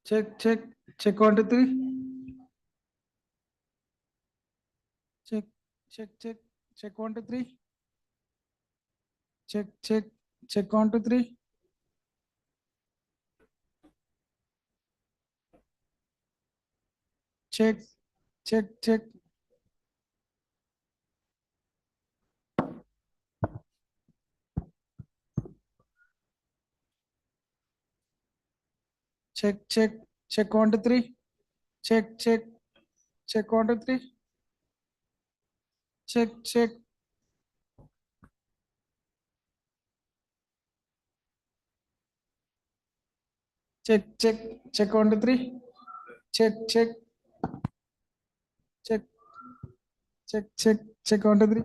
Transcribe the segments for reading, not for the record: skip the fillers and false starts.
Check, check, check 1, 2, 3. Check, check, check, check 1, 2, 3. Check, check, check 1, 2, 3. Check, check, check, check 1, 2, 3. Check, 1, 2, 3. Check. Check 1, 2, 3. Check, check, check 1, 2, 3.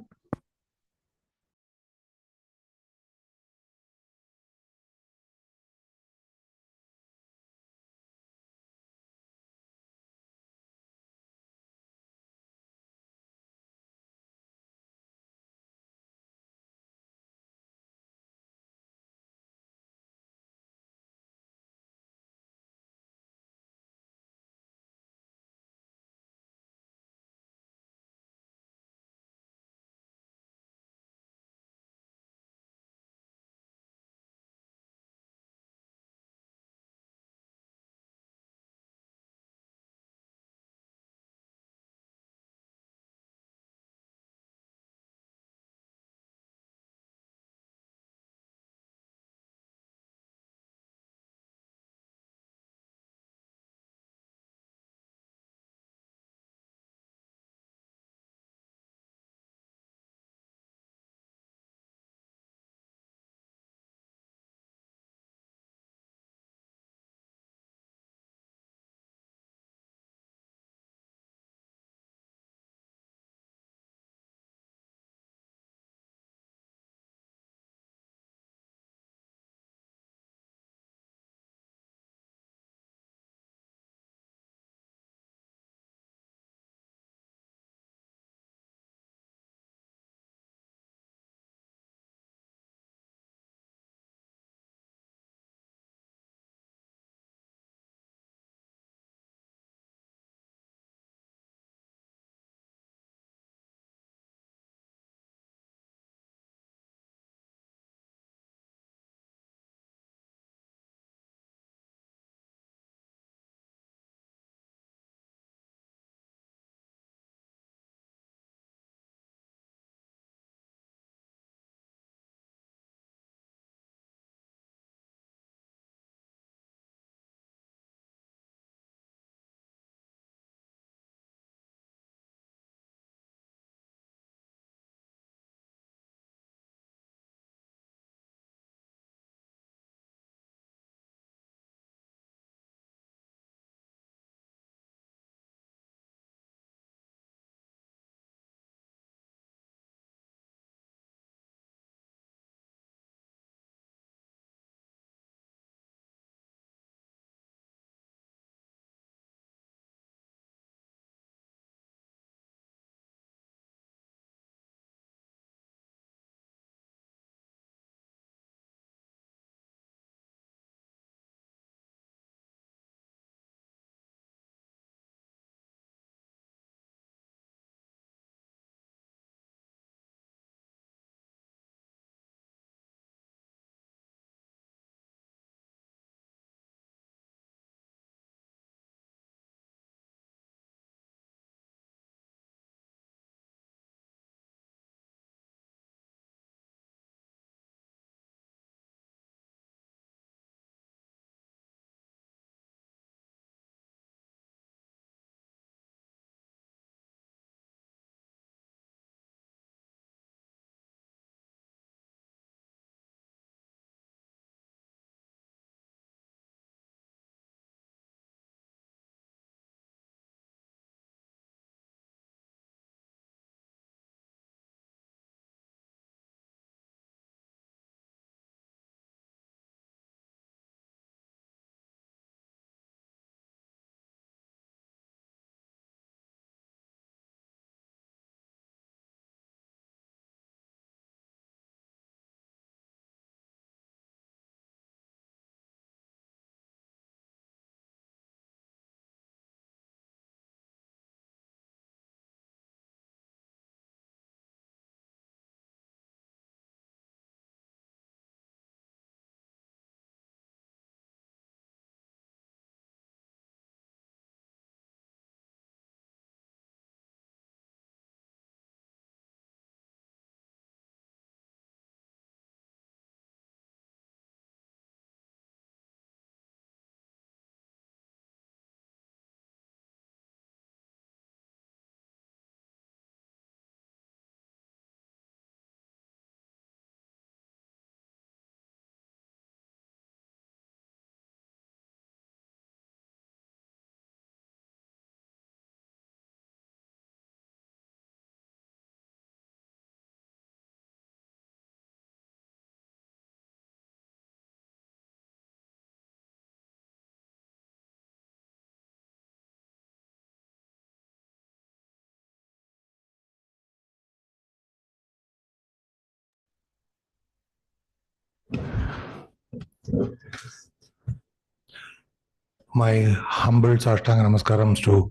My humble Sashtanga Namaskarams to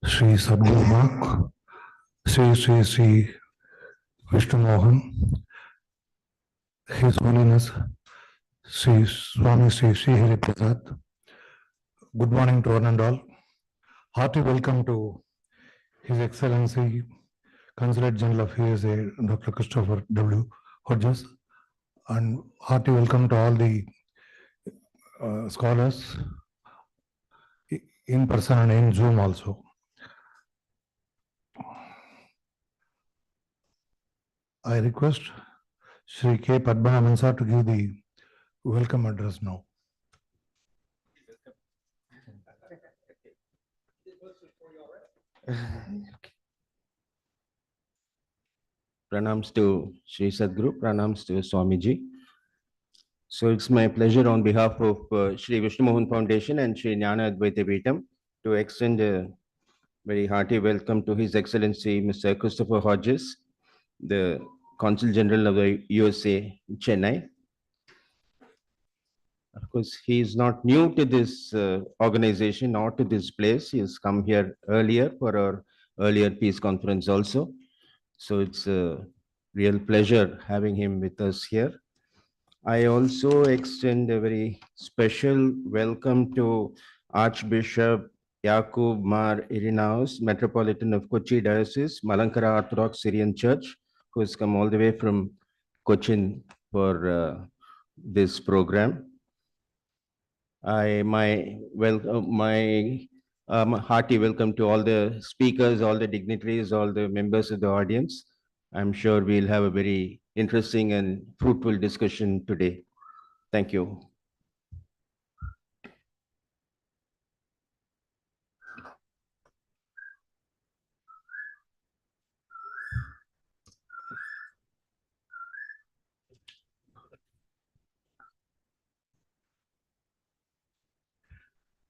Sri Sadguru, Sri Vishnu Mohan, His Holiness Sri Swami Sri Hari Prasad. Good morning to one and all. Hearty welcome to His Excellency Consulate General of USA, Dr. Christopher W. Hodges, and hearty welcome to all the scholars in person and in Zoom also. I request Sri K. Padmanabhan sir to give the welcome address now. Pranams to Sri Sadguru, pranams to Swamiji. So it's my pleasure on behalf of Sri Vishnu Mohan Foundation and Sri Jnana Advaita Peetham to extend a very hearty welcome to His Excellency Mr. Christopher Hodges, the Consul General of the USA in Chennai. Of course, he is not new to this organization or to this place. He has come here earlier for our earlier peace conference also. So it's a real pleasure having him with us here. I also extend a very special welcome to Archbishop Yakub Mar Irinaos, Metropolitan of Kochi Diocese, Malankara Orthodox Syrian Church, who has come all the way from Cochin for this program. My hearty welcome to all the speakers, all the dignitaries, all the members of the audience. I'm sure we'll have a very interesting and fruitful discussion today. Thank you.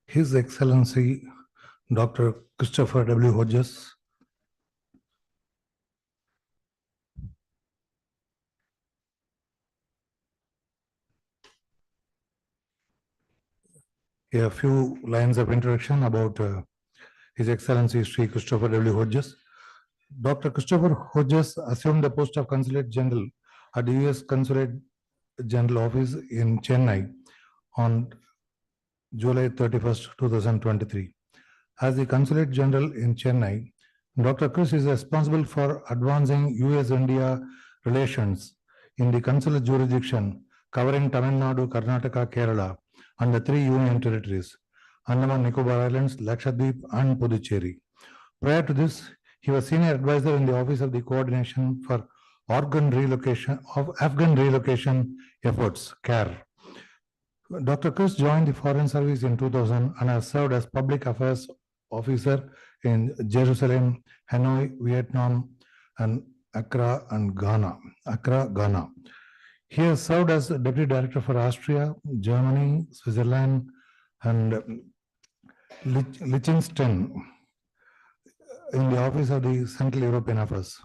His Excellency Dr. Christopher W. Hodges, a few lines of introduction about His Excellency Sri Christopher W. Hodges. Dr. Christopher Hodges assumed the post of Consulate General at the U.S. Consulate General Office in Chennai on July 31st, 2023. As the Consulate General in Chennai, Dr. Chris is responsible for advancing US-India relations in the consular jurisdiction covering Tamil Nadu, Karnataka, Kerala, and the 3 union territories, Andaman Nicobar Islands, Lakshadweep, and Puducherry. Prior to this, he was senior advisor in the Office of the Coordination for Afghan Relocation Efforts, CARE. Dr. Chris joined the Foreign Service in 2000 and has served as Public Affairs Officer in Jerusalem, Hanoi, Vietnam, and Accra, Ghana. He has served as Deputy Director for Austria, Germany, Switzerland, and Liechtenstein in the Office of the Central European Affairs.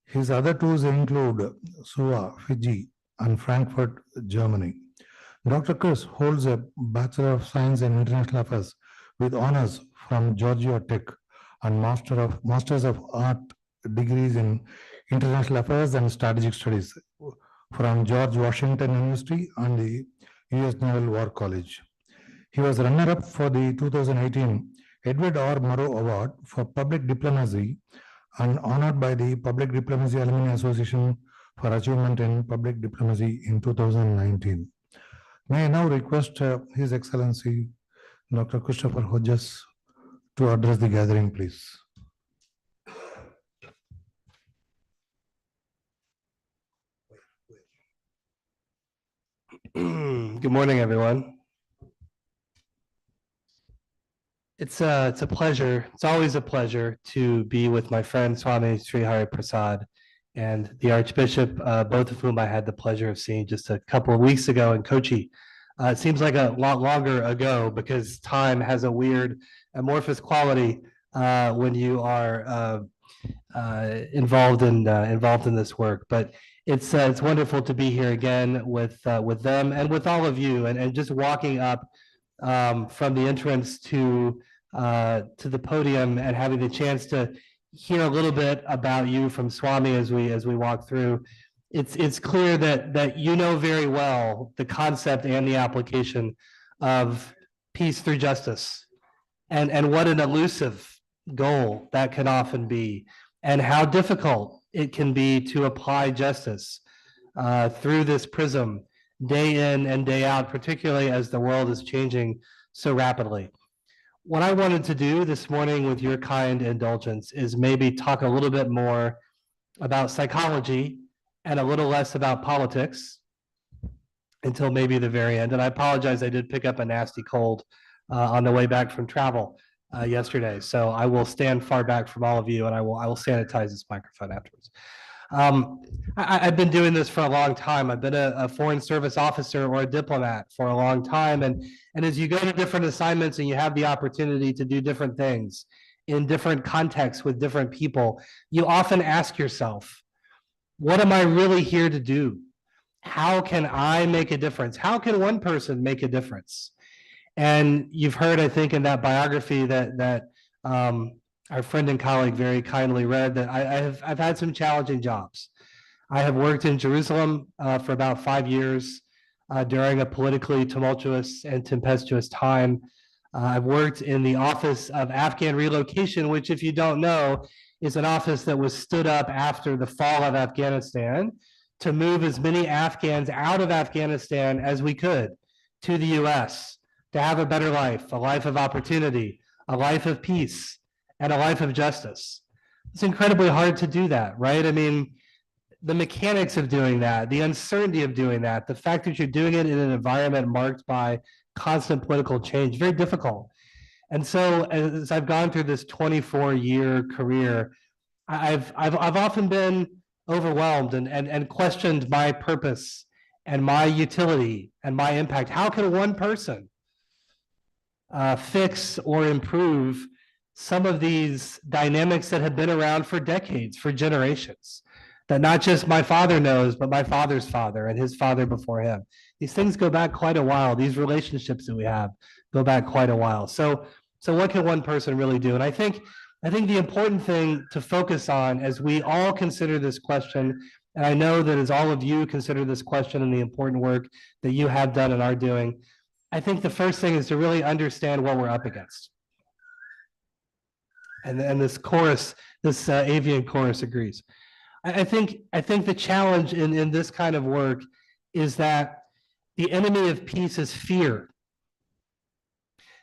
His other tours include Suva, Fiji, and Frankfurt, Germany. Dr. Chris holds a Bachelor of Science in International Affairs with honors from Georgia Tech and Masters of Art degrees in International Affairs and Strategic Studies from George Washington University and the U.S. Naval War College. He was runner-up for the 2018 Edward R. Murrow Award for Public Diplomacy and honored by the Public Diplomacy Alumni Association for Achievement in Public Diplomacy in 2019. May I now request His Excellency Dr. Christopher Hodges to address the gathering, please. Good morning, everyone. It's a pleasure. It's always a pleasure to be with my friend Swami Sri Hari Prasad and the Archbishop, both of whom I had the pleasure of seeing just a couple of weeks ago in Kochi. It seems like a lot longer ago because time has a weird amorphous quality when you are involved in this work. But it's wonderful to be here again with them and with all of you, and just walking up from the entrance to the podium and having the chance to hear a little bit about you from Swami as we walk through. It's clear that you know very well the concept and the application of peace through justice, and what an elusive goal that can often be, and how difficult it can be to apply justice through this prism day in and day out, particularly as the world is changing so rapidly. What I wanted to do this morning, with your kind indulgence, is maybe talk a little bit more about psychology and a little less about politics until maybe the very end. And I apologize, I did pick up a nasty cold on the way back from travel yesterday. So I will stand far back from all of you, and I will sanitize this microphone afterwards. I've been doing this for a long time. I've been a foreign service officer or a diplomat for a long time. And as you go to different assignments and you have the opportunity to do different things in different contexts with different people, you often ask yourself, what am I really here to do? How can I make a difference? How can one person make a difference? And you've heard, I think, in that biography that our friend and colleague very kindly read, that I've had some challenging jobs. I have worked in Jerusalem for about 5 years during a politically tumultuous and tempestuous time. I've worked in the Office of Afghan Relocation, which, if you don't know, is an office that was stood up after the fall of Afghanistan to move as many Afghans out of Afghanistan as we could to the US to have a better life, a life of opportunity, a life of peace, and a life of justice. It's incredibly hard to do that, right? I mean, the mechanics of doing that, the uncertainty of doing that, the fact that you're doing it in an environment marked by constant political change, very difficult. And so as I've gone through this 24-year career, I've often been overwhelmed and questioned my purpose and my utility and my impact. How can one person fix or improve some of these dynamics that have been around for decades, for generations, that not just my father knows, but my father's father and his father before him? These things go back quite a while. These relationships that we have go back quite a while. So what can one person really do? And I think the important thing to focus on as we all consider this question, and I know that as all of you consider this question and the important work that you have done and are doing, I think the first thing is to really understand what we're up against. And this chorus, this avian chorus agrees. I think the challenge in this kind of work is that the enemy of peace is fear.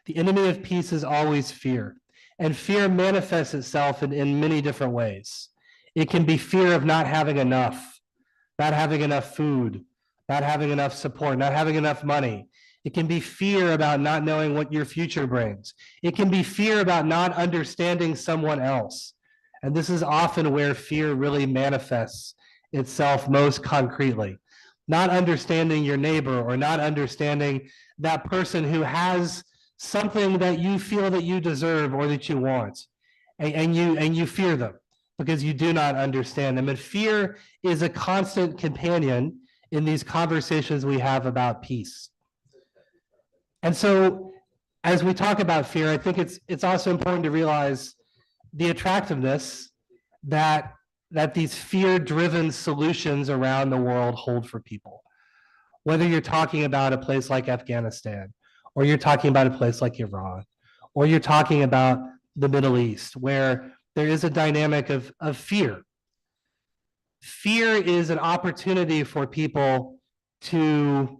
The enemy of peace is always fear. And fear manifests itself in many different ways. It can be fear of not having enough food, not having enough support, not having enough money. It can be fear about not knowing what your future brings. It can be fear about not understanding someone else. And this is often where fear really manifests itself most concretely. Not understanding your neighbor, or not understanding that person who has something that you feel that you deserve or that you want, and you fear them because you do not understand them. And fear is a constant companion in these conversations we have about peace. And so as we talk about fear, I think it's also important to realize the attractiveness that these fear-driven solutions around the world hold for people. Whether you're talking about a place like Afghanistan, or you're talking about a place like Iran, or you're talking about the Middle East, where there is a dynamic of fear. Fear is an opportunity for people to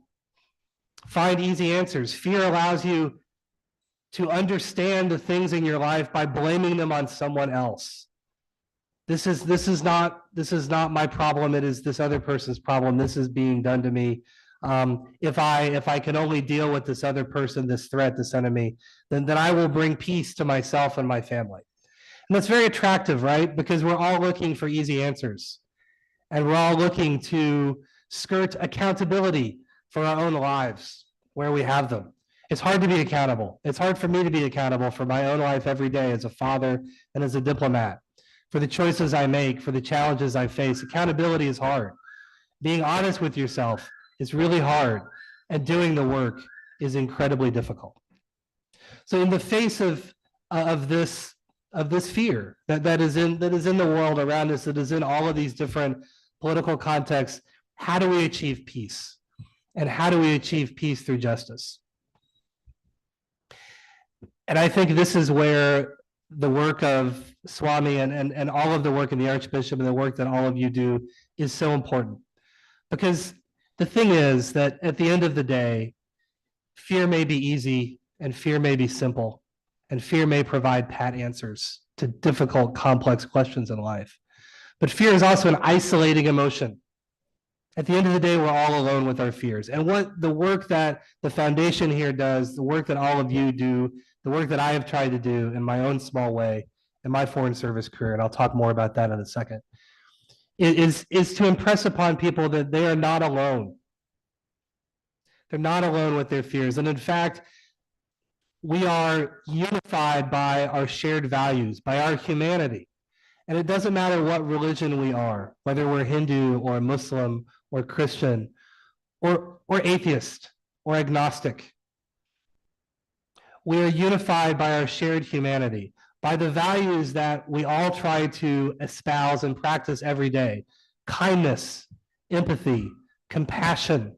find easy answers. Fear allows you to understand the things in your life by blaming them on someone else. This is not my problem. It is this other person's problem. This is being done to me. If I can only deal with this other person, this threat, this enemy, then I will bring peace to myself and my family. And that's very attractive, right? Because we're all looking for easy answers. And we're all looking to skirt accountability for our own lives where we have them. It's hard to be accountable. It's hard for me to be accountable for my own life every day as a father and as a diplomat, for the choices I make, for the challenges I face. Accountability is hard. Being honest with yourself is really hard, and doing the work is incredibly difficult. So in the face of this fear that is in the world around us, that is in all of these different political contexts, how do we achieve peace? And how do we achieve peace through justice? And I think this is where the work of Swami and all of the work in the Archbishop and the work that all of you do is so important. Because the thing is that at the end of the day, fear may be easy and fear may be simple, and fear may provide pat answers to difficult, complex questions in life. But fear is also an isolating emotion. At the end of the day, we're all alone with our fears. And what the work that the foundation here does, the work that all of you do, the work that I have tried to do in my own small way in my foreign service career, and I'll talk more about that in a second, is to impress upon people that they are not alone. They're not alone with their fears. And in fact, we are unified by our shared values, by our humanity. And it doesn't matter what religion we are, whether we're Hindu or Muslim or Christian or atheist or agnostic. We are unified by our shared humanity, by the values that we all try to espouse and practice every day: kindness, empathy, compassion,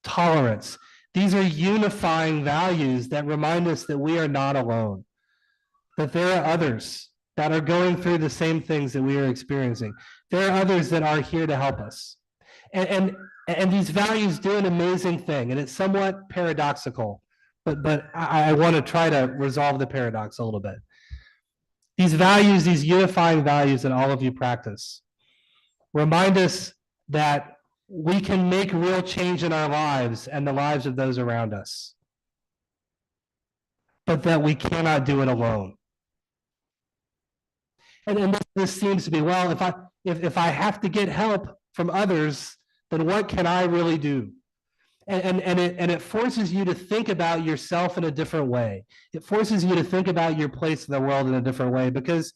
tolerance. These are unifying values that remind us that we are not alone, that there are others that are going through the same things that we are experiencing. There are others that are here to help us. And these values do an amazing thing, and it's somewhat paradoxical, but I want to try to resolve the paradox a little bit. These values, these unifying values that all of you practice, remind us that we can make real change in our lives and the lives of those around us, but that we cannot do it alone. And this seems to be, well, if I have to get help from others, then what can I really do? And it forces you to think about yourself in a different way. It forces you to think about your place in the world in a different way, because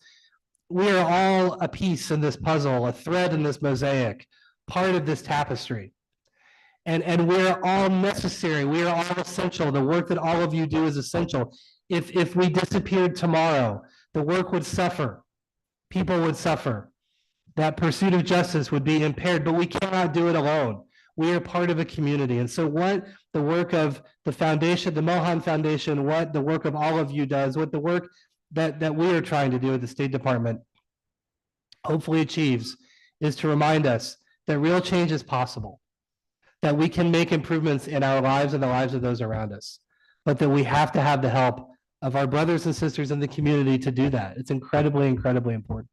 we are all a piece in this puzzle, a thread in this mosaic, part of this tapestry. And we're all necessary. We are all essential. The work that all of you do is essential. If we disappeared tomorrow, the work would suffer. People would suffer. That pursuit of justice would be impaired, but we cannot do it alone. We are part of a community. And so what the work of the foundation, the Mohan Foundation, what the work of all of you does, what the work that we are trying to do at the State Department hopefully achieves, is to remind us that real change is possible, that we can make improvements in our lives and the lives of those around us, but that we have to have the help of our brothers and sisters in the community to do that. It's incredibly, incredibly important.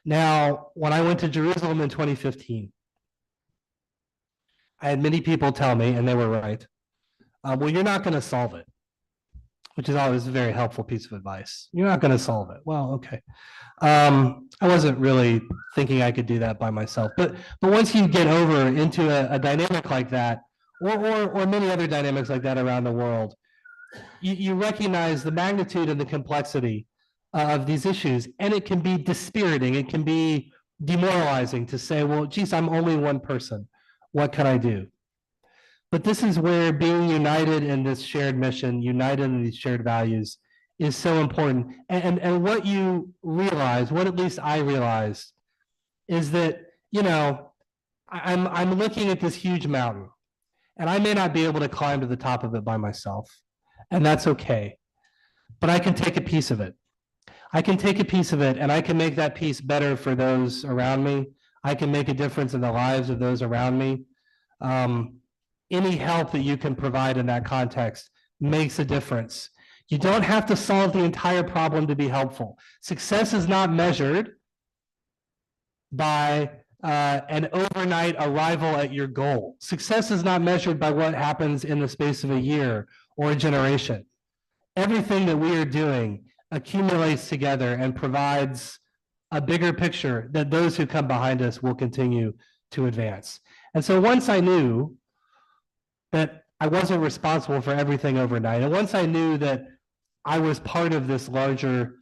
Now, when I went to Jerusalem in 2015, I had many people tell me, and they were right, well, you're not going to solve it, which is always a very helpful piece of advice. You're not going to solve it. Well, okay. I wasn't really thinking I could do that by myself. But once you get over into a dynamic like that, or many other dynamics like that around the world, you recognize the magnitude and the complexity of these issues. And it can be dispiriting. It can be demoralizing to say, well, geez, I'm only one person. What can I do? But this is where being united in this shared mission, united in these shared values, is so important. And what you realize, what at least I realized, is that, you know, I'm looking at this huge mountain, and I may not be able to climb to the top of it by myself, and that's okay. But I can take a piece of it. I can take a piece of it, and I can make that piece better for those around me. I can make a difference in the lives of those around me. Any help that you can provide in that context makes a difference. You don't have to solve the entire problem to be helpful. Success is not measured by an overnight arrival at your goal. Success is not measured by what happens in the space of a year or a generation. Everything that we are doing accumulates together and provides a bigger picture that those who come behind us will continue to advance. And so once I knew that I wasn't responsible for everything overnight, and once I knew that I was part of this larger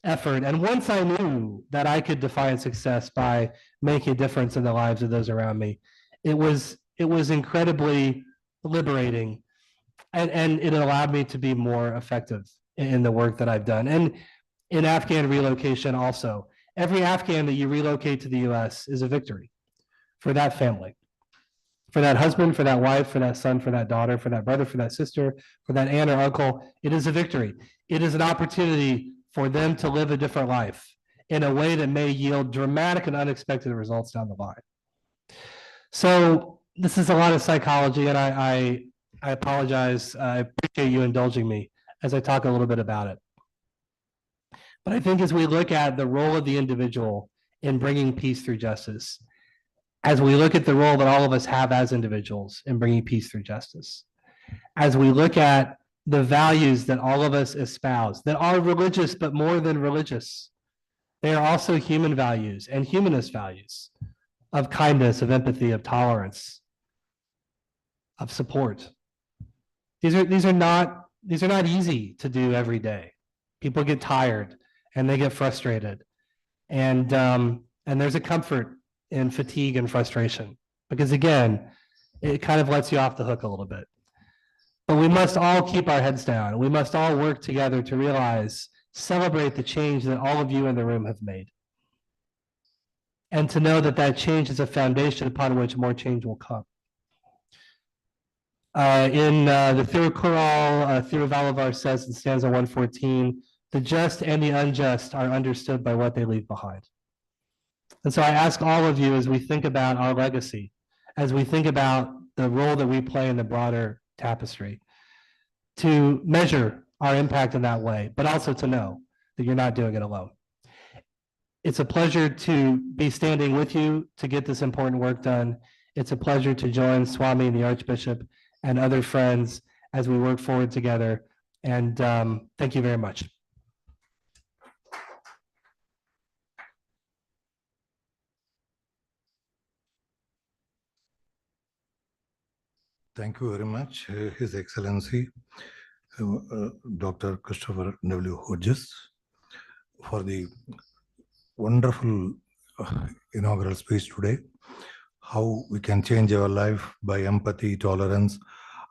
effort, and once I knew that I could define success by making a difference in the lives of those around me, it was incredibly liberating and it allowed me to be more effective in the work that I've done. And in Afghan relocation also, every Afghan that you relocate to the US is a victory for that family, for that husband, for that wife, for that son, for that daughter, for that brother, for that sister, for that aunt or uncle. It is a victory. It is an opportunity for them to live a different life in a way that may yield dramatic and unexpected results down the line. So this is a lot of psychology, and I apologize. I appreciate you indulging me as I talk a little bit about it. But I think as we look at the role of the individual in bringing peace through justice, as we look at the role that all of us have as individuals in bringing peace through justice, as we look at the values that all of us espouse that are religious, but more than religious, they are also human values and humanist values of kindness, of empathy, of tolerance, of support. These are not easy to do every day. People get tired and they get frustrated, and there's a comfort in fatigue and frustration because again, it kind of lets you off the hook a little bit. But we must all keep our heads down. We must all work together to realize, celebrate the change that all of you in the room have made, and to know that that change is a foundation upon which more change will come. In the Thirukural, Thiruvallur says in stanza 114, the just and the unjust are understood by what they leave behind. And so I ask all of you, as we think about our legacy, as we think about the role that we play in the broader tapestry, to measure our impact in that way, but also to know that you're not doing it alone. It's a pleasure to be standing with you to get this important work done. It's a pleasure to join Swami, the Archbishop, and other friends as we work forward together. And thank you very much. Thank you very much, His Excellency, Dr. Christopher W. Hodges, for the wonderful inaugural speech today. How we can change our life by empathy, tolerance,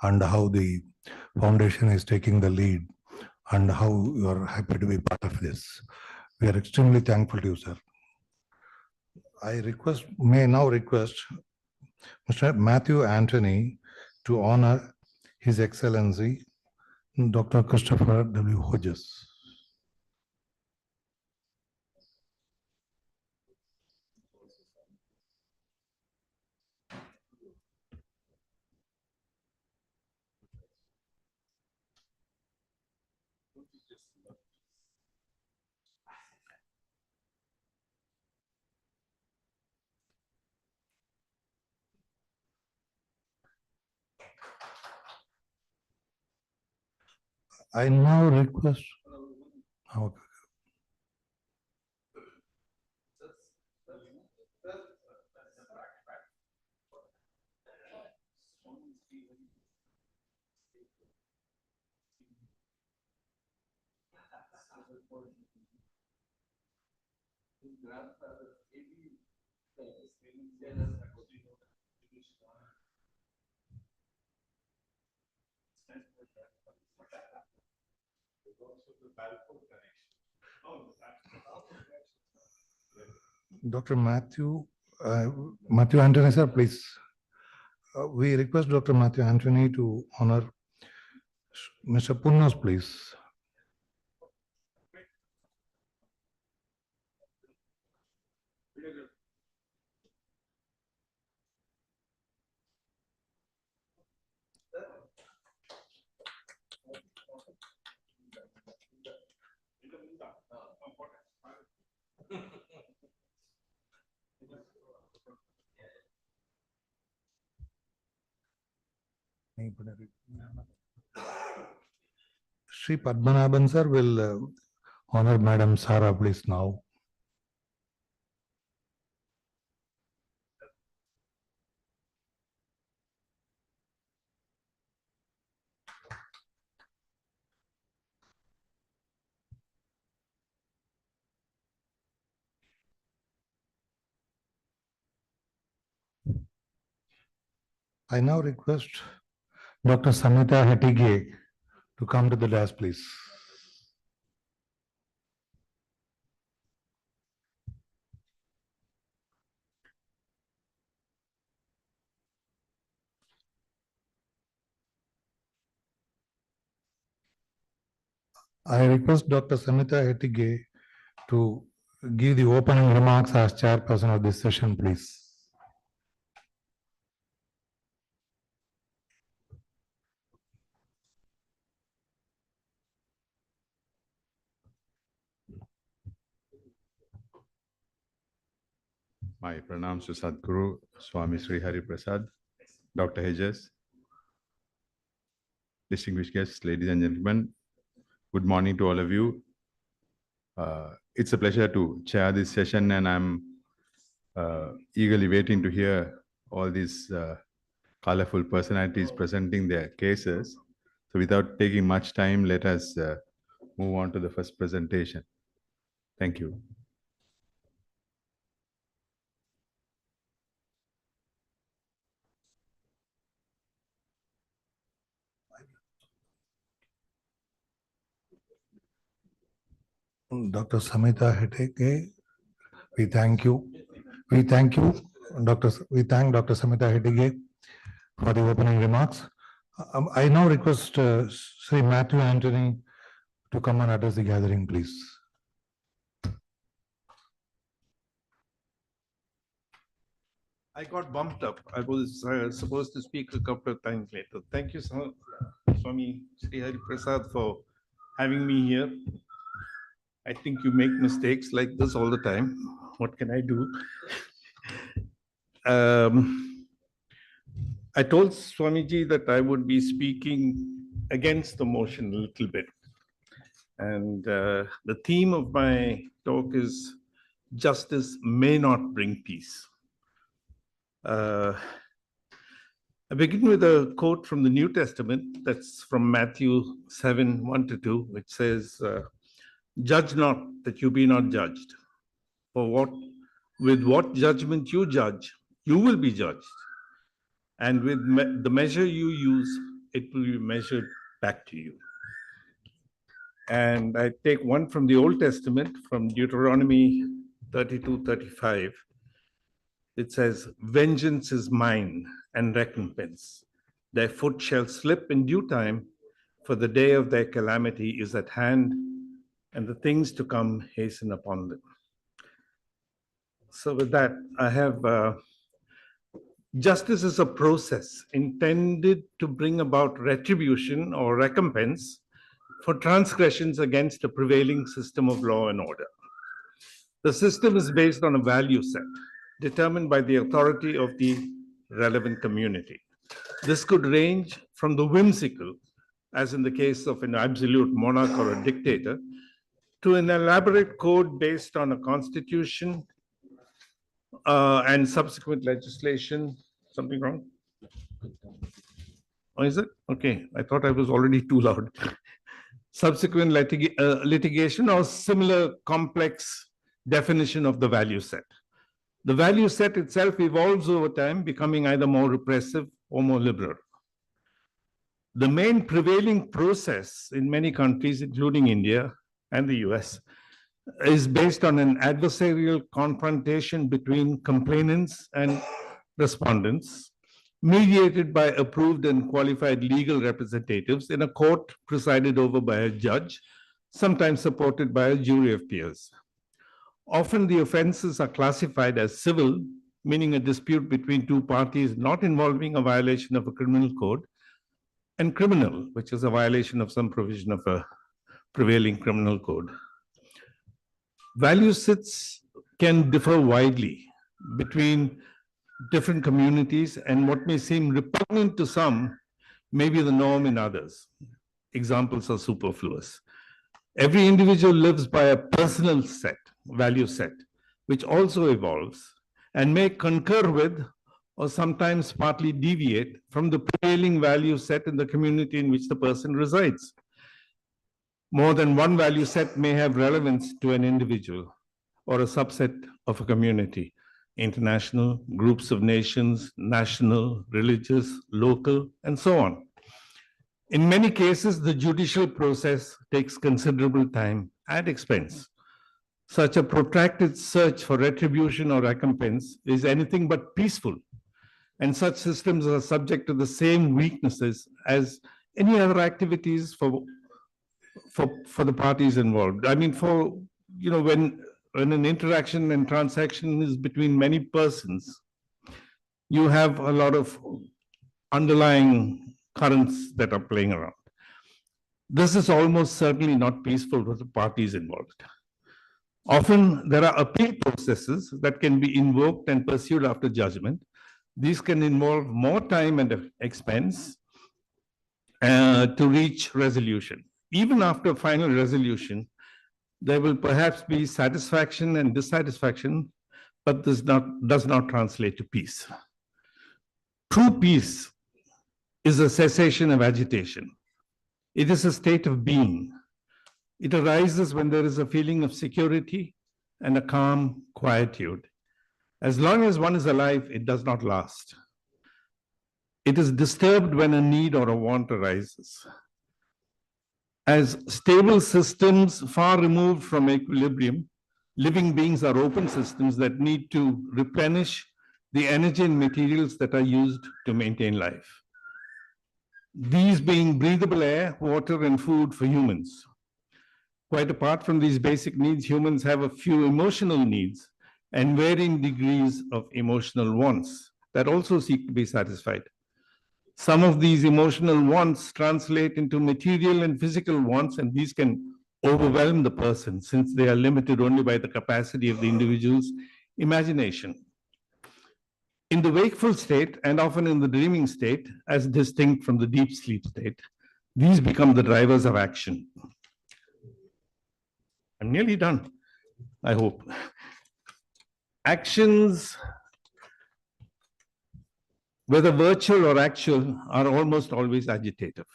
and how the foundation is taking the lead, and how you are happy to be part of this. We are extremely thankful to you, sir. I may now request Mr. Matthew Anthony to honor His Excellency, Dr. Christopher W. Hodges. I now request. Okay. Dr. Matthew Anthony, sir, please. We request Dr. Matthew Anthony to honor Mr. Punnas, please. Sri Padmanabhan, sir, will honor Madam Sarah, please, now. I now request Dr. Samita Hettige to come to the dais, please. I request Dr. Samita Hettige to give the opening remarks as chairperson of this session, please. My pranams to Sadhguru Swami Sri Hari Prasad, Dr. Hedges, distinguished guests, ladies and gentlemen. Good morning to all of you. It's a pleasure to chair this session, and I'm eagerly waiting to hear all these colorful personalities presenting their cases. So without taking much time, let us move on to the first presentation. Thank you. Dr. Samita Hettige, we thank you. We thank you, we thank Dr. Samita Hettige for the opening remarks. I now request Sri Matthew Anthony to come and address the gathering, please. I got bumped up. I was supposed to speak a couple of times later. Thank you, Swami Sri Hari Prasad, for having me here. I think you make mistakes like this all the time. What can I do? I told Swamiji that I would be speaking against the motion a little bit. And the theme of my talk is justice may not bring peace. I begin with a quote from the New Testament, that's from Matthew 7:1-2, which says, "Judge not that you be not judged. For with what judgment you judge, you will be judged. And with the measure you use, it will be measured back to you." And I take one from the Old Testament, from Deuteronomy 32:35. It says, "Vengeance is mine and recompense. Their foot shall slip in due time, for the day of their calamity is at hand, and the things to come hasten upon them." So with that, I have justice is a process intended to bring about retribution or recompense for transgressions against a prevailing system of law and order. The system is based on a value set determined by the authority of the relevant community. This could range from the whimsical, as in the case of an absolute monarch or a dictator, to an elaborate code based on a constitution and subsequent legislation. Something wrong? Oh, is it? Okay, I thought I was already too loud. Subsequent litigation or similar complex definition of the value set. The value set itself evolves over time, becoming either more repressive or more liberal. The main prevailing process in many countries, including India and the US, is based on an adversarial confrontation between complainants and respondents, mediated by approved and qualified legal representatives in a court presided over by a judge, sometimes supported by a jury of peers. Often the offenses are classified as civil, meaning a dispute between two parties not involving a violation of a criminal code, and criminal, which is a violation of some provision of a prevailing criminal code. Value sets can differ widely between different communities, and what may seem repugnant to some may be the norm in others. Examples are superfluous. Every individual lives by a personal set, value set, which also evolves and may concur with or sometimes partly deviate from the prevailing value set in the community in which the person resides. More than one value set may have relevance to an individual or a subset of a community, international, groups of nations, national, religious, local, and so on. In many cases, the judicial process takes considerable time and expense. Such a protracted search for retribution or recompense is anything but peaceful, and such systems are subject to the same weaknesses as any other activities for the parties involved. I mean, when an interaction and transaction is between many persons, you have a lot of underlying currents that are playing around. This is almost certainly not peaceful for the parties involved. Often there are appeal processes that can be invoked and pursued after judgment. These can involve more time and expense to reach resolution. Even after final resolution, there will perhaps be satisfaction and dissatisfaction, but this does not translate to peace. True peace is a cessation of agitation. It is a state of being. It arises when there is a feeling of security and a calm quietude. As long as one is alive, it does not last. It is disturbed when a need or a want arises. As stable systems far removed from equilibrium, living beings are open systems that need to replenish the energy and materials that are used to maintain life. These being breathable air, water, and food for humans. Quite apart from these basic needs, humans have a few emotional needs and varying degrees of emotional wants that also seek to be satisfied. Some of these emotional wants translate into material and physical wants, and these can overwhelm the person since they are limited only by the capacity of the individual's imagination. In the wakeful state, and often in the dreaming state, as distinct from the deep sleep state, these become the drivers of action. I'm nearly done, I hope. Actions, whether virtual or actual, are almost always agitative.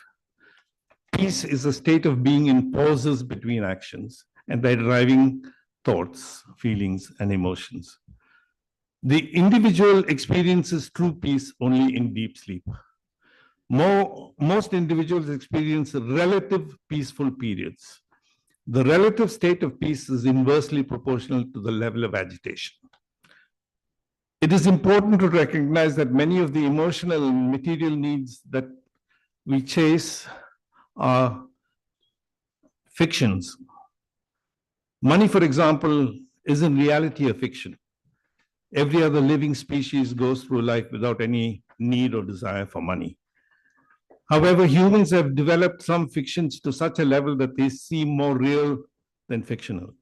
Peace is a state of being in pauses between actions and their driving thoughts, feelings, and emotions. The individual experiences true peace only in deep sleep. Most individuals experience relative peaceful periods. The relative state of peace is inversely proportional to the level of agitation. It is important to recognize that many of the emotional and material needs that we chase are fictions. Money, for example, is in reality a fiction. Every other living species goes through life without any need or desire for money. However, humans have developed some fictions to such a level that they seem more real than fictional.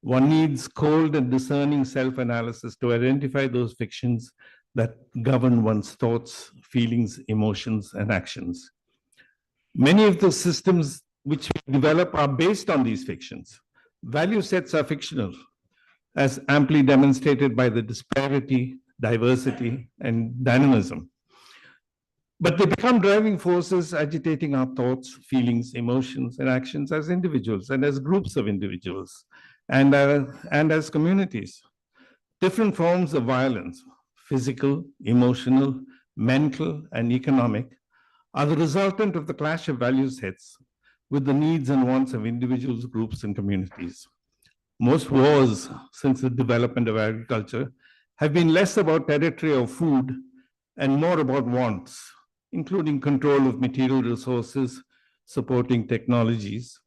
One needs cold and discerning self-analysis to identify those fictions that govern one's thoughts, feelings, emotions, and actions. Many of the systems which we develop are based on these fictions. Value sets are fictional, as amply demonstrated by the disparity, diversity, and dynamism. But they become driving forces agitating our thoughts, feelings, emotions, and actions as individuals and as groups of individuals and as communities. Different forms of violence, physical, emotional, mental, and economic, are the resultant of the clash of value sets with the needs and wants of individuals, groups, and communities. Most wars since the development of agriculture have been less about territory or food and more about wants, including control of material resources, supporting technologies,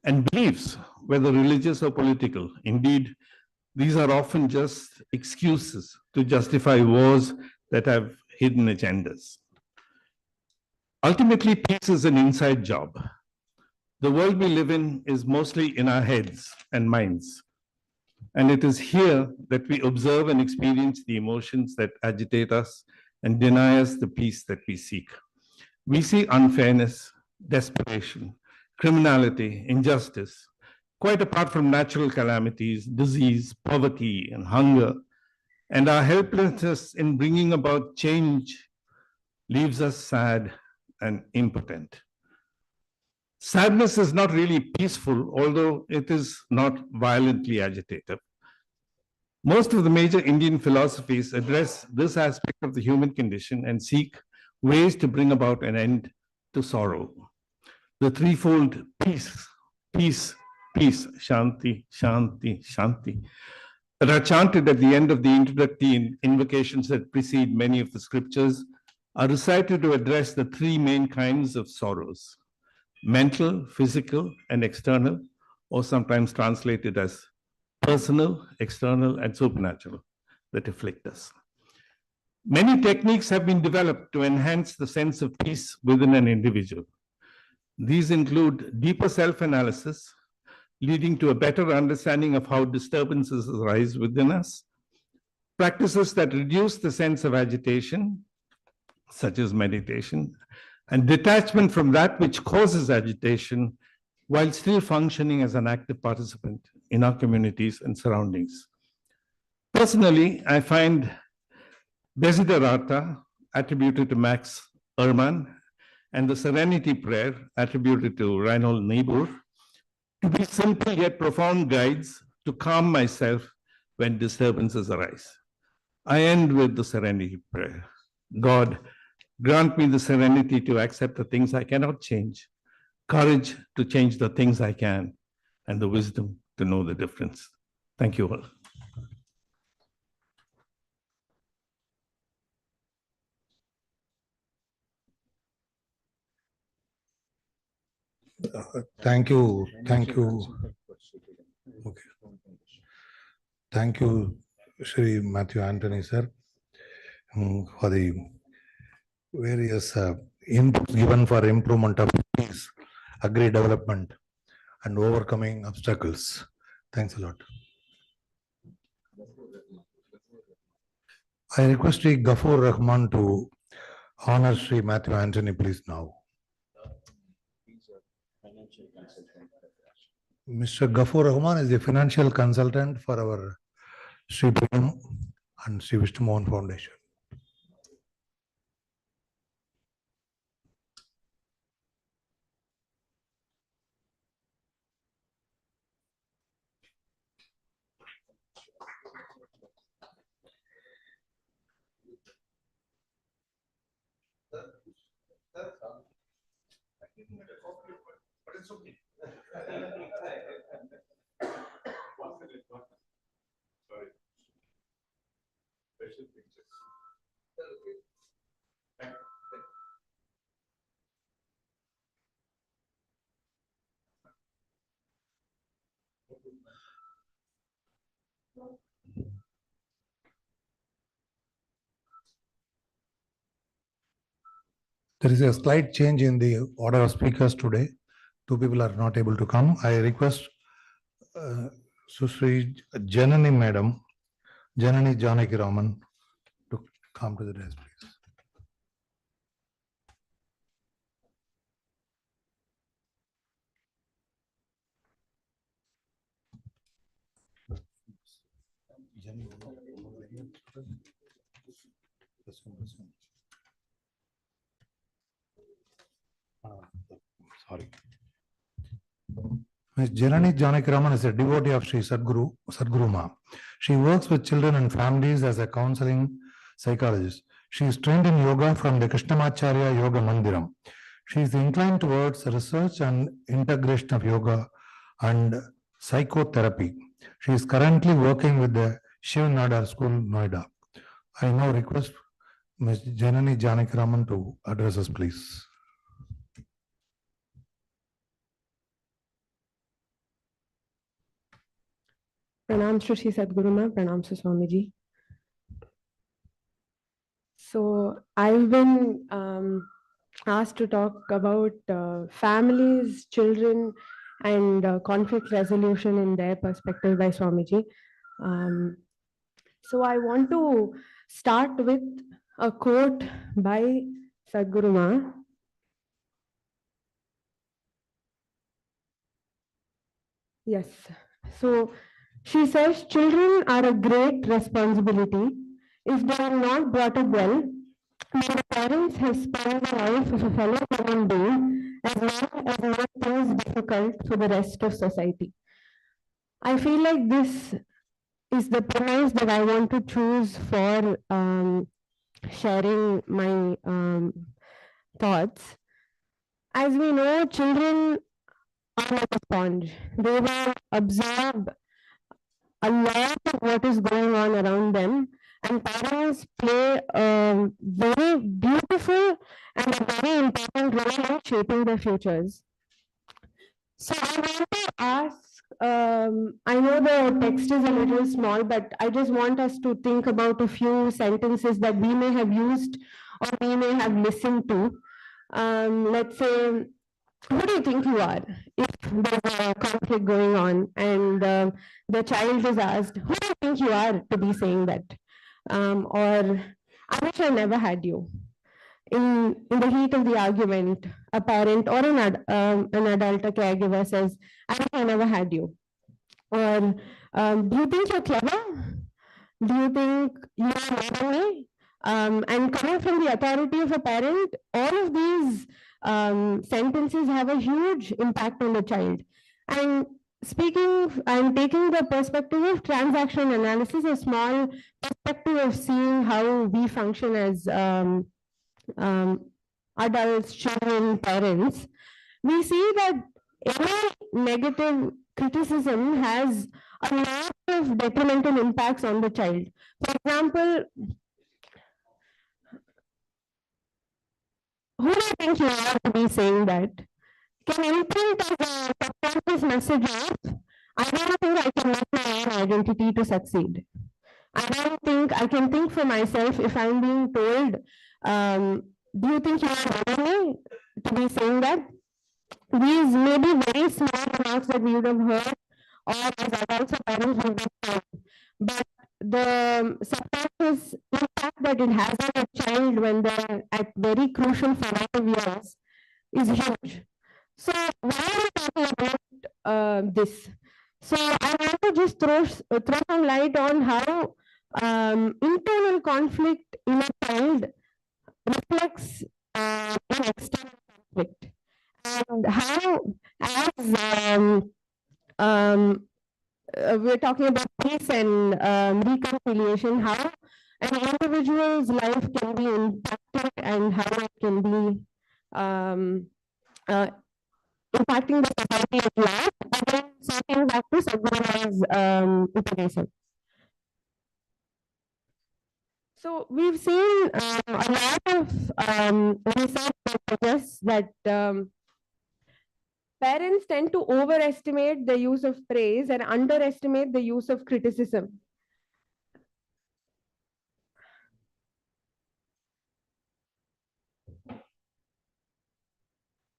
and beliefs, whether religious or political. Indeed, these are often just excuses to justify wars that have hidden agendas. Ultimately, peace is an inside job. The world we live in is mostly in our heads and minds. And it is here that we observe and experience the emotions that agitate us and deny us the peace that we seek. We see unfairness, desperation, criminality, injustice, quite apart from natural calamities, disease, poverty, and hunger. And our helplessness in bringing about change leaves us sad and impotent. Sadness is not really peaceful, although it is not violently agitative. Most of the major Indian philosophies address this aspect of the human condition and seek ways to bring about an end to sorrow. The threefold peace, peace, peace, shanti, shanti, shanti, that are chanted at the end of the introductory invocations that precede many of the scriptures are recited to address the three main kinds of sorrows: mental, physical, and external, or sometimes translated as personal, external, and supernatural, that afflict us. Many techniques have been developed to enhance the sense of peace within an individual. These include deeper self-analysis, leading to a better understanding of how disturbances arise within us, practices that reduce the sense of agitation, such as meditation, and detachment from that which causes agitation while still functioning as an active participant in our communities and surroundings. Personally, I find Desiderata, attributed to Max Ehrmann, and the Serenity Prayer, attributed to Reinhold Niebuhr, to be simple yet profound guides to calm myself when disturbances arise. I end with the Serenity Prayer. God, grant me the serenity to accept the things I cannot change, courage to change the things I can, and the wisdom to know the difference. Thank you all. Thank you. Okay. Thank you, Shri Matthew Anthony, sir, for the various inputs given for improvement of peace, agri development, and overcoming obstacles. Thanks a lot. I request Sri Ghafoor Rahman to honor Sri Matthew Anthony, please now. Mr. Ghafoor Rahman is the financial consultant for our Sri Prem and Sri Vishnu Mohan Foundation. There is a slight change in the order of speakers today. Two people are not able to come. I request Susri Janani Madam, Janani Janaki Raman, to come to the desk, please. Sorry. Ms. Janani Janaki Raman is a devotee of Sri Sadguru Ma. She works with children and families as a counseling psychologist. She is trained in yoga from the Krishnamacharya Yoga Mandiram. She is inclined towards research and integration of yoga and psychotherapy. She is currently working with the Shiv Nadar School, Noida. I now request Ms. Janani Janaki Raman to address us, please. Pranam Shri Sadguru Ma, Pranam Su Swamiji. So I've been asked to talk about families, children, and conflict resolution in their perspective by Swamiji. So I want to start with a quote by Sadguru Ma. Yes. So she says, children are a great responsibility. If they are not brought up well, the parents have spent the life of a fellow human being as long as make things difficult for the rest of society. I feel like this is the premise that I want to choose for sharing my thoughts. As we know, children are like a sponge. They will absorb a lot of what is going on around them, and parents play a very beautiful and a very important role in shaping their futures. So I want to ask, I know the text is a little small, but I just want us to think about a few sentences that we may have used or we may have listened to. Let's say, who do you think you are? If there's a conflict going on and the child is asked, who do you think you are to be saying that? Or, I wish I never had you. In the heat of the argument, a parent or an adult, a caregiver says, I wish I never had you. Or, do you think you're clever? Do you think you are more than me? And coming from the authority of a parent, all of these sentences have a huge impact on the child. And I'm taking the perspective of transaction analysis, a small perspective of seeing how we function as adults, children, parents. We see that any negative criticism has a lot of detrimental impacts on the child. For example, who do you think you are to be saying that? Can imprint as a subconscious message of, I don't think I can make my own identity to succeed. I don't think I can think for myself if I'm being told, do you think you are better than me to be saying that? These may be very small remarks that we would have heard, or as adults or parents would have heard. But the subconscious impact that it has on a child when they're at very crucial formative years is huge. So why are we talking about this? So I want to just throw some light on how internal conflict in a child reflects in external conflict, and how, as we're talking about peace and reconciliation, how an individual's life can be impacted and how it can be impacting the society at large. Again, circling back to Sadhguru Upadesam. So we've seen a lot of research that suggests that parents tend to overestimate the use of praise and underestimate the use of criticism.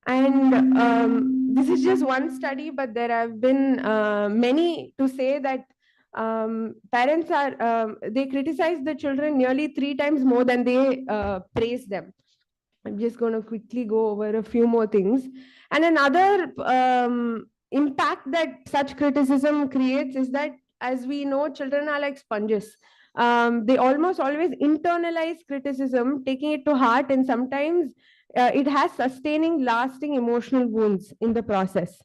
And this is just one study, but there have been many to say that parents are, they criticize the children nearly 3 times more than they praise them. I'm just going to quickly go over a few more things. And another impact that such criticism creates is that, as we know, children are like sponges. They almost always internalize criticism, taking it to heart, and sometimes it has sustaining, lasting emotional wounds in the process.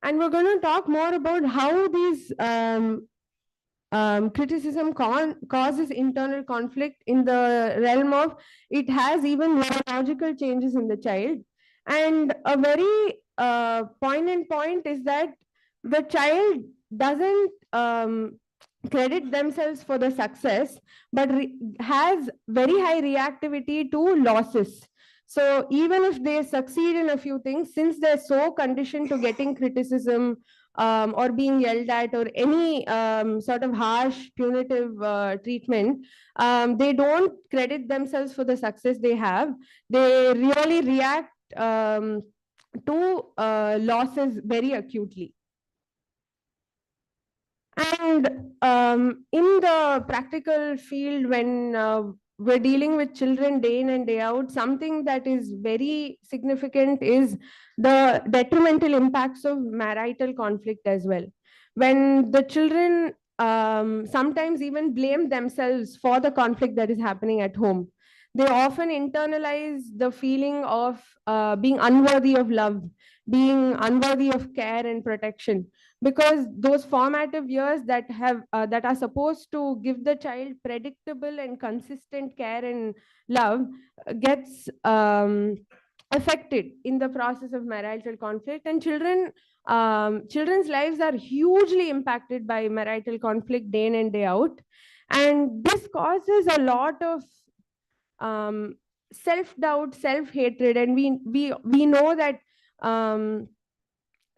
And we're going to talk more about how these criticism causes internal conflict in the realm of it has even neurological changes in the child. And a very poignant point is that the child doesn't credit themselves for the success, but has very high reactivity to losses. So even if they succeed in a few things, since they're so conditioned to getting criticism or being yelled at or any sort of harsh punitive treatment, they don't credit themselves for the success they have. They really react to losses very acutely. And in the practical field, when we're dealing with children day in and day out, something that is very significant is the detrimental impacts of marital conflict as well. When the children sometimes even blame themselves for the conflict that is happening at home, they often internalize the feeling of being unworthy of love, being unworthy of care and protection. because those formative years that are supposed to give the child predictable and consistent care and love gets affected in the process of marital conflict, and children's lives are hugely impacted by marital conflict day in and day out, and this causes a lot of self-doubt, self-hatred, and we know that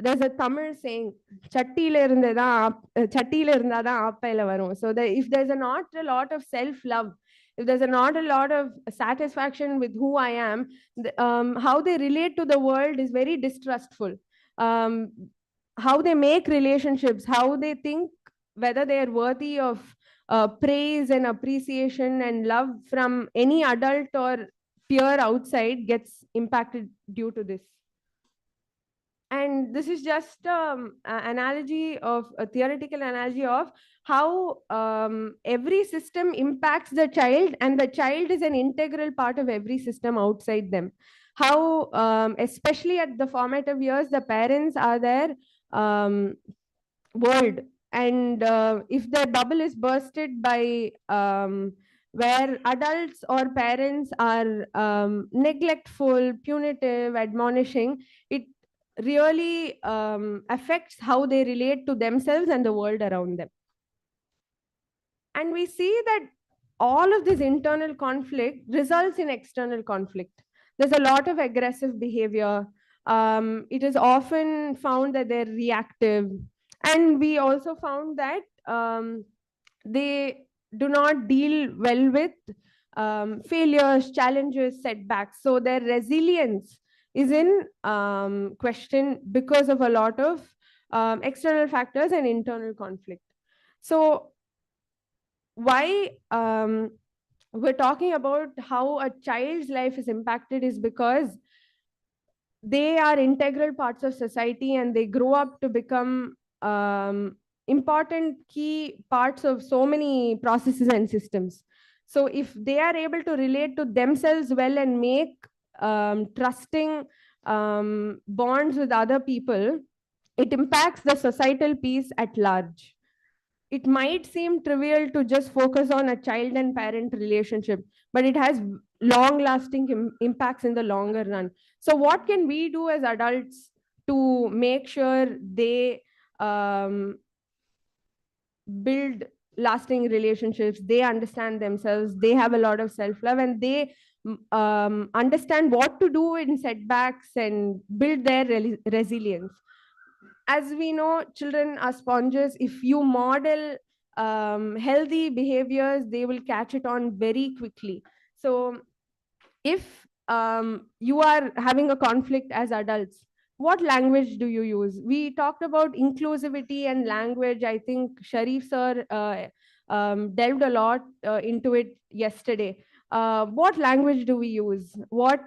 there's a Tamil saying, "Chattila irundha appayila varum." So that if there's not a lot of self-love, if there's not a lot of satisfaction with who I am, how they relate to the world is very distrustful. How they make relationships, how they think whether they are worthy of praise and appreciation and love from any adult or peer outside gets impacted due to this. And this is just an analogy of a theoretical analogy of how every system impacts the child, and the child is an integral part of every system outside them. How, especially at the formative years, the parents are their world. And if the bubble is bursted by where adults or parents are neglectful, punitive, admonishing, it really affects how they relate to themselves and the world around them. And we see that all of this internal conflict results in external conflict. There's a lot of aggressive behavior. It is often found that they're reactive. And we also found that they do not deal well with failures, challenges, setbacks. So their resilience is in question because of a lot of external factors and internal conflict. So why we're talking about how a child's life is impacted is because they are integral parts of society, and they grow up to become important key parts of so many processes and systems. So if they are able to relate to themselves well and make trusting bonds with other people, it impacts the societal peace at large. It might seem trivial to just focus on a child and parent relationship, but it has long lasting impacts in the longer run. So what can we do as adults to make sure they build lasting relationships, they understand themselves, they have a lot of self-love, and they understand what to do in setbacks and build their resilience? As we know, children are sponges. If you model healthy behaviors, they will catch it on very quickly. So if you are having a conflict as adults, what language do you use? We talked about inclusivity and language. I think Sharif sir delved a lot into it yesterday. What language do we use? What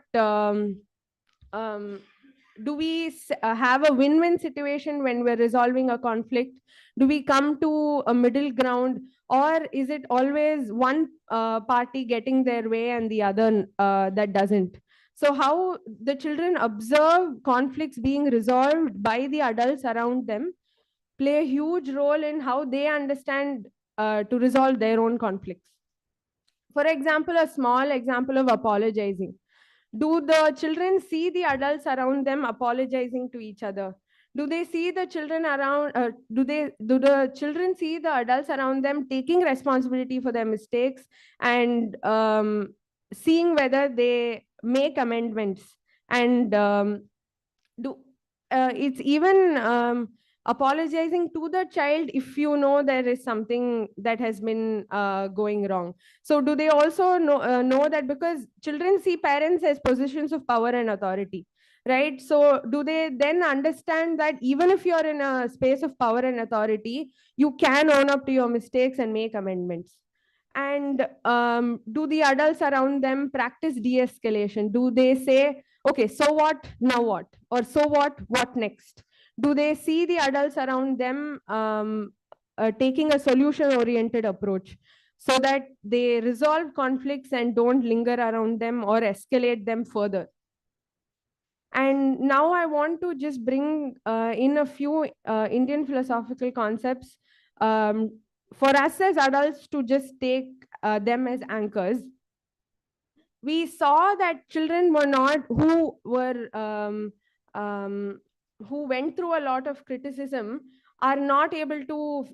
do we have a win-win situation when we're resolving a conflict? Do we come to a middle ground, or is it always one party getting their way and the other that doesn't? So how the children observe conflicts being resolved by the adults around them play a huge role in how they understand to resolve their own conflicts. For example, a small example of apologizing. Do the children see the adults around them apologizing to each other? Do they see the children around, do the children see the adults around them taking responsibility for their mistakes and seeing whether they make amendments? And it's even apologizing to the child if you know there is something that has been going wrong. So do they also know that, because children see parents as positions of power and authority, right? So do they then understand that even if you're in a space of power and authority, you can own up to your mistakes and make amendments? And do the adults around them practice de-escalation? Do they say, okay, so what, now what? Or so what next? Do they see the adults around them taking a solution-oriented approach so that they resolve conflicts and don't linger around them or escalate them further? And now I want to just bring in a few Indian philosophical concepts for us as adults to just take them as anchors. We saw that children were not who went through a lot of criticism are not able to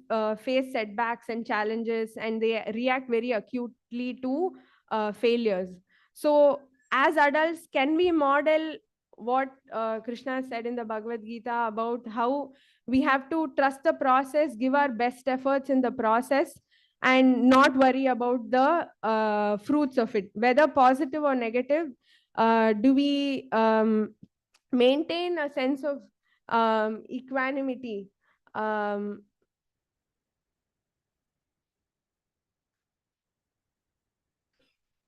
face setbacks and challenges, and they react very acutely to failures. So as adults, can we model what Krishna said in the Bhagavad Gita about how we have to trust the process, give our best efforts in the process, and not worry about the fruits of it, whether positive or negative? Do we maintain a sense of equanimity?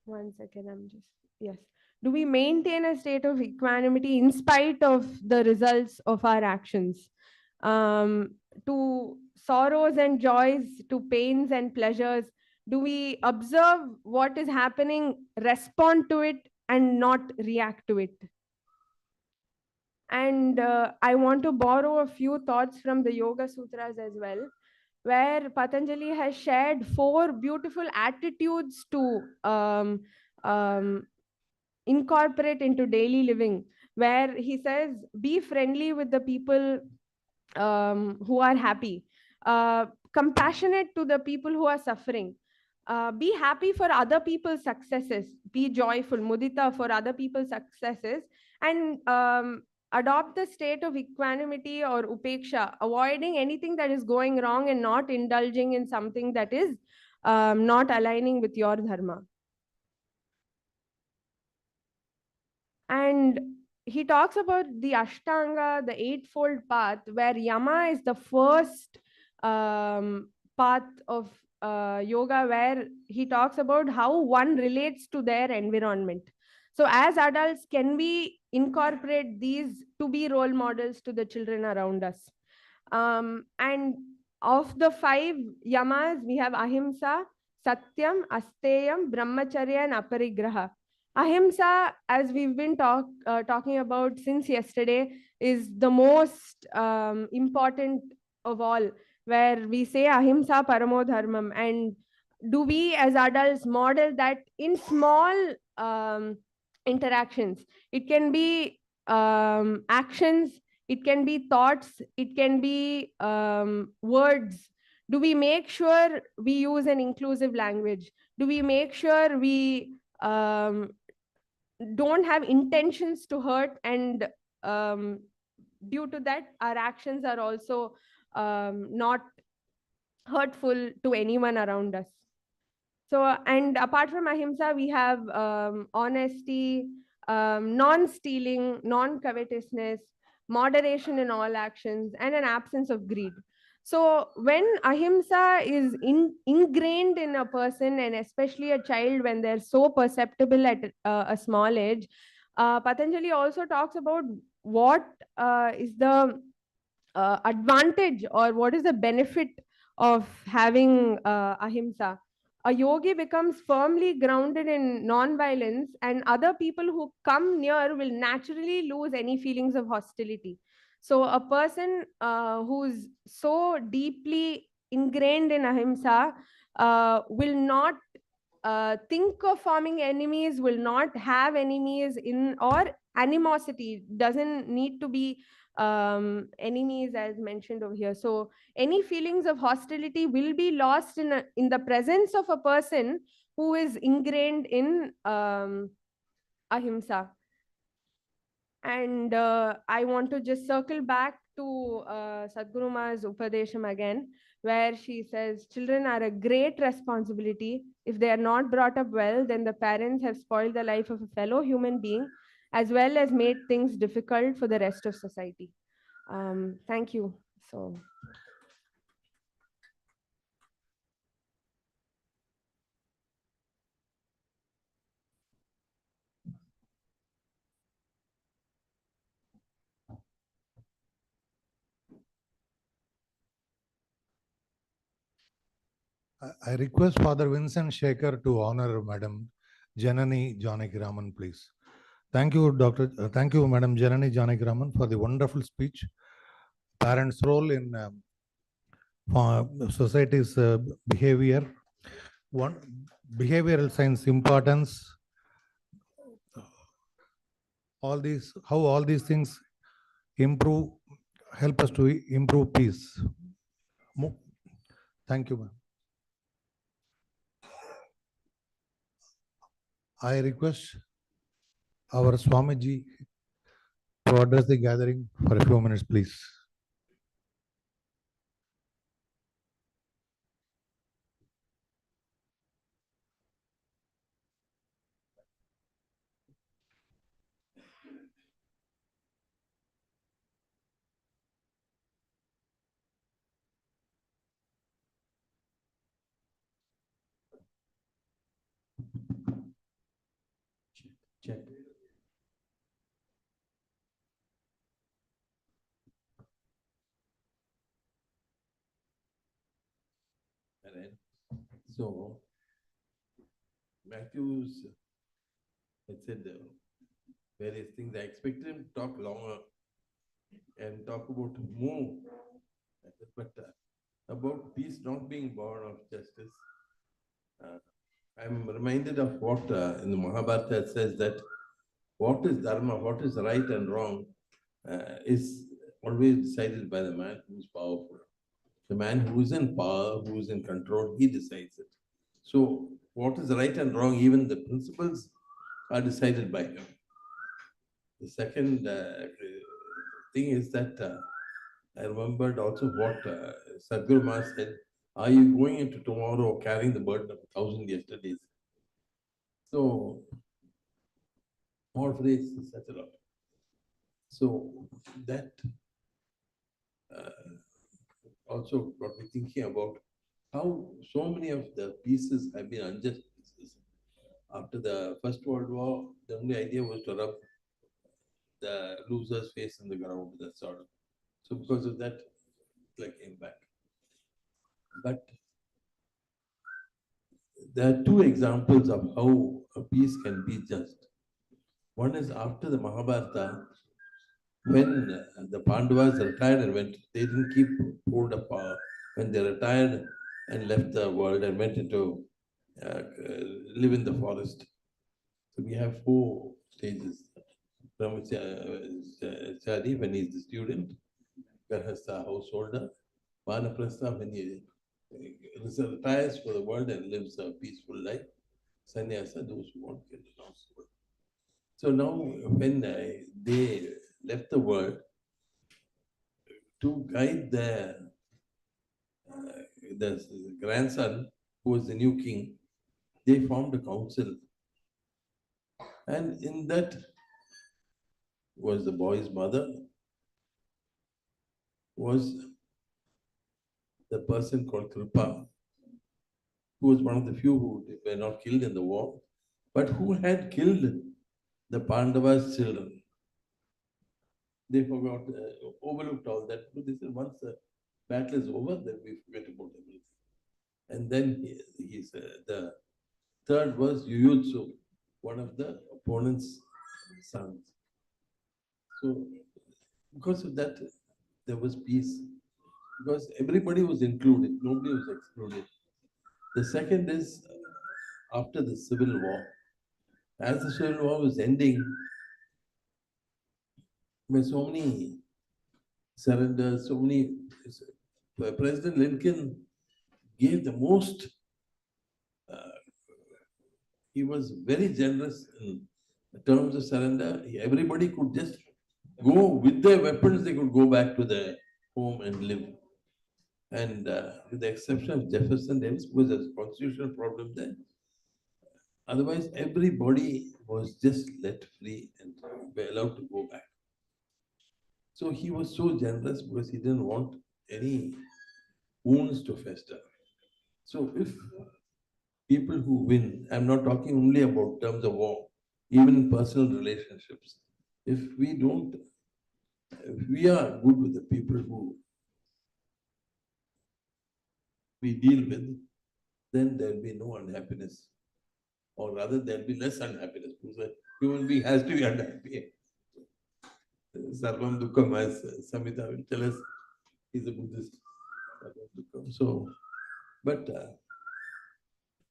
One second, yes. Do we maintain a state of equanimity in spite of the results of our actions? To sorrows and joys, to pains and pleasures, do we observe what is happening, respond to it, and not react to it? And I want to borrow a few thoughts from the Yoga Sutras as well, where Patanjali has shared 4 beautiful attitudes to incorporate into daily living, where he says, be friendly with the people who are happy, compassionate to the people who are suffering, be happy for other people's successes, be joyful, mudita, for other people's successes, and adopt the state of equanimity or upeksha, avoiding anything that is going wrong and not indulging in something that is not aligning with your dharma. And he talks about the Ashtanga, the eightfold path, where Yama is the first path of yoga, where he talks about how one relates to their environment. So as adults, can we incorporate these to be role models to the children around us? And of the 5 yamas, we have ahimsa, satyam, asteyam, brahmacharya, and aparigraha. Ahimsa, as we've been talking about since yesterday, is the most important of all, where we say ahimsa paramo dharmam. And do we as adults model that in small interactions? It can be actions, it can be thoughts, it can be words. Do we make sure we use an inclusive language? Do we make sure we don't have intentions to hurt, and due to that our actions are also not hurtful to anyone around us? So, and apart from ahimsa, we have honesty, non-stealing, non-covetousness, moderation in all actions, and an absence of greed. So when ahimsa is ingrained in a person, and especially a child when they're so perceptible at a small age, Patanjali also talks about what is the advantage, or what is the benefit of having ahimsa. A yogi becomes firmly grounded in non-violence, and other people who come near will naturally lose any feelings of hostility. So a person who's so deeply ingrained in ahimsa will not think of forming enemies, will not have enemies in, or animosity doesn't need to be enemies as mentioned over here. So any feelings of hostility will be lost in the presence of a person who is ingrained in ahimsa. And I want to just circle back to Sadhguru Ma's Upadesham again, where she says, children are a great responsibility. If they are not brought up well, then the parents have spoiled the life of a fellow human being, as well as made things difficult for the rest of society. Thank you. So. I request Father Vincent Shekhar to honor Madam Janani Janakiraman, please. Thank you, thank you, Madam Janani Janakiraman, for the wonderful speech. Parents' role in society's behavior, one behavioral science importance, how all these things improve, help us to improve peace. Thank you, ma'am. I request our Swamiji to address the gathering for a few minutes, please. Check. Alright. So Matthews had said various things. I expected him to talk longer and talk about more, but about peace not being born of justice. I'm reminded of what in the Mahabharata says that what is dharma, what is right and wrong, is always decided by the man who is powerful. The man who is in power, who is in control, he decides it. So what is right and wrong, even the principles are decided by him. The second thing is that I remembered also what Sadhguru Maharaj said, are you going into tomorrow carrying the burden of 1,000 yesterdays? So, small phrase is such a lot. So, that also got me thinking about how so many of the pieces have been unjust pieces. After the First World War, the only idea was to rub the loser's face in the ground, that sort of. So, because of that, Hitler came back. But there are two examples of how a peace can be just. One is after the Mahabharata, when the Pandavas retired and went, they didn't keep hold of power. When they retired and left the world and went into live in the forest. So we have four stages. Brahmachari, when he's the student, Garhastha, householder, Vanaprastha, when he retires for the world and lives a peaceful life, Sannyasa, those who want to get the world. So now, when they left the world, to guide the grandson, who was the new king, they formed a council. And in that was the boy's mother, was the person called Kripa, who was one of the few who were not killed in the war, but who had killed the Pandavas' children. They forgot, overlooked all that. But they said, once the battle is over, then we forget about everything. And then the third was Yuyutsu, one of the opponent's sons. So, because of that, there was peace. Because everybody was included, nobody was excluded. The second is after the Civil War. As the Civil War was ending, there were so many surrenders, so many. President Lincoln gave the most, he was very generous in terms of surrender. Everybody could just go with their weapons, they could go back to their home and live. And with the exception of Jefferson Davis, because there's a constitutional problem there. Otherwise, everybody was just let free and were allowed to go back. So he was so generous because he didn't want any wounds to fester. So if people who win, I'm not talking only about terms of war, even in personal relationships, if we are good with the people who we deal with, then there'll be no unhappiness. Or rather, there'll be less unhappiness because Human being has to be unhappy. Sarvam Dukkham, as Samhita will tell us, he's a Buddhist. Sarvam Dukkham. So, but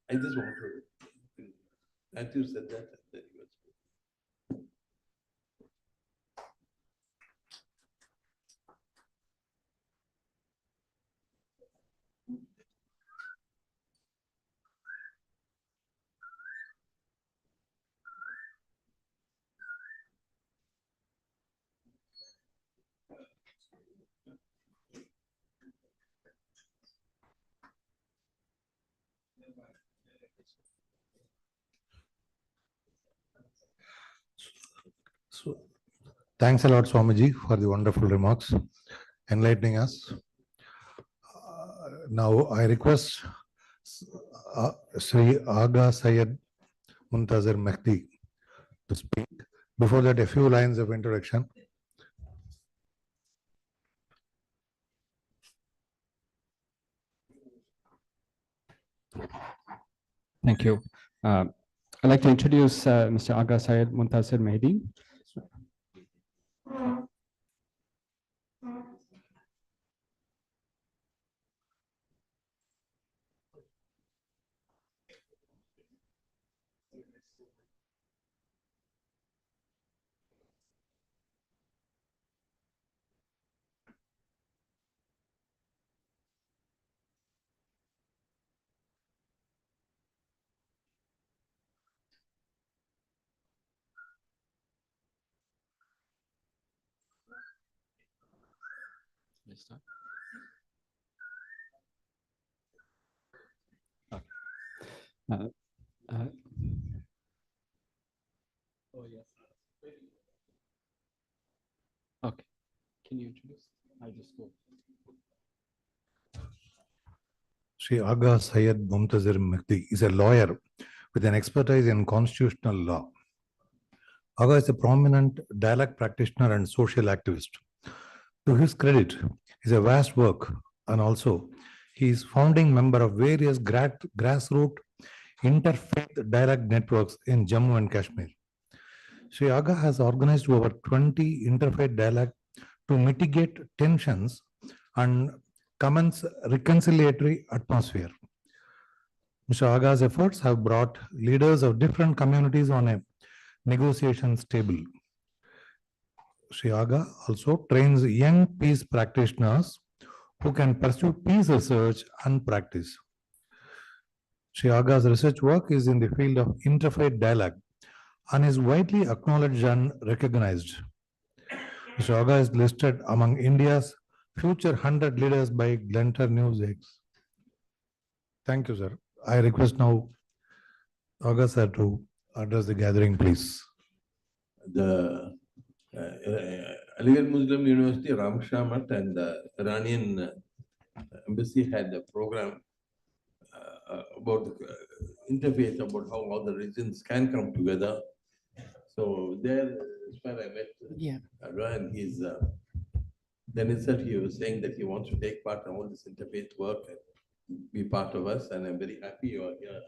I just want to, Matthew said that, then he was. So, thanks a lot, Swamiji, for the wonderful remarks, enlightening us. Now, I request Sri Aga Syed Muntazir Mehdi to speak. Before that, a few lines of introduction. Thank you. I'd like to introduce Mr. Aga Syed Muntasir Mehdi. Okay. Oh, yes. Okay. Can you introduce? I just go. Sri Aga Syed Muntazir Mehdi is a lawyer with an expertise in constitutional law. Aga is a prominent dialect practitioner and social activist. To his credit, is a vast work, and also he is founding member of various grassroots interfaith dialect networks in Jammu and Kashmir. Sri Aga has organized over 20 interfaith dialect to mitigate tensions and commence reconciliatory atmosphere. Mr. Aga's efforts have brought leaders of different communities on a negotiations table. Sri Aga also trains young peace practitioners who can pursue peace research and practice. Sri Aga's research work is in the field of interfaith dialogue and is widely acknowledged and recognized. Mr. Aga is listed among India's Future 100 Leaders by Glentor NewsX. Thank you, sir. I request now Aga sir to address the gathering, please. The Aligarh Muslim University, Ramshah Math and the Iranian embassy had a program about the interfaith, about how all the religions can come together. So there is where I met Aga, and he's then itself he was saying that he wants to take part in all this interfaith work and be part of us, and I'm very happy you are here.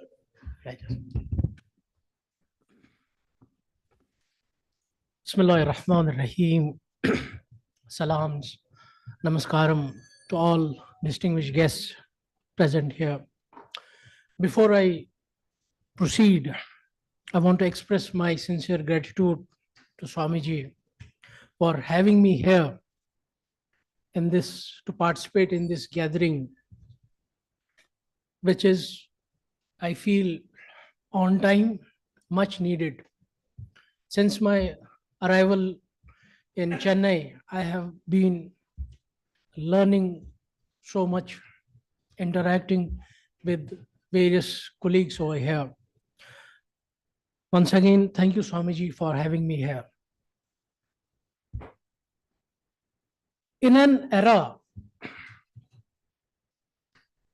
Right. Bismillahirrahmanirrahim. Salams, namaskaram to all distinguished guests present here. Before I proceed, I want to express my sincere gratitude to Swamiji for having me here in this, to participate in this gathering, which is, I feel, on time, much needed. Since my arrival in Chennai, I have been learning so much, interacting with various colleagues over here. Once again, thank you, Swamiji, for having me here. In an era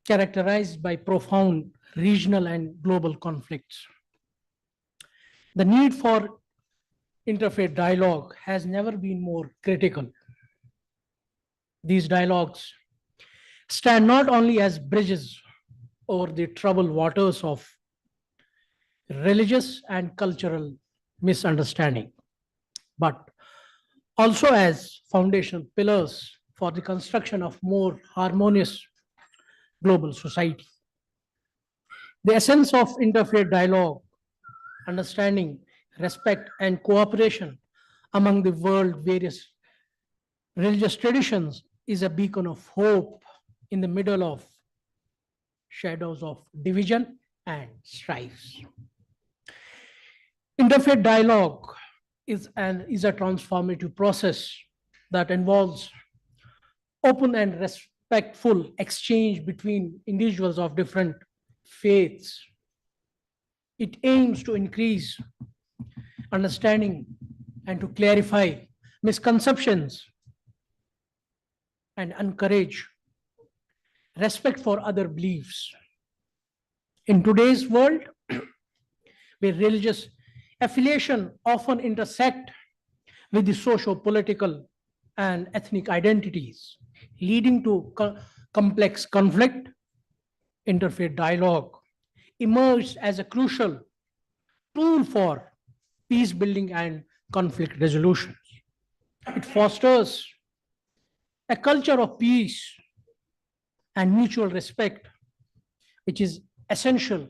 characterized by profound regional and global conflicts, the need for interfaith dialogue has never been more critical. These dialogues stand not only as bridges over the troubled waters of religious and cultural misunderstanding, but also as foundational pillars for the construction of more harmonious global society. The essence of interfaith dialogue, understanding, respect, and cooperation among the world's various religious traditions is a beacon of hope in the middle of shadows of division and strife. Interfaith dialogue is a transformative process that involves open and respectful exchange between individuals of different faiths. It aims to increase understanding and to clarify misconceptions and encourage respect for other beliefs. In today's world, where religious affiliation often intersect with the socio-political and ethnic identities, leading to complex conflict, interfaith dialogue emerged as a crucial tool for peace building and conflict resolution. It fosters a culture of peace and mutual respect, which is essential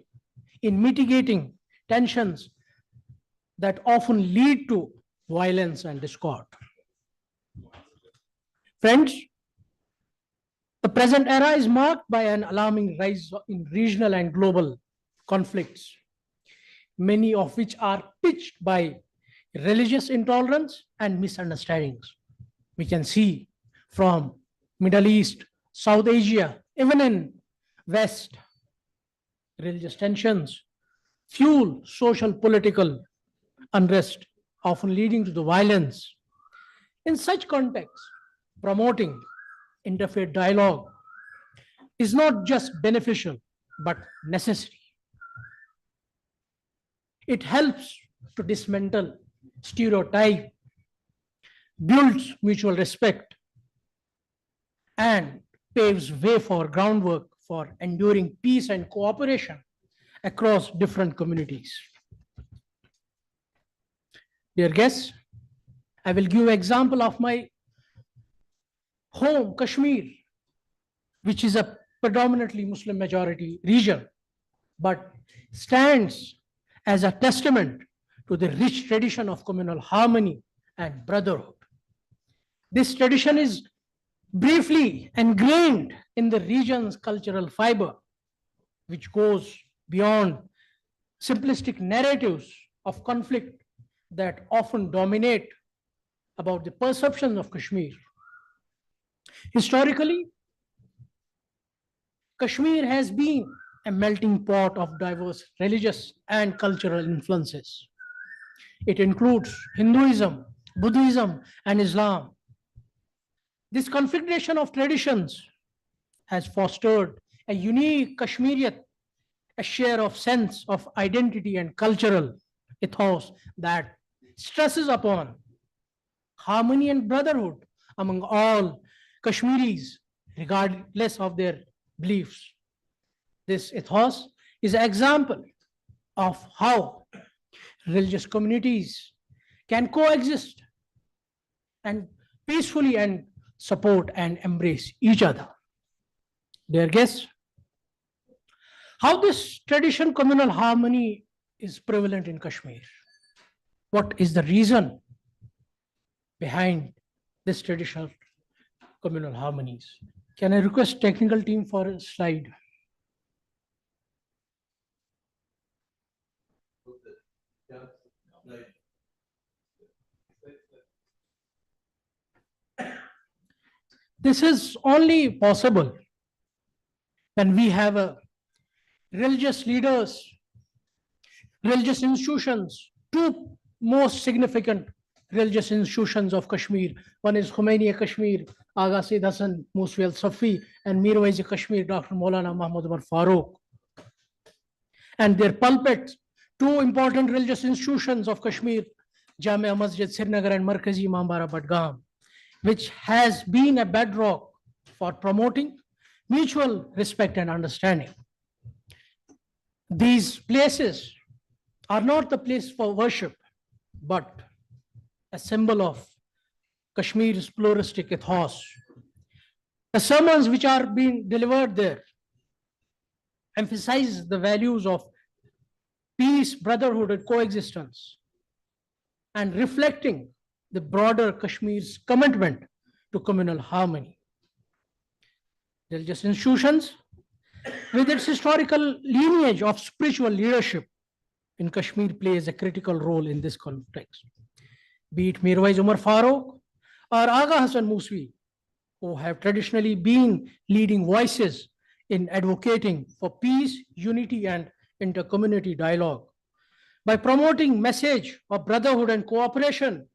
in mitigating tensions that often lead to violence and discord. Friends, the present era is marked by an alarming rise in regional and global conflicts, many of which are pitched by religious intolerance and misunderstandings. We can see from Middle East, South Asia, even in West, religious tensions fuel social political unrest, often leading to the violence. In such context, promoting interfaith dialogue is not just beneficial, but necessary. It helps to dismantle stereotype, builds mutual respect, and paves way for groundwork for enduring peace and cooperation across different communities. Dear guests, I will give example of my home, Kashmir, which is a predominantly Muslim majority region, but stands as a testament to the rich tradition of communal harmony and brotherhood. This tradition is briefly ingrained in the region's cultural fiber, which goes beyond simplistic narratives of conflict that often dominate about the perception of Kashmir. Historically, Kashmir has been a melting pot of diverse religious and cultural influences. It includes Hinduism, Buddhism, and Islam. This configuration of traditions has fostered a unique Kashmiriyat, a share of sense of identity and cultural ethos that stresses upon harmony and brotherhood among all Kashmiris, regardless of their beliefs. This ethos is an example of how religious communities can coexist and peacefully and support and embrace each other. Dear guests, how this tradition communal harmony is prevalent in Kashmir? What is the reason behind this traditional communal harmonies? Can I request technical team for a slide? This is only possible when we have a religious leaders, religious institutions, two most significant religious institutions of Kashmir. One is Khomeini Kashmir, Agha Sayyid Hassan Musawi al-Safi, and Mirwais Kashmir, Dr. Maulana Mahmud Umar Farooq. And their pulpits, two important religious institutions of Kashmir, Jamia Masjid Srinagar and Markazi Imambara Badgam, which has been a bedrock for promoting mutual respect and understanding. These places are not the place for worship, but a symbol of Kashmir's pluralistic ethos. The sermons which are being delivered there emphasize the values of peace, brotherhood, and coexistence, and reflecting the broader Kashmir's commitment to communal harmony. Religious institutions, with its historical lineage of spiritual leadership in Kashmir, plays a critical role in this context. Be it Mirwais Umar Farooq or Agha Hassan Muswi, who have traditionally been leading voices in advocating for peace, unity, and inter-community dialogue. By promoting message of brotherhood and cooperation,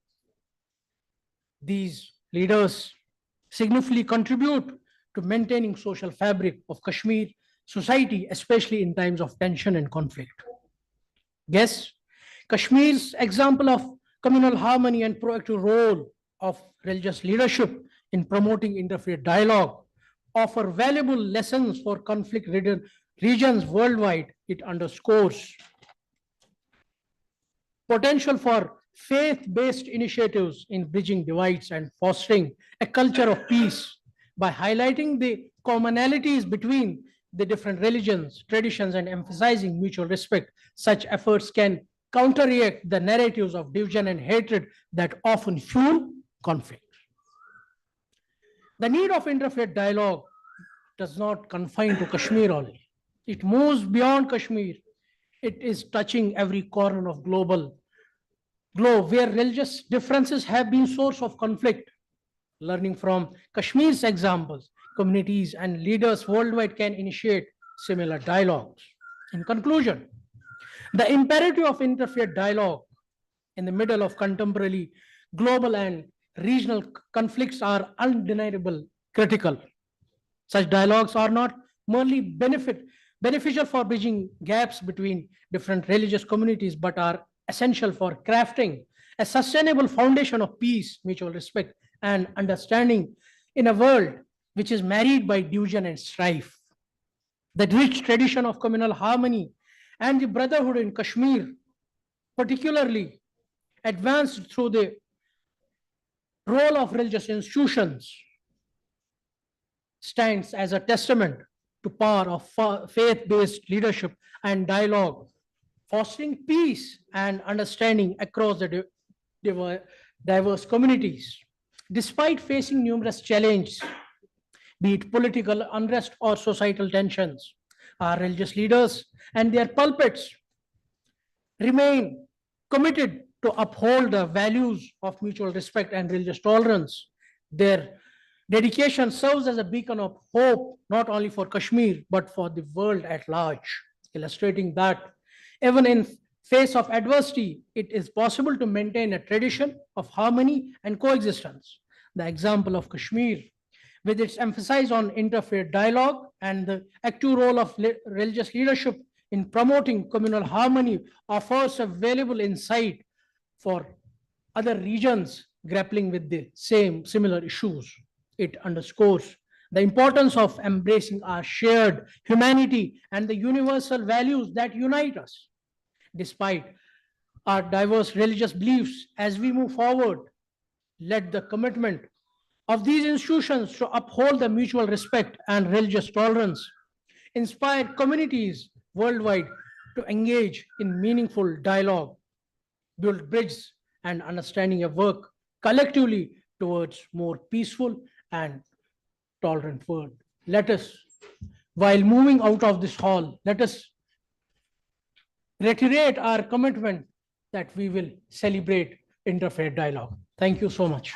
these leaders significantly contribute to maintaining social fabric of Kashmir society, especially in times of tension and conflict. Yes, Kashmir's example of communal harmony and proactive role of religious leadership in promoting interfaith dialogue offer valuable lessons for conflict-ridden regions worldwide. It underscores potential for faith-based initiatives in bridging divides and fostering a culture of peace. By highlighting the commonalities between the different religions, traditions, and emphasizing mutual respect, such efforts can counteract the narratives of division and hatred that often fuel conflict. The need of interfaith dialogue does not confine to Kashmir only. It moves beyond Kashmir. It is touching every corner of globe where religious differences have been source of conflict. Learning from Kashmir's examples, communities and leaders worldwide can initiate similar dialogues. In conclusion, the imperative of interfaith dialogue in the middle of contemporary global and regional conflicts are undeniable critical. Such dialogues are not merely beneficial for bridging gaps between different religious communities, but are essential for crafting a sustainable foundation of peace, mutual respect, and understanding in a world which is marred by division and strife. The rich tradition of communal harmony and the brotherhood in Kashmir, particularly advanced through the role of religious institutions, stands as a testament to power of faith-based leadership and dialogue, fostering peace and understanding across the diverse communities. Despite facing numerous challenges, be it political unrest or societal tensions, our religious leaders and their pulpits remain committed to uphold the values of mutual respect and religious tolerance. Their dedication serves as a beacon of hope, not only for Kashmir, but for the world at large, illustrating that even in face of adversity, it is possible to maintain a tradition of harmony and coexistence. The example of Kashmir, with its emphasis on interfaith dialogue and the active role of religious leadership in promoting communal harmony, offers a valuable insight for other regions grappling with the similar issues. It underscores the importance of embracing our shared humanity and the universal values that unite us. Despite our diverse religious beliefs, as we move forward, let the commitment of these institutions to uphold the mutual respect and religious tolerance inspire communities worldwide to engage in meaningful dialogue, build bridges, and understanding and work collectively towards more peaceful and tolerant world. Let us, while moving out of this hall, let us reiterate our commitment that we will celebrate interfaith dialogue. Thank you so much.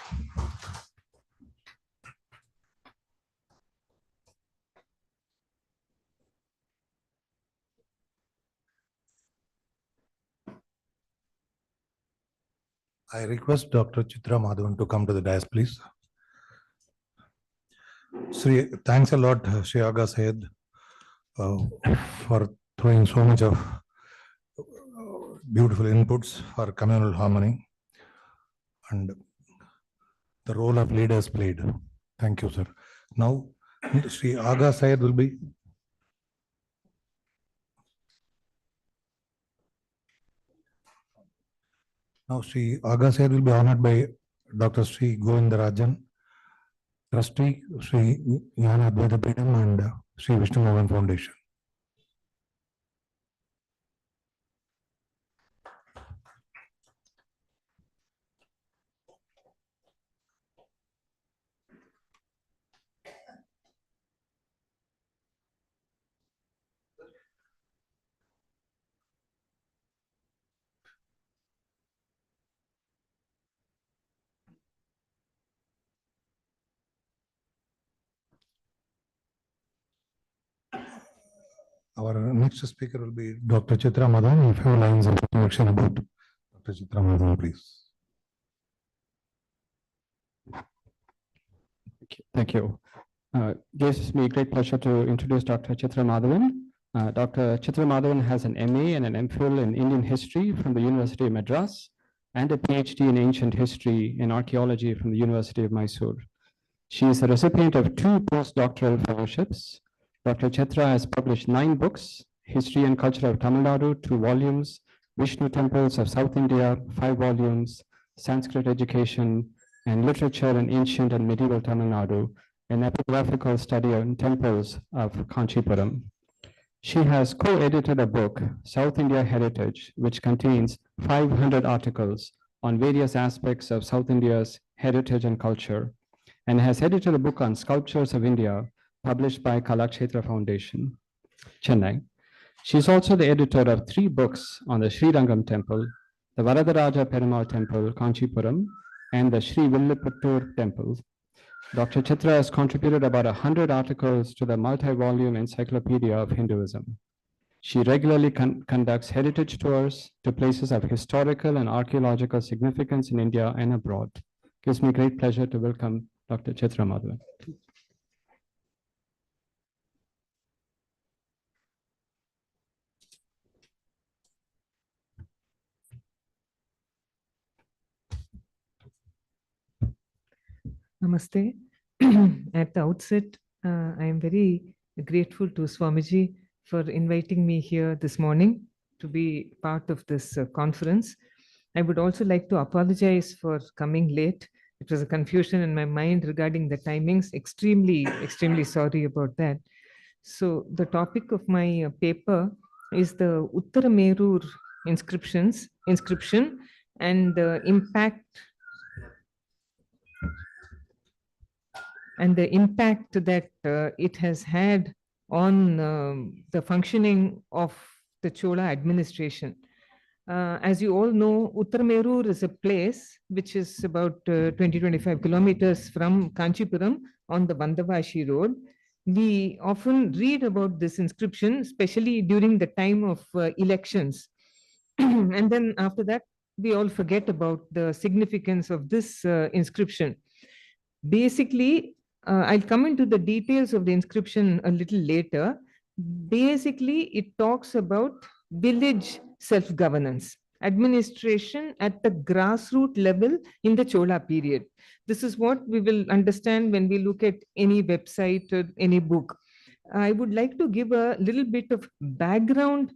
I request Dr. Chitra Madhavan to come to the dais, please. Sri, thanks a lot, Sri Agha Syed, for throwing so much of beautiful inputs for communal harmony and the role of leaders played. Thank you, sir. Now, Sri Agha Syed will be. Now, Sri Aga Sayed will be honored by Dr. Sri Govindarajan, Trustee, Sri Jnana Advaita Peetham and Sri Vishnu Mohan Foundation. Our next speaker will be Dr. Chitra Madhavan. A few lines of introduction about Dr. Chitra Madhavan, please. Thank you. Gives me great pleasure to introduce Dr. Chitra Madhavan. Dr. Chitra Madhavan has an MA and an MPhil in Indian history from the University of Madras and a PhD in ancient history and archaeology from the University of Mysore. She is a recipient of 2 postdoctoral fellowships. Dr. Chitra has published 9 books: History and Culture of Tamil Nadu, 2 volumes; Vishnu Temples of South India, 5 volumes; Sanskrit Education and Literature in Ancient and Medieval Tamil Nadu, an epigraphical study on temples of Kanchipuram. She has co-edited a book, South India Heritage, which contains 500 articles on various aspects of South India's heritage and culture, and has edited a book on sculptures of India, published by Kalakshetra Foundation, Chennai. She is also the editor of 3 books on the Sri Rangam Temple, the Varadaraja Perumal Temple, Kanchipuram, and the Sri Villiputtur Temple. Dr. Chitra has contributed about 100 articles to the multi-volume Encyclopedia of Hinduism. She regularly conducts heritage tours to places of historical and archaeological significance in India and abroad. Gives me great pleasure to welcome Dr. Chitra Madhavan. Namaste. At the outset, I am very grateful to Swamiji for inviting me here this morning to be part of this conference. I would also like to apologize for coming late. It was a confusion in my mind regarding the timings. Extremely sorry about that. So the topic of my paper is the Uttaramerur inscription and the impact that it has had on the functioning of the Chola administration. As you all know, Uttaramerur is a place which is about 20-25 kilometers from Kanchipuram on the Bandavashi road. We often read about this inscription, especially during the time of elections. And then after that, we all forget about the significance of this inscription. Basically, I'll come into the details of the inscription a little later. Basically, it talks about village self-governance, administration at the grassroots level in the Chola period. This is what we will understand when we look at any website or any book. I would like to give a little bit of background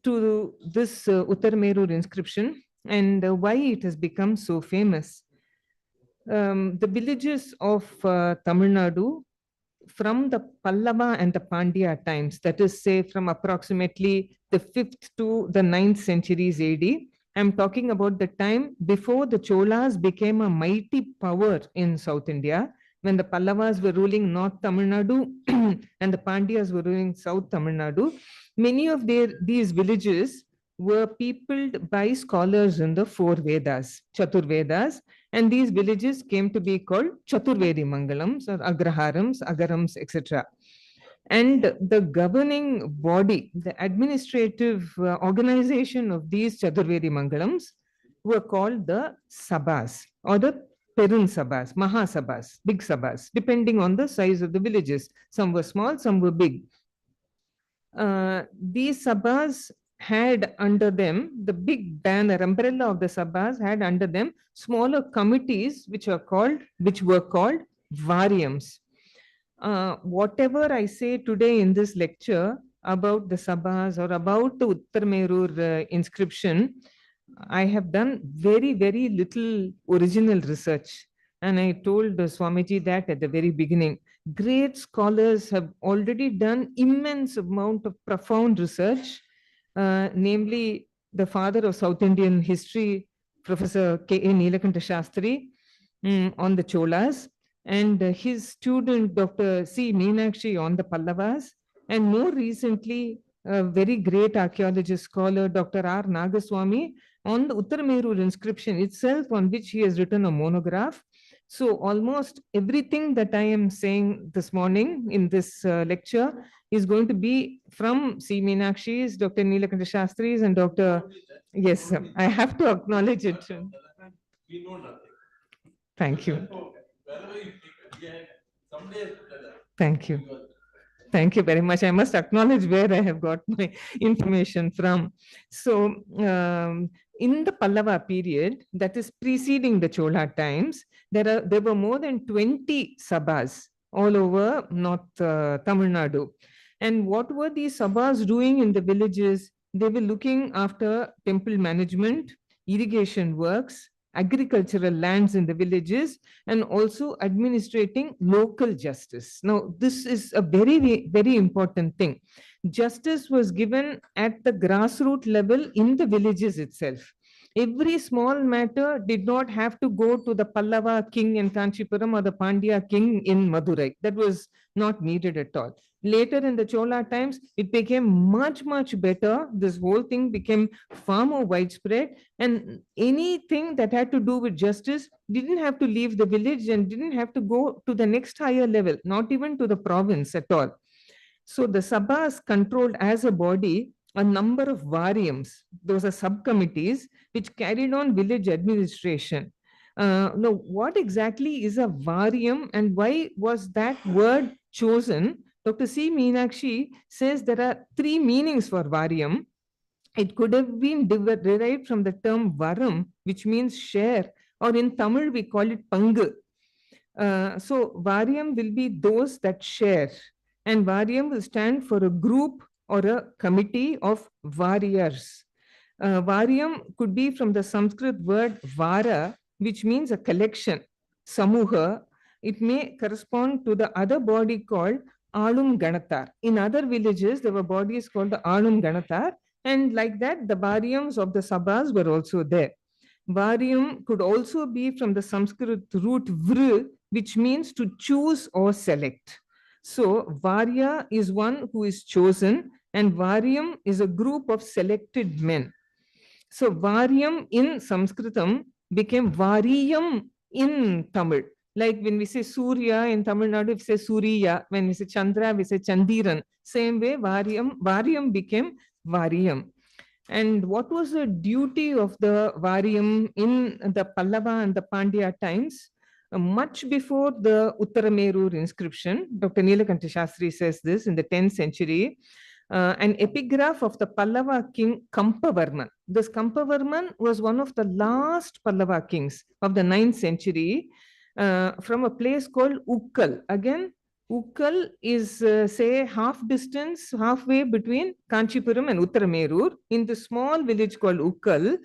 to this Uttaramerur inscription and why it has become so famous. The villages of Tamil Nadu from the Pallava and the Pandya times, that is, say, from approximately the 5th to the 9th centuries AD. I'm talking about the time before the Cholas became a mighty power in South India, when the Pallavas were ruling North Tamil Nadu and the Pandyas were ruling South Tamil Nadu. Many of these villages were peopled by scholars in the 4 Vedas, Chatur Vedas, and these villages came to be called Chaturvedi Mangalams or Agraharams, Agarams, etc. And the governing body, the administrative organization of these Chaturvedi Mangalams were called the Sabhas or the Perun Sabhas, Mahasabhas, big Sabhas, depending on the size of the villages. Some were small, some were big. These Sabhas had under them, the big banner umbrella of the Sabhas had under them smaller committees which were called Varyams. Whatever I say today in this lecture about the Sabhas or about the Uttaramerur inscription, I have done very, very little original research. And I told Swamiji that at the very beginning. Great scholars have already done immense amount of profound research, namely the father of South Indian history, Professor K.A. Neelakanta Shastri, on the Cholas, and his student, Dr. C. Meenakshi, on the Pallavas, and more recently, a very great archaeologist scholar, Dr. R. Nagaswamy, on the Uttaramerur inscription itself, on which he has written a monograph. So almost everything that I am saying this morning in this lecture is going to be from C. Meenakshi's, Dr. Neelakanta Shastri's, and Dr. Yes, I have to acknowledge it. We know nothing. Thank you. Wherever you take it, someday has to tell us. Thank you. Thank you very much. I must acknowledge where I have got my information from. So, in the Pallava period, that is preceding the Chola times, there were more than 20 sabhas all over North Tamil Nadu. And what were these sabhas doing in the villages? They were looking after temple management, irrigation works, agricultural lands in the villages, and also administrating local justice. Now, this is a very, very important thing. Justice was given at the grassroots level in the villages itself. Every small matter did not have to go to the Pallava king in Kanchipuram or the Pandya king in Madurai. That was not needed at all. Later in the Chola times, it became much, much better. This whole thing became far more widespread, and anything that had to do with justice didn't have to leave the village and didn't have to go to the next higher level, not even to the province at all. So the Sabhas controlled as a body a number of variums. Those are subcommittees which carried on village administration. Now, what exactly is a varium and why was that word chosen? Dr. C. Meenakshi says there are three meanings for varium. It could have been derived from the term varam, which means share, or in Tamil we call it pangu. So varium will be those that share, and varium will stand for a group or a committee of warriors. Varium could be from the Sanskrit word vara, which means a collection, samuha. It may correspond to the other body called Alum Ganatar. In other villages, there were bodies called the Alum Ganatar, and like that, the variums of the sabhas were also there. Varium could also be from the Sanskrit root vru, which means to choose or select. So, varya is one who is chosen, and varium is a group of selected men. So, varium in Sanskritam became variyam in Tamil. Like when we say Surya in Tamil Nadu, we say Suriya. When we say Chandra, we say Chandiran. Same way, varium became variyam. And what was the duty of the varium in the Pallava and the Pandya times? Much before the Uttaramerur inscription, Dr. Neelakanta Shastri says this in the 10th century, an epigraph of the Pallava king Kampavarman. This Kampavarman was one of the last Pallava kings of the 9th century from a place called Ukkal. Again, Ukkal is, say, halfway between Kanchipuram and Uttaramerur in the small village called Ukkal.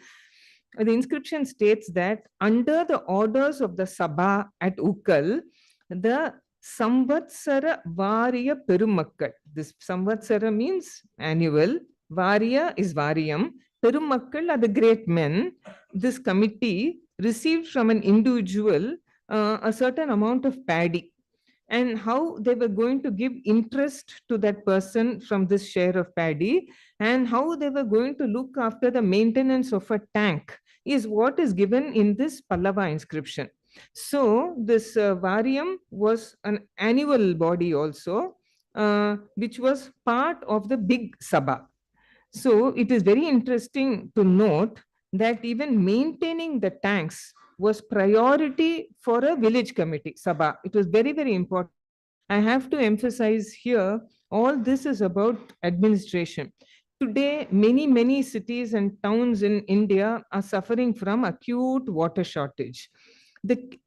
The inscription states that under the orders of the Sabha at Ukkal, the Samvatsara Variya Perumakkal. This Samvatsara means annual, Variya is Variyam, Perumakkal are the great men. This committee received from an individual a certain amount of paddy, and how they were going to give interest to that person from this share of paddy, and how they were going to look after the maintenance of a tank is what is given in this Pallava inscription. So this varium was an annual body also, which was part of the big Sabha. So it is very interesting to note that even maintaining the tanks was priority for a village committee, Sabha. It was very, very important. I have to emphasize here, all this is about administration. Today, many cities and towns in India are suffering from acute water shortage.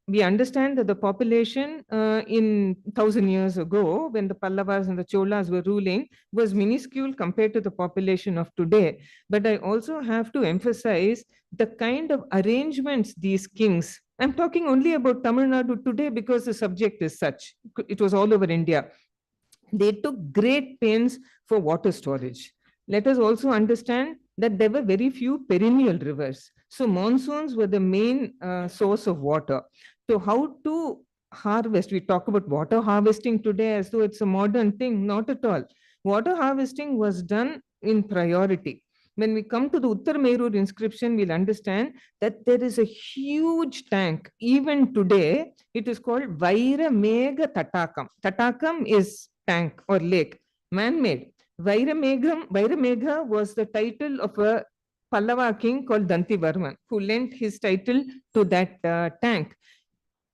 we understand that the population in 1,000 years ago, when the Pallavas and the Cholas were ruling, was minuscule compared to the population of today. But I also have to emphasize the kind of arrangements these kings, I'm talking only about Tamil Nadu today because the subject is such, it was all over India. They took great pains for water storage. Let us also understand that there were very few perennial rivers. So monsoons were the main source of water. So how to harvest? We talk about water harvesting today as though it's a modern thing. Not at all. Water harvesting was done in priority. When we come to the Uttar Merur inscription, we'll understand that there is a huge tank. Even today, it is called Vairamega Tatakam. Tatakam is tank or lake, man-made. Vairamegha was the title of a Pallava king called Dantivarman, who lent his title to that tank.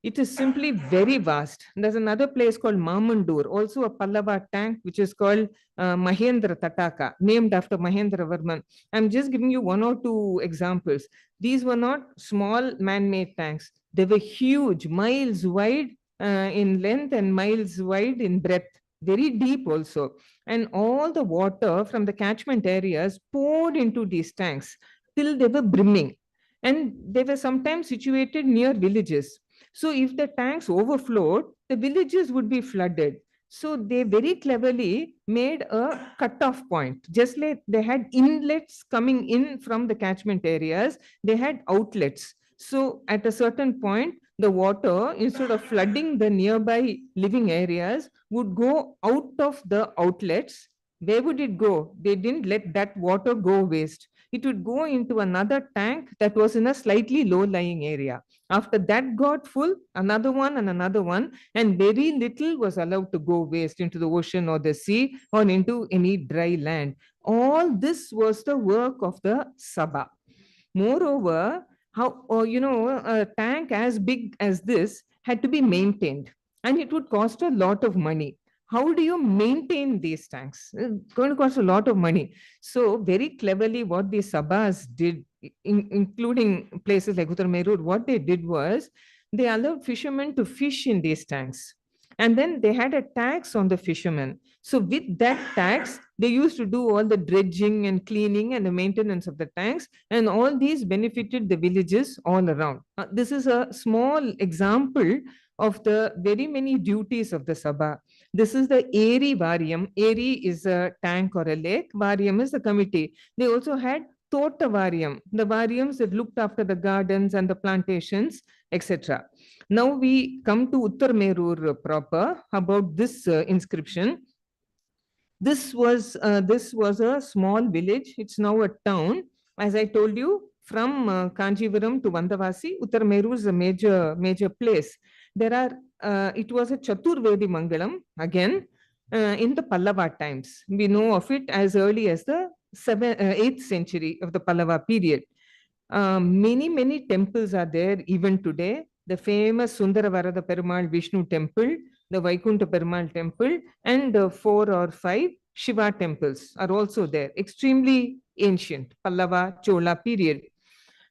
It is simply very vast. There's another place called Mamandur, also a Pallava tank, which is called Mahendra Tataka, named after Mahendra Varman. I'm just giving you one or two examples. These were not small man-made tanks. They were huge, miles wide in length and miles wide in breadth, very deep also. And all the water from the catchment areas poured into these tanks till they were brimming. And they were sometimes situated near villages. So if the tanks overflowed, the villages would be flooded. So they very cleverly made a cutoff point. Just like they had inlets coming in from the catchment areas, they had outlets. So at a certain point, the water, instead of flooding the nearby living areas, would go out of the outlets. Where would it go? They didn't let that water go waste. It would go into another tank that was in a slightly low-lying area. After that got full, another one, and very little was allowed to go waste into the ocean or the sea or into any dry land. All this was the work of the Sabha. Moreover, a tank as big as this had to be maintained, and it would cost a lot of money. How do you maintain these tanks? It's going to cost a lot of money. So very cleverly, what the Sabhas did, including places like Uttar Merur, what they did was they allowed fishermen to fish in these tanks. And then they had a tax on the fishermen. So with that tax, they used to do all the dredging and cleaning and the maintenance of the tanks. And all these benefited the villages all around. This is a small example of the very many duties of the Sabha. This is the Eri Variam. Eri is a tank or a lake. Variam is the committee. They also had Tota Variam, the Variams that looked after the gardens and the plantations, etc. Now we come to Uttar Merur proper about this inscription. This was a small village. It's now a town. As I told you, from Kanjivaram to Vandavasi, Uttar Merur is a major place. It was a Chaturvedi Mangalam, again, in the Pallava times. We know of it as early as the 8th century of the Pallava period. Many temples are there even today. The famous Sundaravarada Perumal Vishnu temple, the Vaikunta Perumal temple, and the 4 or 5 Shiva temples are also there. Extremely ancient, Pallava, Chola period.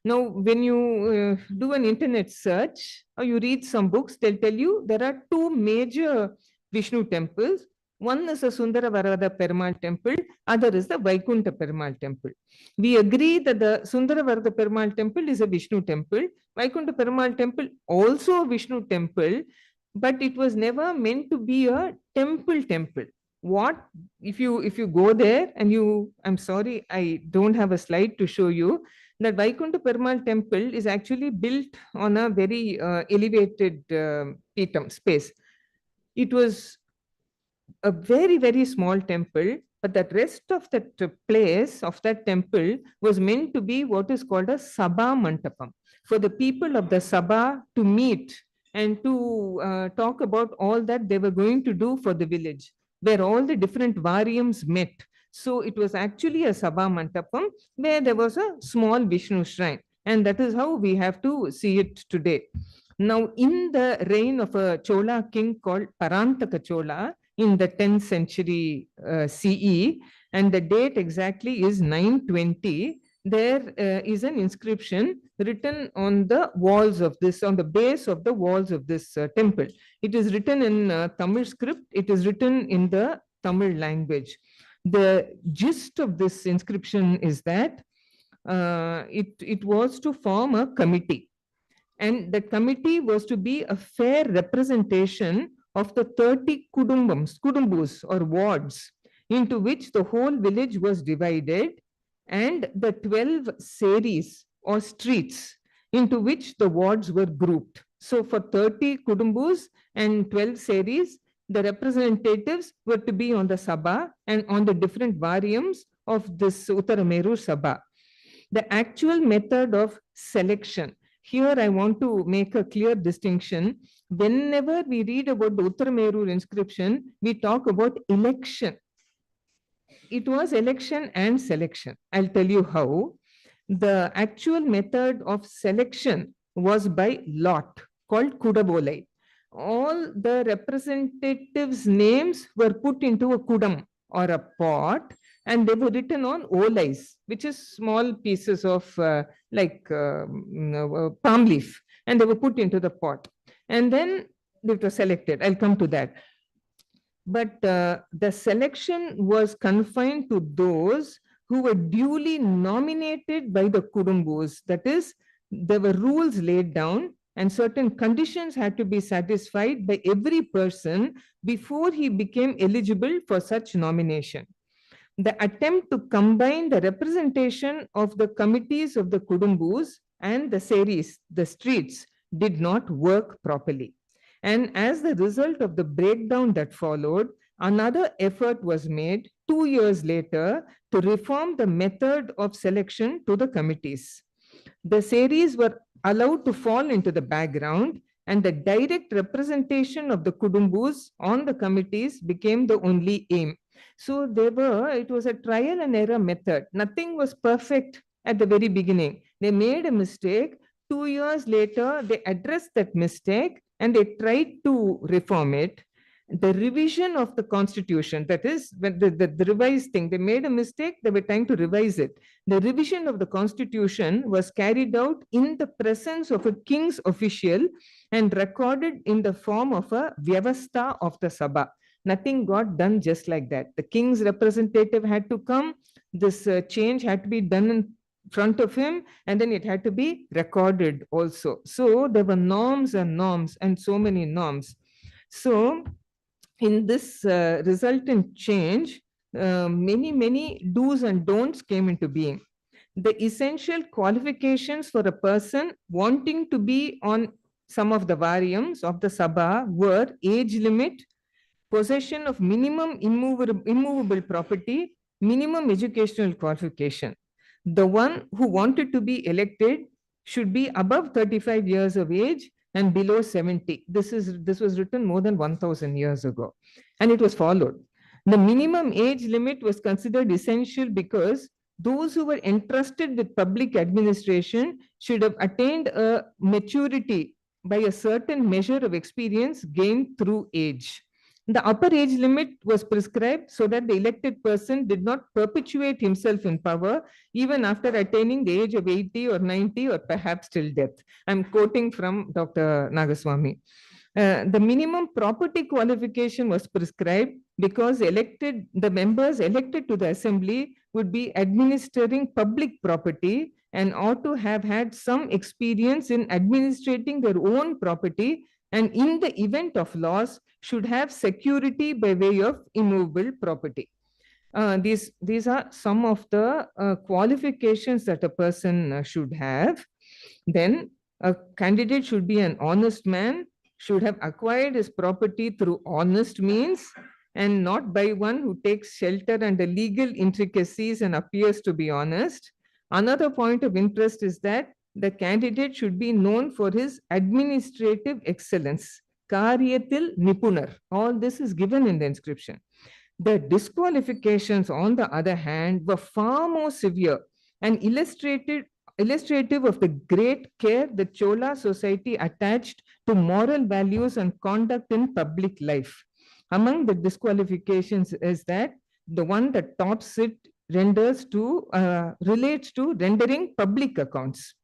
Now, when you do an internet search or you read some books, they'll tell you there are 2 major Vishnu temples. One is the Sundaravarada Perumal temple, other is the Vaikunta Perumal temple. We agree that the Sundaravarada Perumal temple is a Vishnu temple, Vaikunta Perumal temple also a Vishnu temple, but it was never meant to be a temple. What if you go there and I'm sorry, I don't have a slide to show you, that Vaikunta Perumal temple is actually built on a very elevated space. It was a very small temple, but the rest of that place of that temple was meant to be what is called a Sabha Mantapam, for the people of the Sabha to meet and to talk about all that they were going to do for the village, where all the different Variams met. So it was actually a Sabha Mantapam where there was a small Vishnu shrine, and that is how we have to see it today. Now, in the reign of a Chola king called Parantaka Chola, in the 10th century CE, and the date exactly is 920. there is an inscription written on the walls of this, on the base of the walls of this temple. It is written in Tamil script. It is written in the Tamil language. The gist of this inscription is that it was to form a committee, and the committee was to be a fair representation of the 30 kudumbus or wards into which the whole village was divided, and the 12 series or streets into which the wards were grouped. So for 30 kudumbus and 12 series, the representatives were to be on the Sabha and on the different variants of this Uttarameru Sabha. The actual method of selection, here I want to make a clear distinction. Whenever we read about the Uttarameru inscription, we talk about election. It was election and selection. I'll tell you how. The actual method of selection was by lot, called Kudabolai. All the representatives' names were put into a kudam or a pot, and they were written on olais, which is small pieces of palm leaf, and they were put into the pot. And then they were selected. I'll come to that. But the selection was confined to those who were duly nominated by the kudumbus. That is, there were rules laid down and certain conditions had to be satisfied by every person before he became eligible for such nomination. The attempt to combine the representation of the committees of the kudumbus and the series, the streets, did not work properly. And as the result of the breakdown that followed, another effort was made 2 years later to reform the method of selection to the committees. The series were allowed to fall into the background, and the direct representation of the kudumbus on the committees became the only aim. So it was a trial and error method. Nothing was perfect at the very beginning. They made a mistake. 2 years later, they addressed that mistake and they tried to reform it. The revision of the constitution, that is, when the revised thing, they made a mistake, they were trying to revise it. The revision of the constitution was carried out in the presence of a king's official and recorded in the form of a vyavastha of the Sabha. Nothing got done just like that. The king's representative had to come, this change had to be done in front of him, and then it had to be recorded also. So there were norms and so many norms. So in this resultant change, many do's and don'ts came into being. The essential qualifications for a person wanting to be on some of the variants of the Sabha were age limit, possession of minimum immovable property, minimum educational qualification. The one who wanted to be elected should be above 35 years of age and below 70. This was written more than 1,000 years ago, and it was followed. The minimum age limit was considered essential because those who were entrusted with public administration should have attained a maturity by a certain measure of experience gained through age. The upper age limit was prescribed so that the elected person did not perpetuate himself in power even after attaining the age of 80 or 90 or perhaps till death. I'm quoting from Dr. Nagaswamy. The minimum property qualification was prescribed because the members elected to the assembly would be administering public property and ought to have had some experience in administrating their own property, and in the event of loss should have security by way of immovable property. These are some of the qualifications that a person should have. Then a candidate should be an honest man, should have acquired his property through honest means and not by one who takes shelter under legal intricacies and appears to be honest. Another point of interest is that the candidate should be known for his administrative excellence. Karyatil Nipunar. All this is given in the inscription. The disqualifications, on the other hand, were far more severe and illustrative of the great care the Chola society attached to moral values and conduct in public life. Among the disqualifications is that the one that tops it relates to rendering public accounts.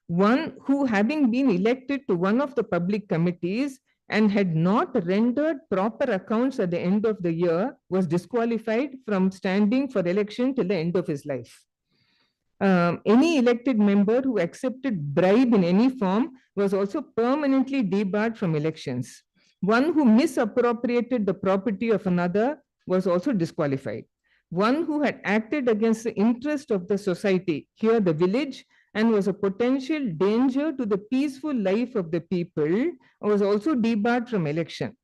One who, having been elected to one of the public committees and had not rendered proper accounts at the end of the year, was disqualified from standing for election till the end of his life. Any elected member who accepted bribe in any form was also permanently debarred from elections. One who misappropriated the property of another was also disqualified. One who had acted against the interest of the society, here the village, and was a potential danger to the peaceful life of the people, was also debarred from election.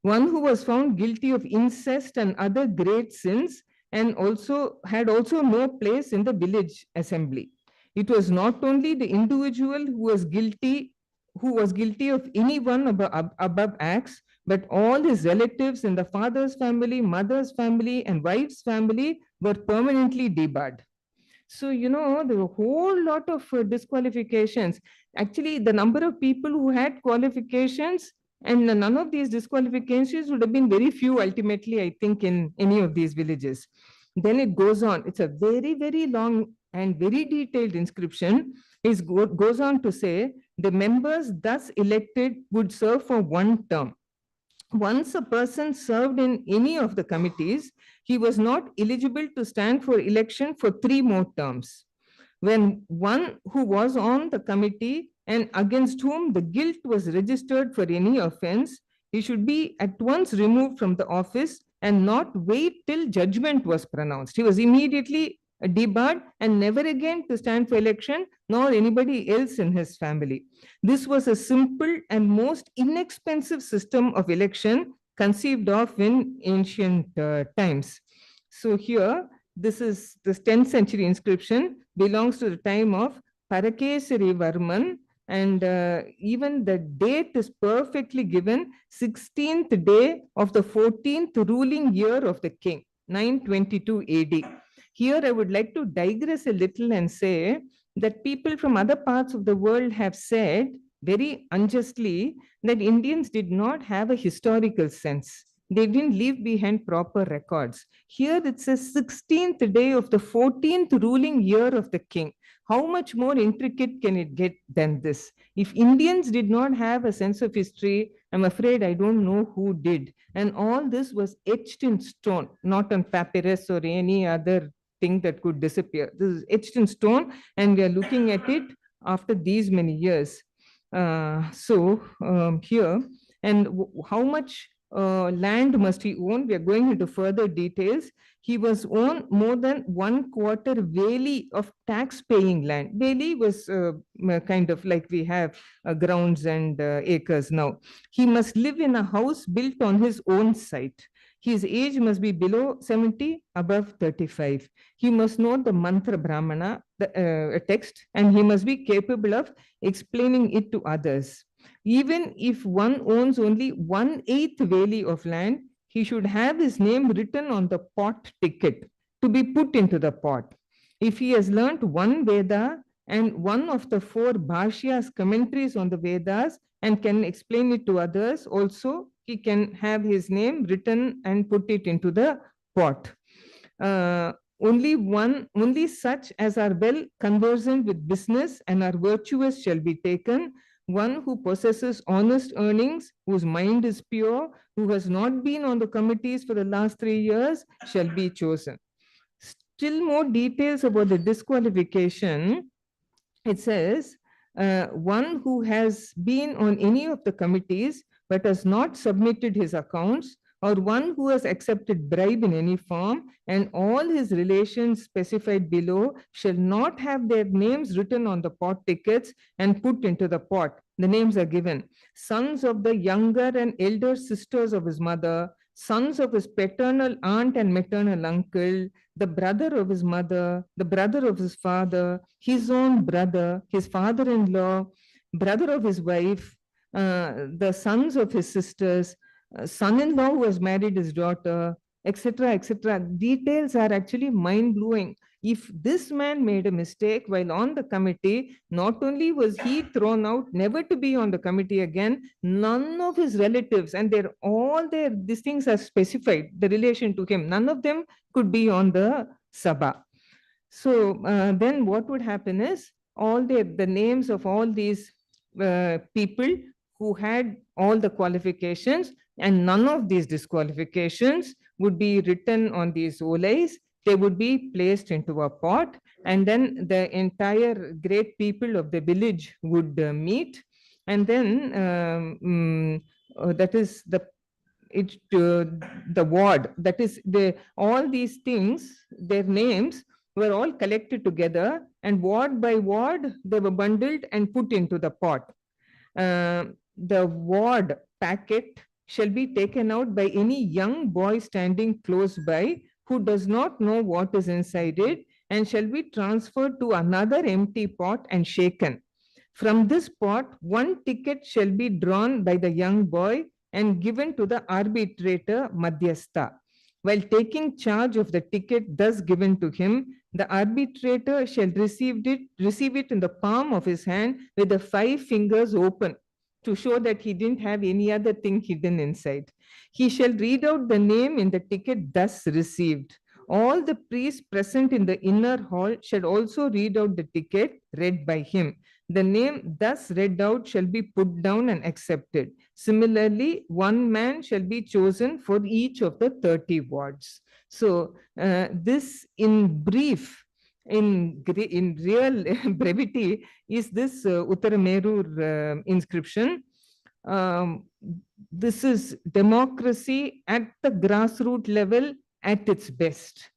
One who was found guilty of incest and other great sins and had no place in the village assembly. It was not only the individual who was guilty of any one above acts, but all his relatives in the father's family, mother's family, and wife's family were permanently debarred. So, there were a whole lot of disqualifications. Actually, the number of people who had qualifications and none of these disqualifications would have been very few ultimately, I think, in any of these villages. Then it goes on. It's a very, very long and very detailed inscription. It goes on to say, the members thus elected would serve for one term. Once a person served in any of the committees, he was not eligible to stand for election for 3 more terms. When one who was on the committee and against whom the guilt was registered for any offense, he should be at once removed from the office and not wait till judgment was pronounced. He was immediately debarred and never again to stand for election, nor anybody else in his family. This was a simple and most inexpensive system of election conceived of in ancient times. So here, this 10th century inscription belongs to the time of Parakesari Varman, and even the date is perfectly given, 16th day of the 14th ruling year of the king, 922 AD. Here, I would like to digress a little and say that people from other parts of the world have said very unjustly that Indians did not have a historical sense. They didn't leave behind proper records. Here it says 16th day of the 14th ruling year of the king. How much more intricate can it get than this? If Indians did not have a sense of history, I'm afraid I don't know who did. And all this was etched in stone, not on papyrus or any other thing that could disappear. This is etched in stone, and we are looking at it after these many years. Here, and how much land must he own? We are going into further details. He was owned more than 1/4 valley of tax-paying land. Valley was kind of like we have grounds and acres now. He must live in a house built on his own site. His age must be below 70, above 35. He must know the mantra brahmana, the text, and he must be capable of explaining it to others. Even if one owns only 1/8 valley of land, he should have his name written on the pot ticket to be put into the pot. If he has learnt one Veda and one of the 4 Bhashyas, commentaries on the Vedas, and can explain it to others, also he can have his name written and put it into the pot. Only such as are well conversant with business and are virtuous shall be taken. One who possesses honest earnings, whose mind is pure, who has not been on the committees for the last 3 years, shall be chosen. Still more details about the disqualification. It says, one who has been on any of the committees but has not submitted his accounts, or one who has accepted bribe in any form, and all his relations specified below shall not have their names written on the pot tickets and put into the pot. The names are given. Sons of the younger and elder sisters of his mother, sons of his paternal aunt and maternal uncle, the brother of his mother, the brother of his father, his own brother, his father-in-law, brother of his wife, the sons of his sisters, son-in-law who has married his daughter, etc., etc. Details are actually mind-blowing. If this man made a mistake while on the committee, not only was he thrown out, never to be on the committee again, none of his relatives, and these things are specified, the relation to him, none of them could be on the Sabha. So then what would happen is all the names of all these people who had all the qualifications and none of these disqualifications would be written on these olais. They would be placed into a pot, and then the entire great people of the village would meet, and then that is the ward, that is all these things, their names were all collected together, and ward by ward they were bundled and put into the pot. The ward packet shall be taken out by any young boy standing close by who does not know what is inside it, and shall be transferred to another empty pot and shaken. From this pot, one ticket shall be drawn by the young boy and given to the arbitrator Madhyastha. While taking charge of the ticket thus given to him, the arbitrator shall receive it in the palm of his hand with the 5 fingers open to show that he didn't have any other thing hidden inside. He shall read out the name in the ticket thus received. All the priests present in the inner hall shall also read out the ticket read by him. The name thus read out shall be put down and accepted. Similarly, one man shall be chosen for each of the 30 wards. So this in brief, in real brevity, is this Uttaramerur inscription. This is democracy at the grassroots level at its best.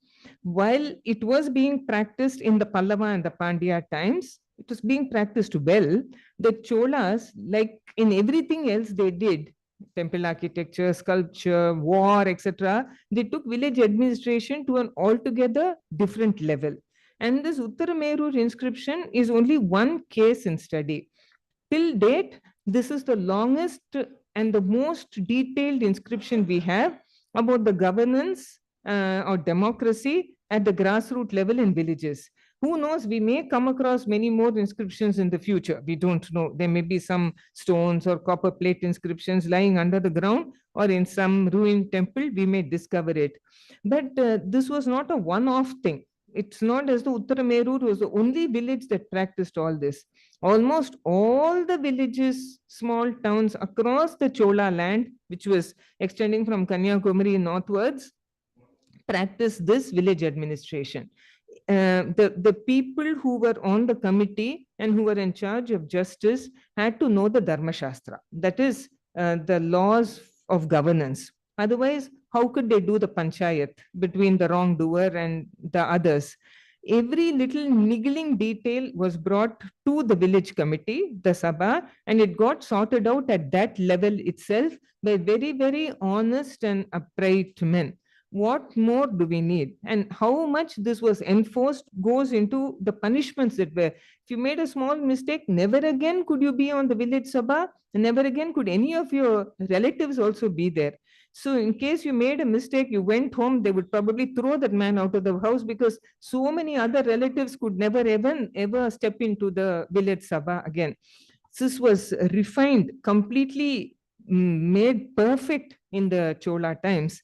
While it was being practiced in the Pallava and the Pandya times, it was being practiced well. The Cholas, like in everything else they did, temple architecture, sculpture, war, etc., they took village administration to an altogether different level. And this Uttaramerur inscription is only one case in study. Till date, this is the longest and the most detailed inscription we have about the governance or democracy at the grassroots level in villages. Who knows, we may come across many more inscriptions in the future. We don't know. There may be some stones or copper plate inscriptions lying under the ground, or in some ruined temple, we may discover it. But this was not a one-off thing. It's not as though Uttaramerur was the only village that practiced all this. Almost all the villages, small towns across the Chola land, which was extending from Kanyakumari northwards, practiced this village administration. The people who were on the committee and who were in charge of justice had to know the Dharma Shastra, that is the laws of governance. Otherwise, how could they do the panchayat between the wrongdoer and the others? Every little niggling detail was brought to the village committee, the Sabha, and it got sorted out at that level itself by very, very honest and upright men. What more do we need? And how much this was enforced goes into the punishments that were. If you made a small mistake, never again could you be on the village Sabha, and never again could any of your relatives also be there. So in case you made a mistake, you went home, they would probably throw that man out of the house because so many other relatives could never ever step into the village Sabha again. This was refined, completely made perfect in the Chola times.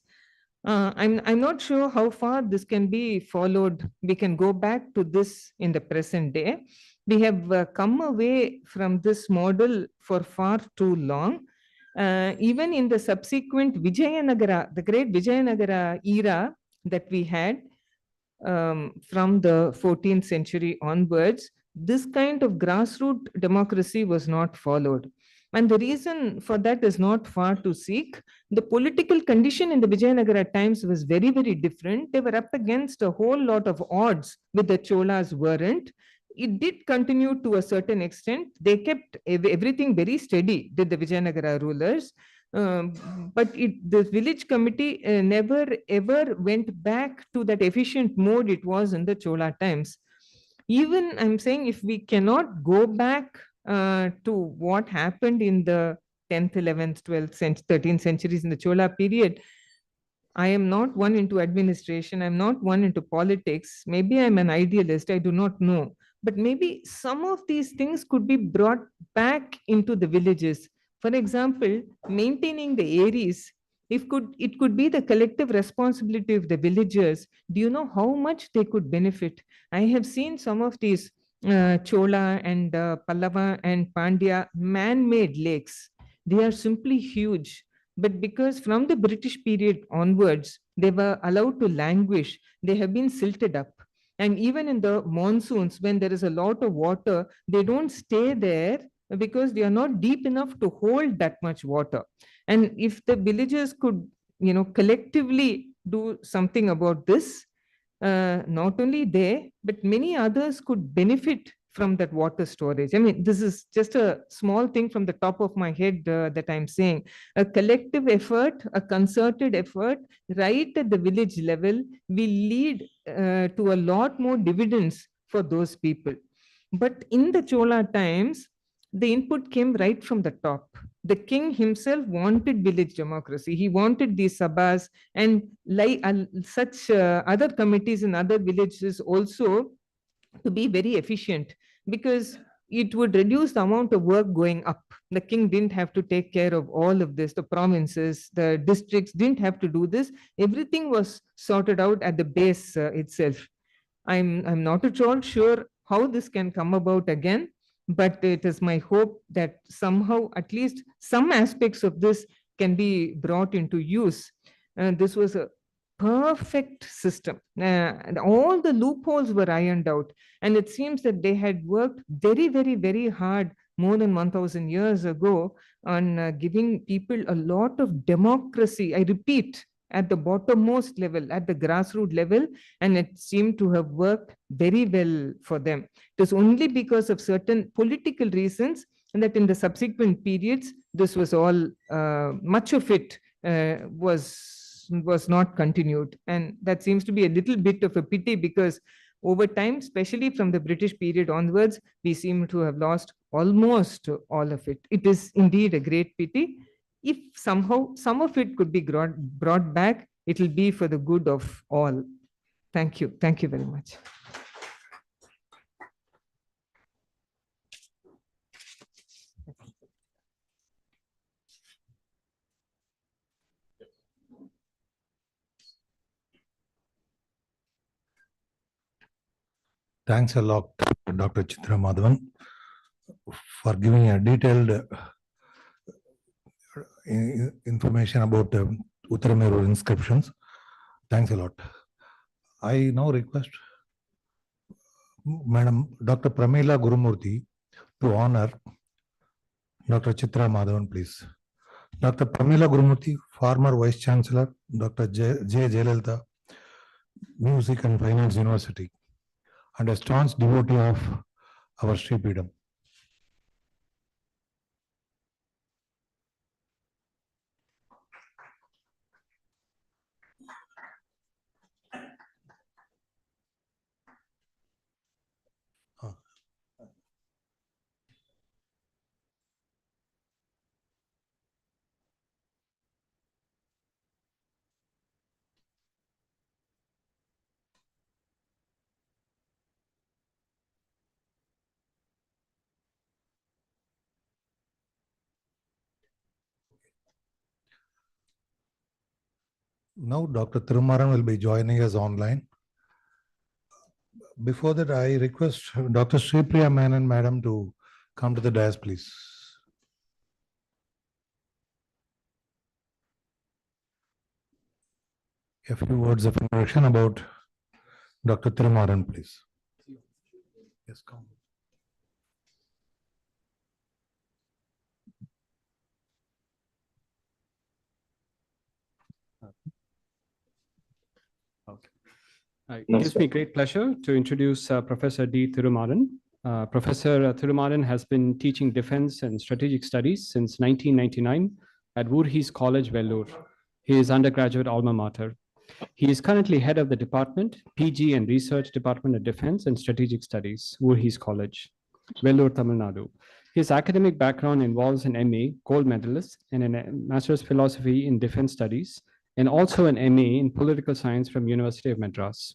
I'm not sure how far this can be followed. We can go back to this in the present day. We have come away from this model for far too long. Even in the subsequent Vijayanagara, the great Vijayanagara era that we had from the 14th century onwards, this kind of grassroots democracy was not followed. And the reason for that is not far to seek. The political condition in the Vijayanagara times was very, very different. They were up against a whole lot of odds with the Cholas weren't. It did continue to a certain extent. They kept everything very steady, did the Vijayanagara rulers. But the village committee never ever went back to that efficient mode it was in the Chola times. Even I'm saying if we cannot go back to what happened in the 10th, 11th, 12th, 13th centuries in the Chola period, I am not one into administration. I'm not one into politics. Maybe I'm an idealist. I do not know. But maybe some of these things could be brought back into the villages. For example, maintaining the Aries it could be the collective responsibility of the villagers. Do you know how much they could benefit? I have seen some of these Chola and Pallava and Pandya man-made lakes. They are simply huge. But because from the British period onwards, they were allowed to languish, they have been silted up. And even in the monsoons, when there is a lot of water, they don't stay there because they are not deep enough to hold that much water. And if the villagers could, collectively do something about this, not only they, but many others could benefit from that water storage. I mean, this is just a small thing from the top of my head that I'm saying. A collective effort, a concerted effort, right at the village level, will lead to a lot more dividends for those people. But in the Chola times, the input came right from the top. The king himself wanted village democracy. He wanted these sabhas and such other committees in other villages also to be very efficient, because it would reduce the amount of work going up. The king didn't have to take care of all of this. The provinces, the districts didn't have to do this. Everything was sorted out at the base itself. I'm not at all sure how this can come about again, but it is my hope that somehow at least some aspects of this can be brought into use. This was a perfect system. And all the loopholes were ironed out. And it seems that they had worked very, very, very hard more than 1,000 years ago on giving people a lot of democracy. I repeat, at the bottommost level, at the grassroots level, and it seemed to have worked very well for them. It was only because of certain political reasons that in the subsequent periods, this was all, much of it was not continued. And that seems to be a little bit of a pity, because over time, especially from the British period onwards, we seem to have lost almost all of it. It is indeed a great pity. If somehow some of it could be brought back, it will be for the good of all. Thank you. Thank you very much. Thanks a lot, Dr. Chitra Madhavan, for giving a detailed information about Uttarameru inscriptions. Thanks a lot. I now request Madam Dr. Pramila Gurumurthy to honor Dr. Chitra Madhavan, please. Dr. Pramila Gurumurthy, former Vice Chancellor, Dr. J. Jayalalitha, Music and Finance University, and a staunch devotee of our Sri Peedam. Now, Dr. Thirumaran will be joining us online. Before that, I request Dr. Sripriya Menon, Madam, to come to the dais, please. A few words of introduction about Dr. Thirumaran, please. Yes, come. It gives me great pleasure to introduce Professor D. Thirumaran. Professor Thirumaran has been teaching defense and strategic studies since 1999 at Voorhees College, Vellore, his undergraduate alma mater. He is currently head of the department, PG and Research Department of Defense and Strategic Studies, Voorhees College, Vellore, Tamil Nadu. His academic background involves an MA, gold medalist, and a Master's Philosophy in Defense Studies, and also an MA in Political Science from University of Madras.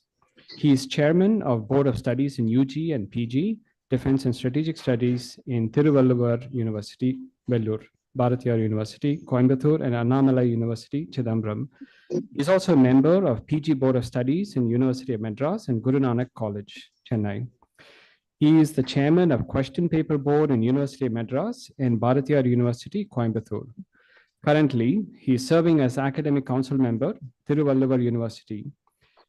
He is chairman of Board of Studies in UG and PG, Defense and Strategic Studies in Tiruvallur University, Vellore. Bharatiyar University, Coimbatore, and Annamalai University, Chidambaram. He's also a member of PG Board of Studies in University of Madras and Guru Nanak College, Chennai. He is the chairman of Question Paper Board in University of Madras and Bharatiyar University, Coimbatore. Currently, he is serving as academic council member, Thiruvalluvar University.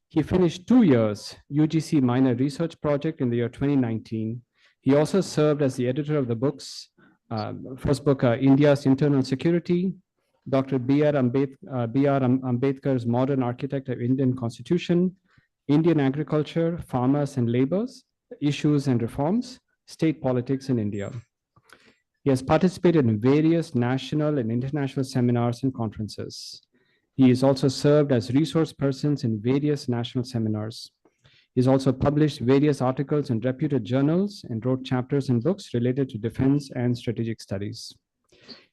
He finished 2 years UGC minor research project in the year 2019. He also served as the editor of the books, first book, India's Internal Security, Dr. B.R. Ambedkar's Modern Architect of Indian Constitution, Indian Agriculture, Farmers and Labours, Issues and Reforms, State Politics in India. He has participated in various national and international seminars and conferences. He has also served as resource persons in various national seminars. He's also published various articles in reputed journals and wrote chapters in books related to defense and strategic studies.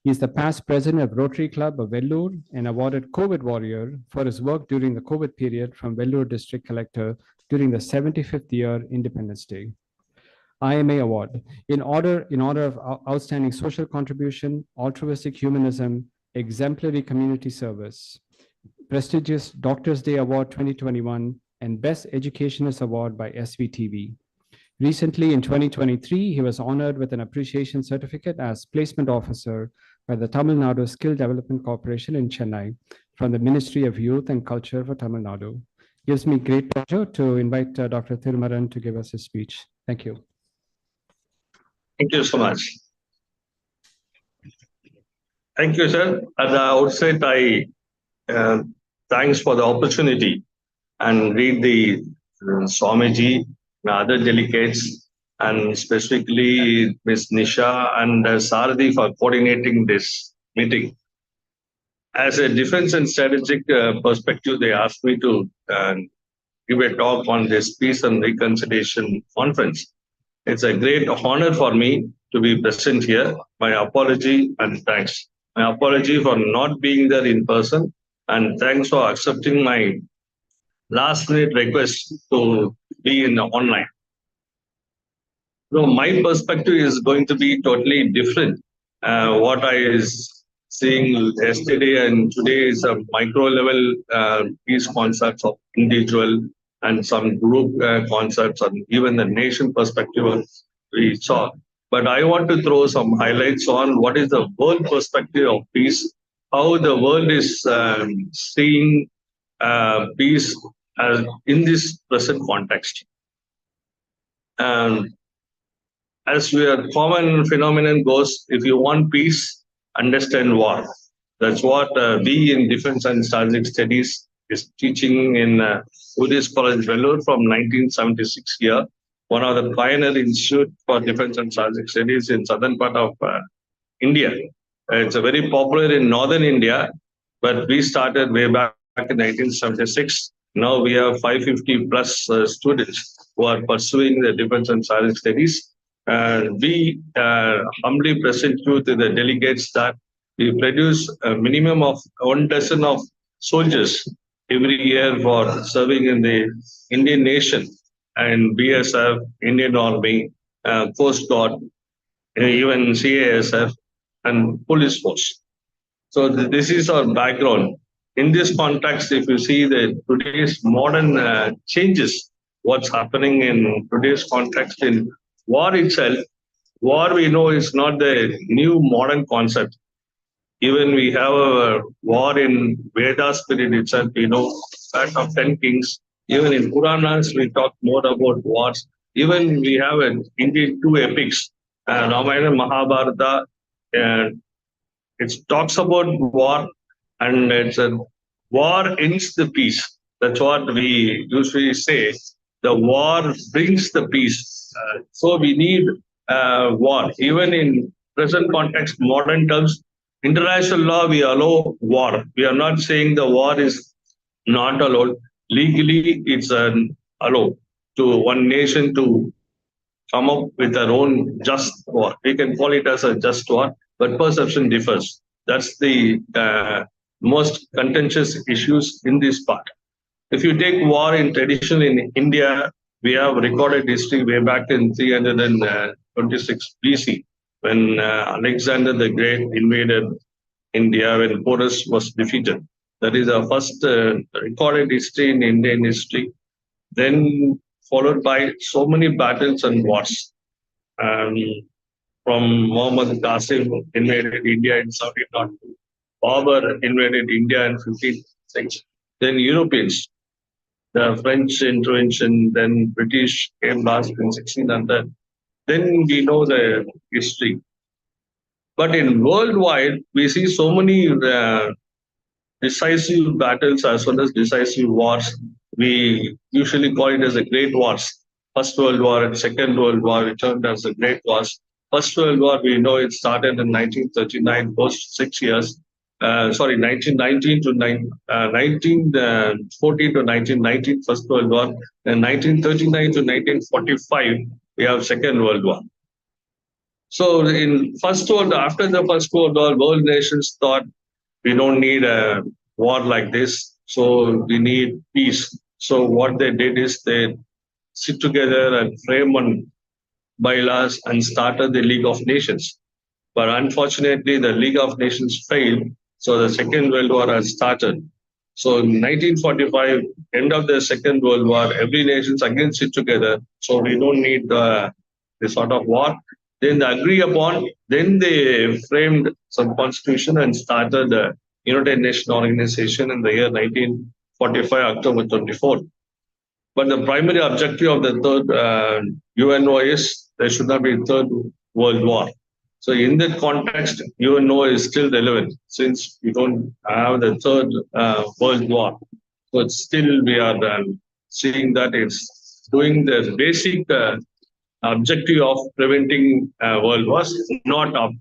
He is the past president of Rotary Club of Vellore and awarded COVID Warrior for his work during the COVID period from Vellore District Collector during the 75th year Independence Day. IMA Award in honor of outstanding social contribution, altruistic humanism, exemplary community service, prestigious Doctors' Day Award 2021, and Best Educationist Award by SVTV. Recently, in 2023, he was honored with an appreciation certificate as placement officer by the Tamil Nadu Skill Development Corporation in Chennai from the Ministry of Youth and Culture for Tamil Nadu. Gives me great pleasure to invite Dr. Thirumaran to give us his speech. Thank you. Thank you so much. Thank you, sir. At the outset, I thanks for the opportunity and read the Swamiji and other delegates, and specifically Ms. Nisha and Saradi for coordinating this meeting. As a defense and strategic perspective, they asked me to give a talk on this Peace and Reconciliation Conference. It's a great honor for me to be present here. My apology and thanks. My apology for not being there in person, and thanks for accepting my last minute request to be in online. So my perspective is going to be totally different. What I is seeing yesterday and today is a micro level peace concepts of individual and some group concepts and even the nation perspective we saw. But I want to throw some highlights on what is the world perspective of peace, how the world is seeing peace in this present context. As your common phenomenon goes, if you want peace, understand war. That's what we in Defense and Strategic Studies is teaching in Buddhist College, Vellore from 1976 here, one of the pioneer institute for Defense and Strategic Studies in southern part of India. It's a very popular in northern India, but we started way back in 1976. Now we have 550 plus students who are pursuing the Defense and Strategic Studies. We humbly present you to the delegates that we produce a minimum of 1 dozen of soldiers every year for serving in the Indian nation and BSF, Indian Army, Coast Guard, even CASF and police force. So this is our background. In this context, if you see the today's modern changes, what's happening in today's context in war itself, war we know is not the new modern concept. Even we have a war in Vedas period itself, we know that of 10 kings. Even in Puranas, we talk more about wars. Even we have indeed 2 epics, Ramayana and Mahabharata. It talks about war, and it's a war ends the peace. That's what we usually say. The war brings the peace. So we need war. Even in present context, modern terms, international law, we allow war. We are not saying the war is not allowed. Legally, it's allowed to one nation to come up with their own just war. We can call it as a just war, but perception differs. That's the most contentious issues in this part. If you take war in tradition in India, we have recorded history way back in 326 BC, when Alexander the Great invaded India, when Porus was defeated. That is the first recorded history in Indian history. Then followed by so many battles and wars. From Muhammad Qasim invaded India in 1702. Babur invaded India in 15th century. Then Europeans, the French intervention, then British came last in 1600. Then we know the history. But in worldwide, we see so many decisive battles as well as decisive wars. We usually call it as the Great Wars. First World War and Second World War returned as the Great Wars. First World War, we know it started in 1939, post 6 years. 1919 to 1914 to 1919, First World War. And 1939 to 1945, we have Second World War. So after the First World War, world nations thought we don't need a war like this, so we need peace. So what they did is they sit together and frame one bylaws and started the League of Nations. But unfortunately, the League of Nations failed, so the Second World War has started. So in 1945, end of the Second World War, every nation again sit together, so we don't need this sort of war. Then they agree upon, then they framed some constitution and started the United Nations Organization in the year 1945, October 24. But the primary objective of the third UNO is there should not be a third world war. So in that context, UNO is still relevant since we don't have the third world war. So it's still we are seeing that it's doing the basic objective of preventing world wars, not of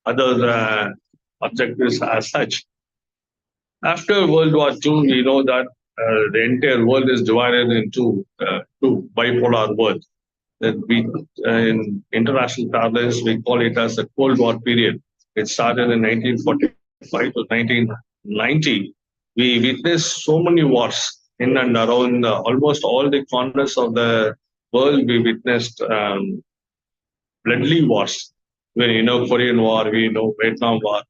other objectives as such. After World War II, we know that the entire world is divided into two bipolar world. That we in international parlance we call it as the Cold War period. It started in 1945 to 1990. We witnessed so many wars in and around almost all the corners of the world. We witnessed bloodly wars. We know Korean War, we know Vietnam War,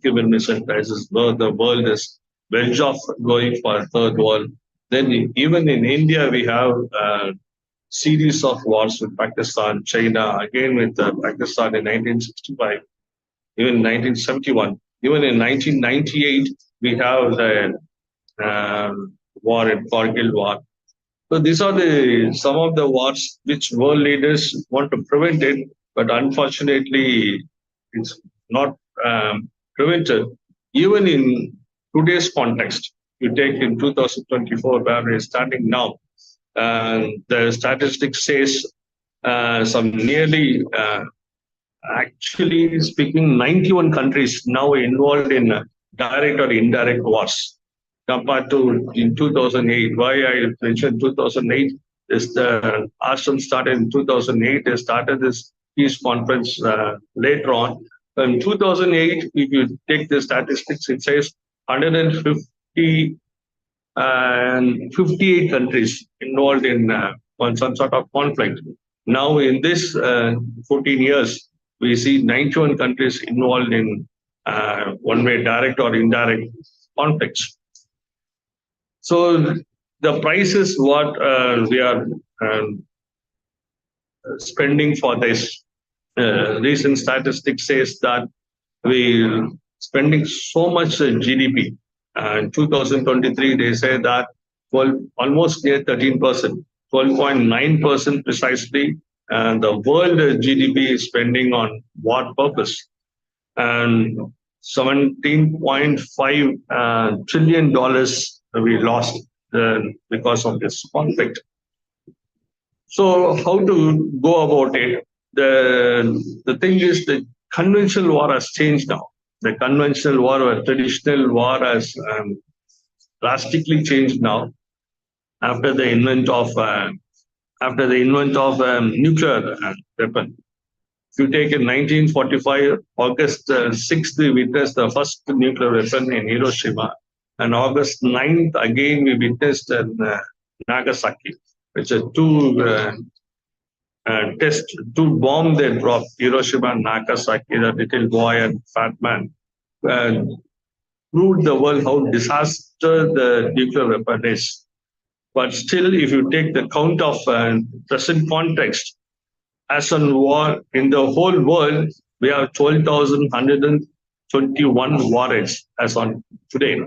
Cuban Missile Crisis. The world is verge of going for a third world. Then even in India, we have series of wars with Pakistan, China, again with Pakistan in 1965, even 1971. Even in 1998, we have the war in Kargil War. So these are some of the wars which world leaders want to prevent it, but unfortunately, it's not prevented. Even in today's context, you take in 2024, where we're starting now, the statistics says some nearly, actually speaking, 91 countries now involved in direct or indirect wars compared to in 2008. Why I mentioned 2008 is the ASEAN started in 2008. They started this peace conference later on. In 2008, if you take the statistics, it says 150 and 58 countries involved in on some sort of conflict. Now, in this 14 years, we see 91 countries involved in one way direct or indirect conflicts. So the price is what we are spending for this. Recent statistics says that we're spending so much GDP. In 2023, they say that almost near 13%, 12.9% precisely, and the world GDP is spending on what purpose? And $17.5 trillion we lost because of this conflict. So how to go about it? The thing is the conventional war has changed now. The conventional war or traditional war has drastically changed now after the invent of nuclear weapon. If you take in 1945, August 6th, we witnessed the first nuclear weapon in Hiroshima, and August 9th again we witnessed in Nagasaki, which are two test to bomb they dropped Hiroshima and Nagasaki, the little boy and fat man, proved the world how disaster the nuclear weapon is. But still, if you take the count of present context, as on war in the whole world, we have 12,121 warheads as on today.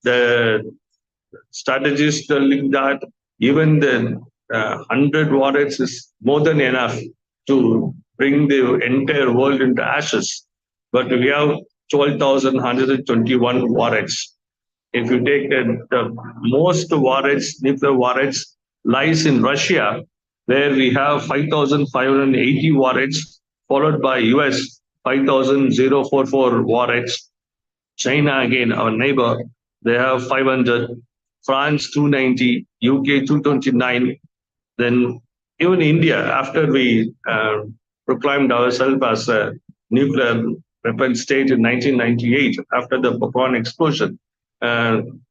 The strategists telling that even the 100 warheads is more than enough to bring the entire world into ashes. But we have 12,121 warheads. If you take the most warheads, nuclear warheads, lies in Russia, where we have 5,580 warheads, followed by US 5,044 warheads. China, again, our neighbor, they have 500. France 290, UK 229. Then even India, after we proclaimed ourselves as a nuclear weapon state in 1998, after the Pokhran explosion,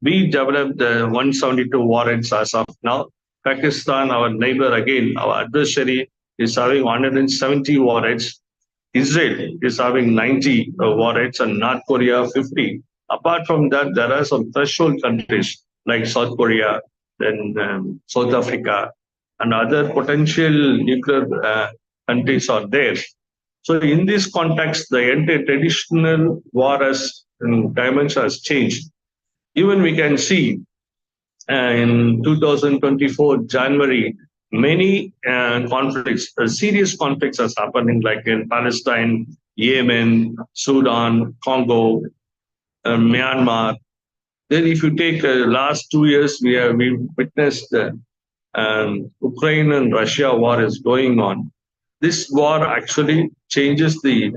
we developed 172 warheads as of now. Pakistan, our neighbor again, our adversary, is having 170 warheads. Israel is having 90 warheads and North Korea 50. Apart from that, there are some threshold countries like South Korea, then South Africa, and other potential nuclear countries are there. So in this context, the entire traditional war dimension has changed. Even we can see in 2024, January, many conflicts, serious conflicts are happening, like in Palestine, Yemen, Sudan, Congo, Myanmar. Then if you take the last 2 years, we witnessed the Ukraine and Russia war is going on. This war actually changes the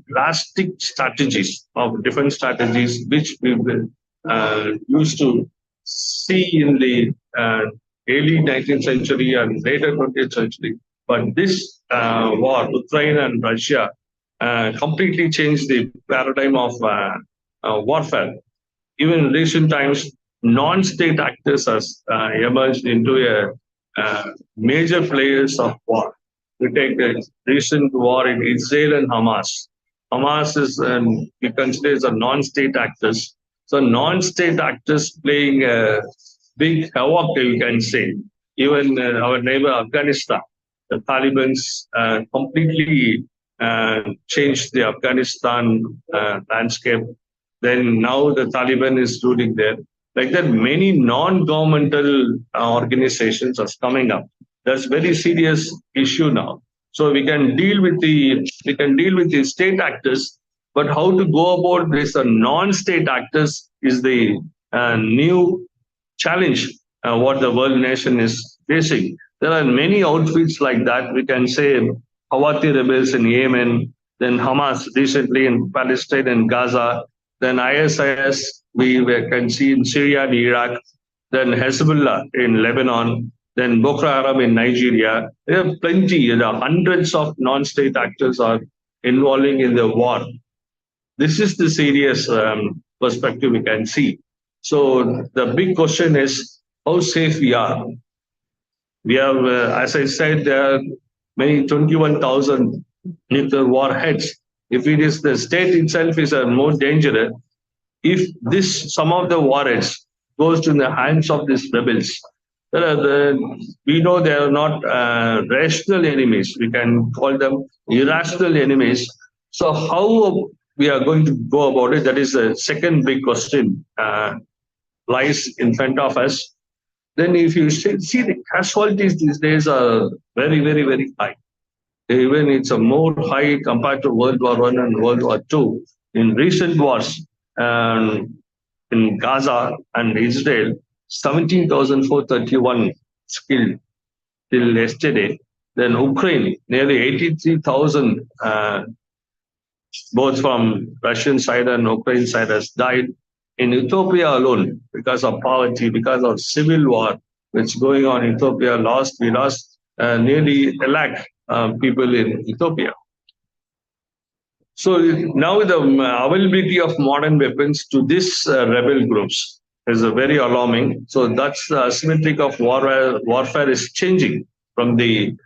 drastic strategies of defense strategies, which we will used to see in the early 19th century and later 20th century. But this war, Ukraine and Russia, completely changed the paradigm of warfare. Even in recent times, non-state actors has emerged into a major players of war. We take the recent war in Israel and Hamas. Hamas is, we consider as a non-state actors. So non-state actors playing a big havoc, you can say. Even our neighbor Afghanistan, the Taliban completely changed the Afghanistan landscape. Then now the Taliban is ruling there. Like that, many non-governmental organizations are coming up. That's very serious issue now. So we can deal with the state actors, but how to go about this non-state actors is the new challenge what the world nation is facing. There are many outfits like that. We can say Houthi rebels in Yemen, then Hamas recently in Palestine and Gaza, then ISIS we can see in Syria and Iraq, then Hezbollah in Lebanon, then Boko Haram in Nigeria. There are plenty, hundreds of non-state actors are involving in the war. This is the serious perspective we can see. So the big question is how safe we are. We have, as I said, there are many 21,000 nuclear warheads. If it is the state itself is more dangerous, if some of the warheads goes to the hands of these rebels, we know they are not rational enemies. We can call them irrational enemies. So how we are going to go about it? That is the second big question lies in front of us. Then if you see the casualties these days are very, very, very high. Even it's a more high compared to World War I and World War II. In recent wars, in Gaza and Israel, 17,431 killed till yesterday. Then Ukraine, nearly 83,000, both from Russian side and Ukraine side, has died. In Ethiopia alone, because of poverty, because of civil war, which is going on in Ethiopia, we lost nearly 1 lakh people in Ethiopia. So now the availability of modern weapons to these rebel groups is very alarming. So that's the asymmetric of warfare is changing from the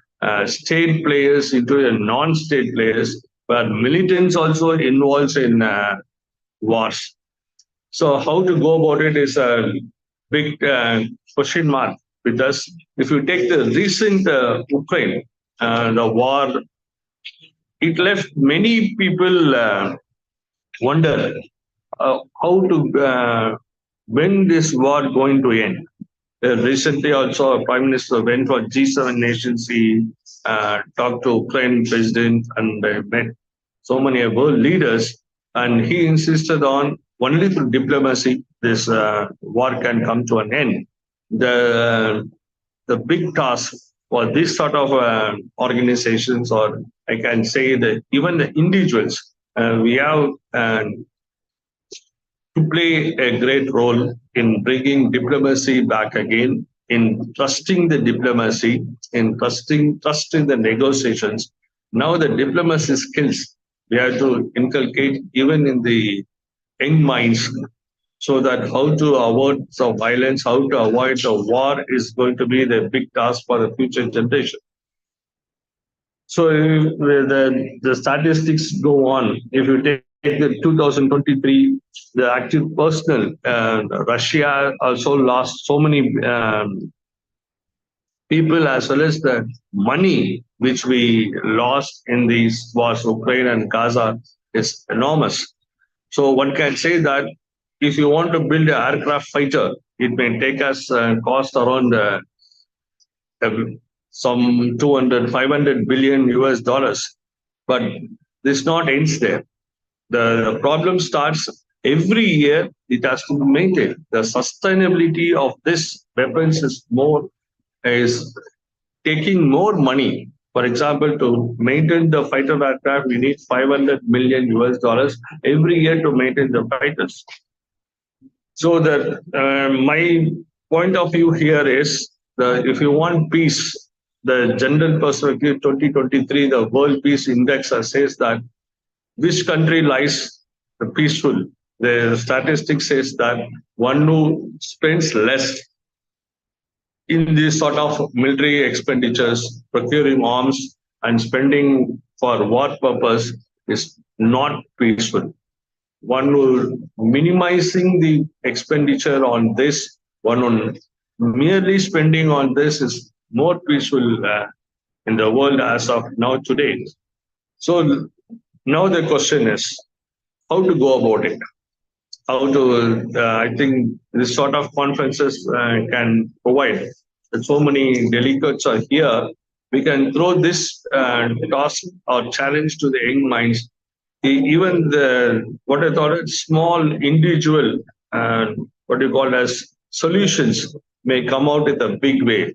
state players into a non-state players, but militants also involved in wars. So how to go about it is a big question mark with us. If you take the recent Ukraine, the war, it left many people wonder how to when this war going to end. Recently, also, Prime Minister went for G7 nations. He talked to Ukraine president and met so many world leaders, and he insisted on only through diplomacy this war can come to an end. The big task for this sort of organizations, or I can say that even the individuals, we have to play a great role in bringing diplomacy back again, in trusting the diplomacy, in trusting the negotiations. Now the diplomacy skills we have to inculcate even in the young minds, so that how to avoid the violence, how to avoid the war is going to be the big task for the future generation. So the statistics go on. If you take the 2023, the active personnel, Russia also lost so many people, as well as the money which we lost in these wars, Ukraine and Gaza, is enormous. So one can say that if you want to build an aircraft fighter, it may take us cost around some 200, 500 billion US dollars. But this not ends there. The problem starts every year. It has to be maintained. The sustainability of this weapons is taking more money. For example, to maintain the fighter aircraft, we need 500 million US dollars every year to maintain the fighters. So that my point of view here is, if you want peace, the general perspective 2023, the World Peace Index says that which country lies peaceful. The statistics says that one who spends less in this sort of military expenditures, procuring arms and spending for war purpose is not peaceful. One who minimizing the expenditure on this, one on merely spending on this is more peaceful in the world as of now today. So now the question is how to go about it. How to, I think this sort of conferences can provide. So many delegates are here. We can throw this task or challenge to the young minds. Even what I thought small individual what you call as solutions may come out in a big way.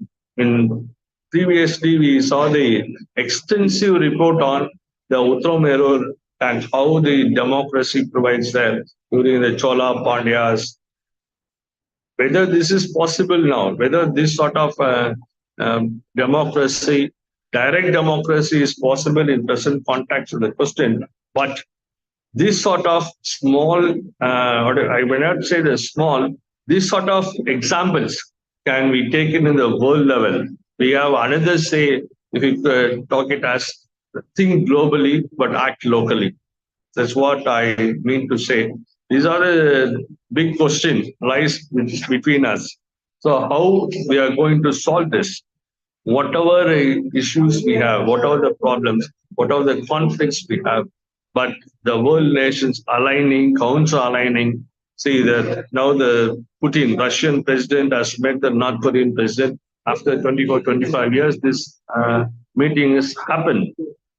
Previously, we saw the extensive report on the Uttaramerur and how the democracy provides there during the Chola Pandyas. Whether this is possible now, whether this sort of democracy, direct democracy is possible in present context of the question, but this sort of small, I will not say the small, this sort of examples can be taken in the world level. We have another say, if we talk it as think globally, but act locally. That's what I mean to say. These are the big questions lies between us. So how we are going to solve this? Whatever issues we have, whatever the problems, whatever the conflicts we have, but the world nations aligning, counter-aligning. See that now the Putin, Russian president, has met the North Korean president. After 24, 25 years, this meeting has happened.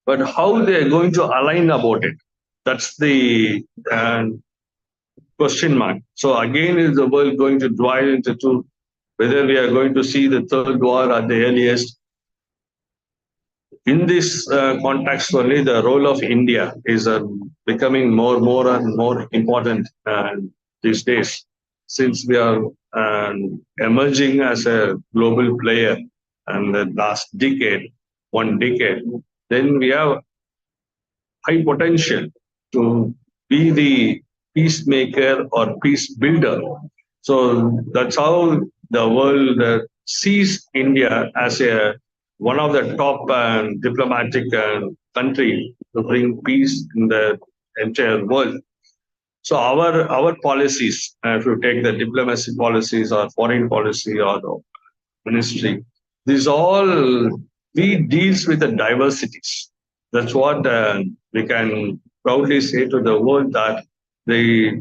But how they are going to align about it? That's the question mark. So again, is the world going to divide into two? Whether we are going to see the third war at the earliest. In this context only, the role of India is becoming more and more important these days, since we are emerging as a global player and the last decade, 1 decade, then we have high potential to be the peacemaker or peace builder. So that's how the world sees India as a one of the top diplomatic country to bring peace in the entire world. So our policies, if you take the diplomacy policies or foreign policy or the ministry, these all we deals with the diversities. That's what we can proudly say to the world, that the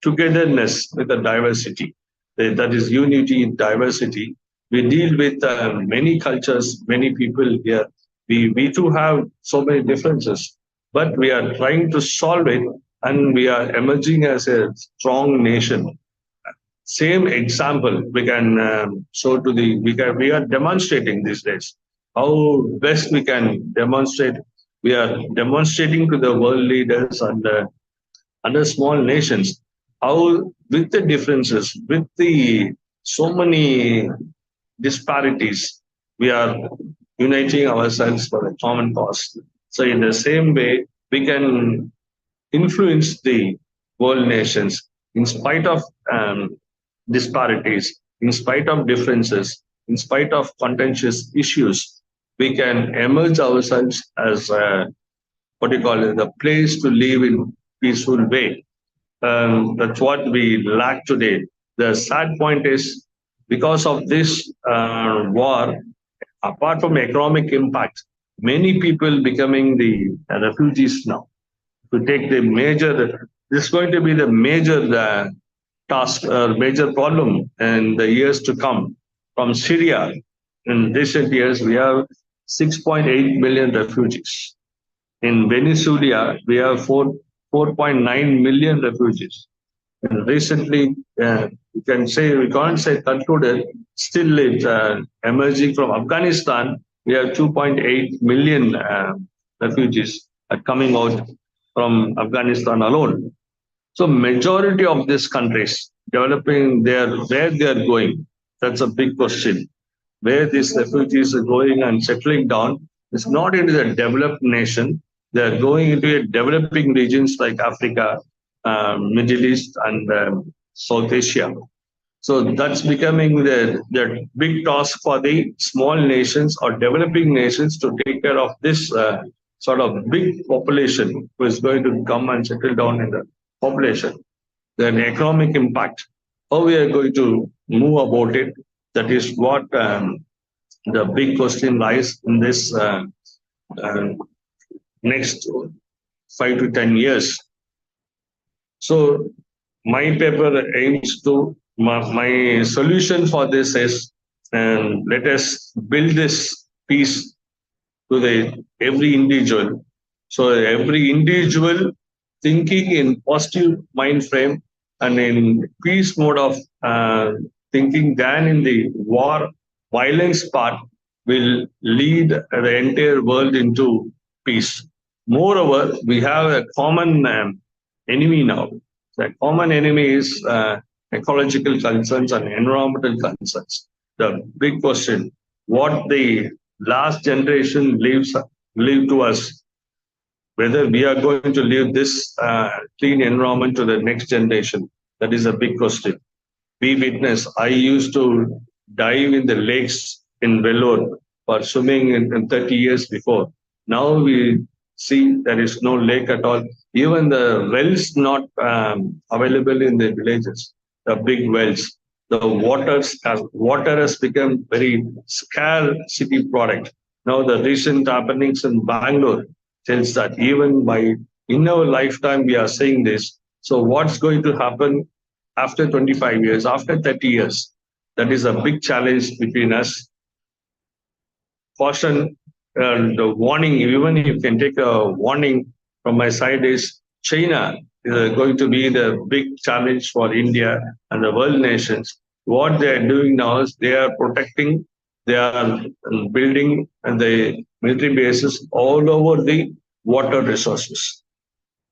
togetherness with the diversity, that is unity in diversity. We deal with many cultures, many people here. We too have so many differences, but we are trying to solve it, and we are emerging as a strong nation. Same example we can show to we are demonstrating these days how best we can demonstrate. We are demonstrating to the world leaders and other small nations how, with the differences, with the so many disparities, we are uniting ourselves for a common cause. So in the same way, we can influence the world nations in spite of disparities, in spite of differences, in spite of contentious issues. We can emerge ourselves as what do you call it, the place to live in peaceful way. That's what we lack today. The sad point is, because of this war, apart from economic impact, many people becoming the refugees now. To take the major, this is going to be the major task, major problem in the years to come. From Syria, in recent years, we have 6.8 million refugees. In Venezuela, we have 4.9 million refugees. And recently, we can't say concluded, still it's emerging from Afghanistan. We have 2.8 million refugees coming out from Afghanistan alone. So majority of these countries developing where they are going, that's a big question. Where these refugees are going and settling down, it's not into the developed nation. They are going into developing regions like Africa, Middle East, and South Asia. So that's becoming the big task for the small nations or developing nations to take care of this sort of big population who is going to come and settle down in the population. Then economic impact, how we are going to move about it, that is what the big question lies in this next 5 to 10 years. So my paper aims to, my solution for this is, let us build this peace to every individual. So every individual thinking in positive mind frame and in peace mode of thinking than in the war violence part will lead the entire world into peace. Moreover, we have a common enemy now. The common enemy is ecological concerns and environmental concerns. The big question, what the last generation leave to us, whether we are going to leave this clean environment to the next generation, that is a big question. We witness, I used to dive in the lakes in Vellore for swimming in 30 years before. Now we see there is no lake at all. Even the wells not available in the villages, the big wells. The water has become very scarce city product. Now the recent happenings in Bangalore tells that even in our lifetime we are saying this. So what's going to happen after 25 years, after 30 years? That is a big challenge between us. Caution, the warning, even if you can take a warning from my side, is China is going to be the big challenge for India and the world nations. What they are doing now is they are protecting, they are building the military bases all over the water resources.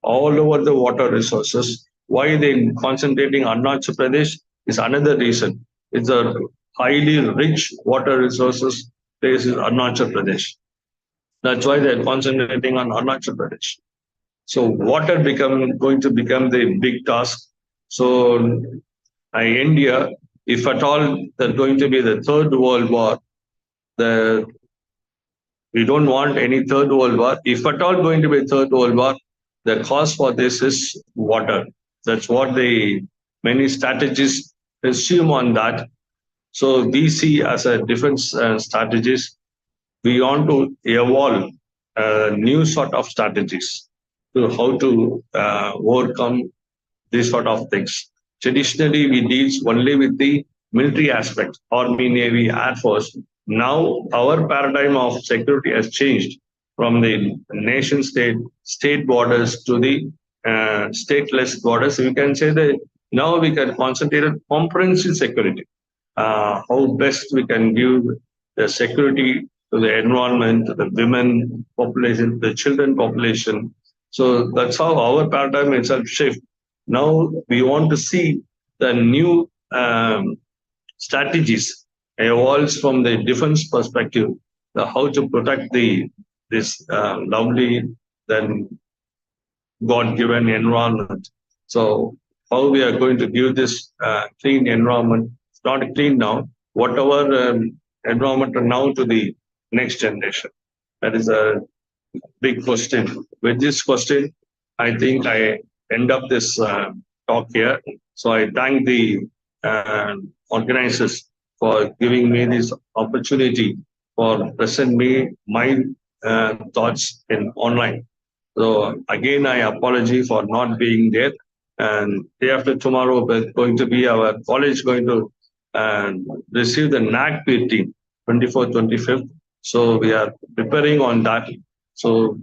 All over the water resources. Why they concentrating on Arunachal Pradesh is another reason. It's a highly rich water resources place in Arunachal Pradesh. That's why they're concentrating on Arunachal Pradesh. So water going to become the big task. So I end here. If at all there's going to be the third world war, we don't want any third world war. If at all going to be a third world war, the cause for this is water. That's what many strategists assume on that. So we see as a defense strategist, we want to evolve new sort of strategies to how to overcome these sort of things. Traditionally, we deal only with the military aspect, Army, Navy, Air Force. Now, our paradigm of security has changed from the nation state borders to the stateless borders. We can say that now we can concentrate on comprehensive security. How best we can give the security to the environment, to the women population, the children population. So that's how our paradigm itself shift. Now we want to see the new strategies evolves from the defense perspective, how to protect this lovely then God-given environment. So how we are going to give this clean environment, it's not clean now, whatever environment now to the next generation. That is a big question. With this question, I think I end up this talk here. So I thank the organizers for giving me this opportunity for present me my thoughts in online. So again, I apologize for not being there. And day after tomorrow, we're going to be our college going to receive the NACP team, 24th, 25th. So we are preparing on that. So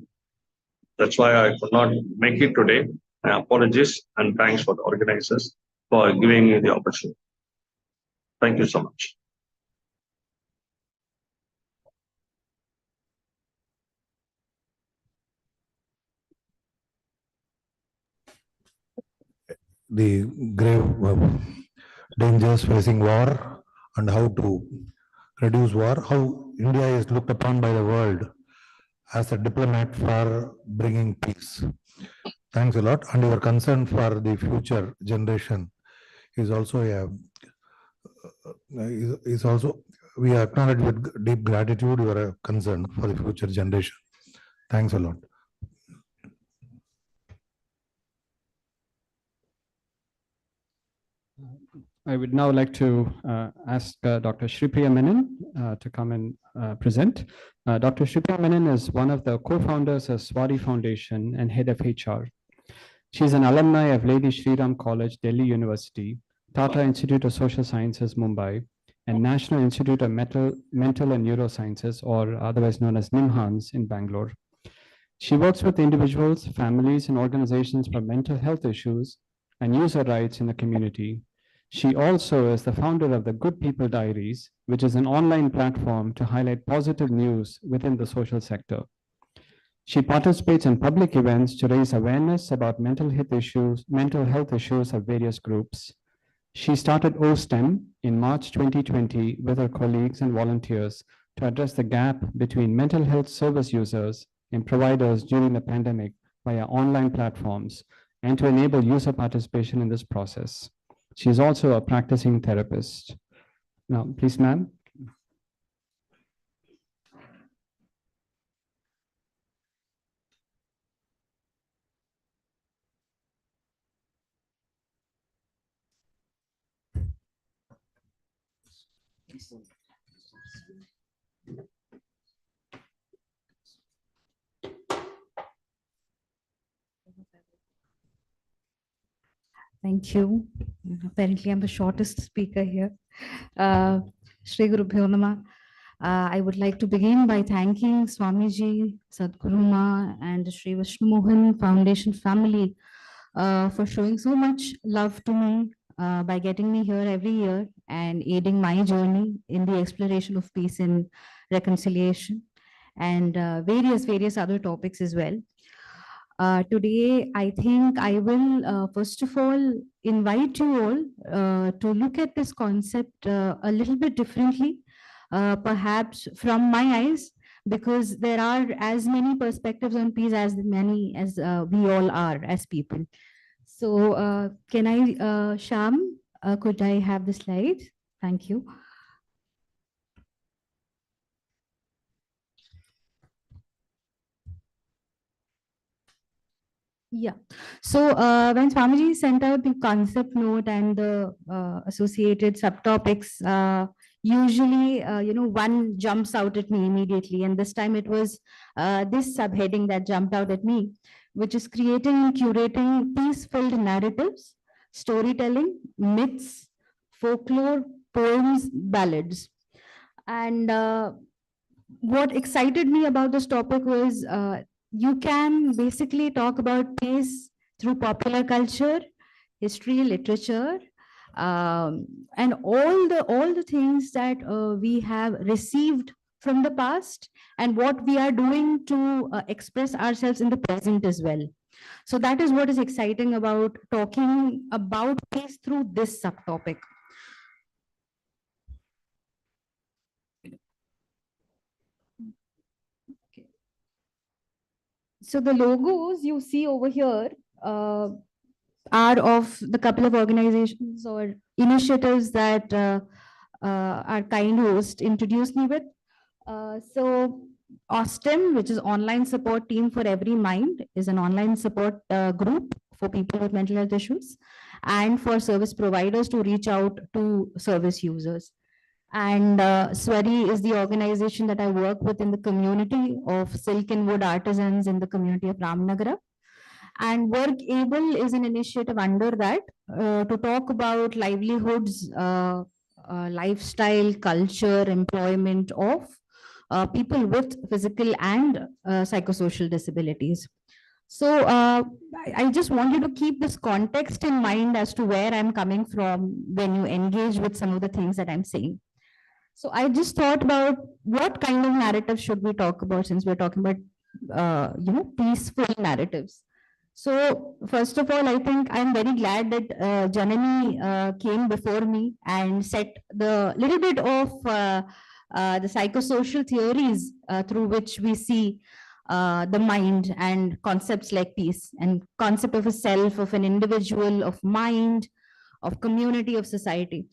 that's why I could not make it today. I apologize and thanks for the organizers for giving me the opportunity. Thank you so much. The grave dangers facing war and how to reduce war, how India is looked upon by the world as a diplomat for bringing peace. Thanks a lot. And your concern for the future generation is also we acknowledge with deep gratitude your concern for the future generation. Thanks a lot. I would now like to ask Dr. Shripriya Menon to come and present. Dr. Shripriya Menon is one of the co-founders of Swati Foundation and head of HR. She is an alumni of Lady Shri Ram College, Delhi University, Tata Institute of Social Sciences, Mumbai, and National Institute of Mental and Neurosciences, or otherwise known as NIMHANS, in Bangalore. She works with individuals, families, and organizations for mental health issues and user rights in the community. She also is the founder of the Good People Diaries, which is an online platform to highlight positive news within the social sector. She participates in public events to raise awareness about mental health issues of various groups. She started OSTEM in March 2020 with her colleagues and volunteers to address the gap between mental health service users and providers during the pandemic via online platforms and to enable user participation in this process. She is also a practicing therapist. Now, please, ma'am. Thank you. Apparently, I'm the shortest speaker here. Shri Guru Bhyo Namah. I would like to begin by thanking Swamiji, Sadhguru Ma, and Shri Vishnu Mohan Foundation family for showing so much love to me by getting me here every year and aiding my journey in the exploration of peace and reconciliation and various other topics as well. Today, I think I will first of all invite you all to look at this concept a little bit differently, perhaps from my eyes, because there are as many perspectives on peace as many as we all are as people. So can I, Sham, could I have the slide? Thank you. Yeah. So when Swamiji sent out the concept note and the associated subtopics, usually, one jumps out at me immediately. And this time it was this subheading that jumped out at me, which is creating and curating peace-filled narratives, storytelling, myths, folklore, poems, ballads. And what excited me about this topic was you can basically talk about peace through popular culture, history, literature, and all the things that we have received from the past and what we are doing to express ourselves in the present as well. So that is what is exciting about talking about peace through this subtopic. So the logos you see over here are of the couple of organizations or initiatives that our kind host introduced me with. So OSTEM, which is Online Support Team for Every Mind, is an online support group for people with mental health issues and for service providers to reach out to service users. And SWARI is the organization that I work with in the community of silk and wood artisans in the community of Ramnagara. And Work Able is an initiative under that to talk about livelihoods, lifestyle, culture, employment of people with physical and psychosocial disabilities. So I just wanted to keep this context in mind as to where I'm coming from when you engage with some of the things that I'm saying. So I just thought about what kind of narrative should we talk about since we're talking about, peaceful narratives. So first of all, I think I'm very glad that Janani came before me and set the little bit of the psychosocial theories through which we see the mind and concepts like peace and concept of a self, of an individual, of mind, of community, of society.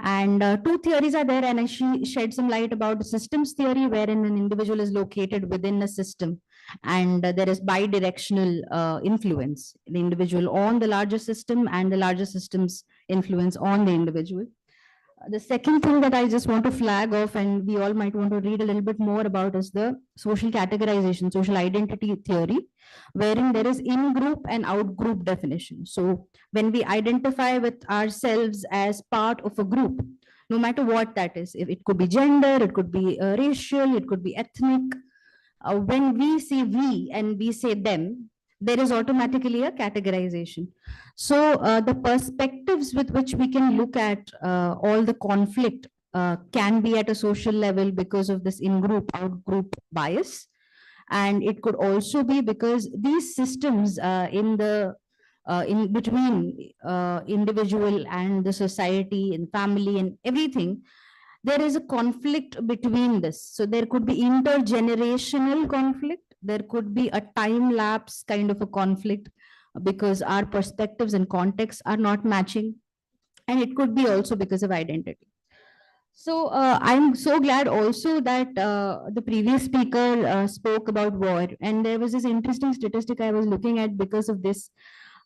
And two theories are there, and she shed some light about the systems theory, wherein an individual is located within a system, and there is bidirectional influence, the individual on the larger system and the larger system's influence on the individual. The second thing that I just want to flag off, and we all might want to read a little bit more about, is the social categorization, social identity theory, wherein there is in-group and out-group definition. So when we identify with ourselves as part of a group, no matter what that is, if it could be gender, it could be racial, it could be ethnic, when we say we and we say them, there is automatically a categorization. So the perspectives with which we can look at all the conflict can be at a social level because of this in-group, out-group bias. And it could also be because these systems in between individual and the society and family and everything, there is a conflict between this. So there could be intergenerational conflict. There could be a time lapse kind of a conflict because our perspectives and contexts are not matching. And it could be also because of identity. So I'm so glad also that the previous speaker spoke about war. And there was this interesting statistic I was looking at because of this.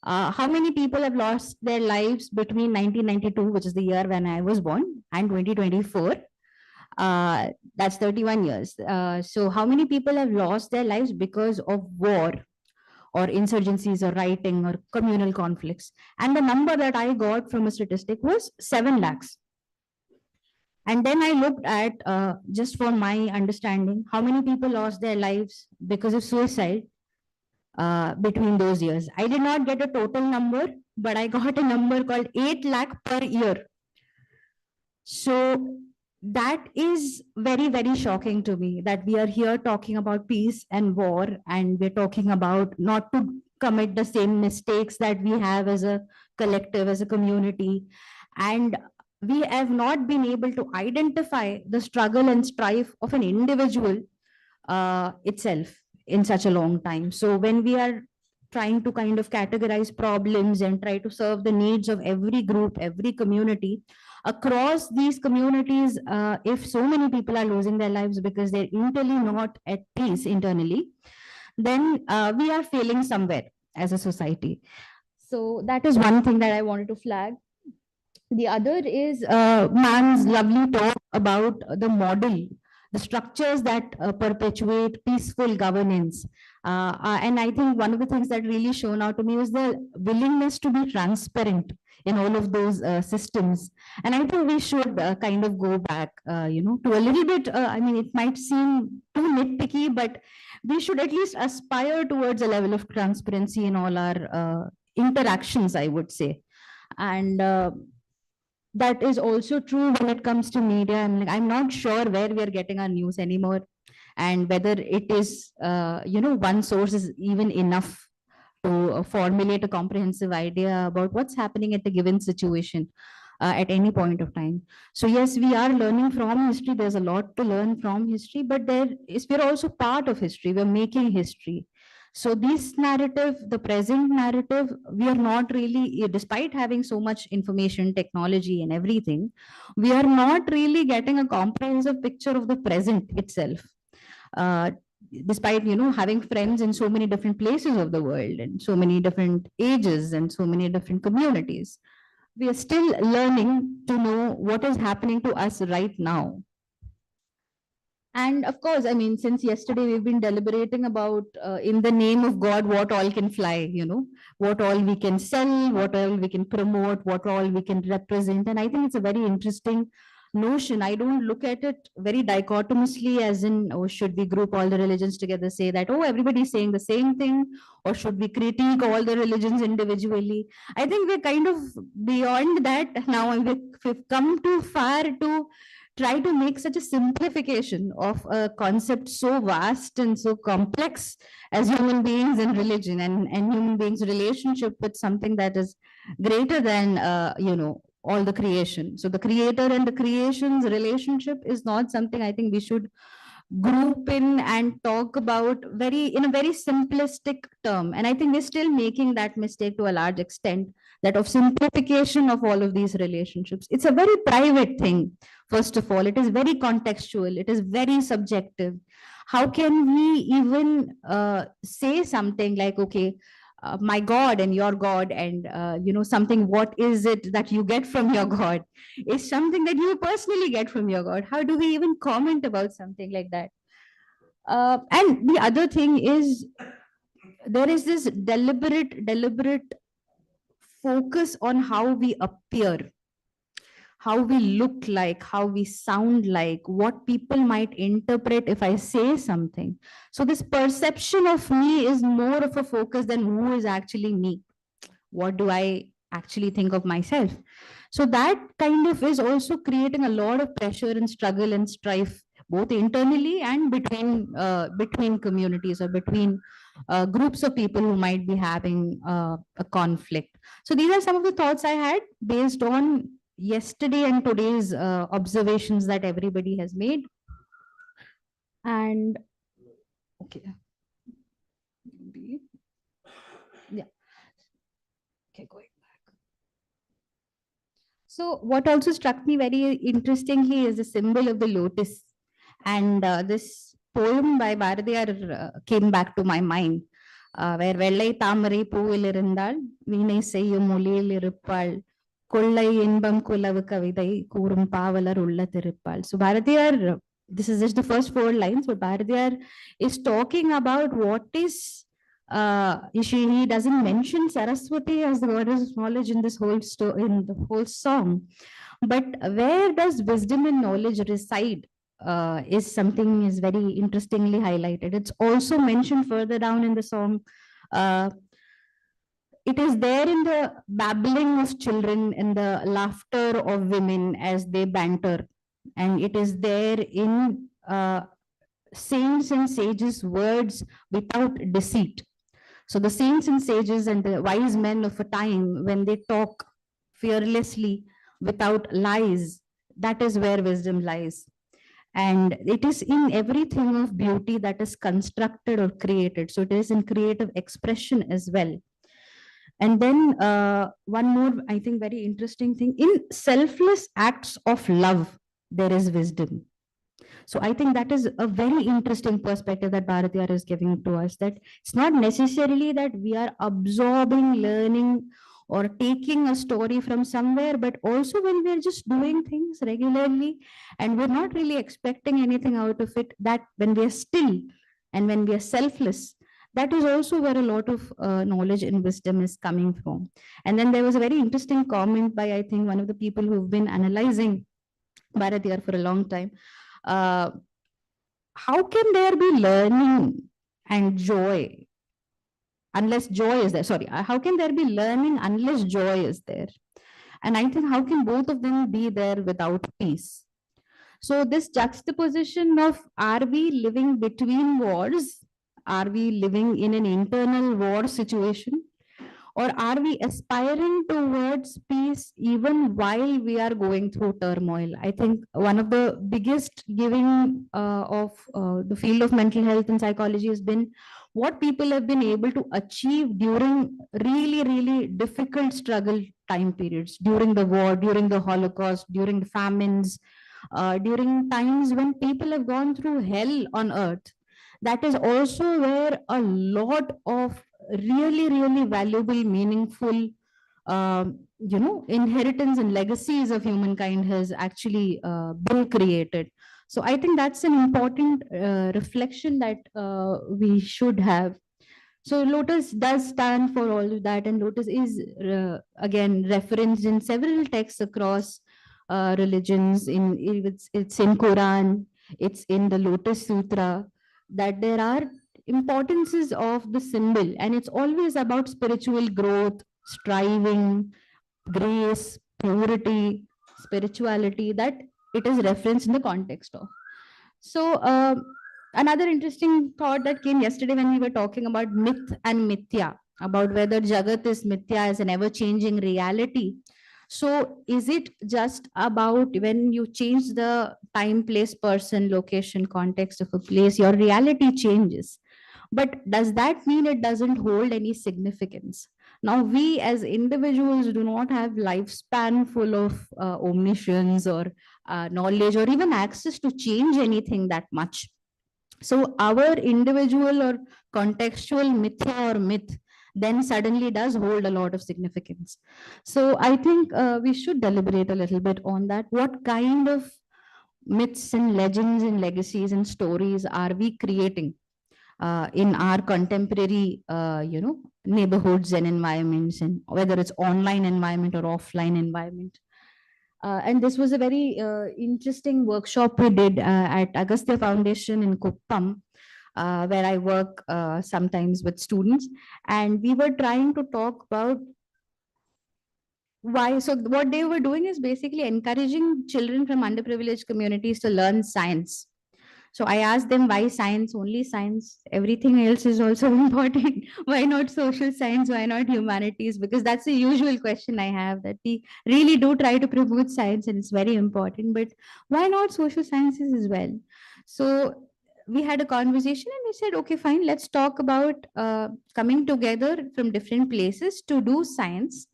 How many people have lost their lives between 1992, which is the year when I was born, and 2024? That's 31 years. So how many people have lost their lives because of war or insurgencies or rioting or communal conflicts? And the number that I got from a statistic was 7 lakhs. And then I looked at, just for my understanding, how many people lost their lives because of suicide between those years. I did not get a total number, but I got a number called 8 lakh per year. So that is very, very shocking to me that we are here talking about peace and war, and we're talking about not to commit the same mistakes that we have as a collective, as a community. And we have not been able to identify the struggle and strife of an individual itself in such a long time. So when we are trying to kind of categorize problems and try to serve the needs of every group, every community, across these communities, if so many people are losing their lives because they're internally not at peace internally, then we are failing somewhere. as a society. So that is one thing that I wanted to flag. The other is ma'am's lovely talk about the model, the structures that perpetuate peaceful governance. And I think one of the things that really shone out to me was the willingness to be transparent in all of those systems. And I think we should kind of go back, to a little bit, I mean, it might seem too nitpicky, but we should at least aspire towards a level of transparency in all our interactions, I would say. And that is also true when it comes to media. I'm not sure where we are getting our news anymore, and whether it is, one source is even enough to formulate a comprehensive idea about what's happening at a given situation at any point of time. So yes, we are learning from history. There's a lot to learn from history, but we're also part of history. We're making history. So this narrative, the present narrative, we are not really, despite having so much information, technology and everything, we are not really getting a comprehensive picture of the present itself. Despite, having friends in so many different places of the world and so many different ages and so many different communities, we are still learning to know what is happening to us right now. And of course, I mean, since yesterday we've been deliberating about, in the name of God, what all can fly, what all we can sell, what all we can promote, what all we can represent. And I think it's a very interesting notion. I don't look at it very dichotomously, as in, oh, should we group all the religions together, say that, oh, everybody's saying the same thing, or should we critique all the religions individually? I think we're kind of beyond that now. We've come too far to try to make such a simplification of a concept so vast and so complex as human beings and religion, and human beings' relationship with something that is greater than, all the creation. So the creator and the creation's relationship is not something I think we should group in and talk about in a very simplistic term. And I think we're still making that mistake to a large extent, that of simplification of all of these relationships. It's a very private thing. First of all, it is very contextual. It is very subjective. How can we even say something like, okay, my God and your God, and something, what is it that you get from your God is something that you personally get from your God. How do we even comment about something like that? And the other thing is, there is this deliberate focus on how we appear, how we look like, how we sound like, what people might interpret if I say something. So this perception of me is more of a focus than who is actually me. What do I actually think of myself? So that kind of is also creating a lot of pressure and struggle and strife, both internally and between communities, or between groups of people who might be having a conflict. So these are some of the thoughts I had based on yesterday and today's observations that everybody has made. And okay, yeah, okay, going back. So what also struck me very interestingly is the symbol of the lotus, and this poem by Bharadiyar came back to my mind, where வெள்ளை தாமரை பூவில் இருந்தால் வீணை செய்யும் மொழியில் இருப்பாள் கொள்ளை இன்பம் குலவு கவிதை கூறும் பாவலர் உள்ள திருப்பாள். So Bharadiyar, this is just the first 4 lines, but Bharadiyar is talking about what is, he doesn't mention Saraswati as the goddess of knowledge in this whole in the whole song, but where does wisdom and knowledge reside is something is very interestingly highlighted. It's also mentioned further down in the song. It is there in the babbling of children, in the laughter of women as they banter. And it is there in saints and sages' words without deceit. So the saints and sages and the wise men of a time, when they talk fearlessly without lies, that is where wisdom lies. And it is in everything of beauty that is constructed or created. So it is in creative expression as well. And then one more, I think, very interesting thing, in selfless acts of love, there is wisdom. So I think that is a very interesting perspective that Bharatiyar is giving to us, that it's not necessarily that we are absorbing, learning, or taking a story from somewhere, but also when we're just doing things regularly and we're not really expecting anything out of it, that when we are still and when we are selfless, that is also where a lot of knowledge and wisdom is coming from. And then there was a very interesting comment by, I think, one of the people who've been analyzing Bharatiyar for a long time. How can there be learning and joy unless joy is there? Sorry, how can there be learning unless joy is there? And I think how can both of them be there without peace? So this juxtaposition of, are we living between wars? Are we living in an internal war situation? Or are we aspiring towards peace even while we are going through turmoil? I think one of the biggest giving of the field of mental health and psychology has been what people have been able to achieve during really, really difficult struggle time periods, during the war, during the Holocaust, during the famines, during times when people have gone through hell on earth. That is also where a lot of really, really valuable, meaningful, inheritance and legacies of humankind has actually been created. So I think that's an important reflection that we should have. So Lotus does stand for all of that, and Lotus is again referenced in several texts across religions. It's in Quran, it's in the Lotus Sutra, that there are importances of the symbol, and it's always about spiritual growth, striving, grace, purity, spirituality, that it is referenced in the context of. So another interesting thought that came yesterday when we were talking about myth and mithya, about whether Jagat is mithya, as an ever-changing reality. So is it just about when you change the time, place, person, location, context of a place, your reality changes? But does that mean it doesn't hold any significance? Now, we as individuals do not have lifespan full of omniscience or knowledge or even access to change anything that much. So our individual or contextual mithya or myth then suddenly does hold a lot of significance. So I think we should deliberate a little bit on that. What kind of myths and legends and legacies and stories are we creating in our contemporary, neighborhoods and environments, and whether it's online environment or offline environment? And this was a very interesting workshop we did at Agastya Foundation in Kuppam, where I work sometimes with students. And we were trying to talk about why. So what they were doing is basically encouraging children from underprivileged communities to learn science. So I asked them, why science, only science? Everything else is also important. Why not social science? Why not humanities? Because that's the usual question I have, that we really do try to promote science and it's very important, but why not social sciences as well? So we had a conversation and we said, okay, fine, let's talk about coming together from different places to do science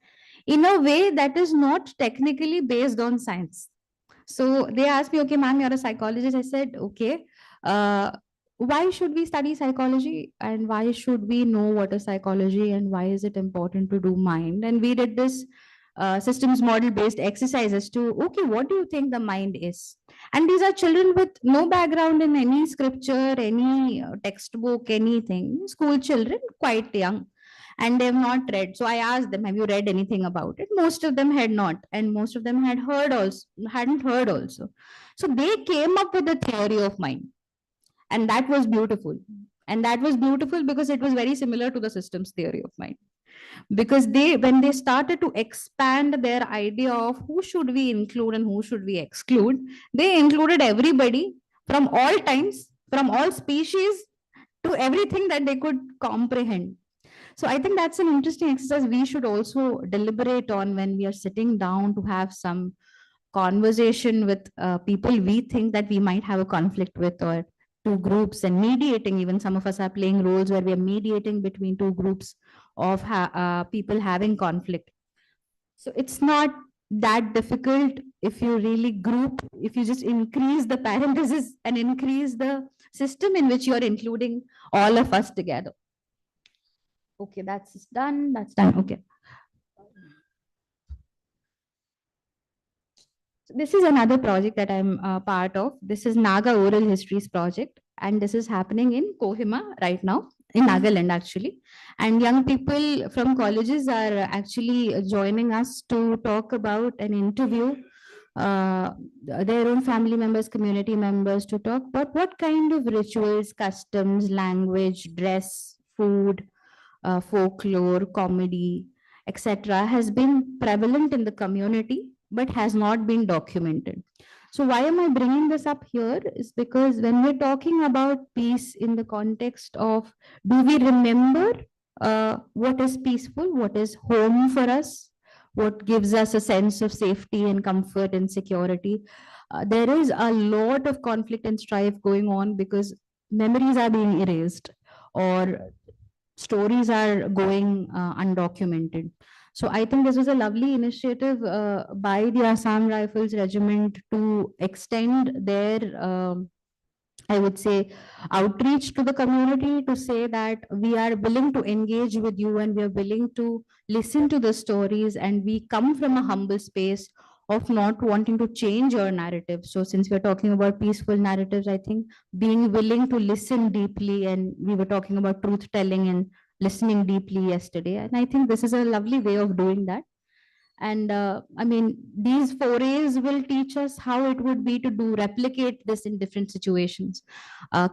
in a way that is not technically based on science. So they asked me, okay, ma'am, you're a psychologist. I said, okay, why should we study psychology and why should we know what is psychology and why is it important to do mind? And we did this systems model based exercises to, okay, what do you think the mind is? And these are children with no background in any scripture, any textbook, anything, school children, quite young. And they have not read. So I asked them, have you read anything about it? Most of them had not, and most of them had heard also, hadn't heard also. So they came up with a theory of mind, and that was beautiful. And that was beautiful because it was very similar to the systems theory of mind. Because when they started to expand their idea of who should we include and who should we exclude, they included everybody from all times, from all species, to everything that they could comprehend. So I think that's an interesting exercise we should also deliberate on when we are sitting down to have some conversation with people we think that we might have a conflict with, or two groups, and mediating. Even some of us are playing roles where we are mediating between two groups of people having conflict. So it's not that difficult if you really group, if you just increase the parentheses and increase the system in which you're including all of us together. Okay, that's done. That's done. Okay. This is another project that I'm part of. This is Naga Oral Histories project, and this is happening in Kohima right now, in Nagaland actually. And young people from colleges are actually joining us to talk about and interview their own family members, community members, to talk about what kind of rituals, customs, language, dress, food, folklore, comedy, etc., has been prevalent in the community but has not been documented. So why am I bringing this up here is because when we're talking about peace in the context of, do we remember what is peaceful, what is home for us, what gives us a sense of safety and comfort and security? There is a lot of conflict and strife going on because memories are being erased or stories are going undocumented. So I think this was a lovely initiative by the Assam Rifles Regiment to extend their, I would say, outreach to the community to say that we are willing to engage with you and we are willing to listen to the stories, and we come from a humble space of not wanting to change your narrative. So since we're talking about peaceful narratives, I think being willing to listen deeply, and we were talking about truth telling and listening deeply yesterday. And I think this is a lovely way of doing that. And I mean, these forays will teach us how it would be to replicate this in different situations.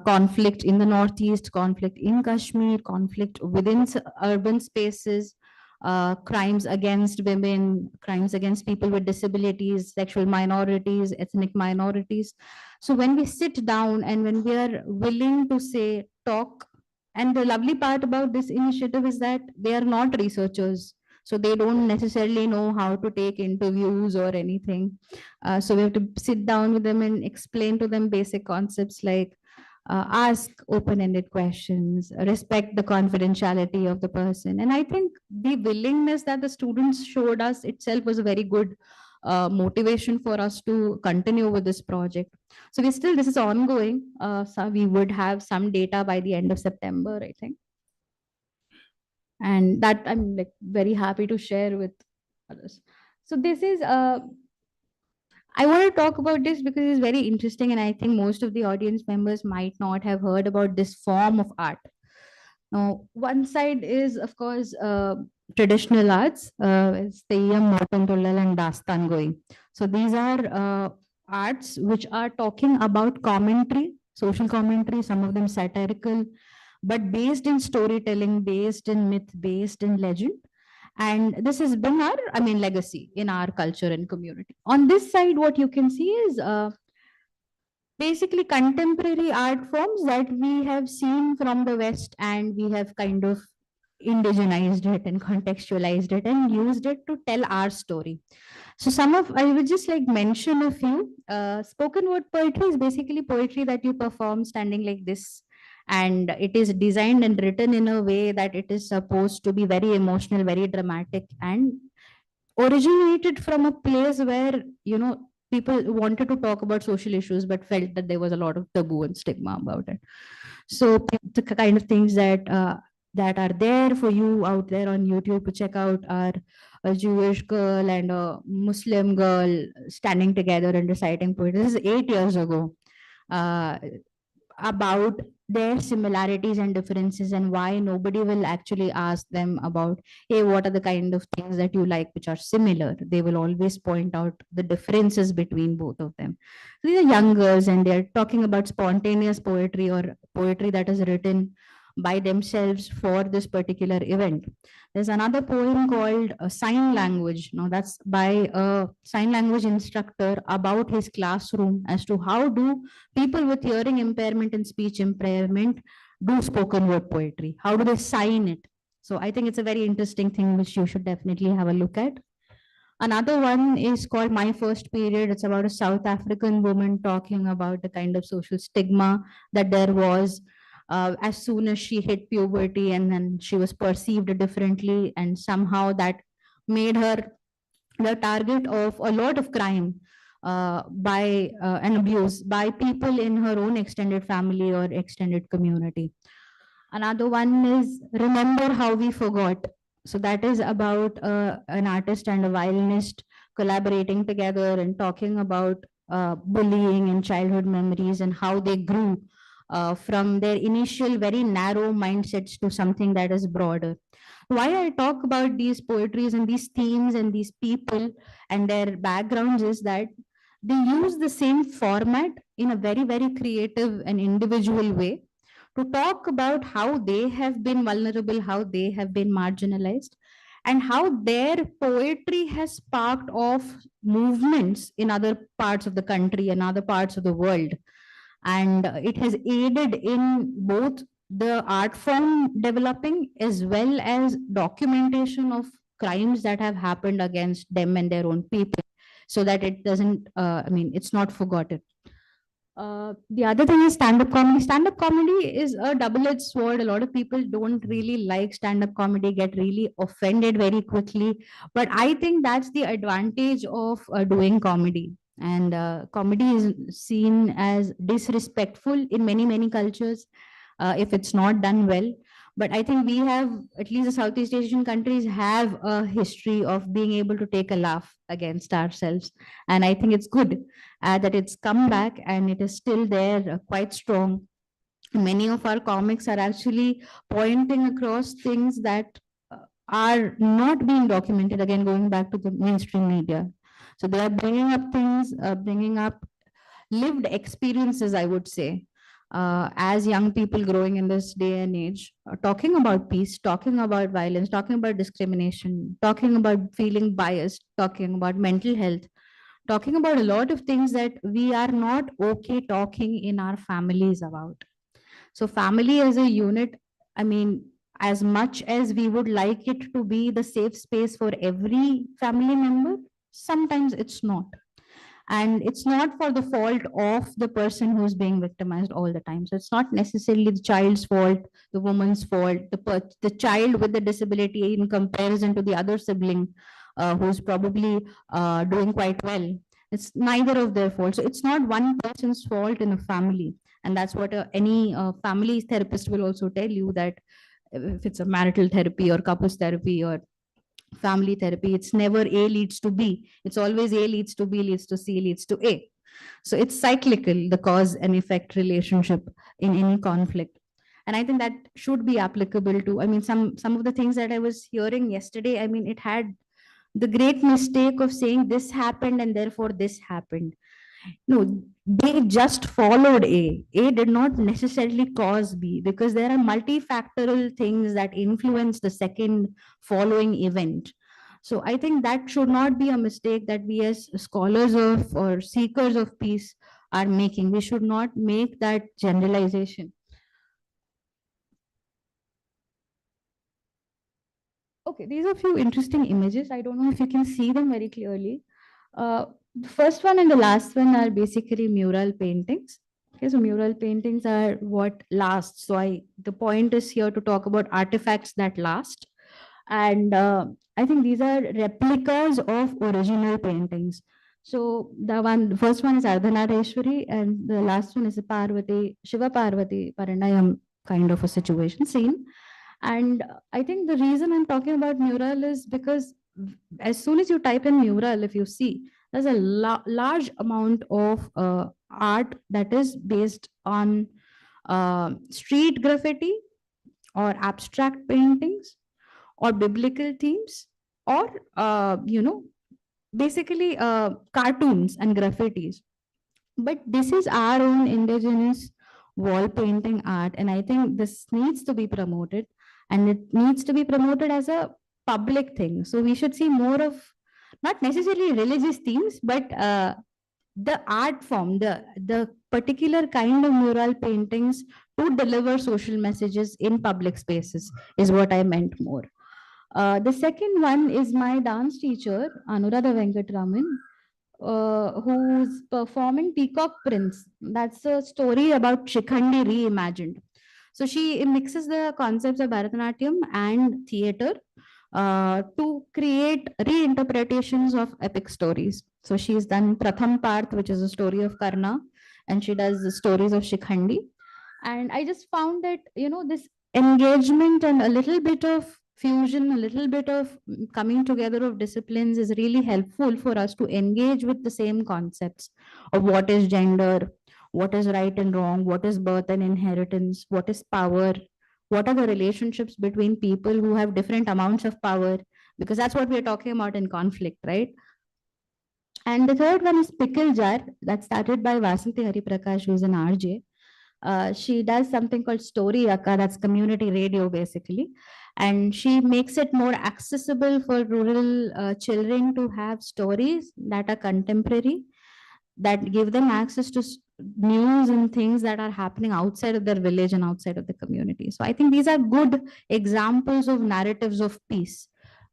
Conflict in the Northeast, conflict in Kashmir, conflict within urban spaces, crimes against women, crimes against people with disabilities, sexual minorities, ethnic minorities. So when we sit down and when we are willing to say, talk, and the lovely part about this initiative is that they are not researchers. So they don't necessarily know how to take interviews or anything. So we have to sit down with them and explain to them basic concepts like ask open-ended questions, respect the confidentiality of the person. And I think the willingness that the students showed us itself was a very good motivation for us to continue with this project. So this is ongoing. So we would have some data by the end of September, I think. And that I'm like very happy to share with others. So this is, I want to talk about this because it's very interesting, and I think most of the audience members might not have heard about this form of art. Now, one side is, of course, traditional arts, it's Teyyam, Motantullal, and Dastangoi. So these are arts which are talking about commentary, social commentary, some of them satirical, but based in storytelling, based in myth, based in legend. And this has been our, I mean, legacy in our culture and community. On this side, what you can see is basically contemporary art forms that we have seen from the West, and we have kind of indigenized it and contextualized it and used it to tell our story. So I would just like mention a few. Spoken word poetry is basically poetry that you perform standing like this. And it is designed and written in a way that it is supposed to be very emotional, very dramatic, and originated from a place where, you know, people wanted to talk about social issues but felt that there was a lot of taboo and stigma about it. So the kind of things that that are there for you out there on YouTube to check out are a Jewish girl and a Muslim girl standing together and reciting poetry. This is 8 years ago. About their similarities and differences, and why nobody will actually ask them about, hey, what are the kind of things that you like which are similar? They will always point out the differences between both of them. These are young girls, and they're talking about spontaneous poetry or poetry that is written by themselves for this particular event. There's another poem called Sign Language. Now that's by a sign language instructor about his classroom as to how do people with hearing impairment and speech impairment do spoken word poetry. How do they sign it? So I think it's a very interesting thing which you should definitely have a look at. Another one is called My First Period. It's about a South African woman talking about the kind of social stigma that there was as soon as she hit puberty, and then she was perceived differently, and somehow that made her the target of a lot of crime by and abuse by people in her own extended family or extended community. Another one is Remember How We Forgot. So that is about an artist and a violinist collaborating together and talking about bullying and childhood memories and how they grew from their initial very narrow mindsets to something that is broader. Why I talk about these poetries and these themes and these people and their backgrounds is that they use the same format in a very, very creative and individual way to talk about how they have been vulnerable, how they have been marginalized, and how their poetry has sparked off movements in other parts of the country and other parts of the world. And it has aided in both the art form developing as well as documentation of crimes that have happened against them and their own people so that it doesn't, it's not forgotten. The other thing is stand-up comedy. Stand-up comedy is a double-edged sword. A lot of people don't really like stand-up comedy, get really offended very quickly. But I think that's the advantage of doing comedy. And comedy is seen as disrespectful in many, many cultures if it's not done well. But I think we have, at least the Southeast Asian countries have a history of being able to take a laugh against ourselves. And I think it's good that it's come back and it is still there quite strong. Many of our comics are actually pointing across things that are not being documented, again, going back to the mainstream media. So they are bringing up things, bringing up lived experiences, I would say, as young people growing in this day and age, talking about peace, talking about violence, talking about discrimination, talking about feeling biased, talking about mental health, talking about a lot of things that we are not okay talking in our families about. So family as a unit, as much as we would like it to be the safe space for every family member, sometimes it's not. And it's not for the fault of the person who's being victimized all the time. So it's not necessarily the child's fault, the woman's fault, the child with the disability in comparison to the other sibling who's probably doing quite well. It's neither of their fault. So it's not one person's fault in a family. And that's what any family therapist will also tell you, that if it's a marital therapy or couples therapy or family therapy, it's never A leads to B. It's always A leads to B, leads to C, leads to A. So it's cyclical, the cause and effect relationship in any conflict. And I think that should be applicable to, some of the things that I was hearing yesterday, it had the great mistake of saying this happened and therefore this happened. No, they just followed A. A did not necessarily cause B, because there are multifactorial things that influence the second following event. So I think that should not be a mistake that we as scholars of or seekers of peace are making. We should not make that generalization. Okay, these are a few interesting images. I don't know if you can see them very clearly. The first one and the last one are basically mural paintings. Okay, so mural paintings are what lasts. So the point is here to talk about artifacts that last. And I think these are replicas of original paintings. So the first one is Ardhanareshwari and the last one is a Parvati, Shiva Parvati Paranayam kind of a situation scene. And I think the reason I'm talking about mural is because as soon as you type in mural, if you see, there's a large amount of art that is based on street graffiti or abstract paintings or biblical themes or, basically cartoons and graffitis. But this is our own indigenous wall painting art. And I think this needs to be promoted, and it needs to be promoted as a public thing. So we should see more of not necessarily religious themes, but the art form, the particular kind of mural paintings to deliver social messages in public spaces is what I meant more. The second one is my dance teacher, Anuradha Venkatraman, who's performing Peacock Prince. That's a story about Shikhandi reimagined. So she mixes the concepts of Bharatanatyam and theater to create reinterpretations of epic stories. So she's done Pratham Parth, which is a story of Karna, and she does the stories of Shikhandi. And I just found that, this engagement and a little bit of fusion, a little bit of coming together of disciplines is really helpful for us to engage with the same concepts of what is gender, what is right and wrong, what is birth and inheritance, what is power, what are the relationships between people who have different amounts of power, because that's what we're talking about in conflict, right? And the third one is Pickle Jar, that started by Vasanthi Hariprakash, who's an RJ. She does something called Story Akka, that's community radio basically. And she makes it more accessible for rural children to have stories that are contemporary, that give them access to news and things that are happening outside of their village and outside of the community. So I think these are good examples of narratives of peace,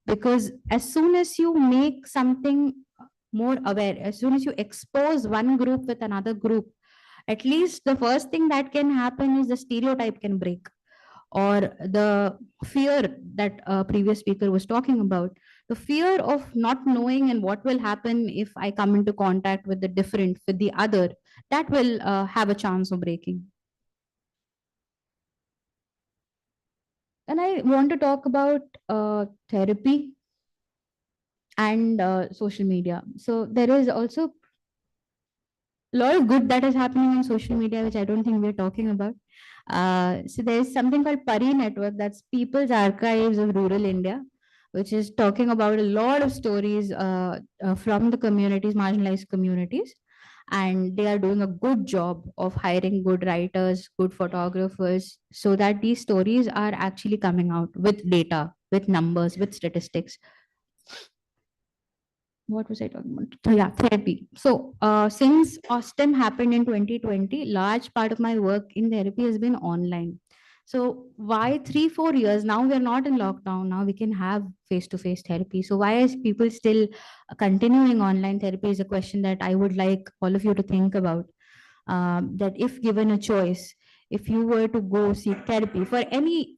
because as soon as you make something more aware, as soon as you expose one group with another group, at least the first thing that can happen is the stereotype can break, or the fear that a previous speaker was talking about, the fear of not knowing and what will happen if I come into contact with the different, with the other, that will have a chance of breaking. And I want to talk about therapy and social media. So there is also a lot of good that is happening on social media, which I don't think we're talking about. So there's something called Pari Network, that's People's Archives of Rural India, which is talking about a lot of stories from the communities, marginalized communities. And they are doing a good job of hiring good writers, good photographers, so that these stories are actually coming out with data, with numbers, with statistics. What was I talking about? So yeah, therapy. So since OSTEM happened in 2020, large part of my work in therapy has been online. So why 3-4 years now? We're not in lockdown now. We can have face-to-face therapy. So why is people still continuing online therapy is a question that I would like all of you to think about. That if given a choice, if you were to go seek therapy for any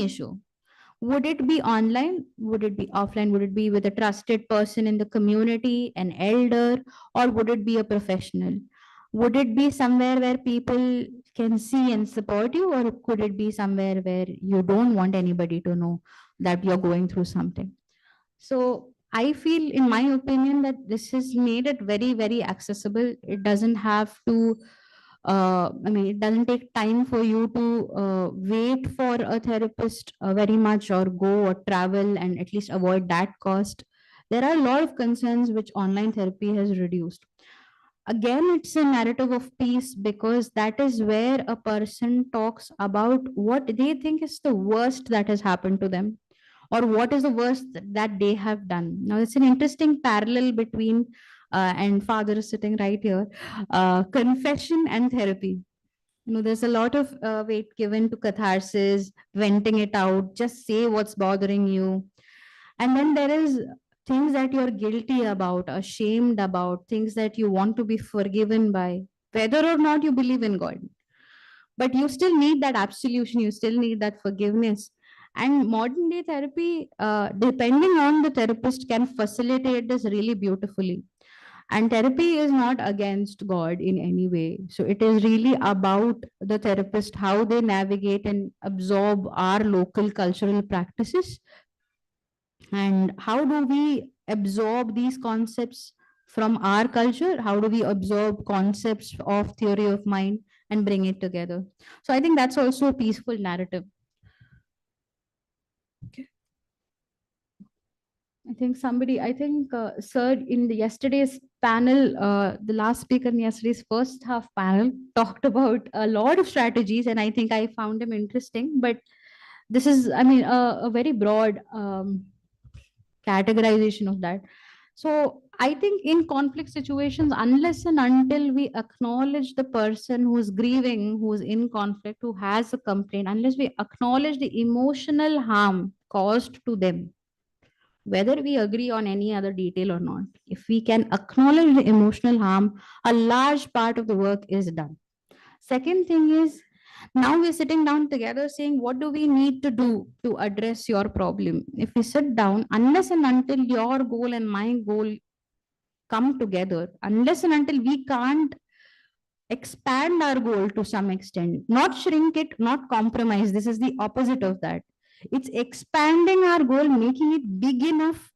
issue, would it be online? Would it be offline? Would it be with a trusted person in the community, an elder, or would it be a professional? Would it be somewhere where people can see and support you, or could it be somewhere where you don't want anybody to know that you're going through something? So I feel, in my opinion, that this has made it very, very accessible. It doesn't have to it doesn't take time for you to wait for a therapist very much, or go or travel and at least avoid that cost. There are a lot of concerns which online therapy has reduced. Again, it's a narrative of peace, because that is where a person talks about what they think is the worst that has happened to them, or what is the worst that they have done. Now, it's an interesting parallel between and father is sitting right here, confession and therapy. There's a lot of weight given to catharsis, venting it out, just say what's bothering you. And then there is things that you're guilty about, ashamed about, things that you want to be forgiven by, whether or not you believe in God. But you still need that absolution, you still need that forgiveness. And modern day therapy, depending on the therapist, can facilitate this really beautifully. And therapy is not against God in any way. So it is really about the therapist, how they navigate and absorb our local cultural practices. And how do we absorb these concepts from our culture? How do we absorb concepts of theory of mind and bring it together? So I think that's also a peaceful narrative. Okay. I think sir, in yesterday's panel, the last speaker in yesterday's first half panel talked about a lot of strategies, and I think I found them interesting. But this is, a very broad categorization of that. So I think in conflict situations, unless and until we acknowledge the person who is grieving, who is in conflict, who has a complaint, unless we acknowledge the emotional harm caused to them, whether we agree on any other detail or not, if we can acknowledge the emotional harm, a large part of the work is done. Second thing is, Now we're sitting down together saying, what do we need to do to address your problem? If we sit down, unless and until your goal and my goal come together, unless and until we can't expand our goal to some extent, not shrink it, not compromise. This is the opposite of that. It's expanding our goal, making it big enough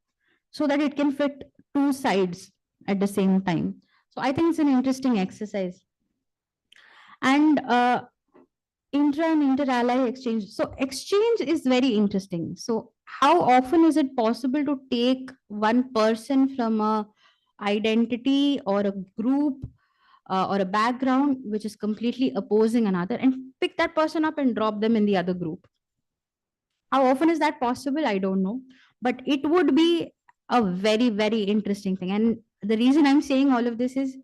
so that it can fit two sides at the same time. So I think it's an interesting exercise. And intra and inter-ally exchange. So exchange is very interesting. So how often is it possible to take one person from a identity or a group or a background which is completely opposing another and pick that person up and drop them in the other group? How often is that possible? I don't know. But it would be a very, very interesting thing. And the reason I'm saying all of this is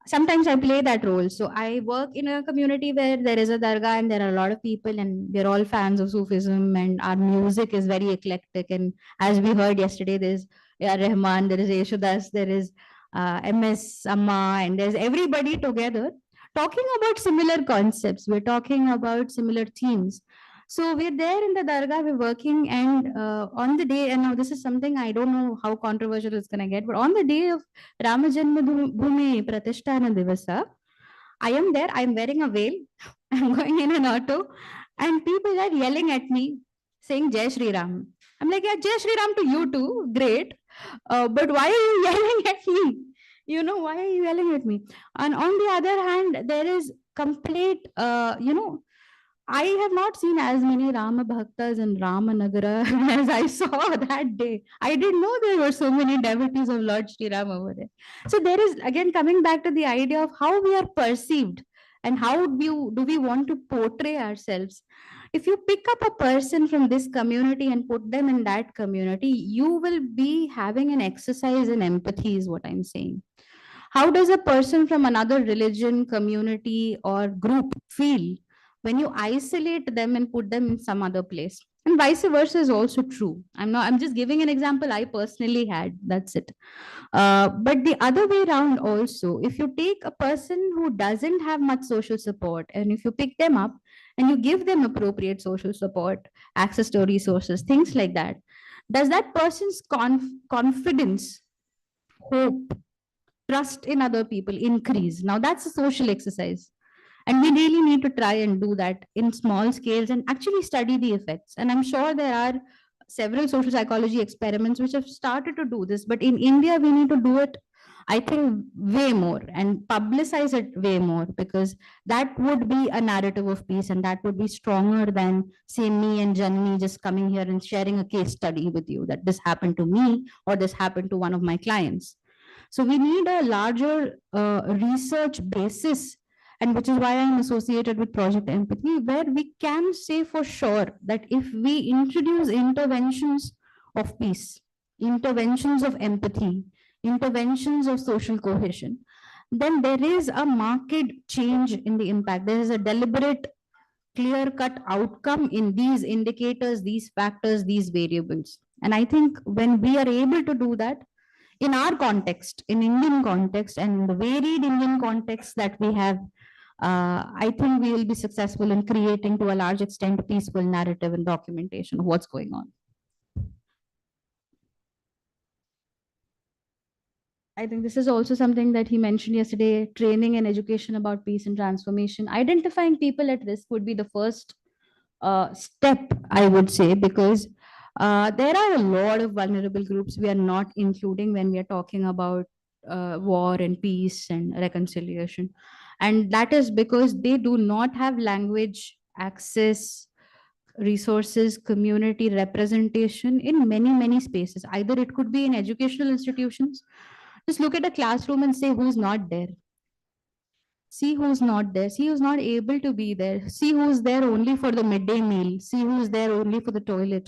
sometimes I play that role. So I work in a community where there is a dargah and there are a lot of people and we're all fans of Sufism and our music is very eclectic. And as we heard yesterday, there's A.R. Rahman, there is Yeshudas, there is MS Amma, and there's everybody together talking about similar concepts. We're talking about similar themes. So we're there in the dargah, we're working, and on the day, and now this is something I don't know how controversial it's going to get, but on the day of Ramajanmabhoomi Pratishtana Divasa, I am there, I'm wearing a veil, I'm going in an auto, and people are yelling at me, saying Jai Shri Ram. I'm like, yeah, Jai Shri Ram to you too, great. But why are you yelling at me? You know, why are you yelling at me? And on the other hand, there is complete, I have not seen as many Rama Bhaktas in Ramanagara as I saw that day. I didn't know there were so many devotees of Lord Shri Ram over there. So there is, again, coming back to the idea of how we are perceived and how do we want to portray ourselves. If you pick up a person from this community and put them in that community, you will be having an exercise in empathy is what I'm saying. How does a person from another religion, community, or group feel when you isolate them and put them in some other place? And vice versa is also true. I'm just giving an example I personally had, that's it. But the other way around also, if you take a person who doesn't have much social support and if you pick them up and you give them appropriate social support, access to resources, things like that, does that person's confidence, hope, trust in other people increase? Now that's a social exercise. And we really need to try and do that in small scales and actually study the effects. And I'm sure there are several social psychology experiments which have started to do this, but in India, we need to do it, I think, way more and publicize it way more, because that would be a narrative of peace and that would be stronger than, say, me and Janani just coming here and sharing a case study with you that this happened to me or this happened to one of my clients. So we need a larger research basis, and which is why I'm associated with Project Empathy, where we can say for sure that if we introduce interventions of peace, interventions of empathy, interventions of social cohesion, then there is a marked change in the impact. There is a deliberate, clear-cut outcome in these indicators, these factors, these variables. And I think when we are able to do that, in our context, in Indian context, and the varied Indian context that we have, I think we will be successful in creating to a large extent a peaceful narrative and documentation of what's going on. I think this is also something that he mentioned yesterday, training and education about peace and transformation. Identifying people at risk would be the first step, I would say, because there are a lot of vulnerable groups we are not including when we are talking about war and peace and reconciliation. And that is because they do not have language, access, resources, community representation in many, many spaces. Either it could be in educational institutions. Just look at a classroom and say who's not there. See who's not there. See who's not able to be there. See who's there only for the midday meal. See who's there only for the toilet.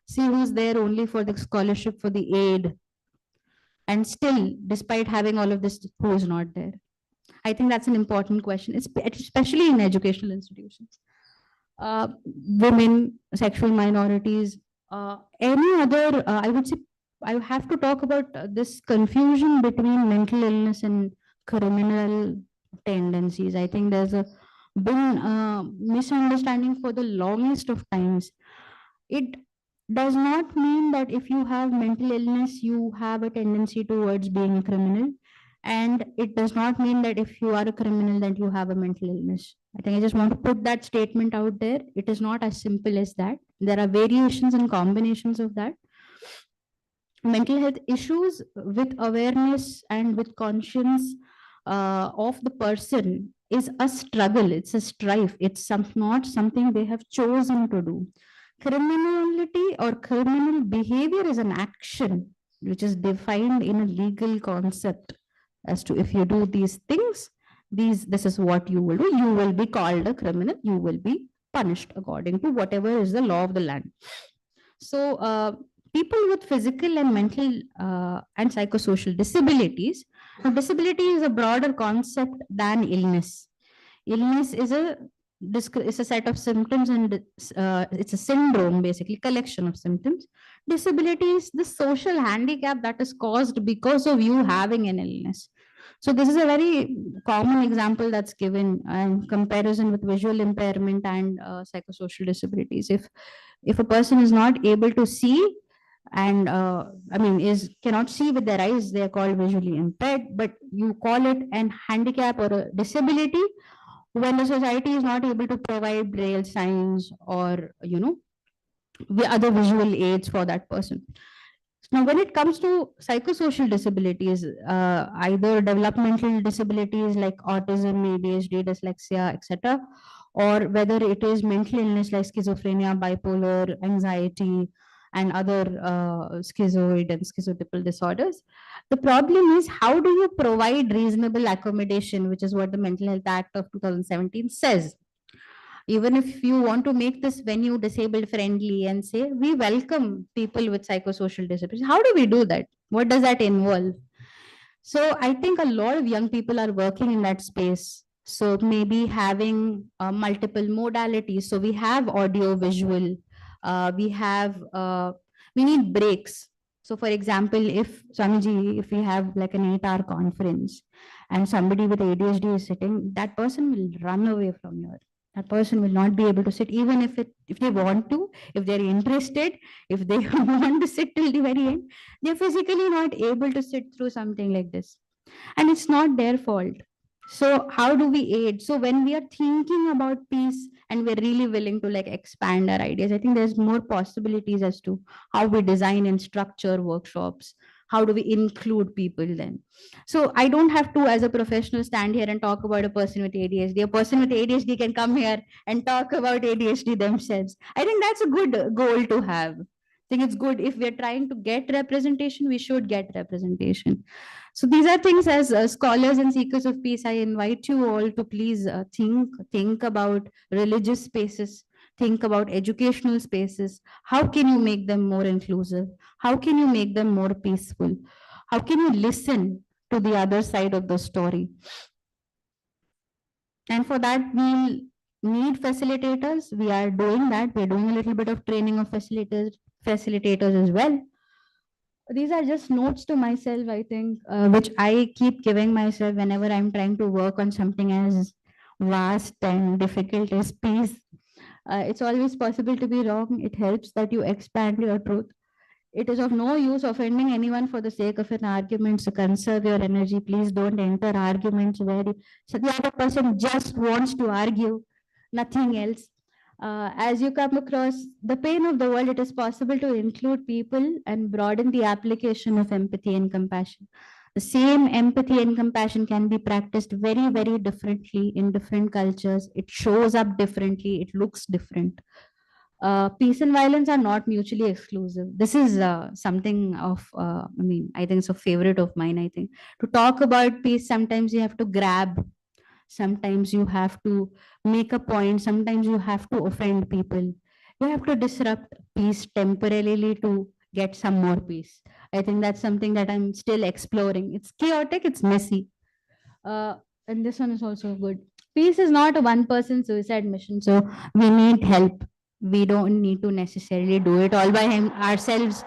See who's there only for the scholarship, for the aid. And still, despite having all of this, who's not there? I think that's an important question, especially in educational institutions. Women, sexual minorities, any other, I would say, I have to talk about this confusion between mental illness and criminal tendencies. I think there's a been misunderstanding for the longest of times. It does not mean that if you have mental illness, you have a tendency towards being a criminal. And it does not mean that if you are a criminal, that you have a mental illness. I think I just want to put that statement out there. It is not as simple as that. There are variations and combinations of that. Mental health issues with awareness and with conscience of the person is a struggle. It's a strife. It's not something they have chosen to do. Criminality or criminal behavior is an action which is defined in a legal concept as to if you do these things, this is what you will do. You will be called a criminal. You will be punished according to whatever is the law of the land. So people with physical and mental and psychosocial disabilities. Now, disability is a broader concept than illness. Illness is a set of symptoms and it's a syndrome, basically collection of symptoms. Disability is the social handicap that is caused because of you having an illness. So this is a very common example that's given in comparison with visual impairment and psychosocial disabilities. If a person is not able to see and cannot see with their eyes, they are called visually impaired, but you call it an handicap or a disability when the society is not able to provide braille signs or the other visual aids for that person. Now, when it comes to psychosocial disabilities, either developmental disabilities like autism, ADHD, dyslexia, etc., or whether it is mental illness like schizophrenia, bipolar, anxiety, and other schizoid and schizotypal disorders. The problem is, how do you provide reasonable accommodation, which is what the Mental Health Act of 2017 says. Even if you want to make this venue disabled friendly and say, we welcome people with psychosocial disabilities, how do we do that? What does that involve? So I think a lot of young people are working in that space. So maybe having multiple modalities. So we have audio, visual, we need breaks. So for example, if Swamiji, if we have like an 8-hour conference and somebody with ADHD is sitting, that person will run away from here. That person will not be able to sit, even if they want to, if they're interested, if they want to sit till the very end, they're physically not able to sit through something like this. And it's not their fault. So how do we aid? So when we are thinking about peace and we're really willing to like expand our ideas, I think there's more possibilities as to how we design and structure workshops. How do we include people then? So I don't have to, as a professional, stand here and talk about a person with ADHD. A person with ADHD can come here and talk about ADHD themselves. I think that's a good goal to have. I think it's good if we're trying to get representation, we should get representation. So these are things as scholars and seekers of peace, I invite you all to please think about religious spaces, think about educational spaces. How can you make them more inclusive? How can you make them more peaceful? How can you listen to the other side of the story? And for that, we'll need facilitators. We are doing that. We're doing a little bit of training of facilitators as well. These are just notes to myself, I think, which I keep giving myself whenever I'm trying to work on something as vast and difficult as peace. It's always possible to be wrong. It helps that you expand your truth. It is of no use offending anyone for the sake of an argument. So conserve your energy. Please don't enter arguments where so the other person just wants to argue, nothing else. As you come across the pain of the world, it is possible to include people and broaden the application of empathy and compassion. The same empathy and compassion can be practiced very, very differently in different cultures. It shows up differently. It looks different. Peace and violence are not mutually exclusive. This is something of, I think it's a favorite of mine, I think. To talk about peace, sometimes you have to grab. Sometimes you have to make a point. Sometimes you have to offend people. You have to disrupt peace temporarily to get some more peace. I think that's something that I'm still exploring. It's chaotic, it's messy. And this one is also good. Peace is not a one-person suicide mission, so we need help. We don't need to necessarily do it all by ourselves.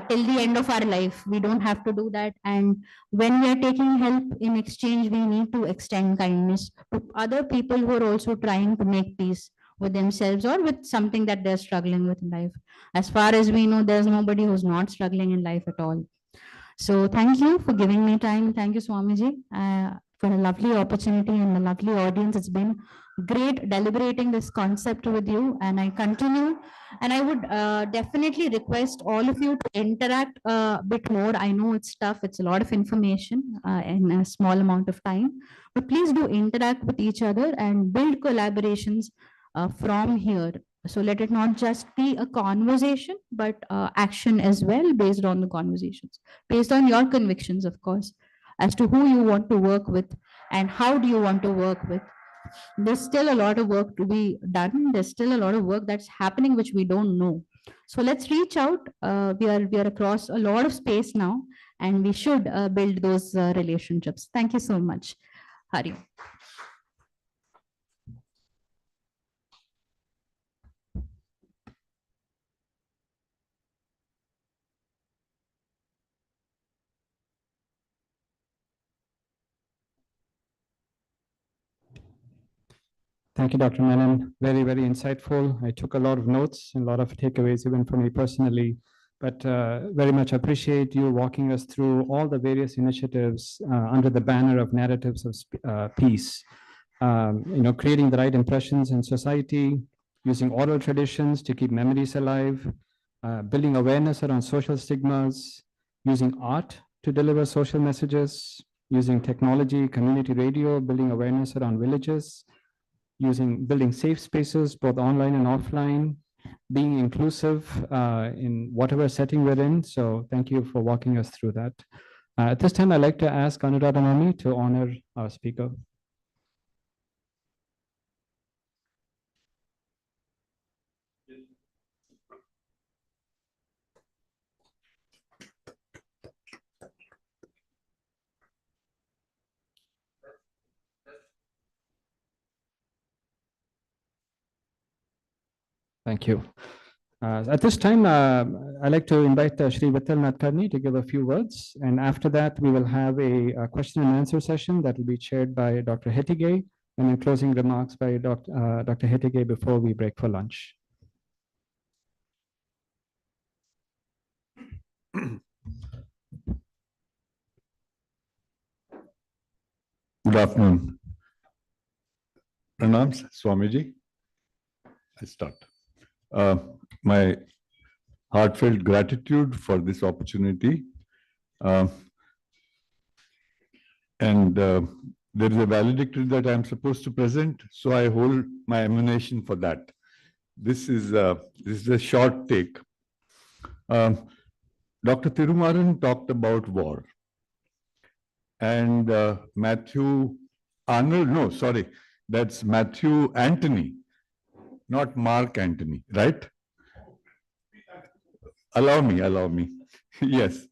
till the end of our life. We don't have to do that. And when we are taking help in exchange, we need to extend kindness to other people who are also trying to make peace with themselves or with something that they're struggling with in life. As far as we know, there's nobody who's not struggling in life at all. So thank you for giving me time. Thank you, Swamiji, for a lovely opportunity and a lovely audience. It's been great deliberating this concept with you, and I continue. And I would definitely request all of you to interact a bit more. I know it's tough, it's a lot of information in a small amount of time, but please do interact with each other and build collaborations from here. So let it not just be a conversation, but action as well based on the conversations, based on your convictions, of course, as to who you want to work with and how do you want to work with. There's still a lot of work to be done. There's still a lot of work that's happening which we don't know. So let's reach out. We are across a lot of space now, and we should build those relationships. Thank you so much. Hari. Thank you, Dr. Menon. Very, very insightful. I took a lot of notes and a lot of takeaways even for me personally, but very much appreciate you walking us through all the various initiatives under the banner of narratives of peace. Creating the right impressions in society, using oral traditions to keep memories alive, building awareness around social stigmas, using art to deliver social messages, using technology, community radio, building awareness around villages, building safe spaces, both online and offline, being inclusive in whatever setting we're in. So thank you for walking us through that. At this time, I'd like to ask Anuradha Mami to honor our speaker. Thank you. At this time, I'd like to invite Shri Vittal Nadkarni to give a few words. And after that, we will have a question and answer session that will be chaired by Dr. Hettige, and then closing remarks by Dr. Hettige before we break for lunch. Good afternoon. Pranams, Swamiji. I start. My heartfelt gratitude for this opportunity. And there is a valedictory that I am supposed to present, so I hold my ammunition for that. This is a short take. Dr. Thirumaran talked about war. And Matthew Arnold, no, sorry, that's Matthew Anthony, not Mark Antony, right? Allow me. Yes.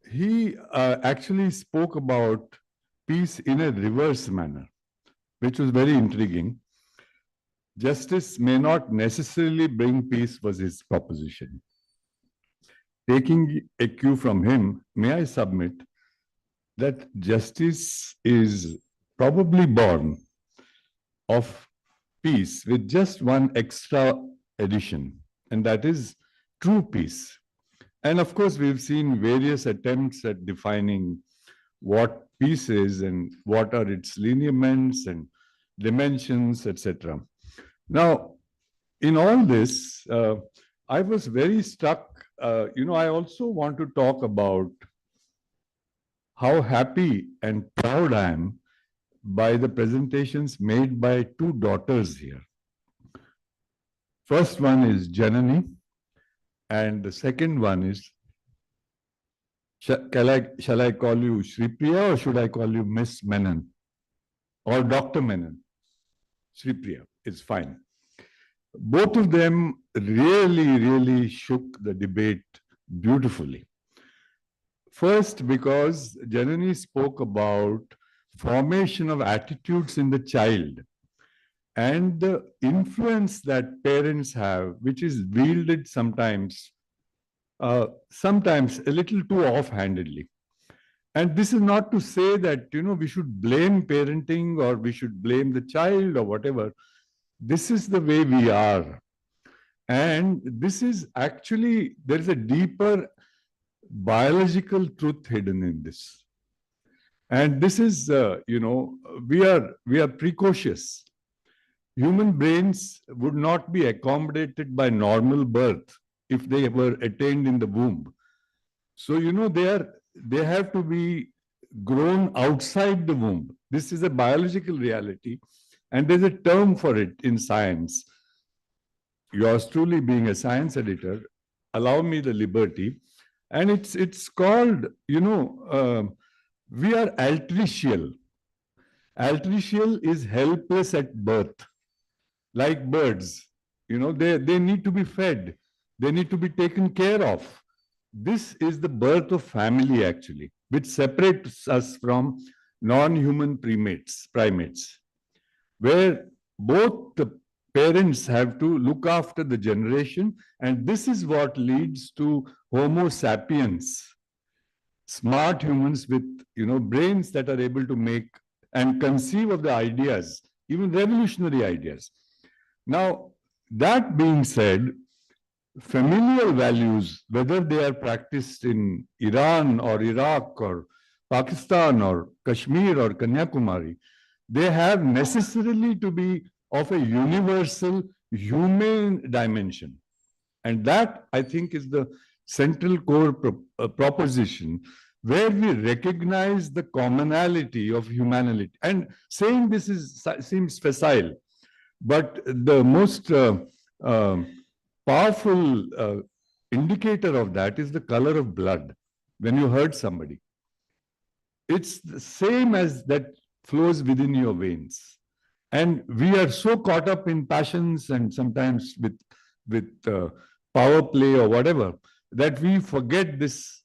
He actually spoke about peace in a reverse manner, which was very intriguing. Justice may not necessarily bring peace was his proposition. Taking a cue from him, may I submit that justice is probably born of peace with just one extra addition, and that is true peace. And of course, we've seen various attempts at defining what peace is and what are its lineaments and dimensions, etc. Now, in all this, I was very struck. I also want to talk about how happy and proud I am by the presentations made by two daughters here. First one is Janani, and the second one is, shall I call you Shri Priya or should I call you Miss Menon or Dr. Menon? Shri Priya is fine. Both of them really shook the debate beautifully. First, because Janani spoke about formation of attitudes in the child and the influence that parents have, which is wielded sometimes sometimes a little too offhandedly. And this is not to say that, we should blame parenting or we should blame the child or whatever. This is the way we are. And this is actually, there is a deeper biological truth hidden in this. And this is, we are precocious. Human brains would not be accommodated by normal birth if they were attained in the womb. So, they have to be grown outside the womb. This is a biological reality, and there's a term for it in science. Yours truly being a science editor, allow me the liberty. And it's called, we are altricial. Altricial is helpless at birth, like birds. They need to be fed. They need to be taken care of. This is the birth of family, actually, which separates us from non-human primates, where both the parents have to look after the generation, and this is what leads to Homo sapiens, smart humans with brains that are able to make and conceive of the ideas, even revolutionary ideas. Now, that being said, familial values, whether they are practiced in Iran or Iraq or Pakistan or Kashmir or Kanyakumari, they have necessarily to be of a universal human dimension. And that, I think, is the central core proposition, where we recognize the commonality of humanity. And saying this seems facile, but the most powerful indicator of that is the color of blood. When you hurt somebody, it's the same as that flows within your veins. And we are so caught up in passions and sometimes with power play or whatever, that we forget this.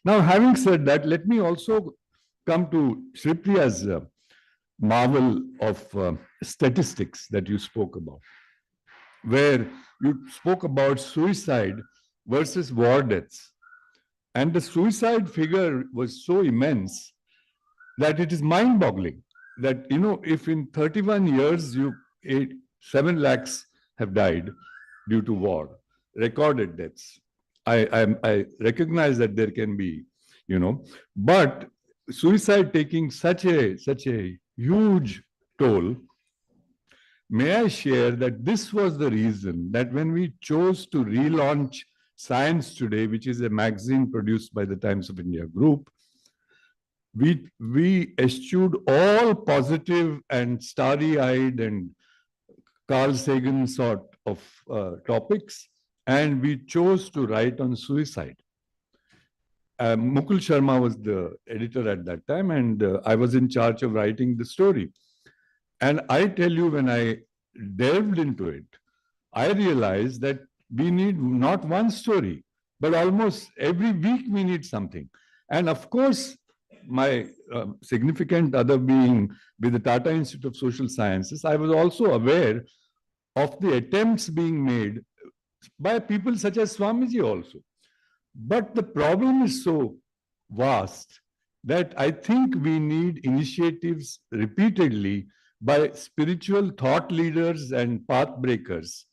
Now, having said that, let me also come to Shri Priya's marvel of statistics that you spoke about, where you spoke about suicide versus war deaths. And the suicide figure was so immense that it is mind-boggling that, if in 31 years, 7 lakhs have died due to war, recorded deaths. I recognize that there can be, but suicide taking such a huge toll. May I share that this was the reason that when we chose to relaunch Science Today, which is a magazine produced by the Times of India Group, we eschewed all positive and starry-eyed and Carl Sagan sort of topics, and we chose to write on suicide. Mukul Sharma was the editor at that time, and I was in charge of writing the story. And I tell you, when I delved into it, I realized that we need not one story, but almost every week we need something. And of course, my significant other being with the Tata Institute of Social Sciences, I was also aware of the attempts being made by people such as Swamiji also. But the problem is so vast that I think we need initiatives repeatedly by spiritual thought leaders and path breakers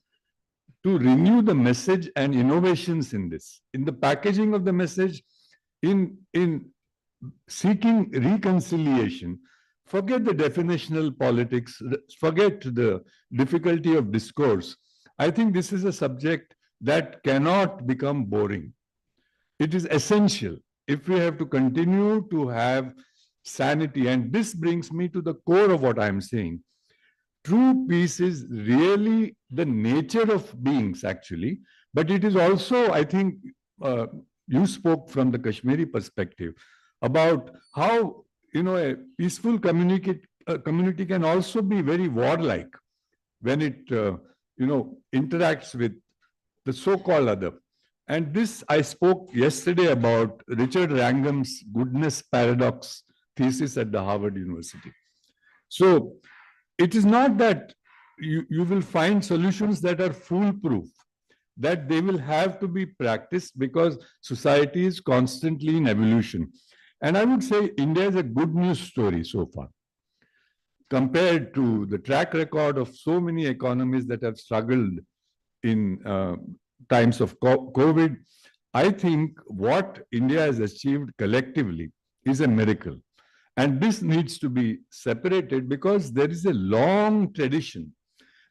to renew the message and innovations in this, in the packaging of the message, in seeking reconciliation. Forget the definitional politics, forget the difficulty of discourse. I think this is a subject that cannot become boring. It is essential if we have to continue to have sanity. And this brings me to the core of what I'm saying. True peace is really the nature of beings, actually, but it is also, I think, you spoke from the Kashmiri perspective about how, a peaceful community can also be very warlike when it, interacts with the so-called other. And this, I spoke yesterday about Richard Wrangham's goodness paradox thesis at the Harvard University. So it is not that you will find solutions that are foolproof, that they will have to be practiced because society is constantly in evolution. And I would say India is a good news story so far, compared to the track record of so many economies that have struggled in times of COVID. I think what India has achieved collectively is a miracle. And this needs to be separated because there is a long tradition.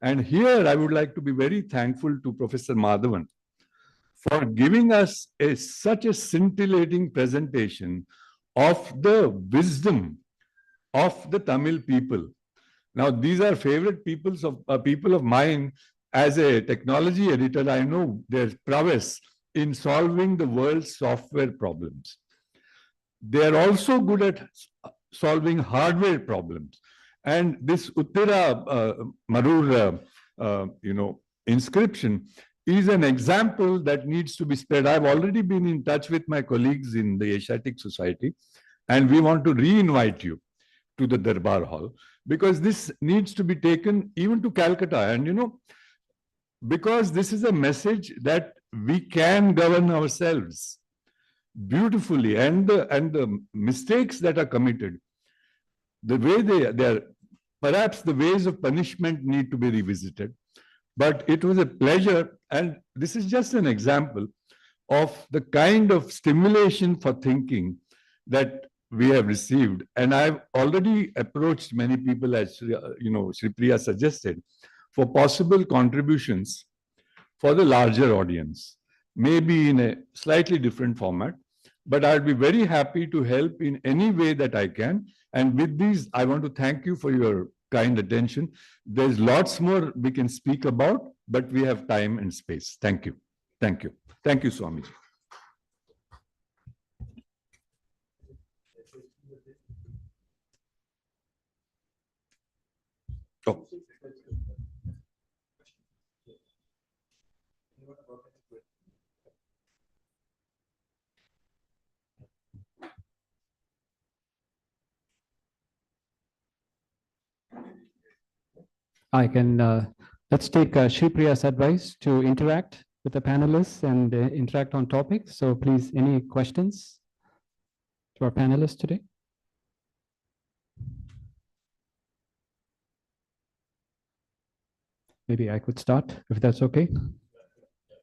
And here I would like to be very thankful to Professor Madhavan for giving us such a scintillating presentation of the wisdom of the Tamil people. Now, these are favorite people of mine. As a technology editor, I know their prowess in solving the world's software problems. They are also good at solving hardware problems. And this Uttira Marur, inscription is an example that needs to be spread. I've already been in touch with my colleagues in the Asiatic Society, and we want to re-invite you to the Darbar Hall, because this needs to be taken even to Calcutta. And because this is a message that we can govern ourselves beautifully, and the mistakes that are committed, the way they are, perhaps the ways of punishment need to be revisited. But it was a pleasure, and this is just an example of the kind of stimulation for thinking that we have received. And I've already approached many people, as Shri Priya suggested, for possible contributions for the larger audience, maybe in a slightly different format. But I'll be very happy to help in any way that I can. And with these, I want to thank you for your kind attention. There's lots more we can speak about, but we have time and space. Thank you. Thank you. Thank you, Swamiji. Oh. I can, let's take Shri Priya's advice to interact with the panelists and interact on topics. So please, any questions to our panelists today? Maybe I could start, if that's okay.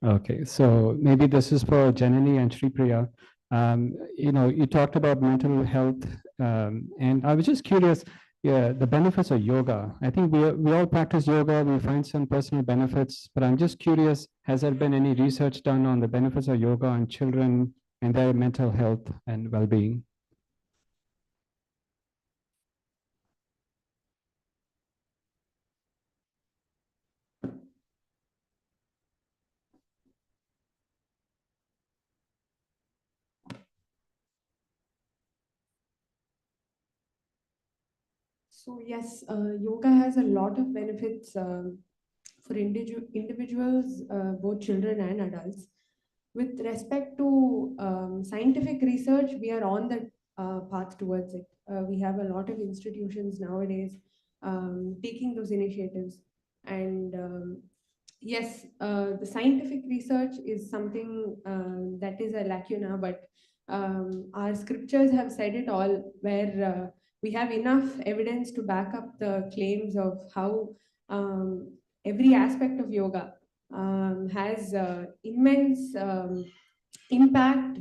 Okay, so maybe this is for Janani and Shri Priya. You talked about mental health, and I was just curious, the benefits of yoga. I think we all practice yoga, we find some personal benefits, but I'm just curious, has there been any research done on the benefits of yoga on children and their mental health and well-being? So yes, yoga has a lot of benefits for individuals, both children and adults. With respect to scientific research, we are on the path towards it. We have a lot of institutions nowadays taking those initiatives. And yes, the scientific research is something that is a lacuna, but our scriptures have said it all, where we have enough evidence to back up the claims of how every aspect of yoga has immense impact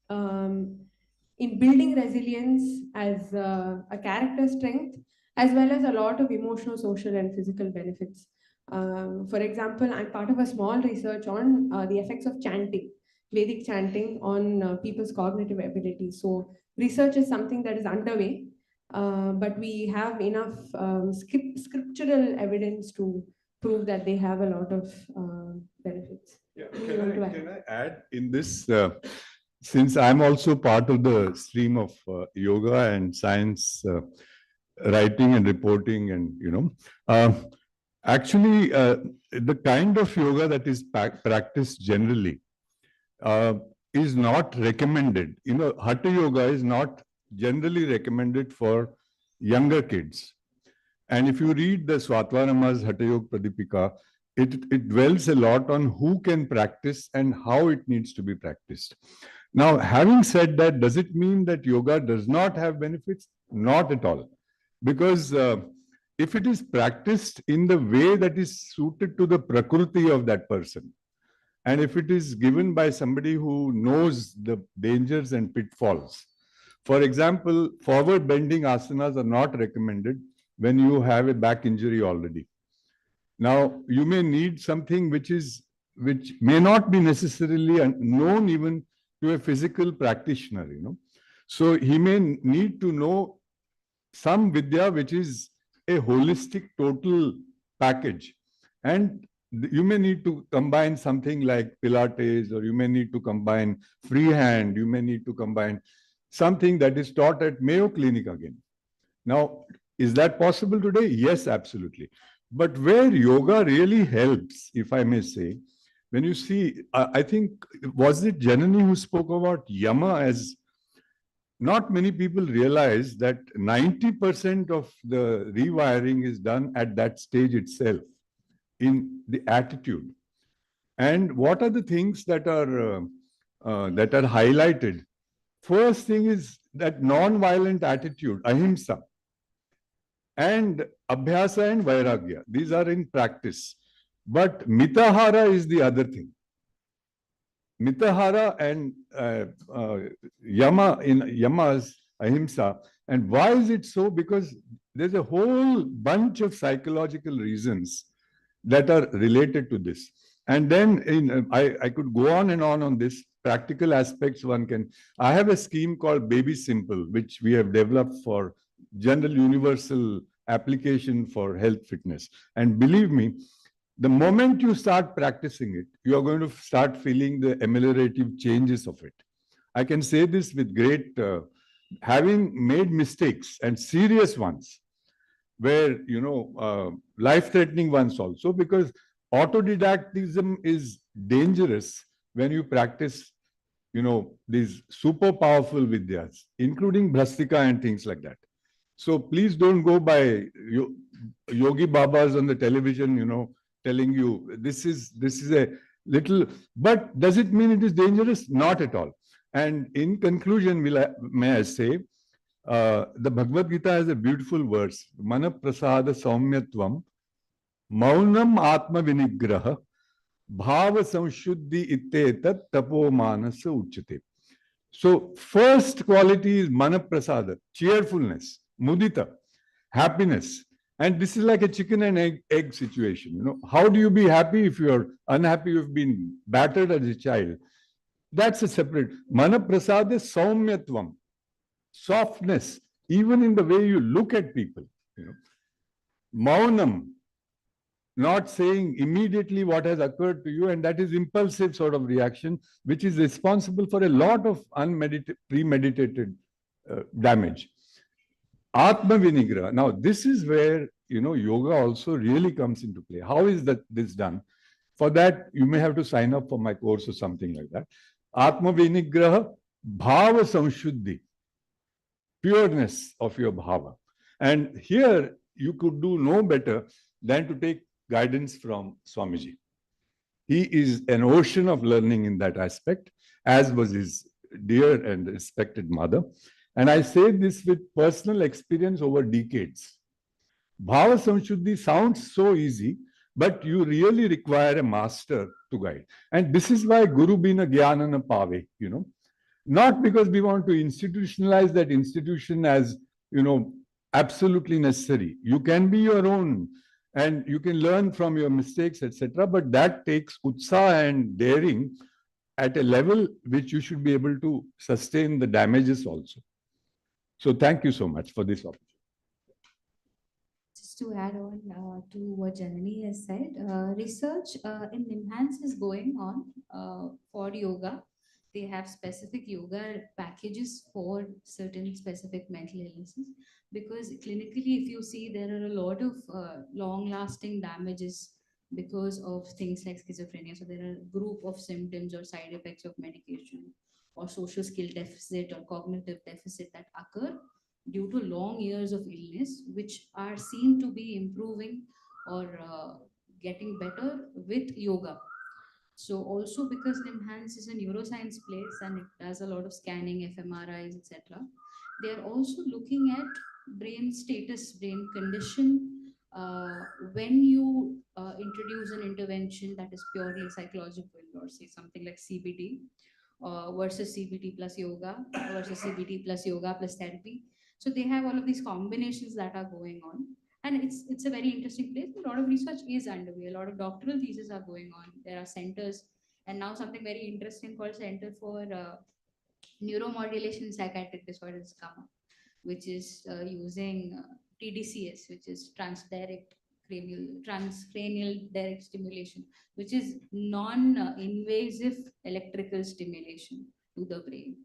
in building resilience as a character strength, as well as a lot of emotional, social, and physical benefits. For example, I'm part of a small research on the effects of chanting, Vedic chanting on people's cognitive abilities. So research is something that is underway. But we have enough scriptural evidence to prove that they have a lot of benefits. Yeah. Can I add in this, since I'm also part of the stream of yoga and science writing and reporting, and actually the kind of yoga that is practiced generally is not recommended. Hatha yoga is not generally recommended for younger kids. And if you read the Swatvaramas Hatha Yoga Pradipika, it dwells a lot on who can practice and how it needs to be practiced. Now, having said that, does it mean that yoga does not have benefits? Not at all. Because if it is practiced in the way that is suited to the prakriti of that person, and if it is given by somebody who knows the dangers and pitfalls. For example, forward bending asanas are not recommended when you have a back injury already. Now, you may need something which may not be necessarily known even to a physical practitioner, So he may need to know some vidya which is a holistic total package. And you may need to combine something like Pilates, or you may need to combine freehand, you may need to combine something that is taught at Mayo Clinic again. Now, is that possible today? Yes, absolutely. But where yoga really helps, if I may say, when you see, I think, was it Janani who spoke about yama as, not many people realize that 90% of the rewiring is done at that stage itself, in the attitude. And what are the things that are highlighted? First thing is that non-violent attitude, ahimsa, and abhyasa and vairagya. These are in practice. But mitahara is the other thing. Mitahara and yama, in yamas, ahimsa. And why is it so? Because there's a whole bunch of psychological reasons that are related to this. And then I could go on and on this. Practical aspects one can. I have a scheme called Baby Simple, which we have developed for general universal application for health fitness. And believe me, the moment you start practicing it, you are going to start feeling the ameliorative changes of it. I can say this with great, having made mistakes and serious ones, where, life-threatening ones also, because autodidactism is dangerous when you practice, these super powerful vidyas, including Bhrastika and things like that. So please don't go by yogi babas on the television, telling you this is a little, but does it mean it is dangerous? Not at all. And in conclusion, may I say, the Bhagavad Gita has a beautiful verse, Mana Prasada Saumyatvam, Maunam Atma Vinigraha, Bhava Samshuddhi Itetat Tapo Manasa Uchate. So, first quality is Mana Prasada, cheerfulness, mudita, happiness. And this is like a chicken and egg situation. How do you be happy if you're unhappy, you've been battered as a child? That's a separate. Mana Prasada Saumyatvam, softness, even in the way you look at people. Maunam, not saying immediately what has occurred to you, and that is impulsive sort of reaction, which is responsible for a lot of premeditated damage. Atma Vinigra. Now, this is where, yoga also really comes into play. How is this done? For that, you may have to sign up for my course or something like that. Atma Vinigraha, Bhava Samshuddhi, pureness of your bhava. And here, you could do no better than to take guidance from Swamiji. He is an ocean of learning in that aspect, as was his dear and respected mother. And I say this with personal experience over decades. Bhava Samshuddhi sounds so easy, but you really require a master to guide. And this is why Guru Bina Jnana Pave, Not because we want to institutionalize that institution as, absolutely necessary. You can be your own and you can learn from your mistakes, etc. But that takes utsaha and daring at a level which you should be able to sustain the damages also. So thank you so much for this opportunity. Just to add on to what Janani has said, research in NIMHANS is going on for yoga. They have specific yoga packages for certain specific mental illnesses, because clinically, if you see, there are a lot of long-lasting damages because of things like schizophrenia. So there are a group of symptoms or side effects of medication or social skill deficit or cognitive deficit that occur due to long years of illness, which are seen to be improving or getting better with yoga. So also because NIMHANS is a neuroscience place and it does a lot of scanning, fMRIs, etc. They are also looking at brain status, brain condition, when you introduce an intervention that is purely psychological, or say something like CBT versus CBT plus yoga versus CBT plus yoga plus therapy. So they have all of these combinations that are going on. And it's a very interesting place. A lot of research is underway. A lot of doctoral theses are going on. There are centers, and now something very interesting called Center for Neuromodulation in Psychiatric Disorders come up, which is using TDCS, which is transcranial direct stimulation, which is non-invasive electrical stimulation to the brain.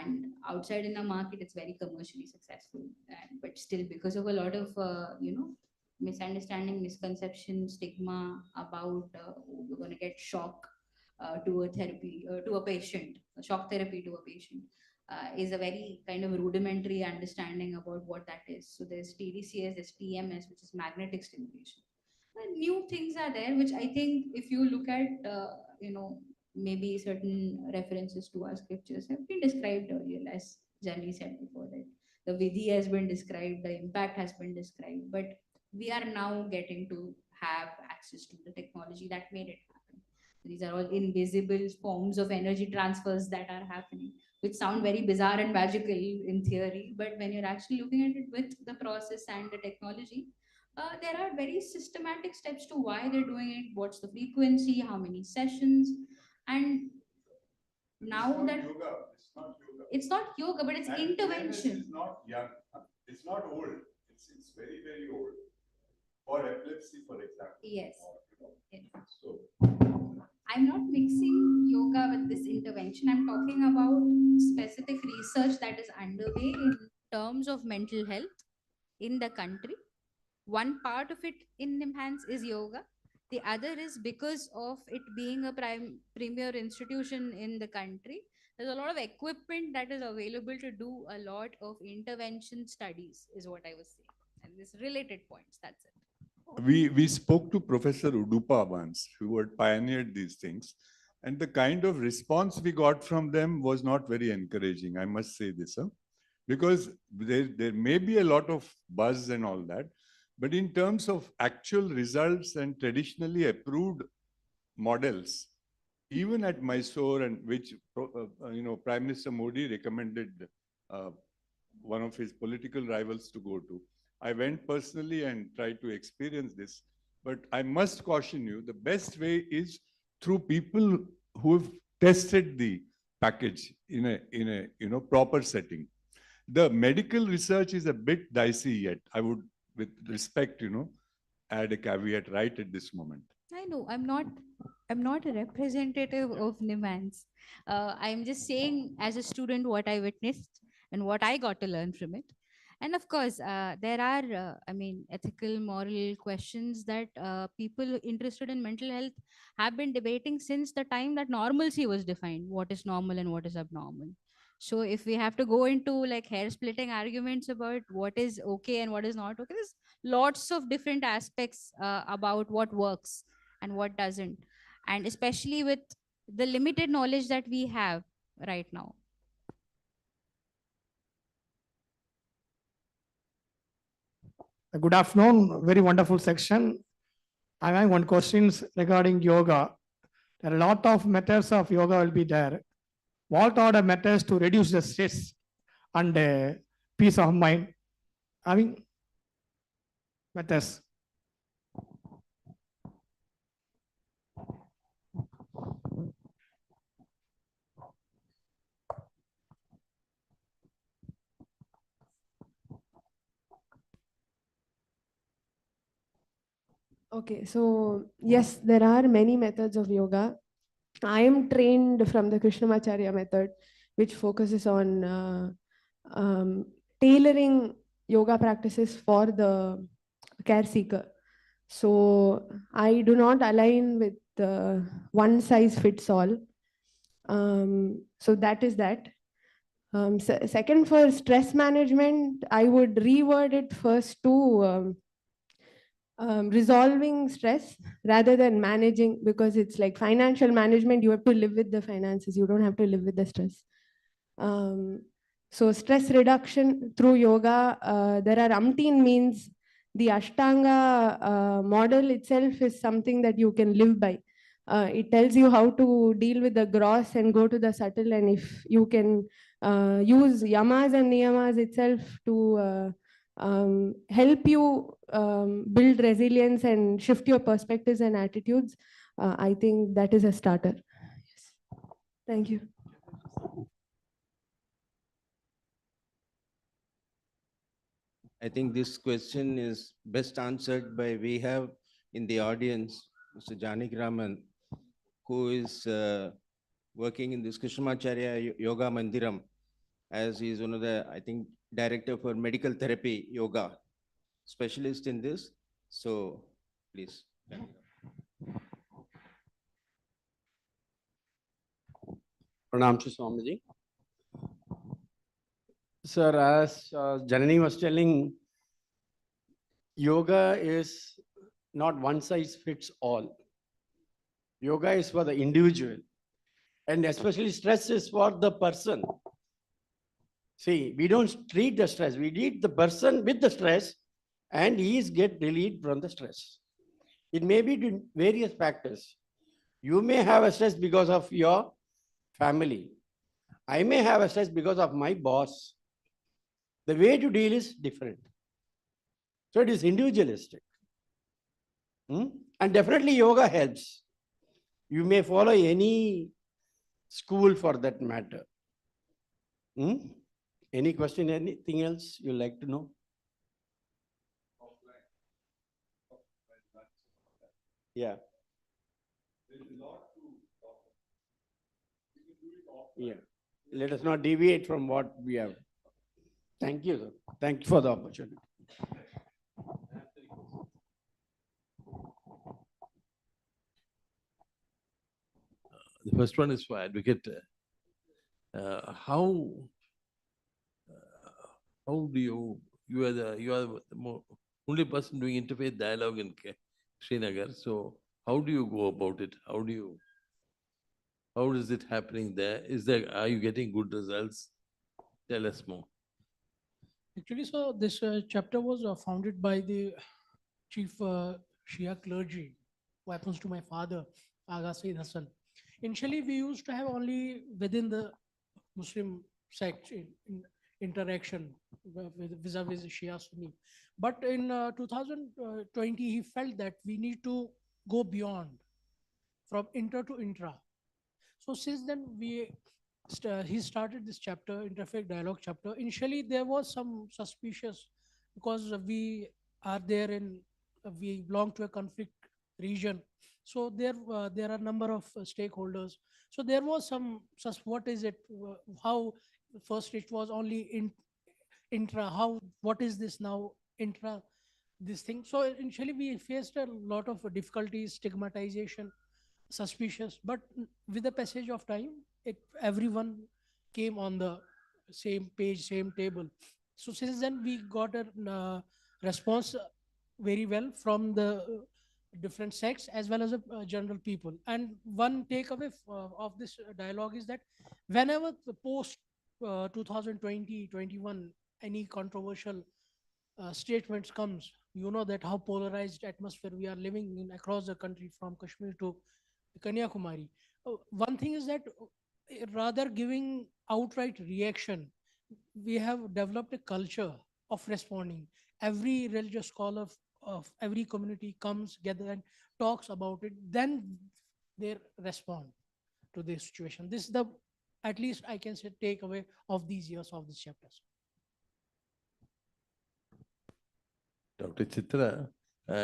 And outside in the market, it's very commercially successful. But still, because of a lot of misunderstanding, misconception, stigma about you're going to get shock to a therapy to a patient, shock therapy to a patient, is a very kind of rudimentary understanding about what that is. So there's TDCS, there's PMS, which is magnetic stimulation. And new things are there, which I think if you look at, maybe certain references to our scriptures have been described earlier, as Janvi said before, that the vidhi has been described, the impact has been described, but we are now getting to have access to the technology that made it happen. These are all invisible forms of energy transfers that are happening, which sound very bizarre and magical in theory, but when you're actually looking at it with the process and the technology, there are very systematic steps to why they're doing it, what's the frequency, how many sessions, and now that it's not yoga, but it's intervention. It's not young. It's not old. It's very, very old. For epilepsy, for example. Yes. Yes. So I'm not mixing yoga with this intervention. I'm talking about specific research that is underway in terms of mental health in the country. One part of it in NIMHANS is yoga. The other is because of it being a premier institution in the country, there's a lot of equipment that is available to do a lot of intervention studies, is what I was saying. And this related points, that's it. we spoke to Professor Udupa once, who had pioneered these things, and the kind of response we got from them was not very encouraging. I must say this, because there may be a lot of buzz and all that, but in terms of actual results and traditionally approved models, even at Mysore, and which Prime Minister Modi recommended one of his political rivals to go to. I went personally and tried to experience this, but I must caution you, the best way is through people who have tested the package in a proper setting. The medical research is a bit dicey yet. I would, with respect, add a caveat right at this moment. I know, I'm not a representative of NIMHANS. I'm just saying as a student what I witnessed and what I got to learn from it. And of course, there are, ethical, moral questions that people interested in mental health have been debating since the time that normalcy was defined. What is normal and what is abnormal? So if we have to go into like hair splitting arguments about what is okay and what is not okay, there's lots of different aspects about what works and what doesn't. And especially with the limited knowledge that we have right now. Good afternoon, very wonderful section. I have one questions regarding yoga. There are a lot of methods of yoga will be there. What are the methods to reduce the stress and peace of mind? Having methods. Okay, so yes, there are many methods of yoga. I am trained from the Krishnamacharya method, which focuses on tailoring yoga practices for the care seeker. So I do not align with one size fits all. So that is that. Second, for stress management, I would reword it first to resolving stress rather than managing, because it's like financial management, you have to live with the finances, you don't have to live with the stress. So stress reduction through yoga, there are umpteen means. The Ashtanga model itself is something that you can live by. It tells you how to deal with the gross and go to the subtle, and if you can use yamas and niyamas itself to help you build resilience and shift your perspectives and attitudes, I think that is a starter. Yes. Thank you. I think this question is best answered by, we have in the audience, Mr. Janik Raman, who is working in this Krishnamacharya Yoga Mandiram, as he is one of the, I think, director for medical therapy yoga, specialist in this. So please. Pranam to Swamiji. Sir, as Janani was telling, yoga is not one size fits all. Yoga is for the individual, and especially stress is for the person. See, we don't treat the stress, we treat the person with the stress, and he is get relieved from the stress. It may be due to various factors. You may have a stress because of your family. I may have a stress because of my boss. The way to deal is different. So it is individualistic. And definitely yoga helps. You may follow any school for that matter. Any question, anything else you like to know? Yeah. Yeah. Let us not deviate from what we have. Thank you, sir. Thank you for the opportunity. The first one is for Advocate. How do you are the only person doing interfaith dialogue in Srinagar. So how do you go about it? How is it happening there? Are you getting good results? Tell us more. Actually, so this chapter was founded by the chief Shia clergy, who happens to my father, Agha Sayyid Hassan. Initially, we used to have only within the Muslim sect interaction vis-a-vis Shia Sunni. But in 2020, he felt that we need to go beyond from inter to intra. So since then, he started this chapter, Interfaith Dialogue chapter. Initially, there was some suspicious because we are there in, we belong to a conflict region. So there are a number of stakeholders. So there was some, what is it, how first it was only intra, what is this now, intra, this thing. So initially we faced a lot of difficulties, stigmatization, suspicious, but with the passage of time, everyone came on the same page, same table. So since then we got a response very well from the different sects as well as the general people. And one takeaway of this dialogue is that whenever the post 2020-21 any controversial statements comes, you know that how polarized atmosphere we are living in across the country from Kashmir to Kanyakumari. One thing is that rather giving outright reaction, we have developed a culture of responding. Every religious scholar of every community comes together and talks about it, then they respond to this situation. This is the, at least I can say, takeaway of these years of these chapters. Dr. Chitra,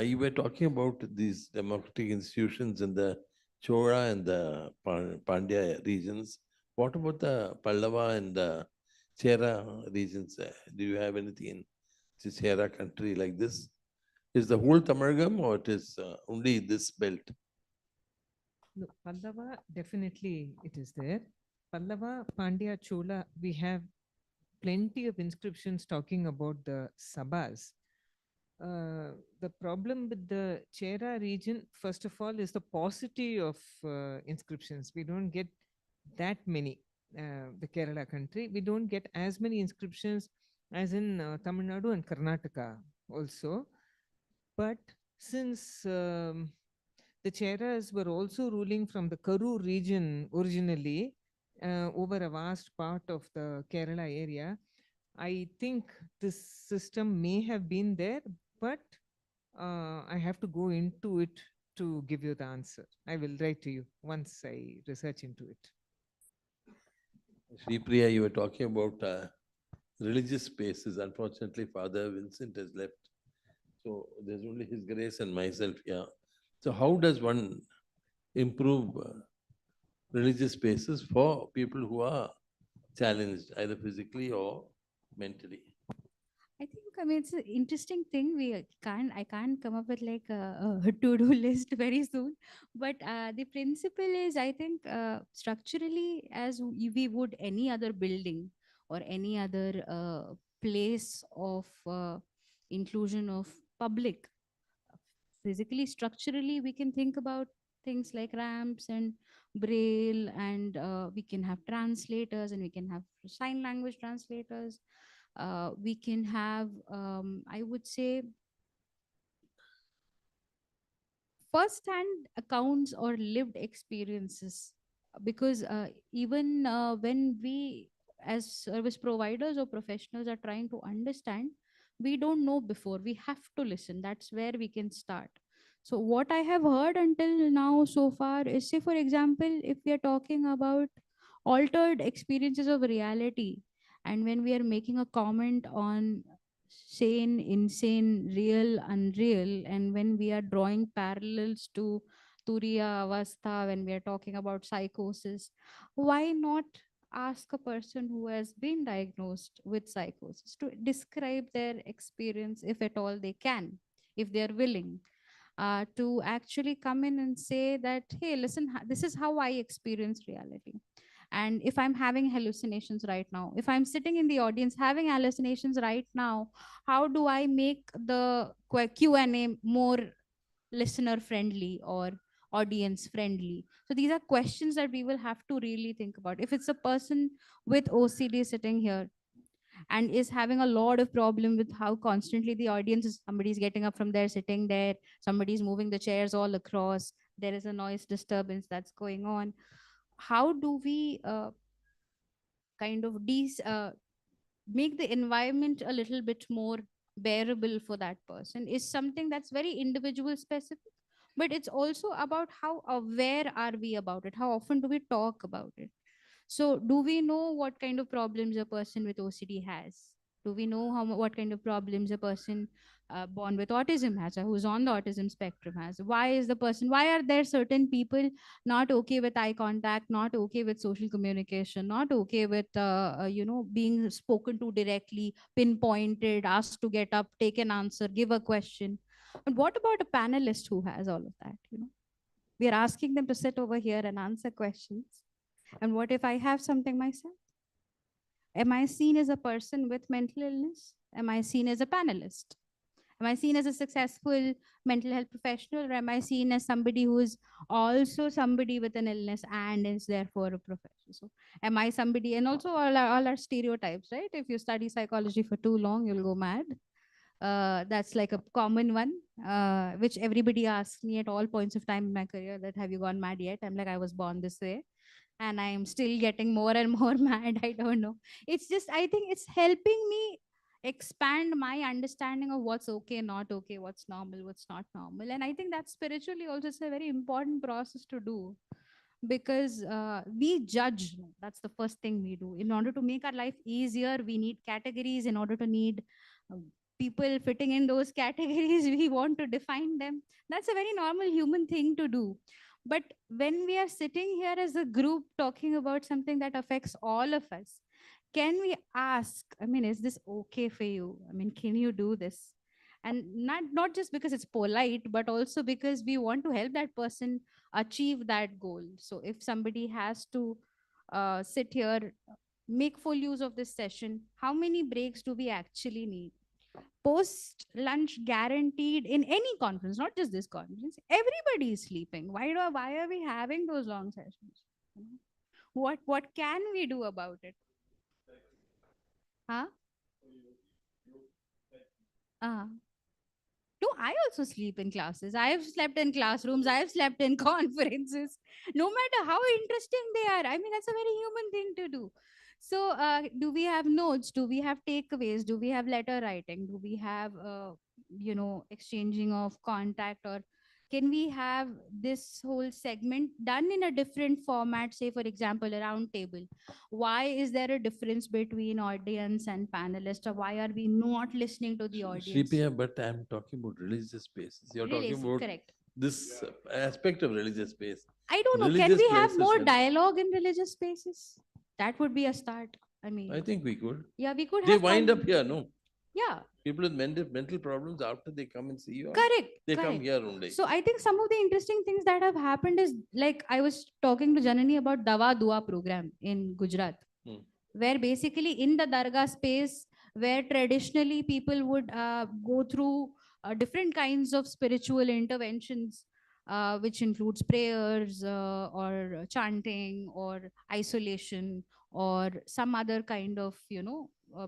you were talking about these democratic institutions in the Chola and the Pandya regions. What about the Pallava and the Chera regions? Do you have anything in the Chera country like this? Is the whole Tamargam or it is only this belt? No, Pallava, definitely it is there. Pallava, Pandya, Chola, we have plenty of inscriptions talking about the Sabhas. the problem with the Chera region, first of all, is the paucity of inscriptions. We don't get that many, the Kerala country. We don't get as many inscriptions as in Tamil Nadu and Karnataka also. But since the Cheras were also ruling from the Karur region originally over a vast part of the Kerala area, I think this system may have been there, but I have to go into it to give you the answer. I will write to you once I research into it. Shri Priya, you were talking about religious spaces. Unfortunately, Father Vincent has left. So there's only His Grace and myself here. So how does one improve religious spaces for people who are challenged, either physically or mentally? I think, I mean, it's an interesting thing. I can't come up with like a to-do list very soon. But the principle is, I think, structurally, as we would any other building or any other place of inclusion of public, physically, structurally, we can think about things like ramps and braille, and we can have translators, and we can have sign language translators. We can have, I would say, first-hand accounts or lived experiences. Because even when we, as service providers or professionals, are trying to understand, we don't know before. We have to listen. That's where we can start. So what I have heard until now so far is, say, for example, if we are talking about altered experiences of reality, and when we are making a comment on sane, insane, real, unreal, and when we are drawing parallels to Turiya Avastha, when we are talking about psychosis, why not ask a person who has been diagnosed with psychosis to describe their experience, if at all they can, if they are willing, to actually come in and say that, hey, listen, this is how I experience reality. And if I'm having hallucinations right now, if I'm sitting in the audience having hallucinations right now, how do I make the Q&A more listener friendly or audience friendly? So these are questions that we will have to really think about. If it's a person with OCD sitting here and is having a lot of problem with how constantly the audience is, somebody's getting up from there, sitting there, somebody's moving the chairs all across, there is a noise disturbance that's going on, how do we kind of make the environment a little bit more bearable for that person, is something that's very individual specific. But it's also about how aware are we about it, how often do we talk about it. So do we know what kind of problems a person with OCD has? Do we know what kind of problems a person born with autism has, or who's on the autism spectrum has? Why are there certain people not okay with eye contact, not okay with social communication, not okay with, being spoken to directly, pinpointed, asked to get up, take an answer, give a question? And what about a panelist who has all of that? We are asking them to sit over here and answer questions. And what if I have something myself? Am I seen as a person with mental illness? Am I seen as a panelist? Am I seen as a successful mental health professional, or am I seen as somebody who is also somebody with an illness and is therefore a professional? So am I somebody, and also all our stereotypes, right? If you study psychology for too long, you'll go mad. That's like a common one, which everybody asks me at all points of time in my career, that have you gone mad yet? I'm like, I was born this way and I'm still getting more and more mad. I don't know. It's just, I think it's helping me expand my understanding of what's okay, not okay, what's normal, what's not normal. And I think that spiritually also is a very important process to do, because we judge. That's the first thing we do. In order to make our life easier, we need categories. In order to need people fitting in those categories, we want to define them. That's a very normal human thing to do. But when we are sitting here as a group talking about something that affects all of us, can we ask, I mean, is this okay for you? I mean, can you do this? And not just because it's polite, but also because we want to help that person achieve that goal. So if somebody has to sit here, make full use of this session, how many breaks do we actually need? Post lunch guaranteed in any conference, not just this conference. Everybody is sleeping. Why are we having those long sessions? You know? What can we do about it? Huh? No, I also sleep in classes. I have slept in classrooms. I have slept in conferences. No matter how interesting they are. I mean, that's a very human thing to do. So, do we have notes? Do we have takeaways? Do we have letter writing? Do we have, exchanging of contact? Or can we have this whole segment done in a different format? Say, for example, a round table. Why is there a difference between audience and panelists? Or why are we not listening to the audience? CPM, but I'm talking about religious spaces. You're talking Religious, about correct. this aspect of religious space. I don't know. Can Religious we have places more and- dialogue in religious spaces? That would be a start. I mean, I think we could. yeah, we could They have. wind up here, no? Yeah, People with mental problems, after they come and see you, correct. they come correct. here only. So I think some of the interesting things that have happened is, like, I was talking to Janani about Dawa Dua program in Gujarat, where basically in the dargah space, where traditionally people would go through different kinds of spiritual interventions, which includes prayers or chanting or isolation or some other kind of,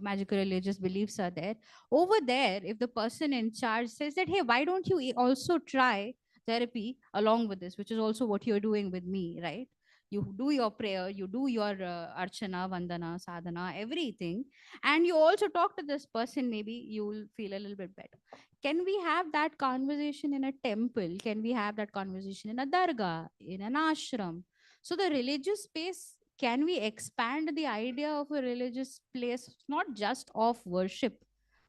magical religious beliefs are there. Over there, if the person in charge says that, hey, why don't you also try therapy along with this, which is also what you're doing with me, right? You do your prayer, you do your archana, vandana, sadhana, everything, and you also talk to this person, maybe you'll feel a little bit better. Can we have that conversation in a temple? Can we have that conversation in a dargah, in an ashram? So the religious space, can we expand the idea of a religious place, not just of worship,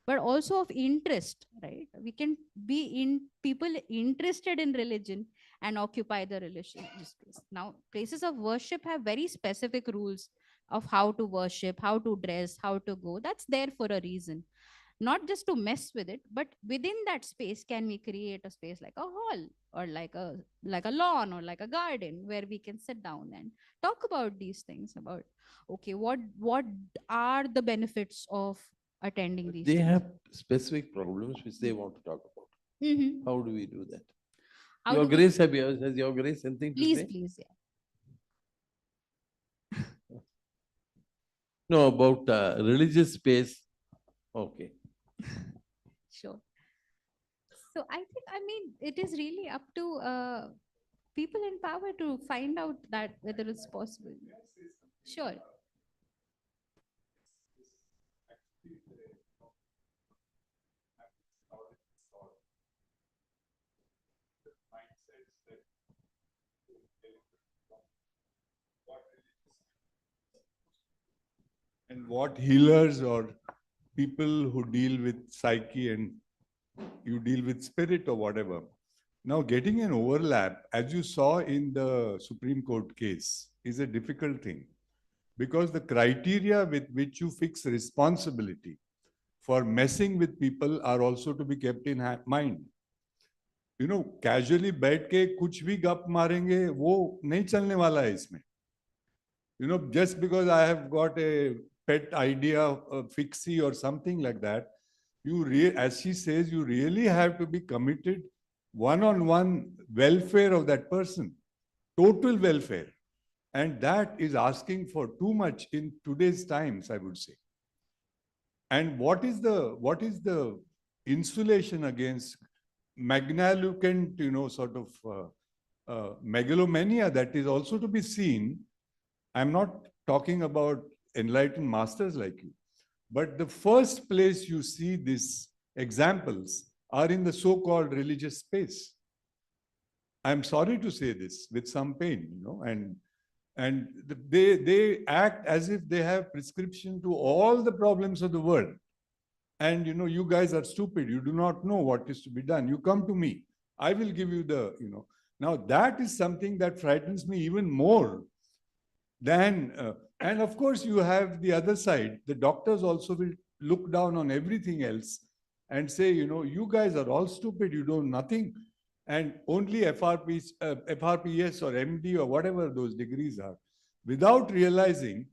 but also of interest, right? We can be in people interested in religion and occupy the religious space. Now, places of worship have very specific rules of how to worship, how to dress, how to go. That's there for a reason. Not just to mess with it, but within that space, can we create a space like a hall or like a lawn or like a garden where we can sit down and talk about these things, about, okay, what are the benefits of attending these They things? have specific problems which they want to talk about. Mhm. How do we do that? How Your do we- Grace, has Your Grace anything to Please, say? please, yeah. No, about religious space. Okay. Sure. So I think, I mean, it is really up to people in power to find out that whether it's possible. Sure. And what healers or people who deal with psyche and you deal with spirit or whatever. Now, getting an overlap, as you saw in the Supreme Court case, is a difficult thing because the criteria with which you fix responsibility for messing with people are also to be kept in mind. You know, casually बैठ के कुछ भी गप मारेंगे वो नहीं चलने वाला है इसमें. You know, just because I have got a pet idea, a fixie or something like that, as she says, you really have to be committed one-on-one welfare of that person, total welfare. And that is asking for too much in today's times, I would say. And what is the insulation against magniloquent, sort of megalomania that is also to be seen? I'm not talking about enlightened masters like you, but the first place you see these examples are in the so-called religious space. I'm sorry to say this with some pain, and they act as if they have prescription to all the problems of the world. And, you guys are stupid. You do not know what is to be done. You come to me. I will give you the, Now that is something that frightens me even more than, and of course you have the other side. The doctors also will look down on everything else and say, you guys are all stupid. You know nothing. And only FRPS or MD or whatever those degrees are, without realizing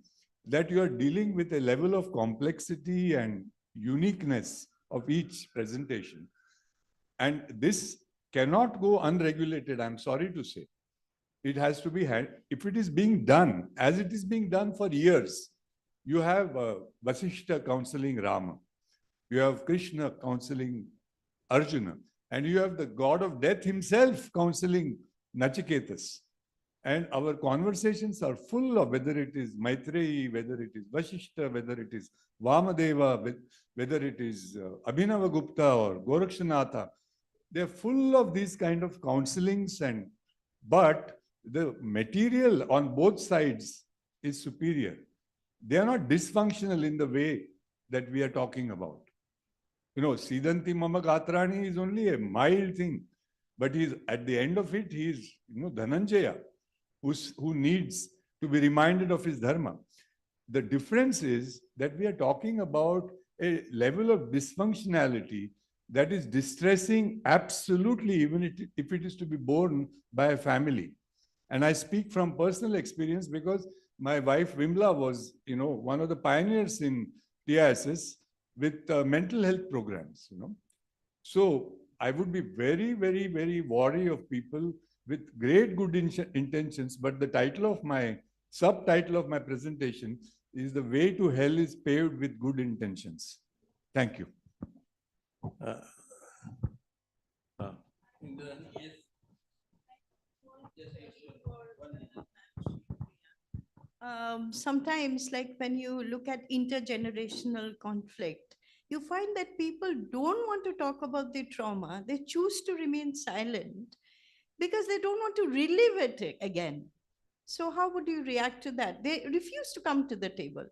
that you are dealing with a level of complexity and uniqueness of each presentation. And this cannot go unregulated, I'm sorry to say. It has to be had, if it is being done, as it is being done for years, you have Vasishta counseling Rama, you have Krishna counseling Arjuna, and you have the god of death himself counseling Nachiketas. And our conversations are full of whether it is Maitreyi, whether it is Vasishta, whether it is Vamadeva, whether it is Abhinava Gupta or Gorakshanatha. They're full of these kind of counselings, but the material on both sides is superior. They are not dysfunctional in the way that we are talking about. You know, Siddhanti Mama Gatrani is only a mild thing, but he's at the end of it, he is, Dhananjaya, who needs to be reminded of his dharma. The difference is that we are talking about a level of dysfunctionality that is distressing absolutely, even if it is to be borne by a family. And I speak from personal experience because my wife Vimla was, one of the pioneers in TISS with mental health programs, So I would be very, very, very wary of people with great good intentions, but the subtitle of my presentation is "The Way to Hell is Paved with Good Intentions." Thank you. Sometimes, like when you look at intergenerational conflict, you find that people don't want to talk about their trauma. They choose to remain silent because they don't want to relive it again. So how would you react to that? They refuse to come to the table.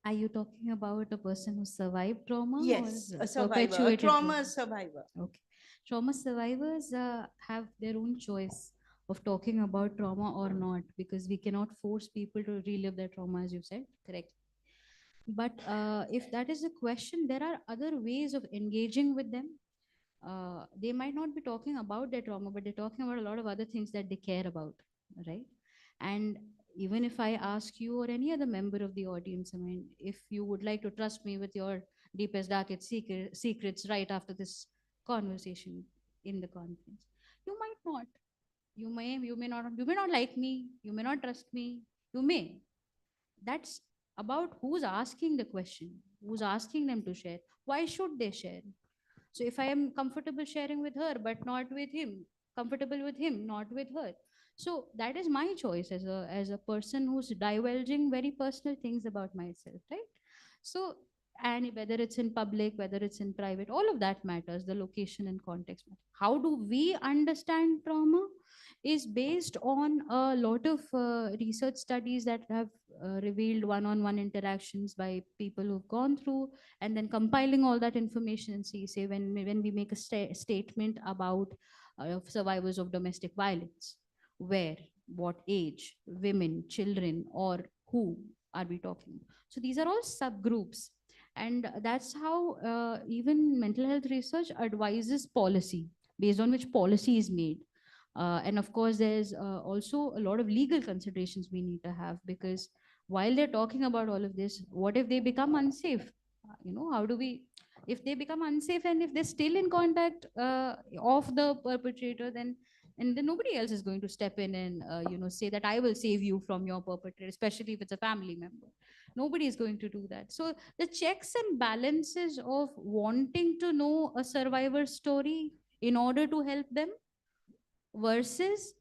Are you talking about a person who survived trauma? Yes, or a survivor, a perpetuated trauma survivor. Okay. Trauma survivors have their own choice of talking about trauma or not, because we cannot force people to relive their trauma, as you said, correct? But if that is the question, there are other ways of engaging with them. They might not be talking about their trauma, but they're talking about a lot of other things that they care about, right? And even if I ask you or any other member of the audience, I mean, if you would like to trust me with your deepest, darkest secrets right after this conversation in the conference, you might not. You may not like me, you may not trust me, you may. That's about who's asking the question, who's asking them to share. Why should they share? So if I am comfortable sharing with her, but not with him, comfortable with him, not with her. So that is my choice as a person who's divulging very personal things about myself, right? So, and whether it's in public, whether it's in private, all of that matters, the location and context matter. How do we understand trauma is based on a lot of research studies that have revealed one-on-one interactions by people who've gone through, and then compiling all that information and say when we make a statement about survivors of domestic violence, where, what age, women, children, or who are we talking? So these are all subgroups, and that's how even mental health research advises policy, based on which policy is made. And of course, there's also a lot of legal considerations we need to have, because while they're talking about all of this, what if they become unsafe? How do we, if they become unsafe and if they're still in contact of the perpetrator, then nobody else is going to step in and say that I will save you from your perpetrator, especially if it's a family member. Nobody is going to do that. So the checks and balances of wanting to know a survivor's story in order to help them versus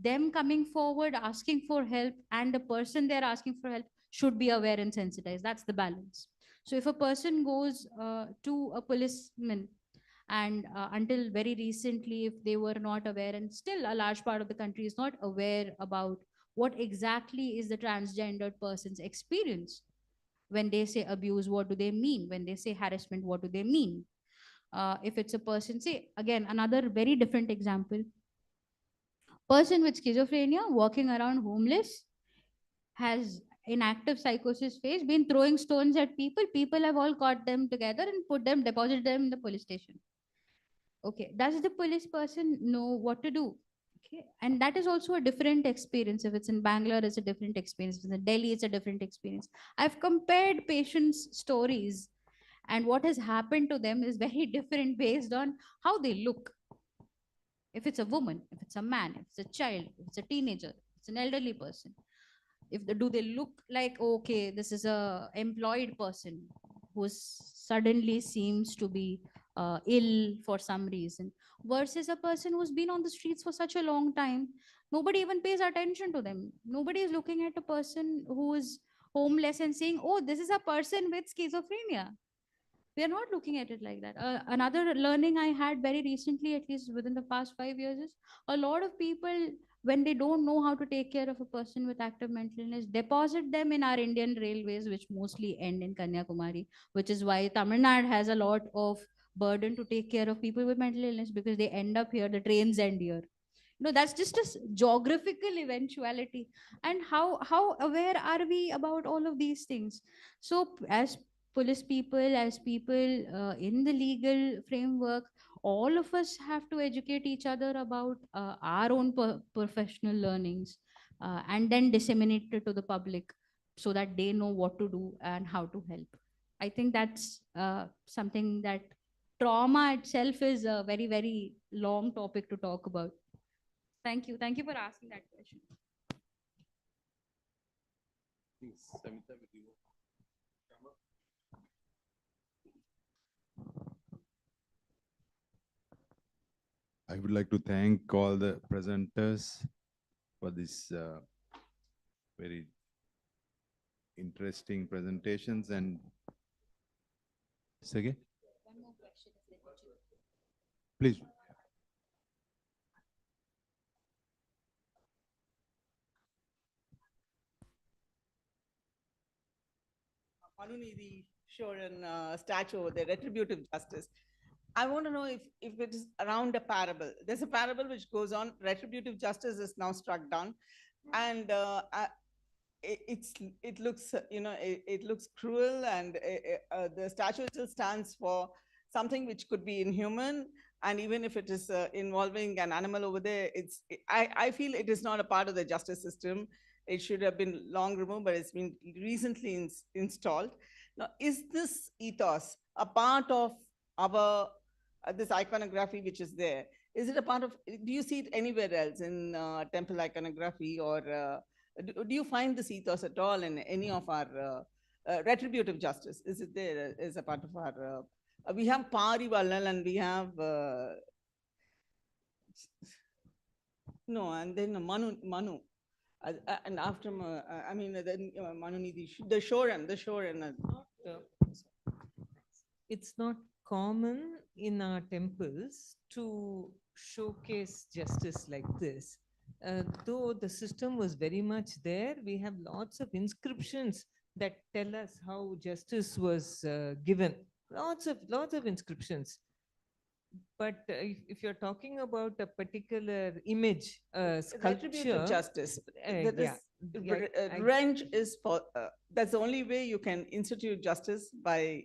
them coming forward asking for help, and the person they're asking for help should be aware and sensitized. That's the balance. So if a person goes to a policeman, and until very recently, if they were not aware, and still a large part of the country is not aware about what exactly is the transgendered person's experience. When they say abuse, what do they mean? When they say harassment, what do they mean? If it's a person, say, again, another very different example, person with schizophrenia walking around homeless, has in active psychosis phase been throwing stones at people. People have all caught them together and deposited them in the police station. Okay, does the police person know what to do? Okay, and that is also a different experience. If it's in Bangalore, it's a different experience. If it's in Delhi, it's a different experience. I've compared patients' stories, and what has happened to them is very different based on how they look. If it's a woman, if it's a man, if it's a child, if it's a teenager, if it's an elderly person, do they look like, okay, this is a employed person who suddenly seems to be ill for some reason, versus a person who's been on the streets for such a long time. Nobody even pays attention to them. Nobody is looking at a person who is homeless and saying, oh, this is a person with schizophrenia. We are not looking at it like that. Another learning I had very recently, at least within the past 5 years, is a lot of people, when they don't know how to take care of a person with active mental illness, deposit them in our Indian railways, which mostly end in Kanyakumari, which is why Tamil Nadu has a lot of burden to take care of people with mental illness, because they end up here, the trains end here. That's just a geographical eventuality. And how aware are we about all of these things? So as police people, as people in the legal framework, all of us have to educate each other about our own professional learnings, and then disseminate it to the public so that they know what to do and how to help. I think that's something that trauma itself is a very, very long topic to talk about. Thank you. Thank you for asking that question. I would like to thank all the presenters for this very interesting presentations. And Sage, One more question. please. Manunidhi Shoran statue, the retributive justice. I want to know if it is around a parable. There's a parable which goes on, retributive justice is now struck down. And it looks, it looks cruel, and the statue still stands for something which could be inhuman. And even if it is involving an animal over there, I feel it is not a part of the justice system. It should have been long removed, but it's been recently installed. Now, is this ethos a part of our this iconography which is there? Is it a part of? Do you see it anywhere else in temple iconography, or do you find this ethos at all in any of our retributive justice? Is it there as a part of our? We have Parivalal and we have no, and then Manu. And after, I mean, then Manunidhi, the Shoran. It's not common in our temples to showcase justice like this. Though the system was very much there, we have lots of inscriptions that tell us how justice was given. Lots of inscriptions. But if you're talking about a particular image, sculpture, Retributive justice. yeah, Revenge is for, that's the only way you can institute justice by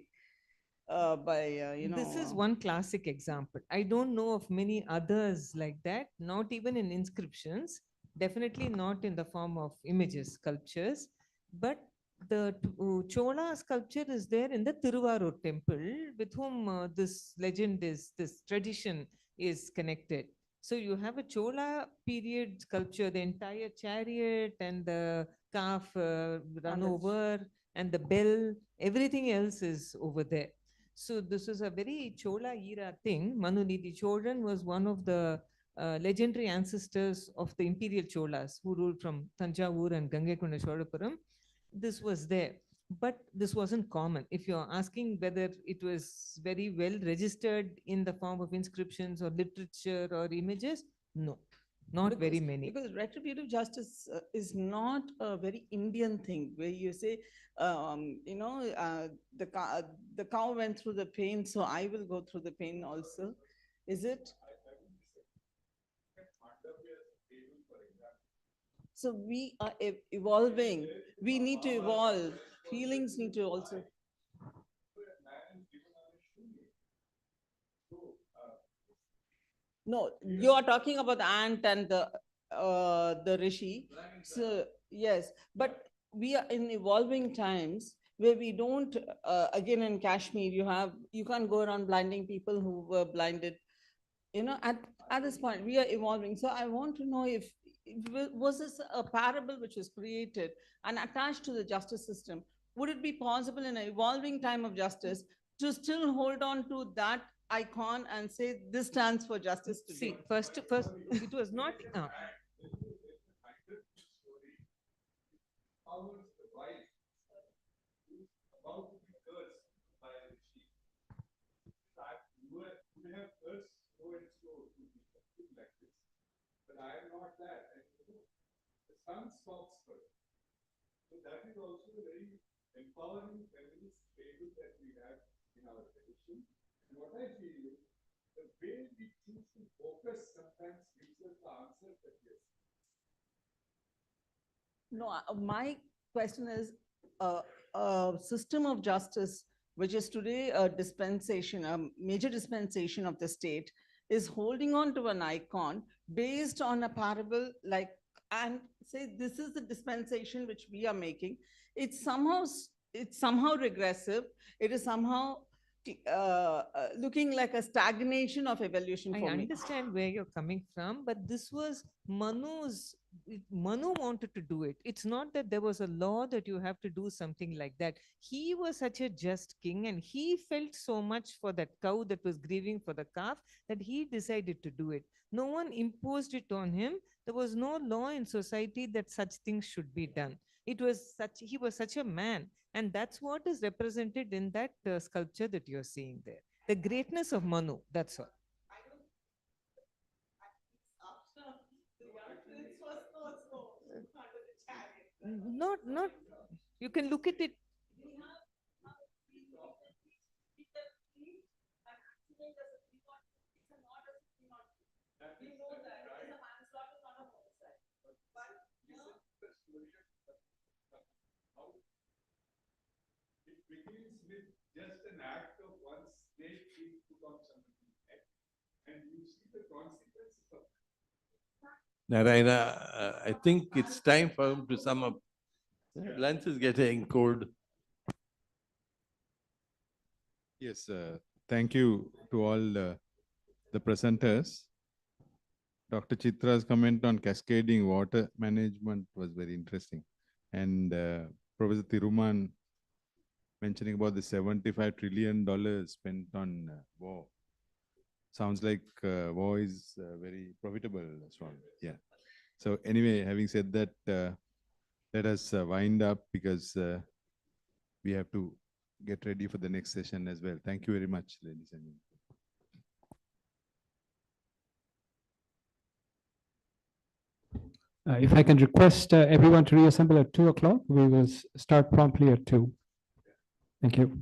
This is one classic example. I don't know of many others like that, not even in inscriptions, definitely not in the form of images, sculptures, but the Chola sculpture is there in the Tiruvarur temple, with whom this legend is, this tradition is connected. So you have a Chola period sculpture, the entire chariot and the calf run over and the bell, everything else is over there. So this is a very Chola era thing. Manunidhi Cholan was one of the legendary ancestors of the imperial Cholas who ruled from Tanjavur and Gangaikonda Cholapuram. This was there, but this wasn't common. If you're asking whether it was very well registered in the form of inscriptions or literature or images, no, not very many. Because retributive justice is not a very Indian thing, where you say, the cow went through the pain, so I will go through the pain also. Is it? So we are evolving. We need to evolve. Feelings need to also. No, you are talking about the ant and the rishi. So, yes, but we are in evolving times where we don't, again in Kashmir, you can't go around blinding people who were blinded. At this point, we are evolving. So I want to know if was this a parable which was created and attached to the justice system? Would it be possible in an evolving time of justice to still hold on to that icon and say this stands for justice today? See, first, it was not. But I am not that. The sun talks first. So that is also a very empowering feminist label that we have in our tradition. And what I feel is the way we choose to focus sometimes gives us the answer that yes. No, my question is a system of justice, which is today a dispensation, a major dispensation of the state, is holding on to an icon based on a parable like, and say this is the dispensation which we are making. It's somehow regressive. It is somehow looking like a stagnation of evolution I for me. understand where you're coming from, but this was Manu wanted to do it. It's not that there was a law that you have to do something like that. He was such a just king and he felt so much for that cow that was grieving for the calf that he decided to do it. No one imposed it on him. There was no law in society that such things should be done. He was such a man. And that's what is represented in that sculpture that you're seeing there. The greatness of Manu, that's all. Not, you can look at it. It begins with just an act of one snake being put on somebody's head, and you see the consequences of it. Narayana, I think it's time for him to sum up. Lunch is getting cold. Yes, thank you to all the presenters. Dr. Chitra's comment on cascading water management was very interesting. And Professor Thiruman mentioning about the $75 trillion spent on war. Sounds like war is very profitable, Swami. Yeah. So anyway, having said that, let us wind up because we have to get ready for the next session as well. Thank you very much, ladies and gentlemen. If I can request everyone to reassemble at 2 o'clock, we will start promptly at 2. Thank you.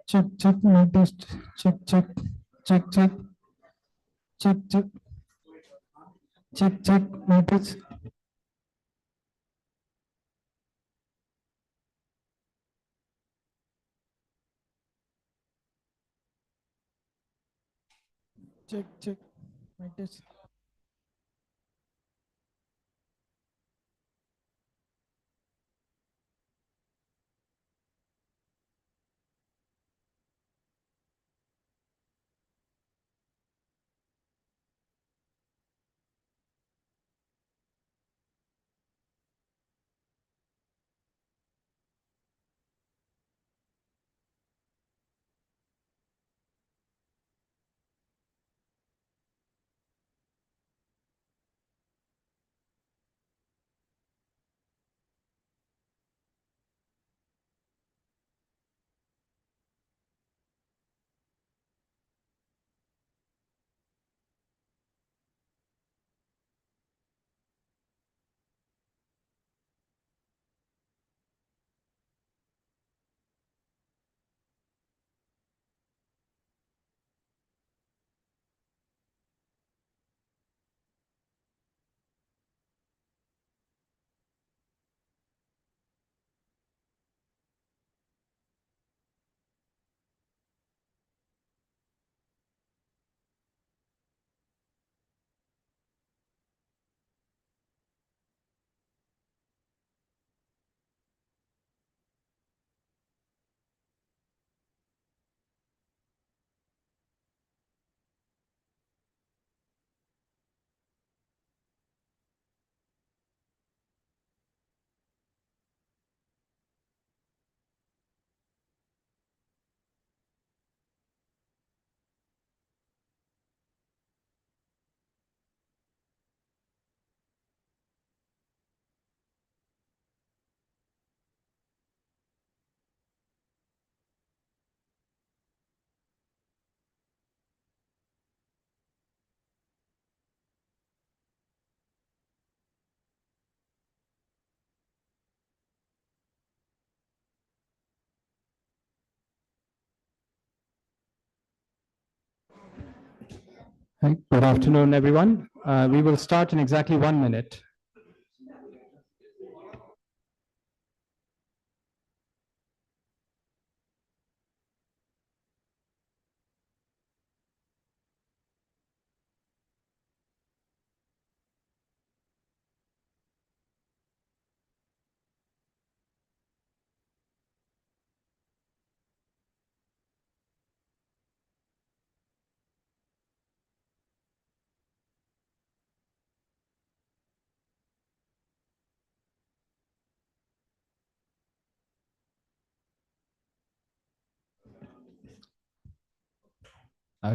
check, my test. Check, check, check, check. Check, check. Check, my test. Check, my test. Hi, good afternoon, everyone. We will start in exactly 1 minute.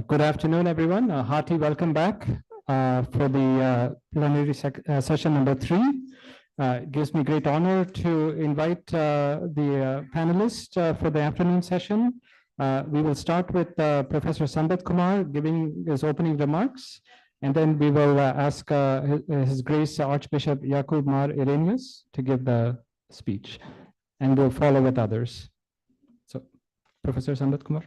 Good afternoon, everyone. A hearty welcome back for the plenary session number 3. It gives me great honor to invite the panelists for the afternoon session. We will start with Professor Sambat Kumar giving his opening remarks, and then we will ask His Grace Archbishop Yakub Mar Irenaeus to give the speech, and we'll follow with others. So, Professor Sambat Kumar.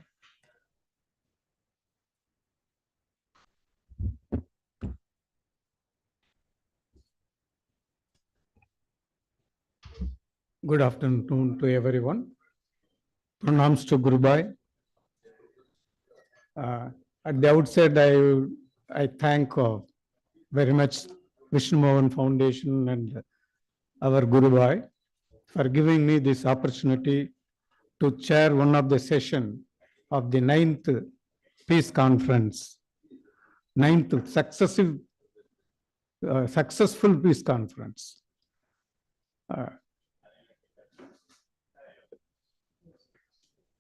Good afternoon to everyone. Pranams to Gurubai. At the outset, I thank very much Vishnu Mohan Foundation and our Gurubai for giving me this opportunity to chair one of the session of the 9th Peace Conference, 9th successful Peace Conference.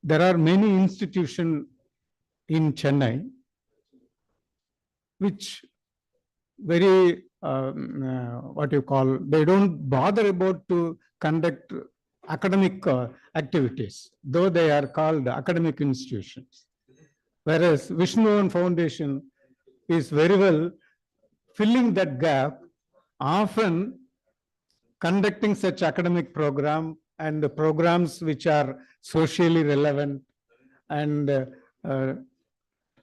There are many institutions in Chennai which very, they don't bother about to conduct academic activities, though they are called academic institutions. Whereas Vishnu Mohan Foundation is very well filling that gap, often conducting such academic program and the programs which are socially relevant And to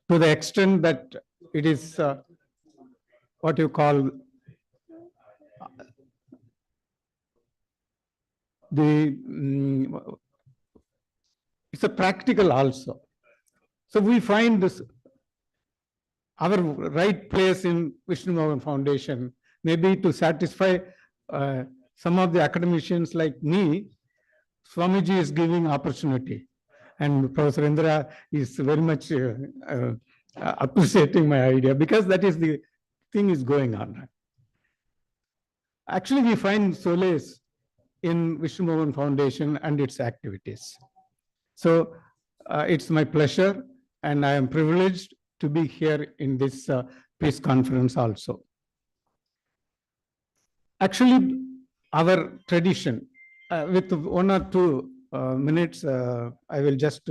the extent that it is what you call it's a practical also. So we find this our right place in Vishnu Bhavan Foundation, maybe to satisfy some of the academicians like me. Swamiji is giving opportunity, and Professor Indra is very much appreciating my idea, because that is the thing is going on. Actually, we find solace in Vishnu Bhavan Foundation and its activities. So it's my pleasure, and I am privileged to be here in this peace conference also. Actually, our tradition, with 1 or 2 minutes, I will just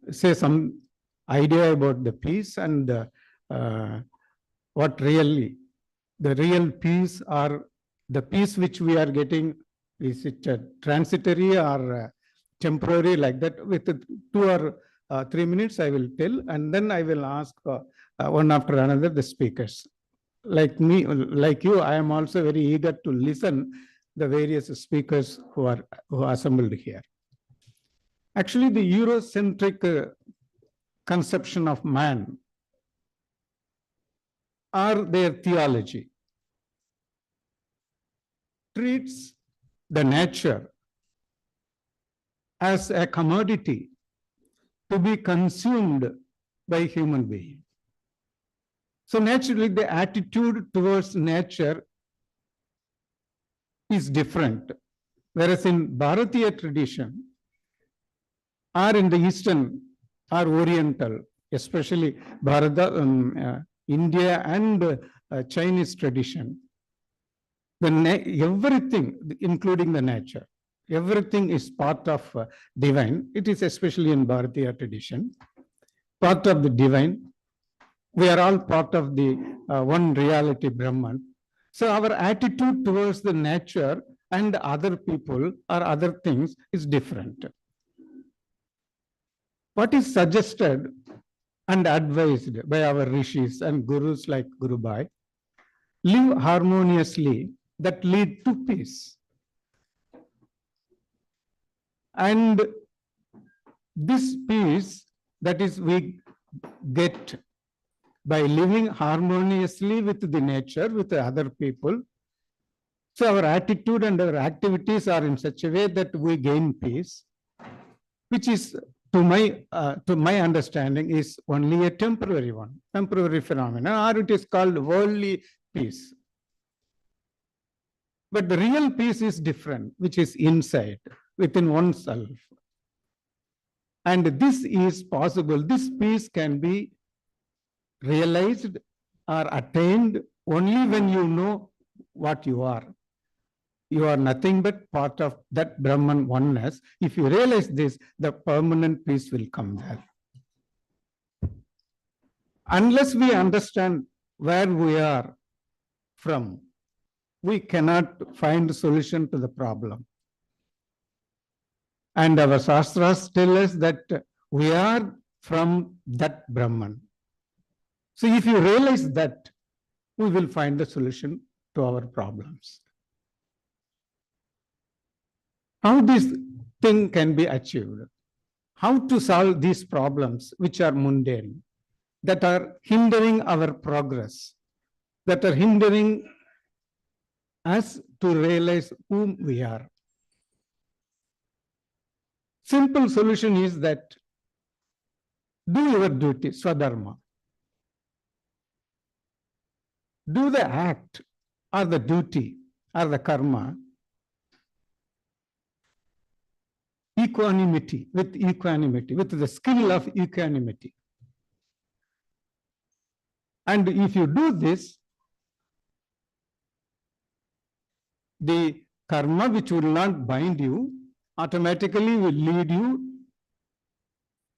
say some idea about the peace and what really, the real peace, or the peace which we are getting, is it transitory or temporary, like that. With 2 or 3 minutes I will tell, and then I will ask one after another the speakers. Like me, like you, I am also very eager to listen the various speakers who are assembled here. Actually, the Eurocentric conception of man, or their theology, treats the nature as a commodity to be consumed by human beings. So naturally, the attitude towards nature is different. Whereas in Bharatiya tradition, or in the Eastern or Oriental, especially Bharata, India and Chinese tradition, everything, including the nature, everything is part of divine. It is especially in Bharatiya tradition, part of the divine. We are all part of the one reality, Brahman. So our attitude towards the nature and other people or other things is different. What is suggested and advised by our rishis and gurus like Gurubai, live harmoniously, that lead to peace. And this peace, that is, we get by living harmoniously with the nature, with the other people. So our attitude and our activities are in such a way that we gain peace, which is, to my understanding, is only a temporary one, temporary phenomenon, or it is called worldly peace. But the real peace is different, which is inside, within oneself. And this is possible. This peace can be realized or attained only when you know what you are. You are nothing but part of that Brahman oneness. If you realize this, the permanent peace will come there. Unless we understand where we are from, we cannot find a solution to the problem. And our Shastras tell us that we are from that Brahman. So if you realize that, we will find the solution to our problems. How this thing can be achieved? How to solve these problems which are mundane, that are hindering our progress, that are hindering us to realize whom we are? Simple solution is that do your duty, Swadharma. Do the act or the duty or the karma equanimity, with the skill of equanimity. And if you do this, the karma which will not bind you automatically will lead you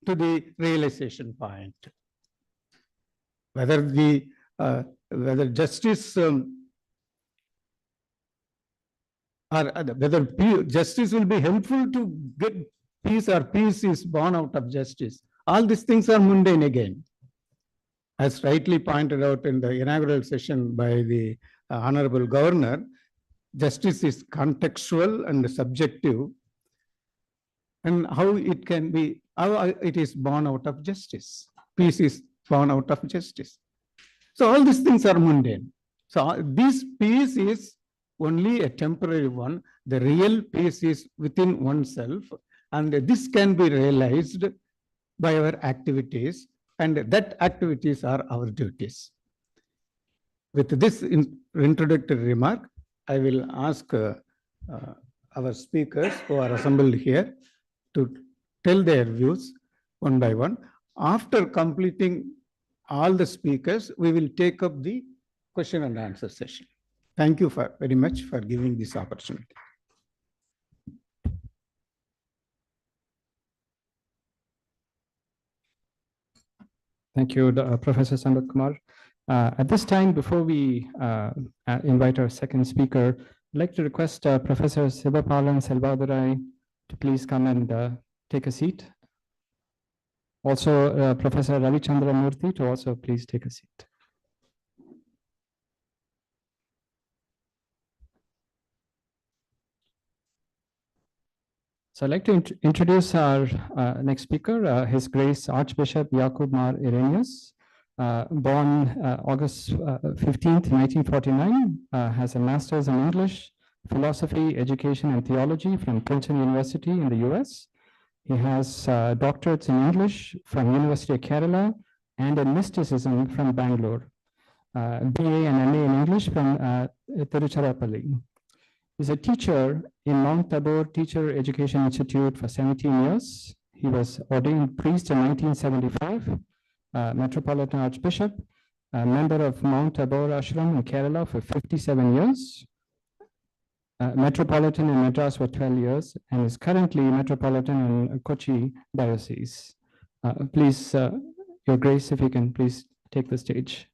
to the realization point. Whether justice or whether justice will be helpful to get peace or peace is born out of justice. All these things are mundane again. As rightly pointed out in the inaugural session by the Honorable Governor, justice is contextual and subjective. And how it can be, how it is born out of justice. Peace is born out of justice. So all these things are mundane. So this peace is only a temporary one. The real peace is within oneself, and this can be realized by our activities, and that activities are our duties. With this introductory remark, I will ask our speakers who are assembled here to tell their views one by one. After completing all the speakers, we will take up the question and answer session. Thank you very much for giving this opportunity. Thank you, Professor Sambat Kumar. At this time, before we invite our second speaker, I'd like to request Professor Sivapalan Selvadurai to please come and take a seat. Also, Professor Ravi Chandramurthy to also please take a seat. So I'd like to introduce our next speaker, His Grace Archbishop Yakub Mar Irenaeus, born August 15th, 1949, has a master's in English, philosophy, education, and theology from Princeton University in the US. He has doctorates in English from University of Kerala and in mysticism from Bangalore, BA and MA in English from Tiruchirappalli. He's a teacher in Mount Tabor Teacher Education Institute for 17 years. He was ordained priest in 1975, Metropolitan Archbishop, a member of Mount Tabor Ashram in Kerala for 57 years, Metropolitan in Madras for 12 years, and is currently Metropolitan in Kochi Diocese. Please, Your Grace, if you can please take the stage.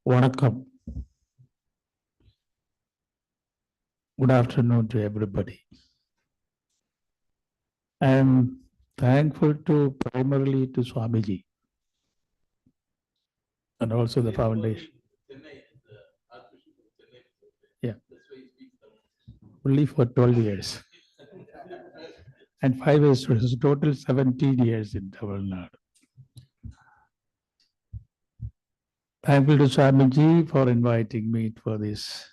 Vanakkam. Good afternoon to everybody. I am thankful primarily to Swamiji and also the foundation. Yeah. Only for 12 years. And 5 years, so total 17 years in Tamil Nadu. Thankful to Swamiji for inviting me for this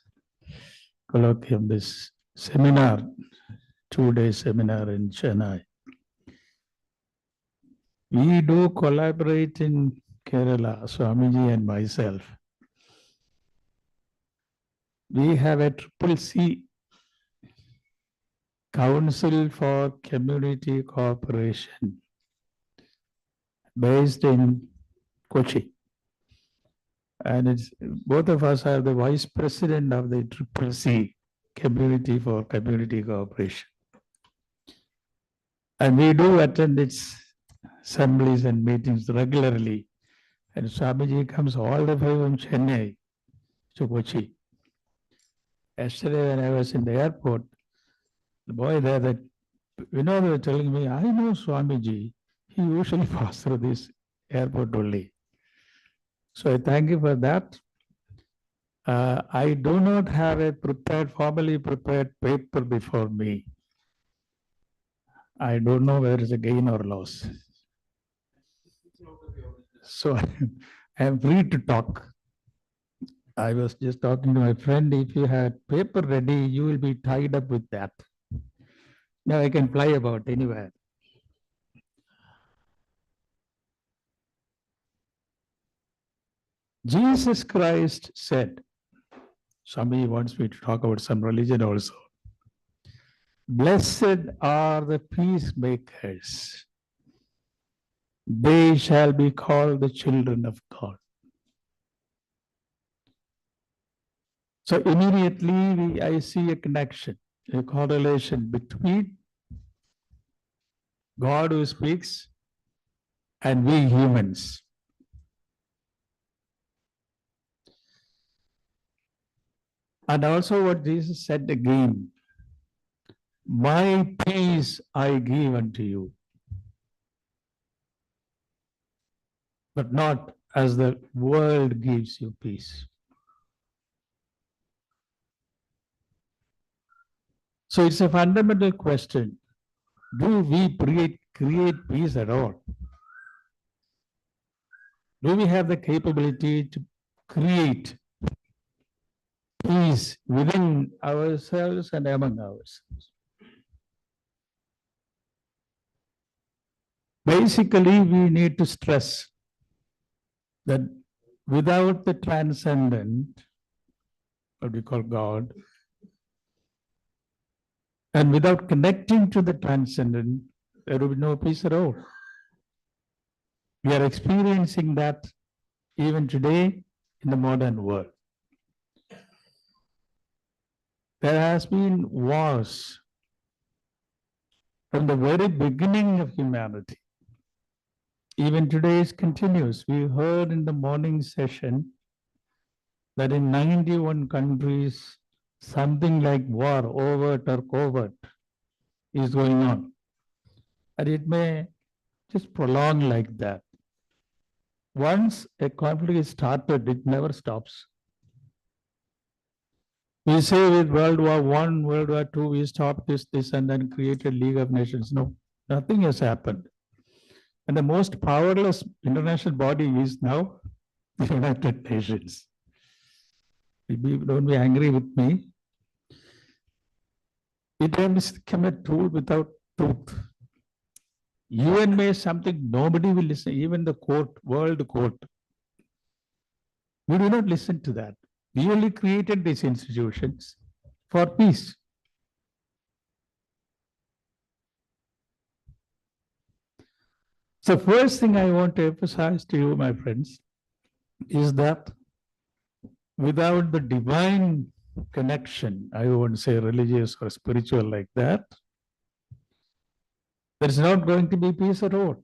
colloquium, this seminar, 2-day seminar in Chennai. We do collaborate in Kerala, Swamiji and myself. We have a CCC, Council for Community Cooperation, based in Kochi. And it's, both of us are the vice president of the CCC, Community for Community Cooperation. And we do attend its assemblies and meetings regularly. And Swamiji comes all the way from Chennai to Kochi. Yesterday when I was in the airport, the boy there, that they were telling me, I know Swamiji, he usually passes through this airport only. So I thank you for that. I do not have a formally prepared paper before me. I don't know whether it's a gain or loss. So I am free to talk. I was just talking to my friend, if you had paper ready, you will be tied up with that. Now I can fly about anywhere. Jesus Christ said, somebody wants me to talk about some religion also. Blessed are the peacemakers. They shall be called the children of God. So immediately I see a connection, a correlation between God who speaks, and we humans. And also what Jesus said again, my peace I give unto you, but not as the world gives you peace. So it's a fundamental question. Do we create peace at all? Do we have the capability to create peace within ourselves and among ourselves? Basically, we need to stress that without the transcendent, what we call God, and without connecting to the transcendent, there will be no peace at all. We are experiencing that even today in the modern world. There has been wars from the very beginning of humanity. Even today it continues. We heard in the morning session that in 91 countries, something like war, overt or covert, is going on. And it may just prolong like that. Once a conflict is started, it never stops. We say with World War I, World War II, we stopped this, and then created League of Nations. No, nothing has happened. And the most powerless international body is now the United Nations. Don't be angry with me. It has become a tool without truth. UN may something nobody will listen, even the court, world court. We do not listen to that. We only created these institutions for peace. So first thing I want to emphasize to you, my friends, is that without the divine connection, I won't say religious or spiritual like that, there is not going to be peace at all.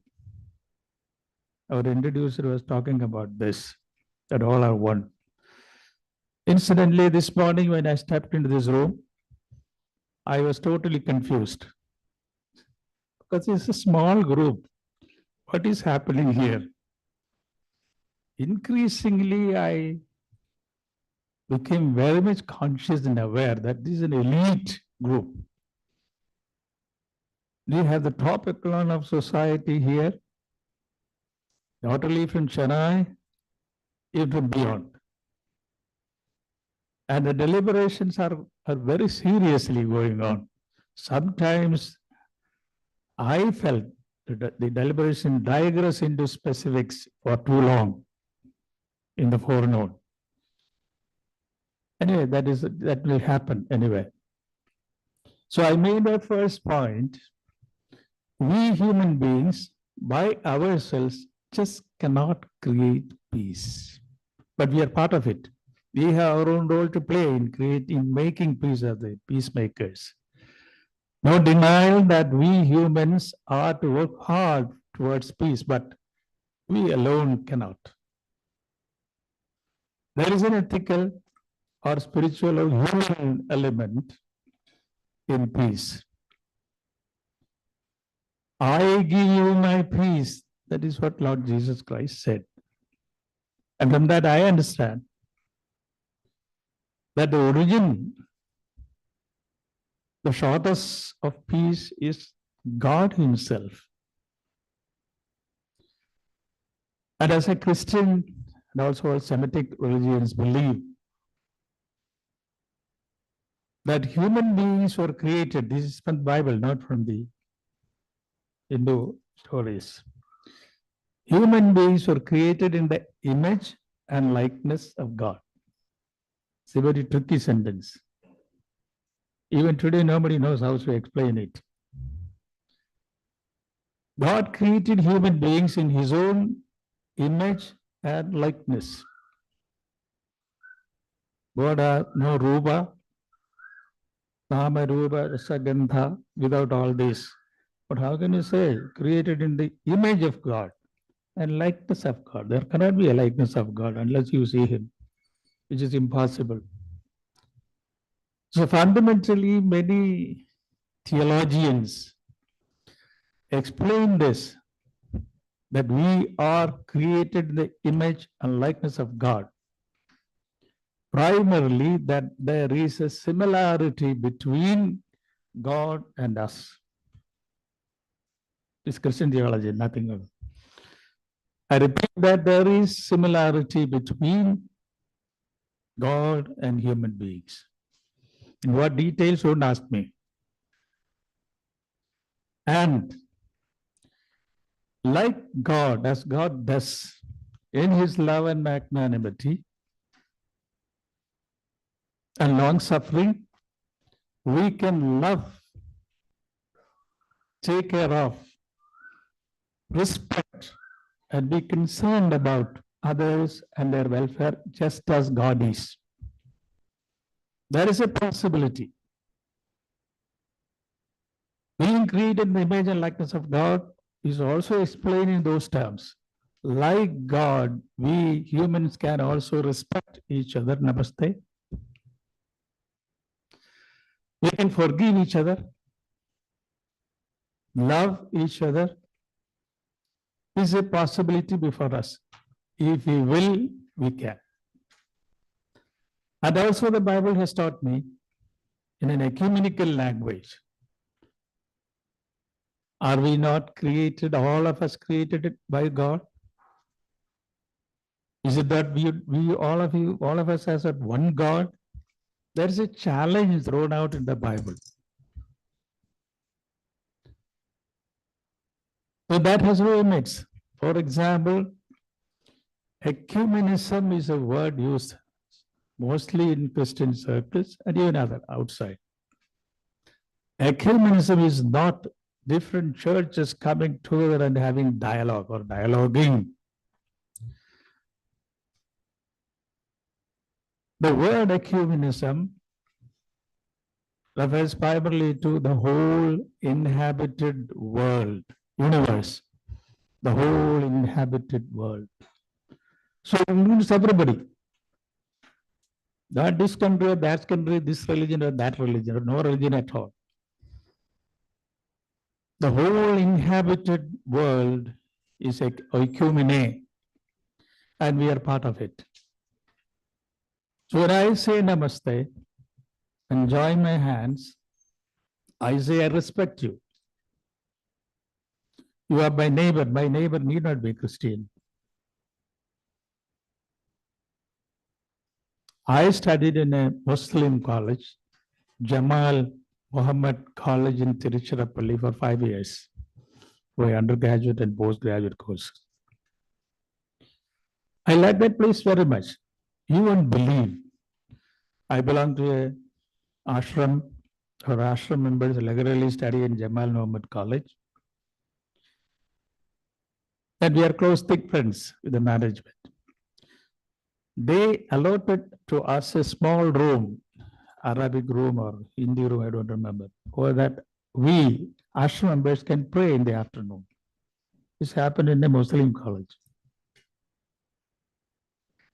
Our introducer was talking about this, that all are one. Incidentally, this morning when I stepped into this room, I was totally confused because it's a small group. What is happening here? Increasingly, I became very much conscious and aware that this is an elite group. We have the top echelon of society here, not only from Chennai, even from beyond. And the deliberations are very seriously going on. Sometimes I felt that the deliberation digress into specifics for too long in the forenoon. Anyway, that will happen anyway. So I made a first point. We human beings, by ourselves, just cannot create peace. But we are part of it. We have our own role to play in making peace as the peacemakers. No denial that we humans are to work hard towards peace, but we alone cannot. There is an ethical or spiritual or human element in peace. I give you my peace. That is what Lord Jesus Christ said. And from that I understand that the origin, the source of peace is God Himself. And as a Christian and also all Semitic religions believe that human beings were created, this is from the Bible, not from the Hindu stories. Human beings were created in the image and likeness of God. It's a very tricky sentence. Even today, nobody knows how to explain it. God created human beings in His own image and likeness. Boda, no Rupa, Nama Rupa, Rasagandha, without all this. But how can you say created in the image of God and likeness of God? There cannot be a likeness of God unless you see him, which is impossible. So fundamentally, many theologians explain this, that we are created in the image and likeness of God. Primarily, that there is a similarity between God and us. It's Christian theology, nothing else. I repeat that there is similarity between God and human beings. In what details, don't ask me. And like God, as God does in his love and magnanimity and long suffering, we can love, take care of, respect, and be concerned about others and their welfare just as God is. There is a possibility. Being created in the image and likeness of God is also explained in those terms. Like God, we humans can also respect each other. Namaste. We can forgive each other, love each other. Is a possibility before us. If we will, we can. And also the Bible has taught me in an ecumenical language. Are we not created, all of us created by God? Is it that we all of us has that one God? There is a challenge thrown out in the Bible. So that has limits. For example, ecumenism is a word used mostly in Christian circles and even other outside. Ecumenism is not different churches coming together and having dialogue or dialoguing. The word ecumenism refers primarily to the whole inhabited world, universe, the whole inhabited world. So it includes everybody. Not this country or that country, this religion or that religion, or no religion at all. The whole inhabited world is oikumene, and we are part of it. So when I say namaste and join my hands, I say I respect you. You are my neighbor. My neighbor need not be Christian. I studied in a Muslim college, Jamal Muhammad College in Tiruchirappalli for 5 years, for undergraduate and postgraduate courses. I like that place very much. You won't believe. I belong to a ashram, or ashram members regularly study in Jamal Muhammad College. And we are close, thick friends with the management. They allotted to us a small room, Arabic room or Hindi room, I don't remember, so that we, ashram members, can pray in the afternoon. This happened in a Muslim college.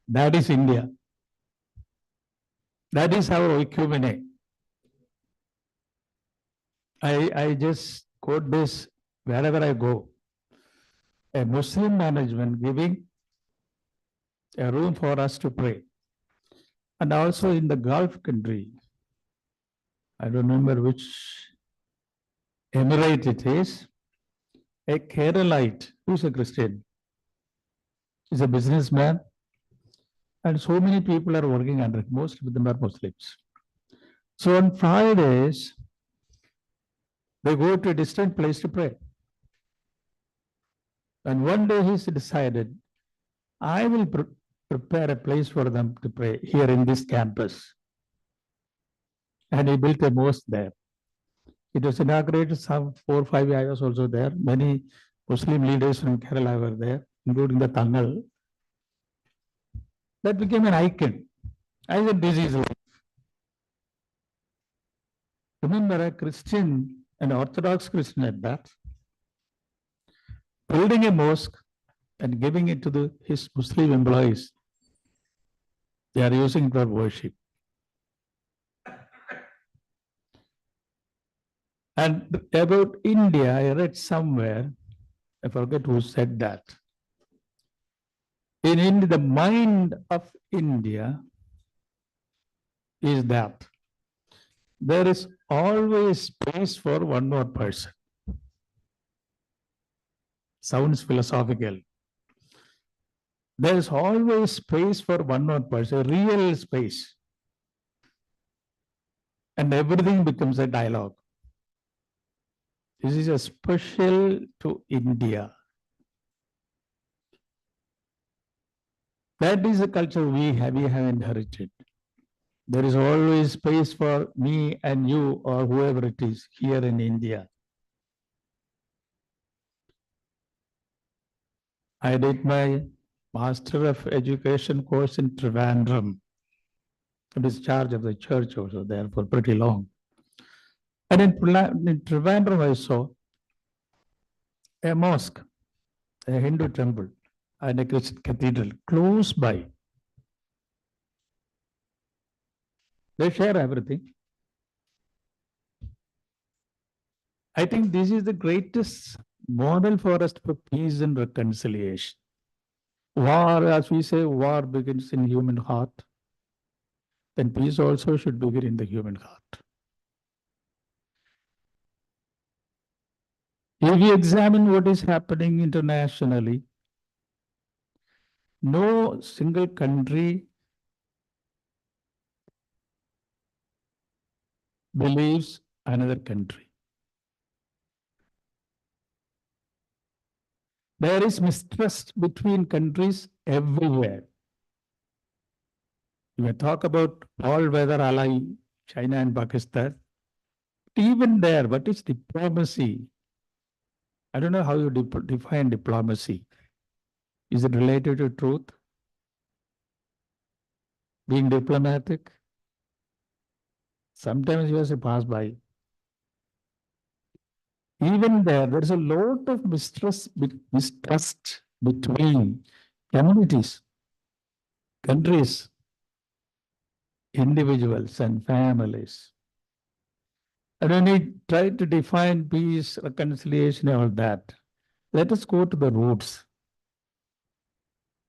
That is India. That is our oikumene. I just quote this wherever I go. A Muslim management giving a room for us to pray. And also in the Gulf country, I don't remember which emirate it is, a Keralite, who's a Christian, is a businessman, and so many people are working under it. Most of them are Muslims. So on Fridays, they go to a distant place to pray. And one day he's decided, I will prepare a place for them to pray here in this campus. And he built a mosque there. It was inaugurated some 4 or 5 years. I was also there. Many Muslim leaders from Kerala were there, including the Tangal. That became an icon. I said, this is life. Remember, a Christian, an Orthodox Christian at that, building a mosque and giving it to his Muslim employees. They are using it for worship. And about India, I read somewhere, I forget who said that. In India, the mind of India is that there is always space for one more person. Sounds philosophical. There is always space for one more person, real space. And everything becomes a dialogue. This is a special to India. That is the culture we have inherited. There is always space for me and you or whoever it is here in India. I did my Master of Education course in Trivandrum. I was charge of the church also there for pretty long. And in Trivandrum, I saw a mosque, a Hindu temple, and a Christian cathedral close by. They share everything. I think this is the greatest model for us for peace and reconciliation. War, as we say, war begins in human heart. Then peace also should begin in the human heart. If you examine what is happening internationally, no single country believes another country. There is mistrust between countries everywhere. You may talk about all weather ally, China and Pakistan. Even there, what is diplomacy? I don't know how you define diplomacy. Is it related to truth? Being diplomatic? Sometimes you have to pass by. Even there is a lot of mistrust between communities, countries, individuals and families. And when we try to define peace, reconciliation, all that, let us go to the roots.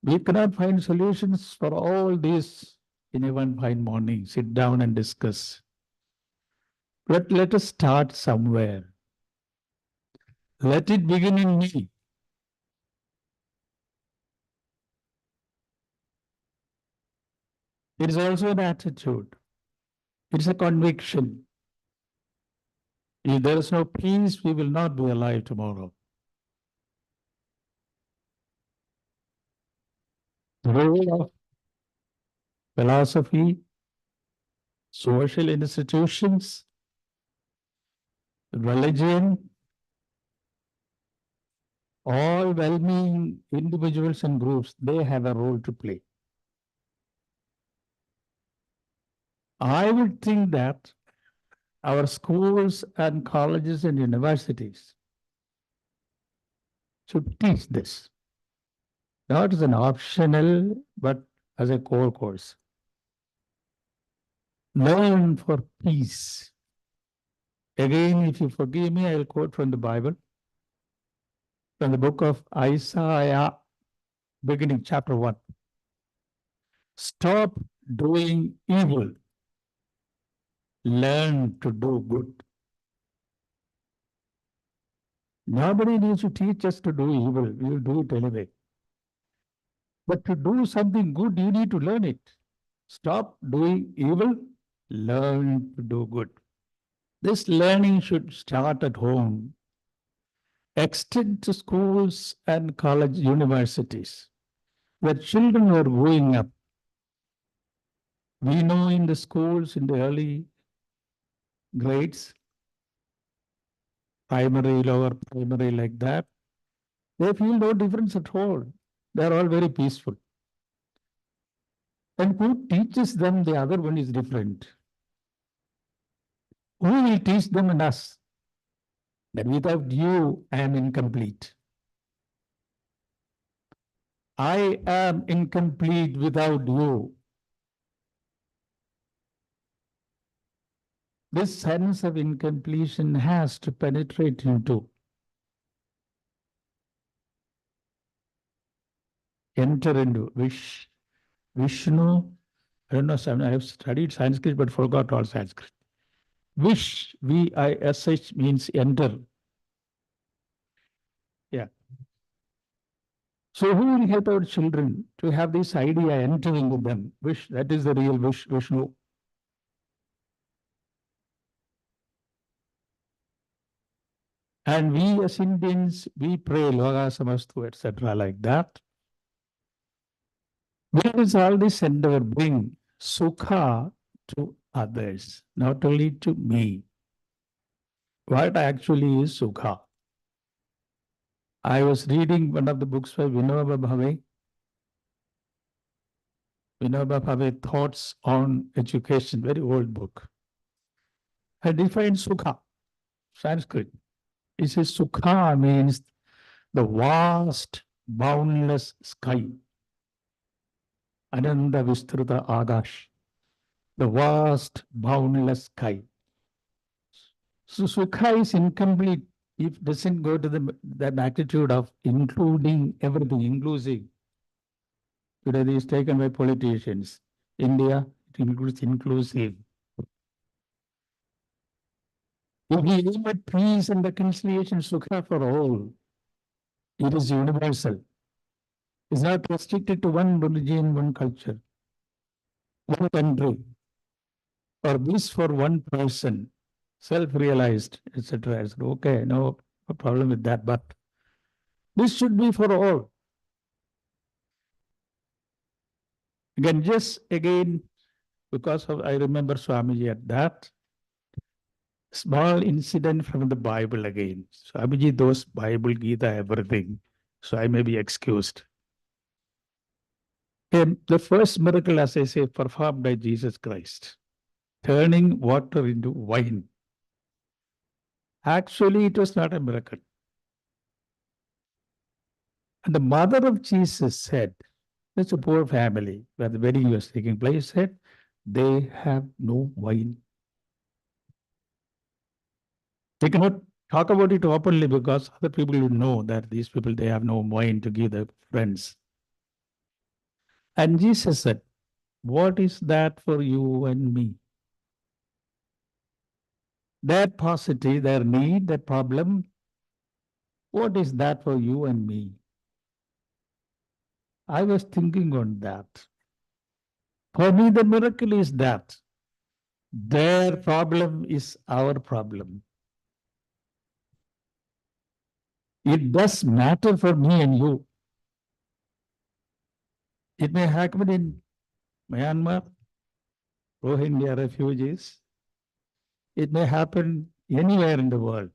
We cannot find solutions for all this in a one fine morning. Sit down and discuss. But let us start somewhere. Let it begin in me. It is also an attitude. It is a conviction. If there is no peace, we will not be alive tomorrow. The role of philosophy, social institutions, religion, all well-meaning individuals and groups, they have a role to play. I would think that our schools and colleges and universities should teach this, not as an optional, but as a core course. Learn for peace. Again, if you forgive me, I will quote from the Bible, from the book of Isaiah, beginning chapter 1. Stop doing evil. Learn to do good. Nobody needs to teach us to do evil. We will do it anyway. But to do something good, you need to learn it. Stop doing evil. Learn to do good. This learning should start at home, extend to schools and college universities, where children are growing up. We know in the schools, in the early grades, primary, lower primary, like that, they feel no difference at all. They are all very peaceful. And who teaches them the other one is different? Who will teach them and us? That without you, I am incomplete. I am incomplete without you. This sense of incompletion has to penetrate into, enter into Vishnu. I don't know, I have studied Sanskrit but forgot all Sanskrit. Vish, V-I-S-H means enter. Yeah. So who will help our children to have this idea entering with them? Wish, that is the real Vishnu. And we as Indians, we pray Loka Samastu, etc. like that. Where does all this endeavor bring sukha to others, not only to me? What actually is sukha? I was reading one of the books by Vinoba Bhave. Vinoba Bhave, Thoughts on Education, very old book. I defined sukha, Sanskrit. It says sukha means the vast, boundless sky. Ananda Vistruta Agash, the vast, boundless sky. So sukha is incomplete if it doesn't go to the magnitude of including everything, inclusive. Today it is taken by politicians. India, it includes inclusive. If we aim at peace and reconciliation, sukha for all, it is universal. It's not restricted to one religion, one culture, one country, or this for one person, self-realized, etc. I said, okay, no problem with that, but this should be for all. Again, because of, I remember Swamiji at that, small incident from the Bible again. Swamiji, those Bible, Gita, everything. So I may be excused. And the first miracle, as I say, performed by Jesus Christ, turning water into wine. Actually, it was not a miracle. And the mother of Jesus said, it's a poor family where the wedding was taking place, said, they have no wine. They cannot talk about it openly because other people will know that these people, they have no wine to give their friends. And Jesus said, what is that for you and me? Their paucity, their need, their problem, what is that for you and me? I was thinking on that. For me, the miracle is that their problem is our problem. It does matter for me and you. It may happen in Myanmar, Rohingya refugees. It may happen anywhere in the world.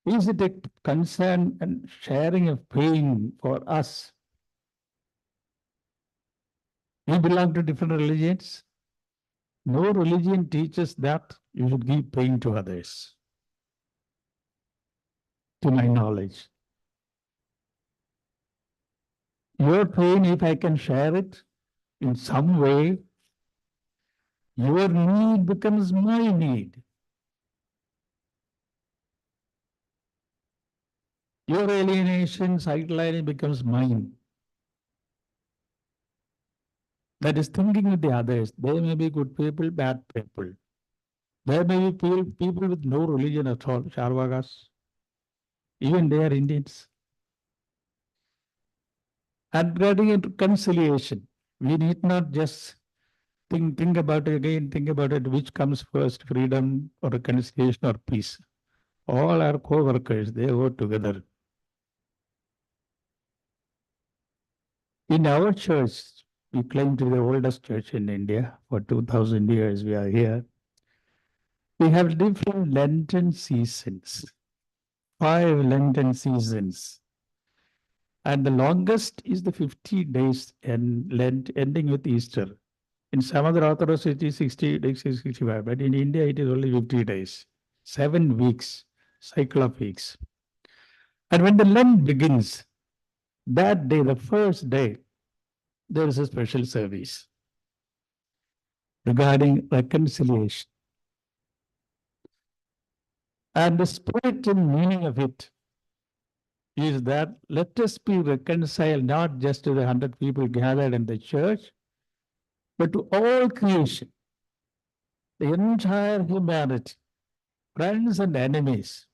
Is it a concern and sharing of pain for us? We belong to different religions. No religion teaches that you should give pain to others, to my knowledge. Your pain, if I can share it in some way, your need becomes my need. Your alienation, sidelining becomes mine. That is thinking with the others. They may be good people, bad people. There may be people with no religion at all, Charvakas. Even they are Indians. And getting into conciliation, we need not just think about it again, think about it, which comes first, freedom or reconciliation or peace. All our co-workers, they work together. In our church, we claim to be the oldest church in India. For 2000 years we are here. We have different Lenten seasons, 5 Lenten seasons. And the longest is the 50 days in Lent, ending with Easter. In some other authors, it is 60 days, 65. But in India, it is only 50 days. 7 weeks, cycle of weeks. And when the Lent begins, that day, the first day, there is a special service regarding reconciliation. And the spirit and meaning of it is that let us be reconciled not just to the 100 people gathered in the church, but to all creation, the entire humanity, friends and enemies.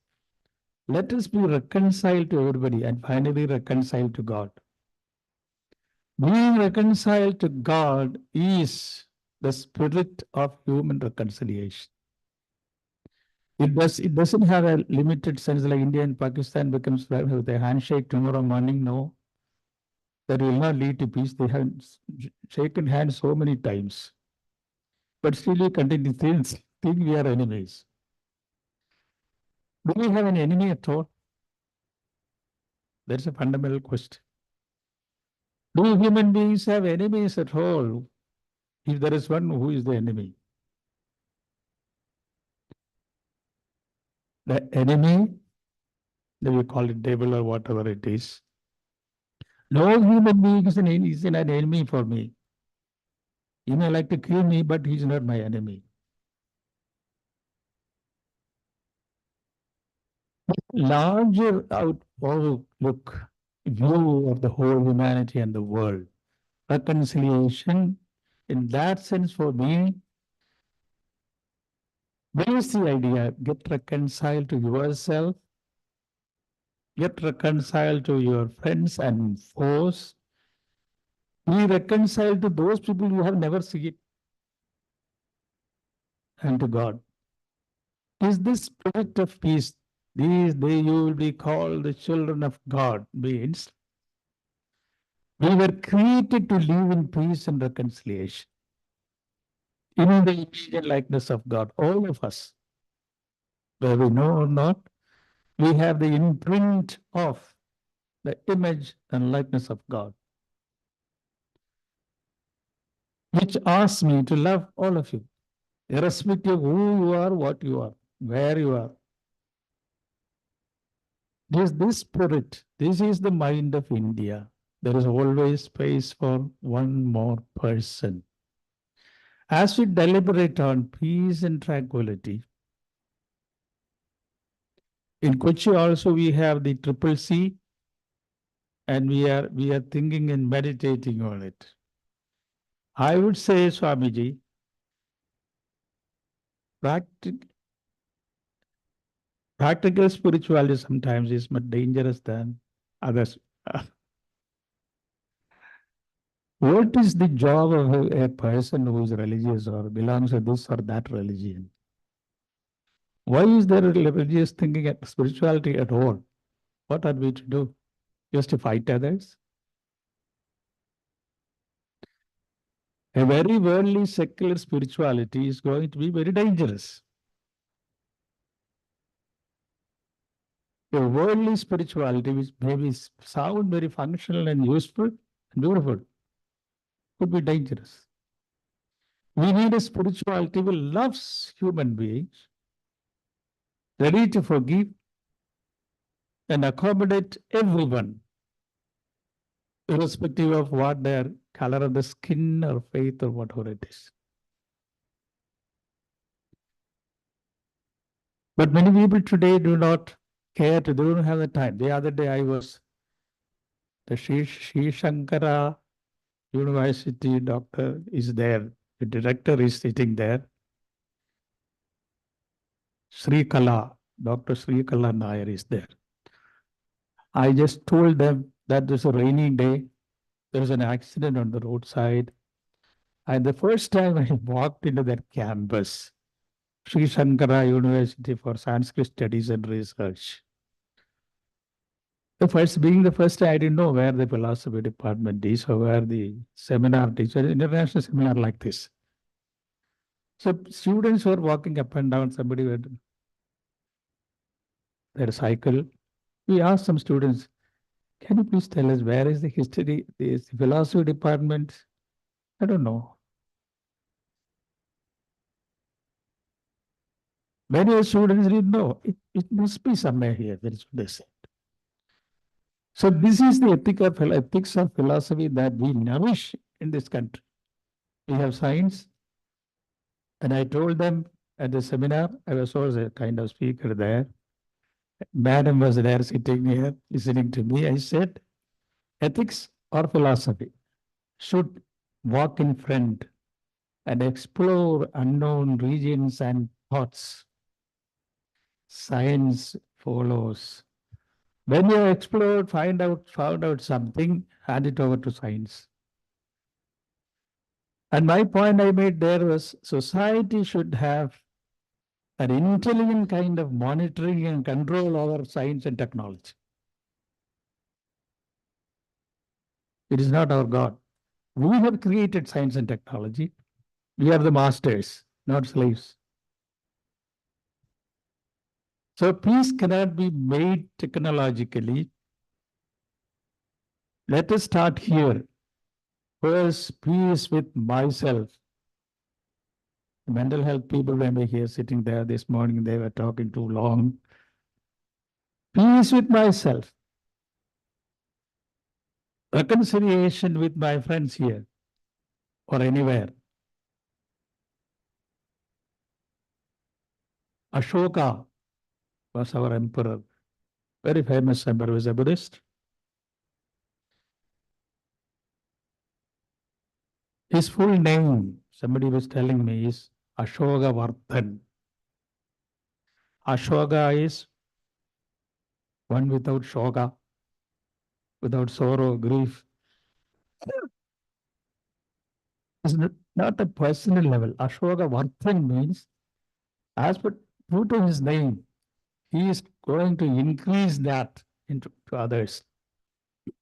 Let us be reconciled to everybody and finally reconciled to God. Being reconciled to God is the spirit of human reconciliation. It doesn't have a limited sense like India and Pakistan becomes with a handshake tomorrow morning. No, that will not lead to peace. They have shaken hands so many times, but still you continue to think we are enemies. Do we have an enemy at all? That's a fundamental question. Do human beings have enemies at all? If there is one, who is the enemy? The enemy, that we call it devil or whatever it is. No human being is an enemy for me. He may like to kill me, but he's not my enemy. Larger outlook, view of the whole humanity and the world. Reconciliation, in that sense for me, where is the idea? Get reconciled to yourself, get reconciled to your friends and foes, be reconciled to those people you have never seen, and to God. Is this spirit of peace, these day you will be called the children of God, means we were created to live in peace and reconciliation. In the image and likeness of God, all of us, whether we know or not, we have the imprint of the image and likeness of God, which asks me to love all of you, irrespective of who you are, what you are, where you are. This spirit, this is the mind of India. There is always space for one more person. As we deliberate on peace and tranquility, in Kochi also we have the Triple C, and we are thinking and meditating on it. I would say, Swamiji, practical spirituality sometimes is much dangerous than others. What is the job of a person who is religious or belongs to this or that religion? Why is there a religious thinking at spirituality at all? What are we to do? Just to fight others? A very worldly secular spirituality is going to be very dangerous. A worldly spirituality, which maybe sound very functional and useful and beautiful, could be dangerous. We need a spirituality which loves human beings, ready to forgive and accommodate everyone, irrespective of what their color of the skin or faith or whatever it is. But many people today do not care to, they don't have the time. The other day the Sri Shankara University doctor is there. The director is sitting there. Dr. Sri Kala Nair is there. I just told them that there's a rainy day. There's an accident on the roadside. And the first time I walked into that campus, Sri Shankara University for Sanskrit Studies and Research. Being the first time, I didn't know where the philosophy department is or where the seminar is, an international seminar like this. So students were walking up and down, somebody went their cycle. We asked some students, can you please tell us where is the history, the philosophy department? I don't know. Many students didn't know. It must be somewhere here. That is what they said. So this is the ethics of philosophy that we nourish in this country. We have science. And I told them at the seminar, I was also a kind of speaker there. Madam was there sitting here listening to me. I said, ethics or philosophy should walk in front and explore unknown regions and thoughts. Science follows. When you explore, found out something, hand it over to science. And my point I made there was society should have an intelligent kind of monitoring and control over science and technology. It is not our God. We have created science and technology. We are the masters, not slaves. So peace cannot be made technologically. Let us start here. First, peace with myself. Mental health people, when they here sitting there this morning, they were talking too long. Peace with myself. Reconciliation with my friends here or anywhere. Ashoka was our emperor, very famous emperor, was a Buddhist. His full name, somebody was telling me, is Ashokavardhan. Ashoka is one without shoga, without sorrow, grief. It's not a personal level. Ashokavardhan means, as per true to his name, he is going to increase that into to others.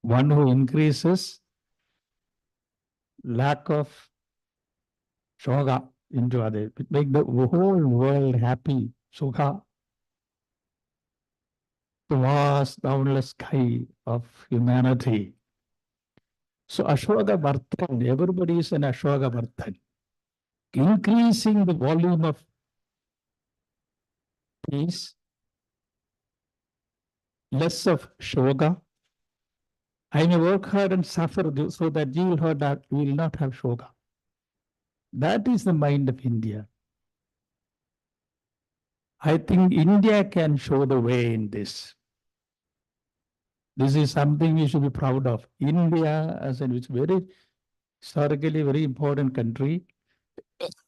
One who increases lack of shoga into others, make the whole world happy. Sukha, the vast, boundless sky of humanity. So Ashokavardhan, everybody is an Ashokavardhan. Increasing the volume of peace, less of shoga. I may work hard and suffer so that you will not have shoga. That is the mind of India. I think India can show the way in this. This is something we should be proud of. India, as in which very historically very important country,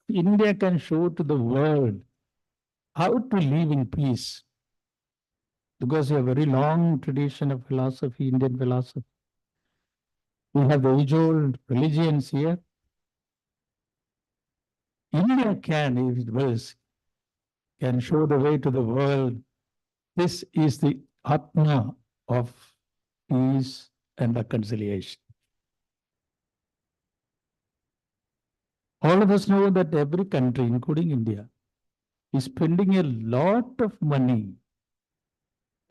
India can show to the world how to live in peace. Because we have a very long tradition of philosophy, Indian philosophy. We have the age-old religions here. India can, if it wills, can show the way to the world. This is the Atma of peace and reconciliation. All of us know that every country, including India, is spending a lot of money,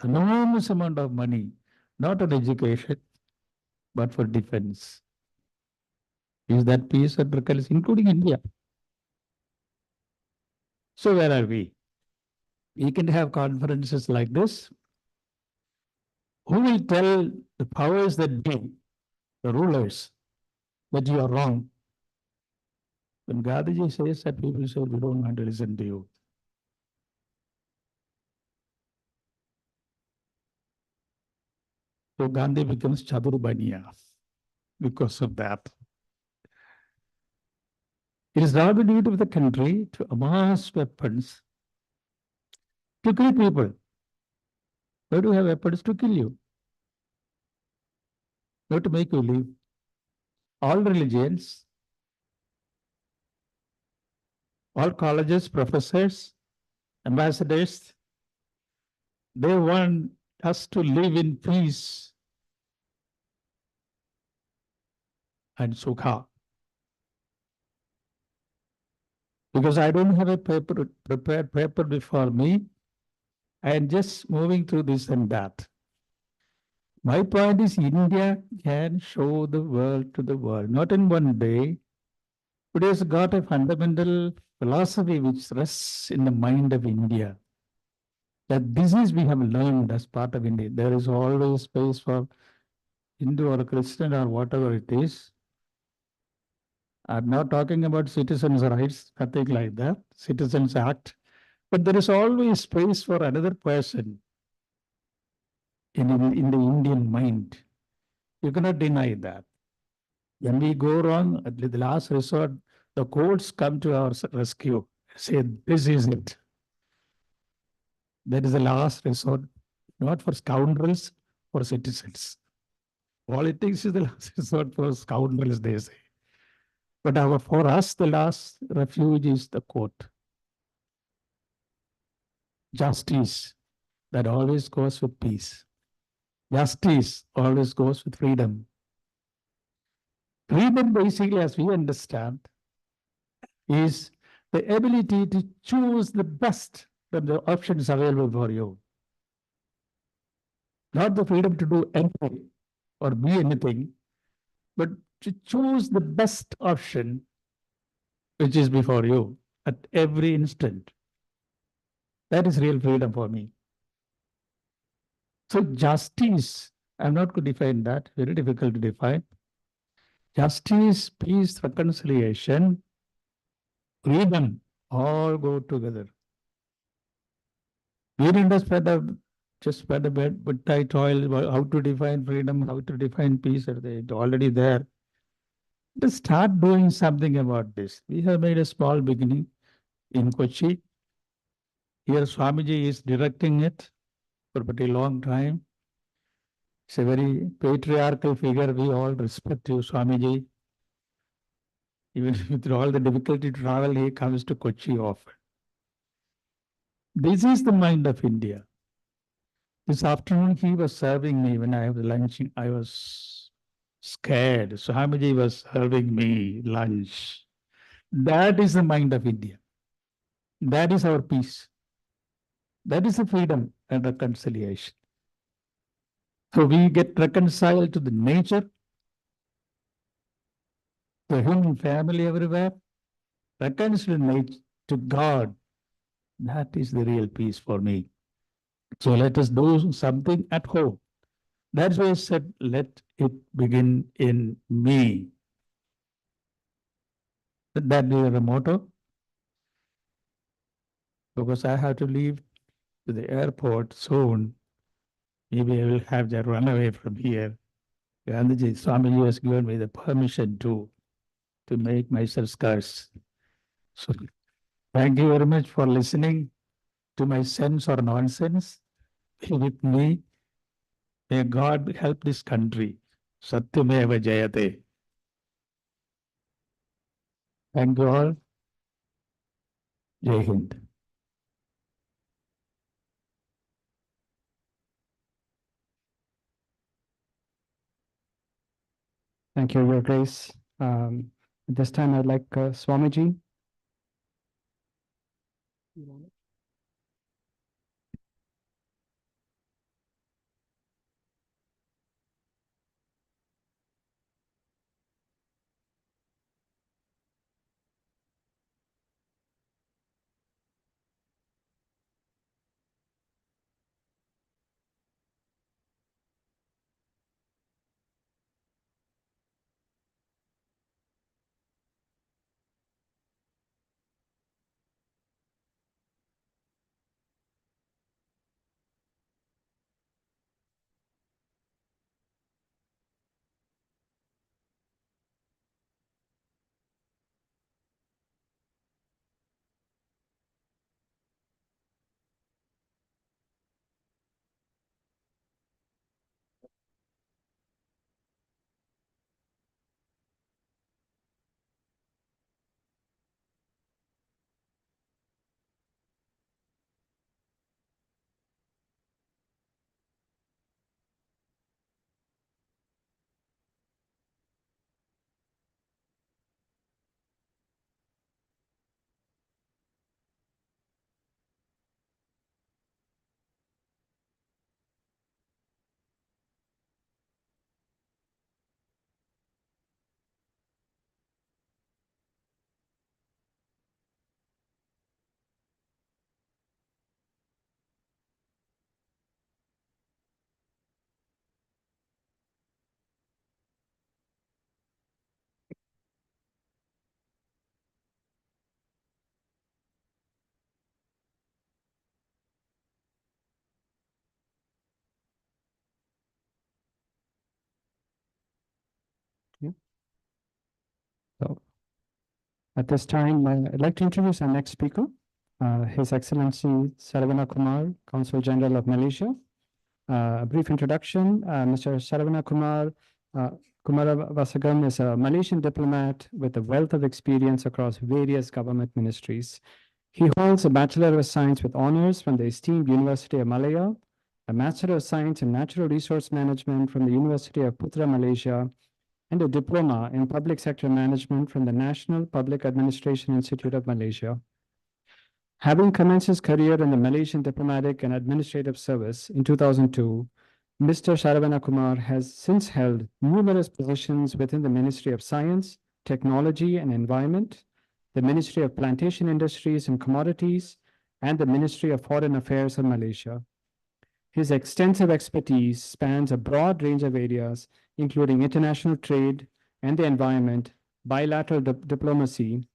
enormous amount of money, not on education, but for defense. Is that peace and reconciliation, including India? So where are we? We can have conferences like this. Who will tell the powers that be, the rulers, that you are wrong? When Gandhiji says that, people say, we don't want to listen to you. So Gandhi becomes Chadurbaniya because of that. It is now the need of the country to amass weapons to kill people. Why do you have weapons to kill you? Not to make you live. All religions, all colleges, professors, ambassadors, they want us to live in peace and sukha. Because I don't have a prepared paper before me, I am just moving through this and that. My point is India can show the world to the world, not in one day. It has got a fundamental philosophy which rests in the mind of India. That this is we have learned as part of India. There is always space for Hindu or Christian or whatever it is. I'm not talking about citizens' rights, nothing like that, Citizens Act, but there is always space for another person in the Indian mind. You cannot deny that. When we go wrong, at the last resort, the courts come to our rescue, say, this is it. That is the last resort, not for scoundrels, for citizens. Politics is the last resort for scoundrels, they say. But for us, the last refuge is the court. Justice, that always goes with peace. Justice always goes with freedom. Freedom, basically, as we understand, is the ability to choose the best from the options available for you. Not the freedom to do anything or be anything, but to choose the best option which is before you at every instant. That is real freedom for me. So justice, I'm not going to define that, very difficult to define. Justice, peace, reconciliation, freedom, all go together. We didn't spend a bit, but I toil about how to define freedom, how to define peace, it's already there. Let's start doing something about this. We have made a small beginning in Kochi. Here Swamiji is directing it for a pretty long time. It's a very patriarchal figure. We all respect you, Swamiji. Even with all the difficulty to travel, he comes to Kochi often. This is the mind of India. This afternoon, he was serving me when I was lunching. I was scared. Swamiji was serving me lunch. That is the mind of India. That is our peace. That is the freedom and reconciliation. So we get reconciled to the nature, the human family everywhere, reconciled to God. That is the real peace for me. So let us do something at home. That's why I said, let it begin in me. That is the motto. Because I have to leave to the airport soon. Maybe I will have to run away from here. Gandhiji, Swamiji has given me the permission to make myself scarce. So thank you very much for listening to my sense or nonsense. Be with me. May God help this country. Satyameva Jayate. Thank you all. Jai Hind. Thank you, Your Grace. At this time, I'd like Swamiji. At this time, I'd like to introduce our next speaker, His Excellency Saravana Kumar, Consul General of Malaysia. A brief introduction, Mr. Saravana Kumar Kumaravasagam is a Malaysian diplomat with a wealth of experience across various government ministries. He holds a Bachelor of Science with honors from the esteemed University of Malaya, a Master of Science in Natural Resource Management from the University of Putra, Malaysia, and a Diploma in Public Sector Management from the National Public Administration Institute of Malaysia. Having commenced his career in the Malaysian Diplomatic and Administrative Service in 2002, Mr. Saravana Kumar has since held numerous positions within the Ministry of Science, Technology and Environment, the Ministry of Plantation Industries and Commodities, and the Ministry of Foreign Affairs of Malaysia. His extensive expertise spans a broad range of areas, including international trade and the environment, bilateral diplomacy,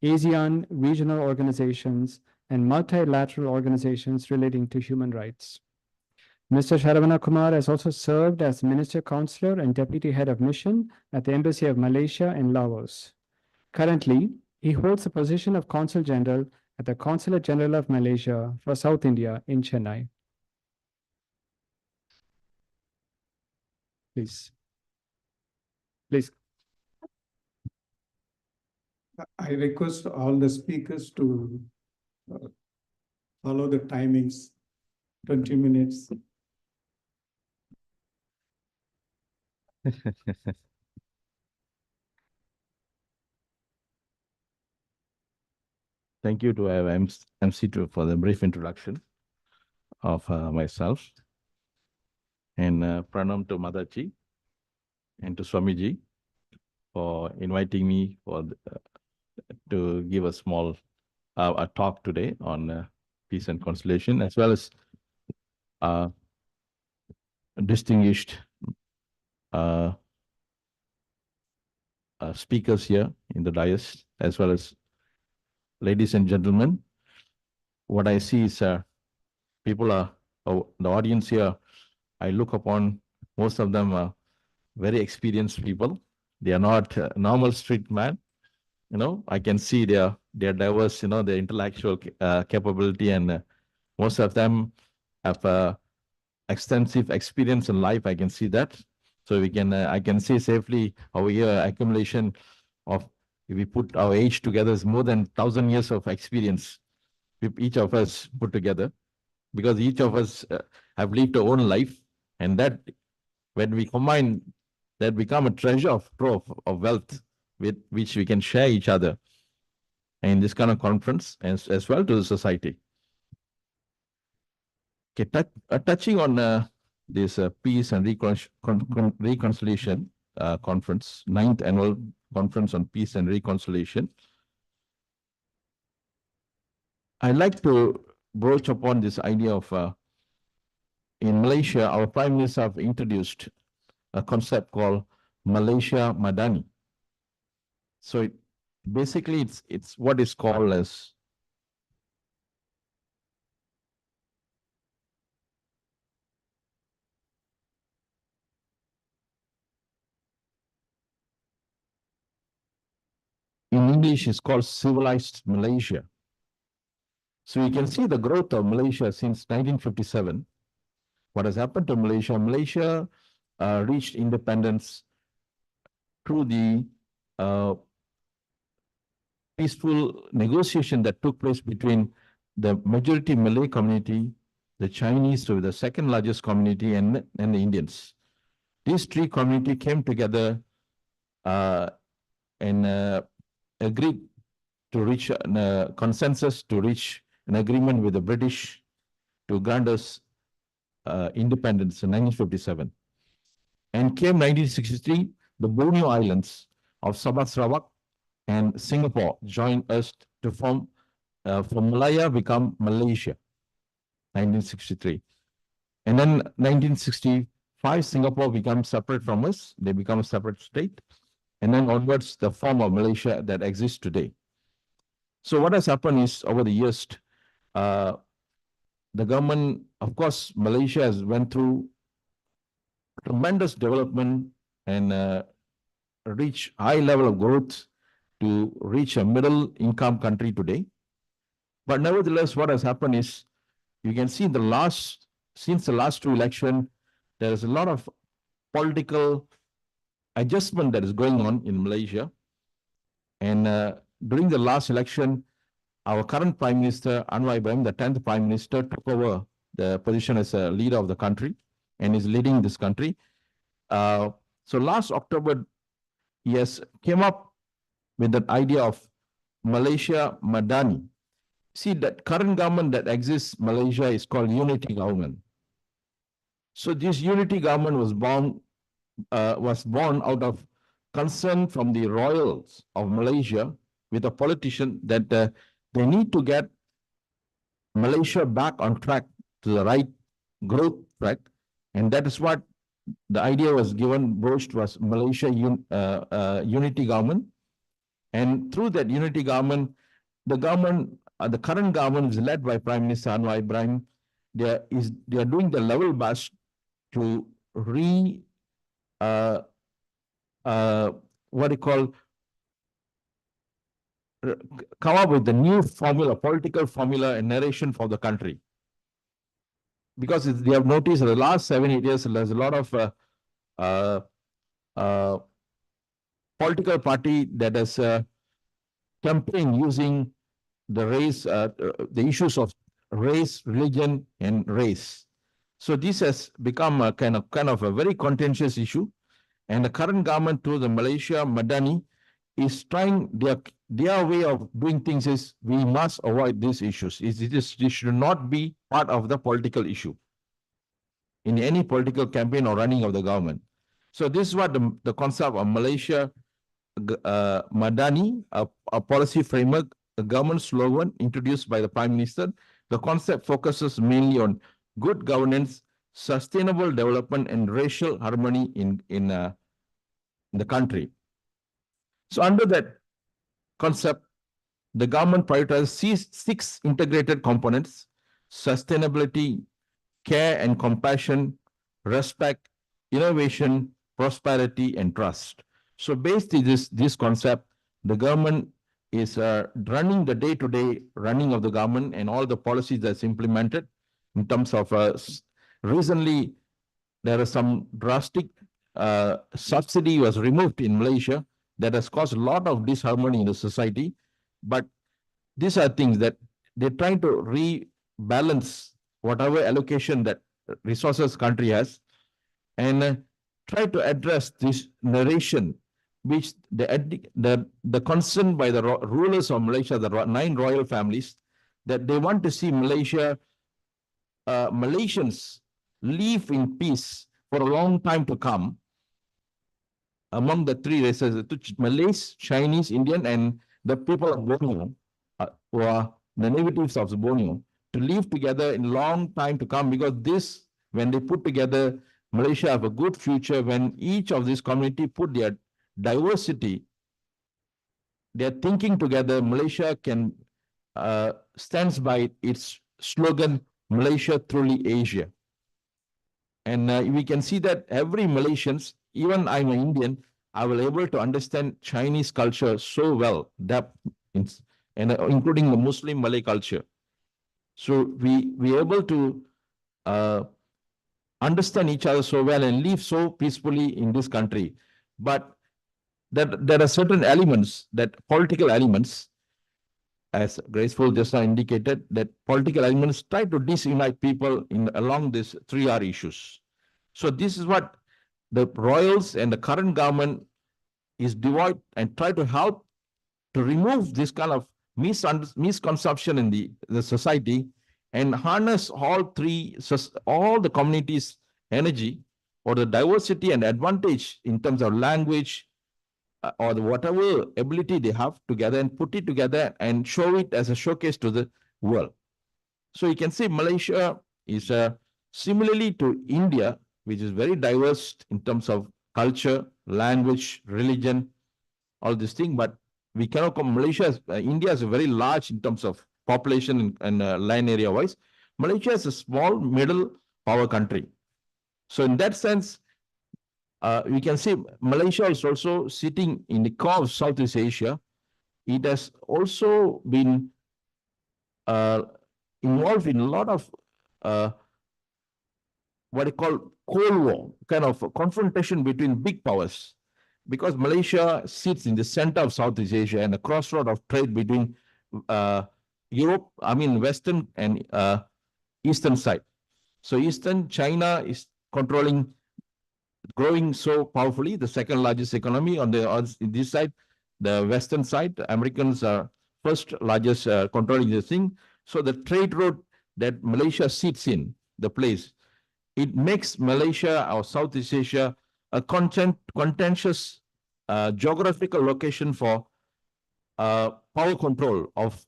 ASEAN regional organizations, and multilateral organizations relating to human rights. Mr. Saravana Kumar has also served as Minister Counselor and Deputy Head of Mission at the Embassy of Malaysia in Laos. Currently, he holds the position of Consul General at the Consulate General of Malaysia for South India in Chennai. Please. I request all the speakers to follow the timings, 20 minutes. Thank you to our MC2 for the brief introduction of myself. And pranam to Mataji and to Swamiji for inviting me for to give a small a talk today on peace and conciliation, as well as distinguished speakers here in the dais, as well as ladies and gentlemen. What I see is people are, the audience here, I look upon, most of them are very experienced people. They are not normal street man. You know, I can see they are diverse, you know, their intellectual capability, and most of them have extensive experience in life. I can see that. So we can, I can say safely our year accumulation of, if we put our age together, is more than 1,000 years of experience with each of us put together, because each of us have lived our own life, and that when we combine, that become a treasure of trove of wealth with which we can share each other in this kind of conference, as well to the society. Okay, touching on this peace and reconciliation conference, 9th annual conference on peace and reconciliation. I'd like to broach upon this idea of in Malaysia, our Prime Minister have introduced a concept called Malaysia Madani. So basically it's what is called as in English is called civilized Malaysia. So you can see the growth of Malaysia since 1957. What has happened to Malaysia? Malaysia reached independence through the peaceful negotiation that took place between the majority Malay community, the Chinese, so the second largest community, and the Indians. These three communities came together and agreed to reach a consensus, to reach an agreement with the British to grant us independence in 1957. And came 1963, the Borneo Islands of Sabah Sarawak and Singapore joined us to form, from Malaya become Malaysia, 1963. And then 1965, Singapore becomes separate from us. They become a separate state. And then onwards, the form of Malaysia that exists today. So what has happened is, over the years, the government, of course, Malaysia has went through tremendous development and reached high level of growth to reach a middle income country today. But nevertheless, what has happened is, you can see since the last two elections, there is a lot of political adjustment that is going on in Malaysia. And during the last election, our current Prime Minister, Anwar Ibrahim, the 10th Prime Minister, took over the position as a leader of the country and is leading this country. So last October, he has came up with that idea of Malaysia Madani. See, that current government that exists in Malaysia is called unity government. So this unity government was born out of concern from the royals of Malaysia with a politician that they need to get Malaysia back on track to the right growth track. And that is what the idea was given, broached, was Malaysia unity government. And through that unity government, the current government is led by Prime Minister Anwar Ibrahim. They are doing the level best to come up with the new formula, political formula and narration for the country. Because they have noticed in the last 7-8 years, there's a lot of political party that has campaigned using the issues of race, religion, and race. So this has become a kind of a very contentious issue. And the current government, through the Malaysia Madani, is trying their way of doing things is, we must avoid these issues. This should not be part of the political issue in any political campaign or running of the government. So this is what the concept of Malaysia Madani, a policy framework, a government slogan introduced by the Prime Minister. The concept focuses mainly on good governance, sustainable development, and racial harmony in the country. So under that concept, the government prioritizes 6 integrated components: sustainability, care and compassion, respect, innovation, prosperity, and trust. So based on this concept, the government is running the day-to-day running of the government and all the policies that's implemented in terms of recently there is some drastic subsidy was removed in Malaysia that has caused a lot of disharmony in the society. But these are things that they're trying to rebalance whatever allocation that resources country has, and try to address this narration, which the concern by the rulers of Malaysia, the 9 royal families, that they want to see Malaysians live in peace for a long time to come among the 3 races, Malays, Chinese, Indian, and the people of Borneo, who are the natives of Borneo, to live together in long time to come, because this, when they put together, Malaysia have a good future. When each of these community put their diversity, they're thinking together, Malaysia can stands by its slogan, Malaysia truly Asia. And we can see that every Malaysians, even I'm an Indian, I will able to understand Chinese culture so well, and including the Muslim Malay culture. So we able to understand each other so well and live so peacefully in this country. But there are certain elements, that political elements, as Graceful just now indicated, that political elements try to disunite people along these 3R issues. So this is what the royals and the current government is devoid and try to help to remove this kind of misconception in the society and harness all the communities' energy or the diversity and advantage in terms of language, or whatever ability they have together, and put it together and show it as a showcase to the world. So you can see Malaysia is similarly to India, which is very diverse in terms of culture, language, religion, all these things. But we cannot come. India is very large in terms of population and land area wise. Malaysia is a small middle power country. So in that sense, we can say Malaysia is also sitting in the core of Southeast Asia, it has also been involved in a lot of what you call Cold War, kind of a confrontation between big powers. Because Malaysia sits in the center of Southeast Asia and a crossroad of trade between Europe, Western and Eastern side. So Eastern China is growing so powerfully, the second largest economy on this side. The Western side, the Americans are first largest controlling this thing. So the trade route that Malaysia sits in, the place, it makes Malaysia or Southeast Asia a contentious geographical location for power control of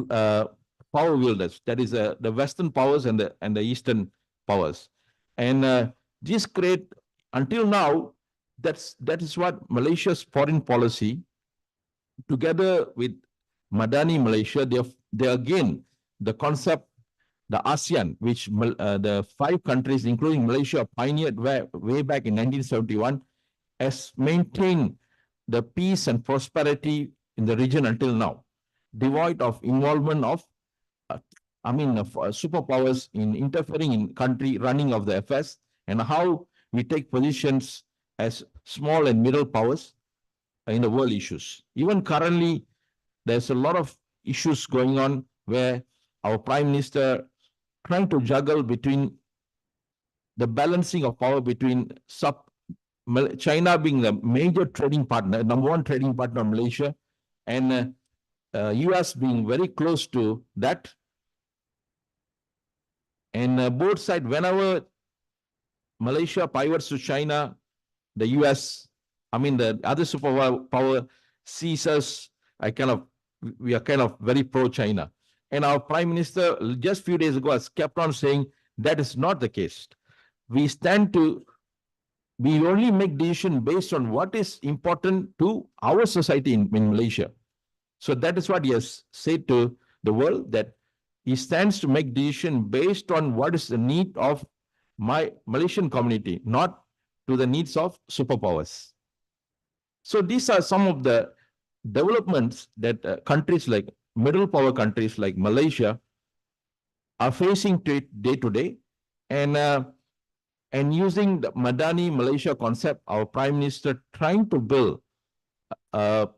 power wielders. That is the Western powers and the Eastern powers. And this create, until now, that is what Malaysia's foreign policy, together with Madani Malaysia, they again, the concept, the ASEAN, which the 5 countries, including Malaysia, pioneered way back in 1971, has maintained the peace and prosperity in the region until now, devoid of involvement of superpowers in interfering in country running of the affairs, and how we take positions as small and middle powers in the world issues. Even currently, there's a lot of issues going on where our Prime Minister trying to juggle between the balancing of power between China being the major trading partner, number 1 trading partner of Malaysia, and US being very close to that. And both sides, whenever Malaysia pivots to China, the US, the other superpower sees us, we are kind of very pro-China. And our Prime Minister just a few days ago has kept on saying that is not the case. We only make decisions based on what is important to our society in Malaysia. So that is what he has said to the world, that he stands to make decisions based on what is the need of my Malaysian community, not to the needs of superpowers. So these are some of the developments that countries like middle power countries like Malaysia are facing day to day, and using the Madani Malaysia concept, our Prime Minister trying to build a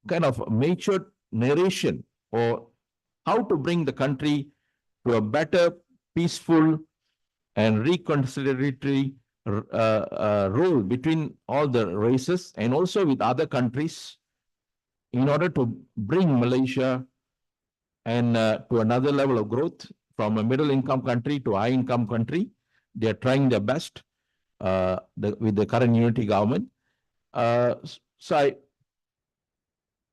kind of mature narration or how to bring the country to a better, peaceful and reconciliatory role between all the races and also with other countries, in order to bring Malaysia and to another level of growth from a middle income country to high income country. They are trying their best with the current unity government. So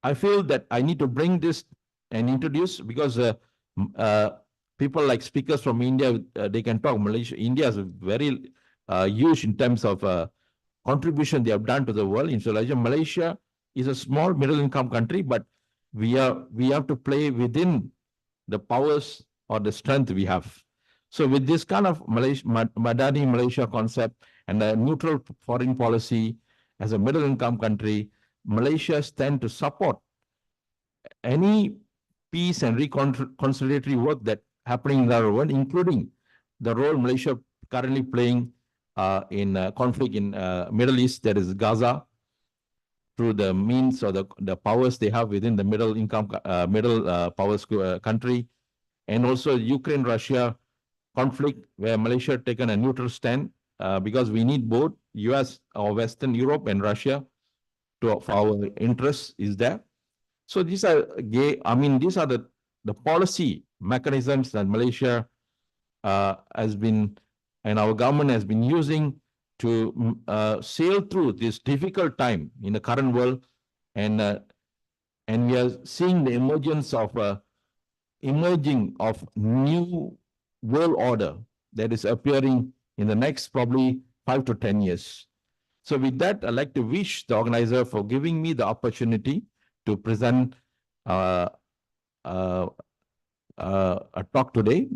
I feel that I need to bring this and introduce, because people like speakers from India, they can talk. India is very huge in terms of contribution they have done to the world. In Malaysia is a small middle income country, but we have to play within the powers or the strength we have. So with this kind of Madani Malaysia concept and a neutral foreign policy as a middle income country, Malaysia stands to support any peace and reconciliatory work that happening in the world, including the role Malaysia currently playing in conflict in Middle East, that is Gaza, through the means or the powers they have within the middle powers country, and also Ukraine-Russia conflict, where Malaysia taken a neutral stand because we need both US or Western Europe and Russia for our interests is there. So these are these are the policy mechanisms that Malaysia has been, and our government has been using to sail through this difficult time in the current world, and we are seeing the emergence of new world order that is appearing in the next probably 5 to 10 years. So with that, I'd like to wish the organizer for giving me the opportunity to present a talk today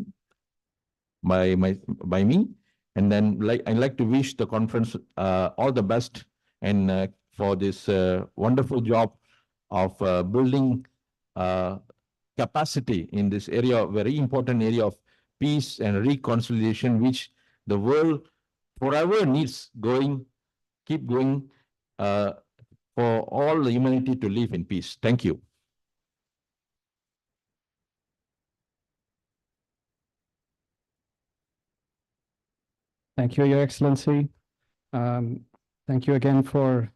by me. And then I'd like to wish the conference all the best, and for this wonderful job of building capacity in this area, very important area of peace and reconciliation, which the world forever needs keep going for all the humanity to live in peace. Thank you. Thank you, Your Excellency. Thank you again for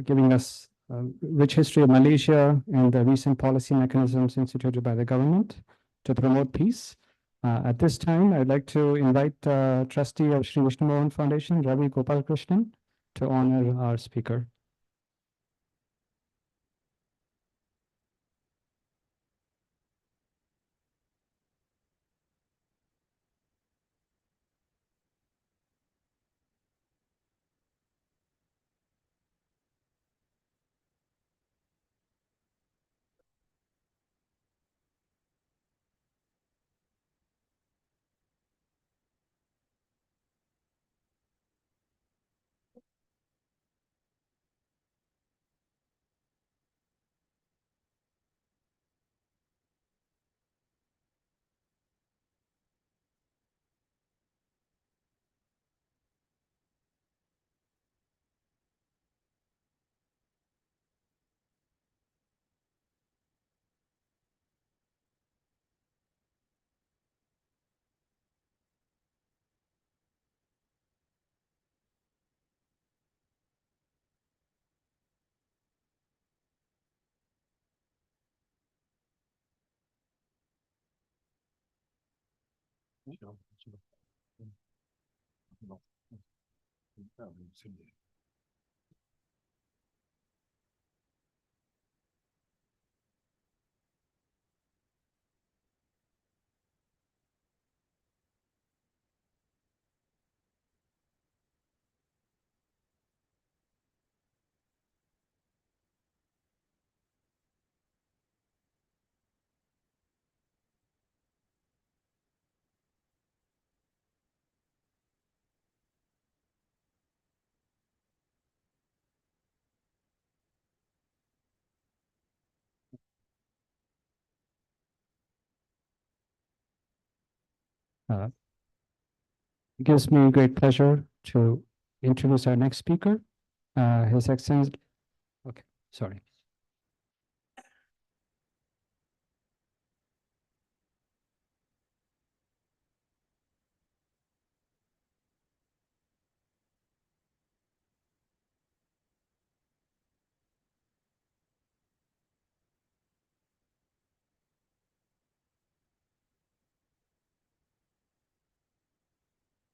giving us a rich history of Malaysia and the recent policy mechanisms instituted by the government to promote peace. At this time, I'd like to invite trustee of Sri Vishnu Mohan Foundation, Ravi Gopalakrishnan, to honor our speaker. It gives me great pleasure to introduce our next speaker, His Excellency. Okay, sorry.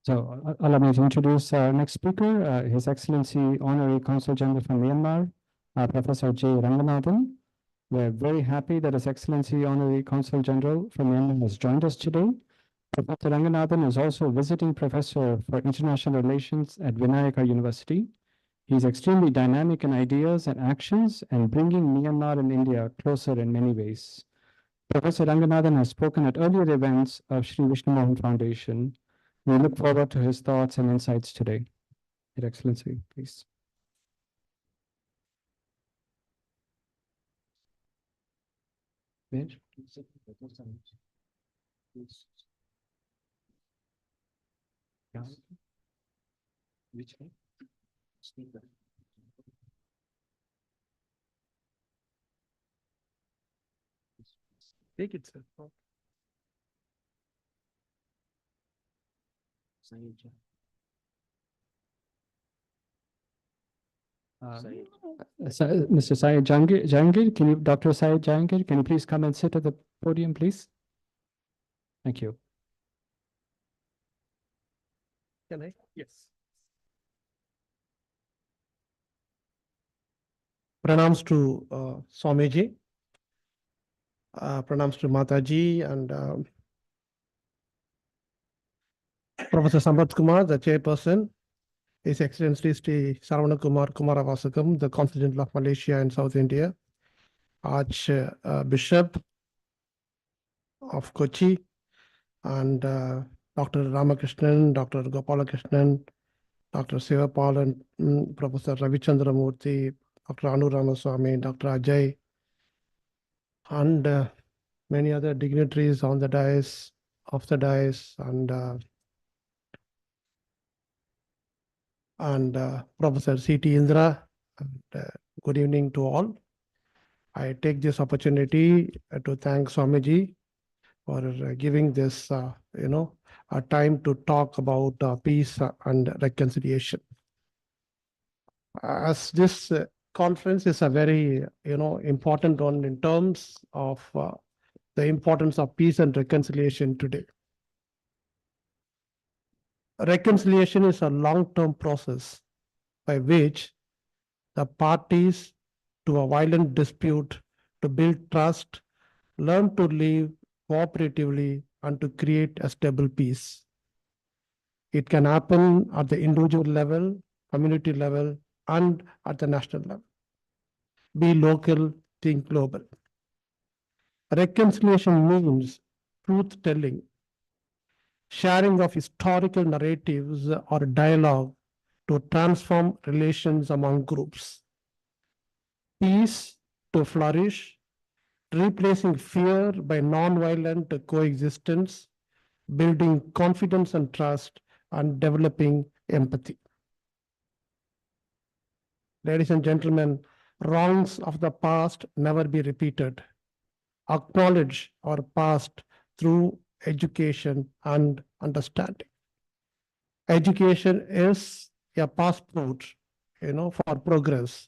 So allow me to introduce our next speaker, His Excellency Honorary Consul General from Myanmar, Professor J. Ranganathan. We're very happy that His Excellency Honorary Consul General from Myanmar has joined us today. Professor Ranganathan is also a visiting professor for international relations at Vinayaka University. He's extremely dynamic in ideas and actions and bringing Myanmar and India closer in many ways. Professor Ranganathan has spoken at earlier events of Sri Vishnu Mohan Foundation. We look forward to his thoughts and insights today. Your Excellency, please. Which one? Speaker. Take it, sir. Mr. Syed Jahangir, can you, Dr. Syed Jahangir, can you please come and sit at the podium, please? Thank you. Can I? Yes. Pranams to Swamiji, pranams to Mataji and Professor Sampath Kumar, the chairperson, His Excellency Sri Saravana Kumar Kumaravasakam, the Consul General of Malaysia and South India, Archbishop of Kochi, and Dr. Ramakrishnan, Dr. Gopalakrishnan, Dr. Sivapalan, Professor Ravichandra Murthy, Dr. Anu Ramaswamy, Dr. Ajay, and many other dignitaries on the dais, off the dais, and Professor C.T. Indra. And, good evening to all. I take this opportunity to thank Swamiji for giving this, a time to talk about peace and reconciliation. As this conference is a very, important one in terms of the importance of peace and reconciliation today. Reconciliation is a long-term process by which the parties to a violent dispute to build trust, learn to live cooperatively, and to create a stable peace. It can happen at the individual level, community level, and at the national level. Be local, think global. Reconciliation means truth-telling, sharing of historical narratives or dialogue to transform relations among groups. Peace to flourish, replacing fear by non-violent coexistence, building confidence and trust, and developing empathy. Ladies and gentlemen, wrongs of the past never be repeated. Acknowledge our past through education and understanding. Education is a passport, for progress.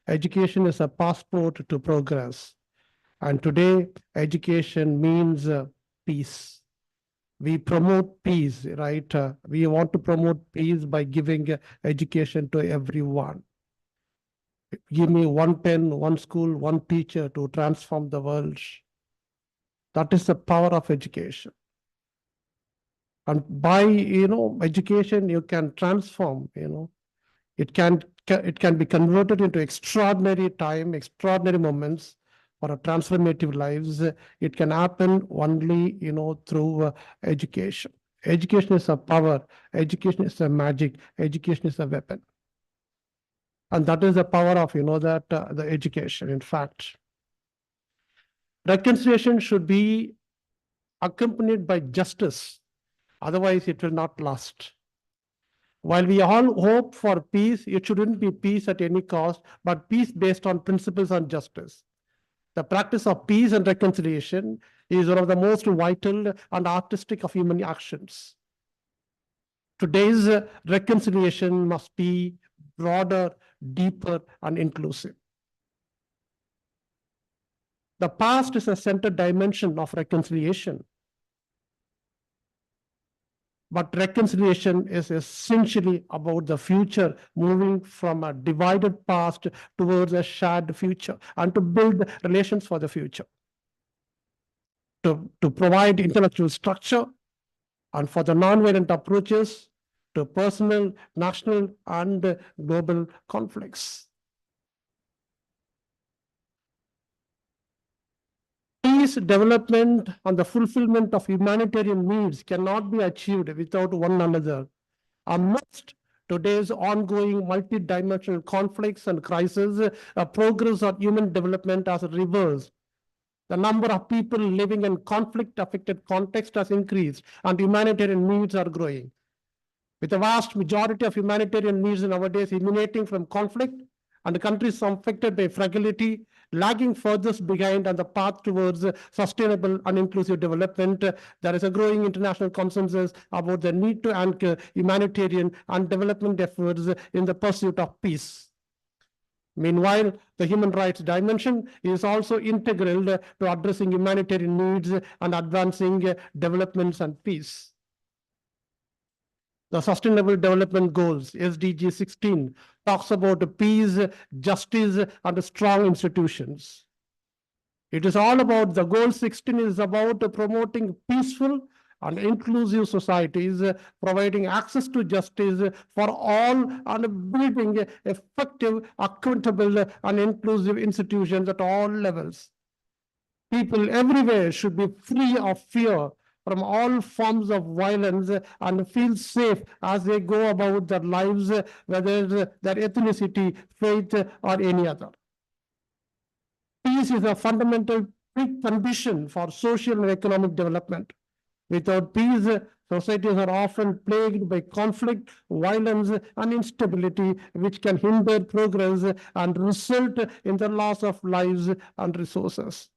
Education is a passport to progress. And today, education means peace. We promote peace, right? We want to promote peace by giving education to everyone. Give me one pen, one school, one teacher to transform the world. That is the power of education. And by, education, you can transform, it can be converted into extraordinary time, extraordinary moments for a transformative lives. It can happen only, through education. Education is a power. Education is a magic. Education is a weapon. And that is the power of, the education, in fact. Reconciliation should be accompanied by justice. Otherwise, it will not last. While we all hope for peace, it shouldn't be peace at any cost, but peace based on principles and justice. The practice of peace and reconciliation is one of the most vital and artistic of human actions. Today's reconciliation must be broader, deeper, and inclusive. The past is a central dimension of reconciliation. But reconciliation is essentially about the future, moving from a divided past towards a shared future, and to build relations for the future. To provide intellectual structure and for the nonviolent approaches to personal, national, and global conflicts. Peace, development, and the fulfillment of humanitarian needs cannot be achieved without one another. Amidst today's ongoing multidimensional conflicts and crises, progress on human development has reversed. The number of people living in conflict-affected contexts has increased, and humanitarian needs are growing. With the vast majority of humanitarian needs nowadays emanating from conflict, and the countries affected by fragility, lagging furthest behind on the path towards sustainable and inclusive development, there is a growing international consensus about the need to anchor humanitarian and development efforts in the pursuit of peace. Meanwhile, the human rights dimension is also integral to addressing humanitarian needs and advancing developments and peace. The Sustainable Development Goals, SDG 16, talks about peace, justice, and strong institutions. It is all about, the goal 16 is about promoting peaceful and inclusive societies, providing access to justice for all, and building effective, accountable, and inclusive institutions at all levels. People everywhere should be free of fear from all forms of violence and feel safe as they go about their lives, whether their ethnicity, faith, or any other. Peace is a fundamental precondition for social and economic development. Without peace, societies are often plagued by conflict, violence, and instability, which can hinder progress and result in the loss of lives and resources.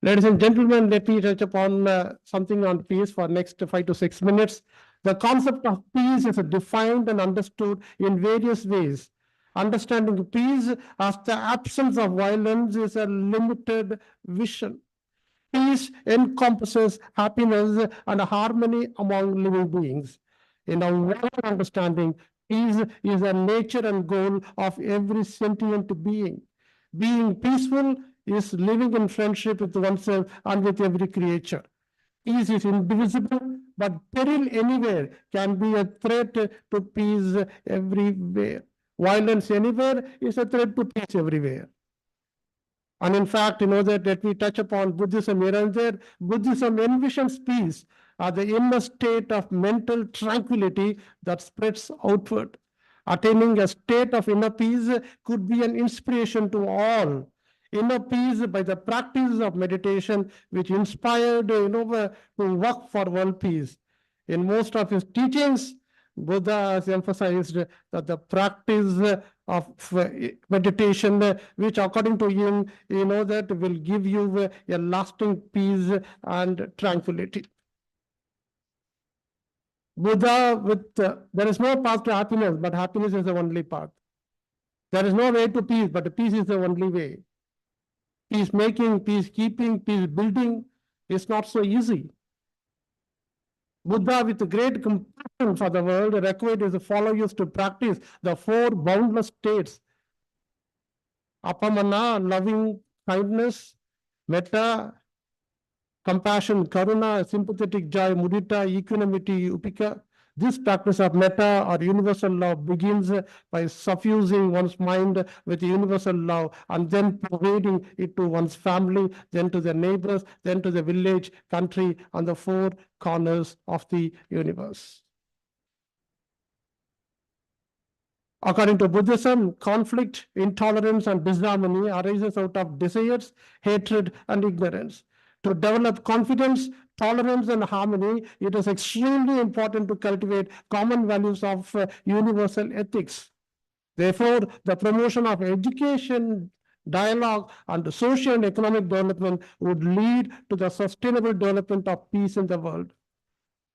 Ladies and gentlemen, let me touch upon something on peace for next 5 to 6 minutes. The concept of peace is defined and understood in various ways. Understanding peace as the absence of violence is a limited vision. Peace encompasses happiness and harmony among living beings. In our wider understanding, peace is a nature and goal of every sentient being. Being peaceful is living in friendship with oneself and with every creature. Peace is indivisible, but peril anywhere can be a threat to peace everywhere. Violence anywhere is a threat to peace everywhere. And in fact, that we touch upon Buddhism here and there. Buddhism envisions peace as the inner state of mental tranquility that spreads outward. Attaining a state of inner peace could be an inspiration to all. Inner peace by the practice of meditation, which inspired to work for world peace. In most of his teachings, Buddha has emphasized that the practice of meditation, which according to him, that will give you a lasting peace and tranquility. Buddha, there is no path to happiness, but happiness is the only path. There is no way to peace, but peace is the only way. Peacemaking, peacekeeping, peace building is not so easy. Buddha, with great compassion for the world, required his followers to practice the 4 boundless states. Apamana, loving kindness; metta, compassion; karuna, sympathetic joy; mudita, equanimity; upeka. This practice of metta or universal love begins by suffusing one's mind with universal love and then pervading it to one's family, then to the neighbors, then to the village, country, and the 4 corners of the universe. According to Buddhism, conflict, intolerance, and disharmony arises out of desires, hatred, and ignorance. To develop confidence, tolerance, and harmony, it is extremely important to cultivate common values of universal ethics. Therefore, the promotion of education, dialogue, and social and economic development would lead to the sustainable development of peace in the world.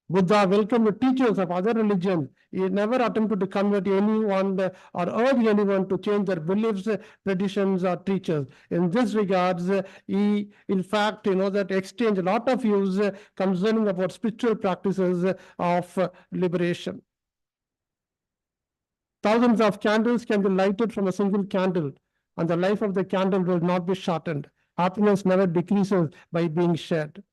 Buddha welcomed teachers of other religions. He never attempted to convert anyone or urge anyone to change their beliefs, traditions, or teachers. In this regards, he, in fact, that exchanged a lot of views concerning about spiritual practices of liberation. Thousands of candles can be lighted from a single candle, and the life of the candle will not be shortened. Happiness never decreases by being shared.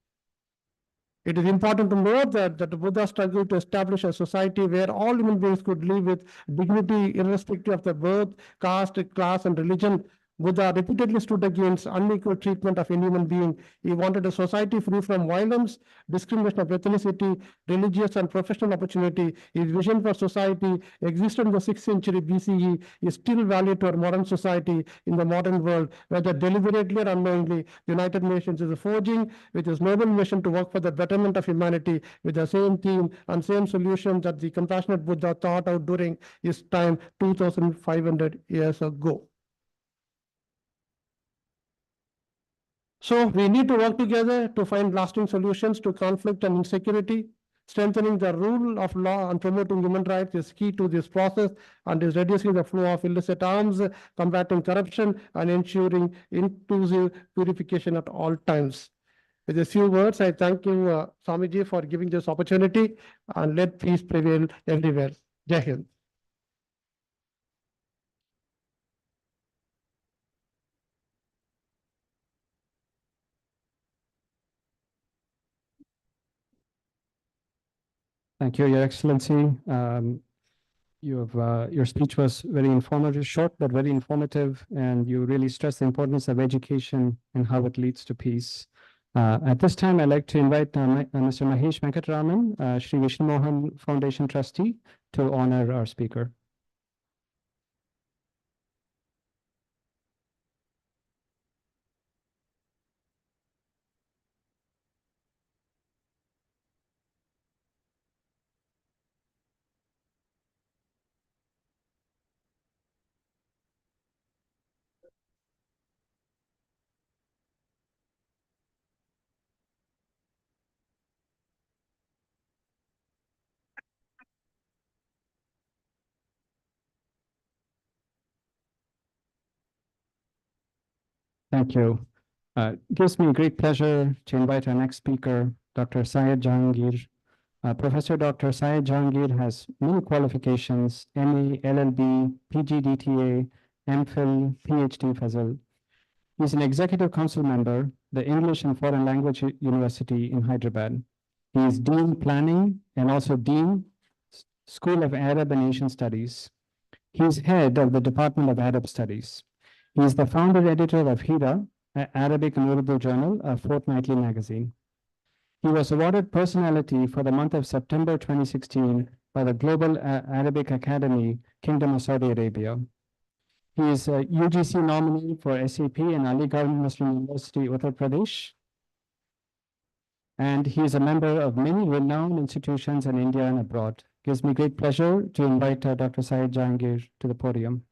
It is important to note that the Buddha struggled to establish a society where all human beings could live with dignity irrespective of their birth, caste, class, and religion. Buddha repeatedly stood against unequal treatment of any human being. He wanted a society free from violence, discrimination of ethnicity, religious and professional opportunity. His vision for society existed in the 6th century BCE, is still valid to our modern society in the modern world, whether deliberately or unknowingly. The United Nations is forging with its noble mission to work for the betterment of humanity with the same theme and same solutions that the compassionate Buddha thought out during his time 2,500 years ago. So we need to work together to find lasting solutions to conflict and insecurity. Strengthening the rule of law and promoting human rights is key to this process and is reducing the flow of illicit arms, combating corruption, and ensuring inclusive purification at all times. With a few words, I thank you, Swamiji, for giving this opportunity, and let peace prevail everywhere. Jai Hind. Thank you, Your Excellency. Your speech was very informative, short but very informative, and you really stressed the importance of education and how it leads to peace. At this time, I'd like to invite Mr. Mahesh Venkataraman, Sri Vishnu Mohan Foundation Trustee, to honor our speaker. Thank you. Gives me great pleasure to invite our next speaker, Dr. Syed Jahangir. Professor Dr. Syed Jahangir has many qualifications, MA, LLB, PGDTA, MPhil, PhD Fazil. He's an executive council member, the English and Foreign Language University in Hyderabad. He is Dean Planning and also Dean School of Arab and Asian Studies. He is head of the Department of Arab Studies. He is the founder editor of Hira, an Arabic and Urdu journal, a fortnightly magazine. He was awarded personality for the month of September 2016 by the Global Arabic Academy, Kingdom of Saudi Arabia. He is a UGC nominee for SAP in Aligarh Muslim University, Uttar Pradesh. And he is a member of many renowned institutions in India and abroad. Gives me great pleasure to invite Dr. Syed Jahangir to the podium.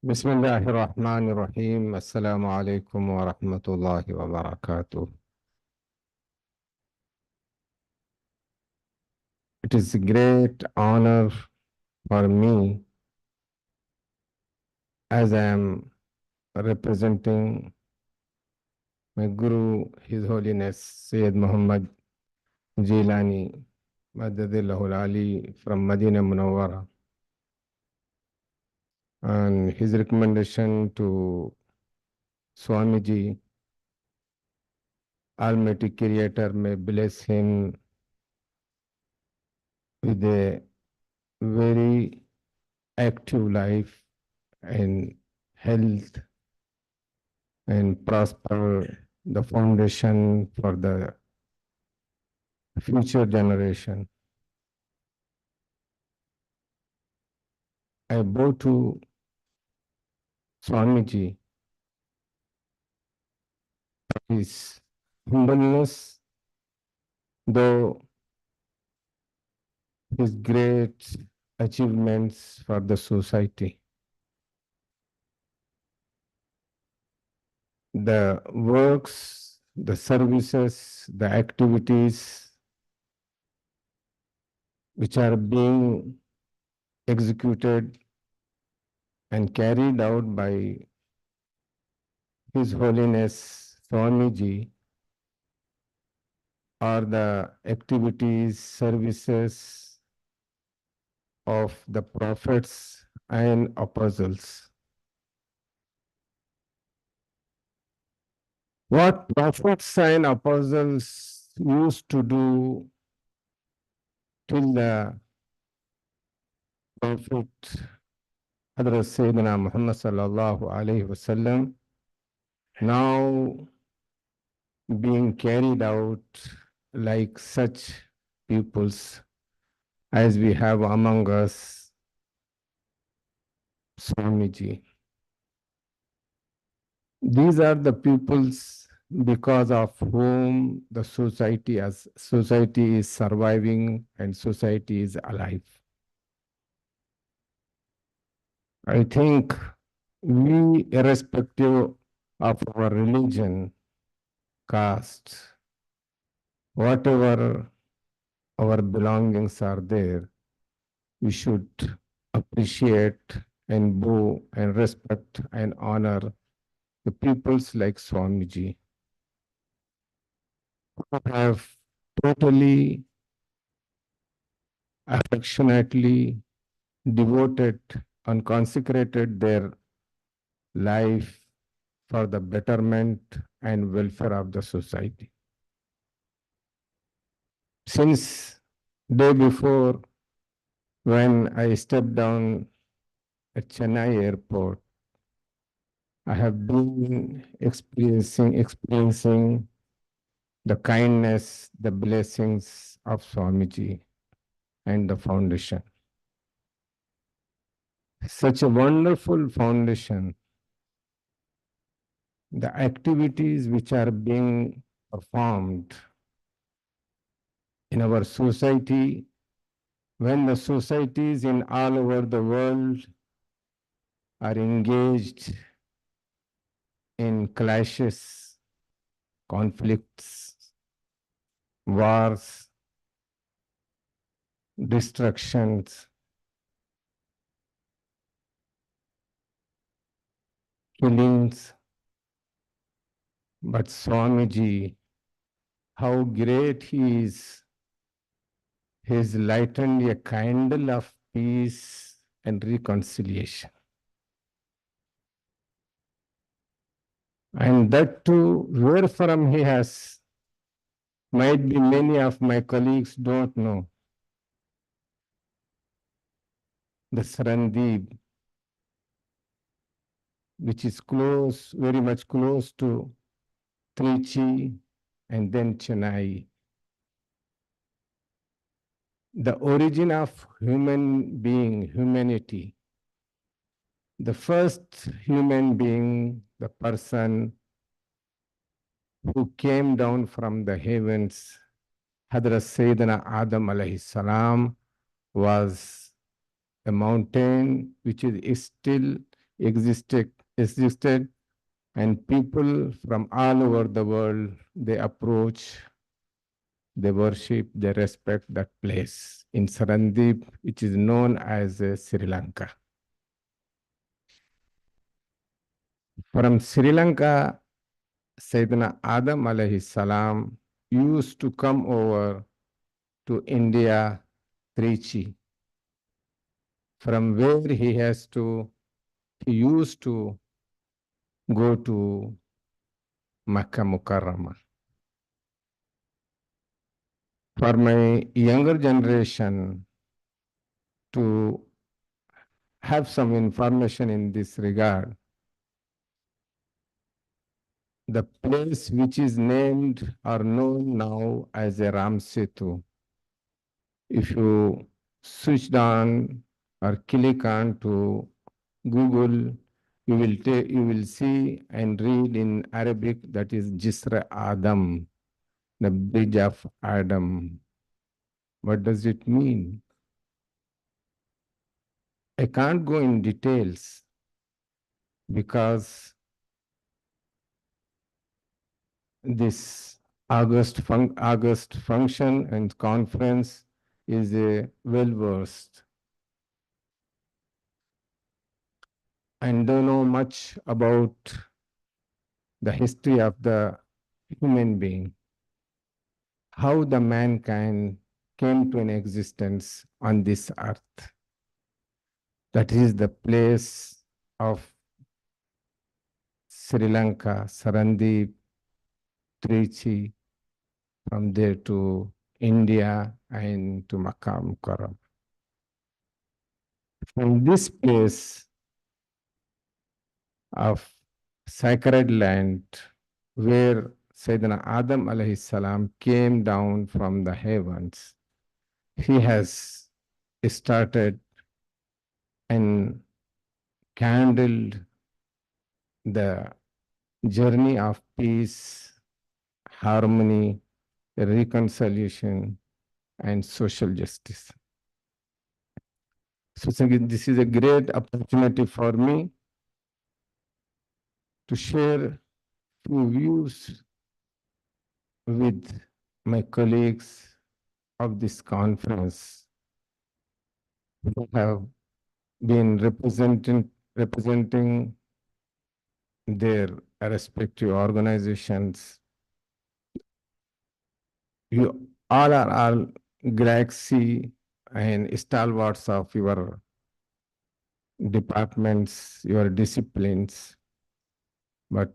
بسم الله الرحمن الرحيم السلام عليكم ورحمة الله وبركاته. It is a great honor for me as I am representing my Guru, His Holiness Sayyid Muhammad Jilani Madadillahul Ali from Medina Munawwara, and his recommendation to Swamiji, Almighty Creator may bless him with a very active life and health and prosper the foundation for the future generation. I bow to Swamiji, his humbleness, though his great achievements for the society. The works, the services, the activities which are being executed and carried out by His Holiness Swamiji are the activities, services of the prophets and apostles. What prophets and apostles used to do till the Prophet Hadrat Sayyidina Muhammad sallallahu alayhi wasallam, now being carried out like such pupils as we have among us, Swamiji. These are the pupils because of whom the society is surviving and society is alive. I think we, irrespective of our religion, caste, whatever our belongings are there, we should appreciate and bow and respect and honor the peoples like Swamiji, who have totally, affectionately devoted and consecrated their life for the betterment and welfare of the society. Since day before, when I stepped down at Chennai airport, I have been experiencing the kindness, the blessings of Swamiji and the foundation. Such a wonderful foundation. The activities which are being performed in our society, when the societies in all over the world are engaged in clashes, conflicts, wars, destructions, killings. But Swamiji, how great he is! He has lightened a candle of peace and reconciliation. And that too, where from he has, might be many of my colleagues don't know. The Sarandeep, which is close, very much close to Trichy and then Chennai. The origin of human being, humanity. The first human being, the person who came down from the heavens, Hadrat Sayyidina Adam alayhi salam, was a mountain which is still existed, and people from all over the world, they approach, they worship, they respect that place in Sarandeep, which is known as Sri Lanka. From Sri Lanka, Sayyidina Adam alayhi salam used to come over to India, Trichy, from where he used to go to Makkah Mukarramah. For my younger generation to have some information in this regard, the place which is named or known now as a Ram Setu, if you switch on or click on to Google, you will see and read in Arabic that is Jisr Adam, the bridge of Adam. What does it mean? I can't go in details because this August function and conference is well-versed and don't know much about the history of the human being, how the mankind came to an existence on this earth. That is the place of Sri Lanka, Sarandeep, Trichy, from there to India and to Makkah Mukarram. From this place of sacred land where Sayyidina Adam alayhi salam came down from the heavens, he has started and kindled the journey of peace, harmony, reconciliation, and social justice. So this is a great opportunity for me to share few views with my colleagues of this conference who have been representing their respective organizations. You all are all galaxy and stalwarts of your departments, your disciplines. But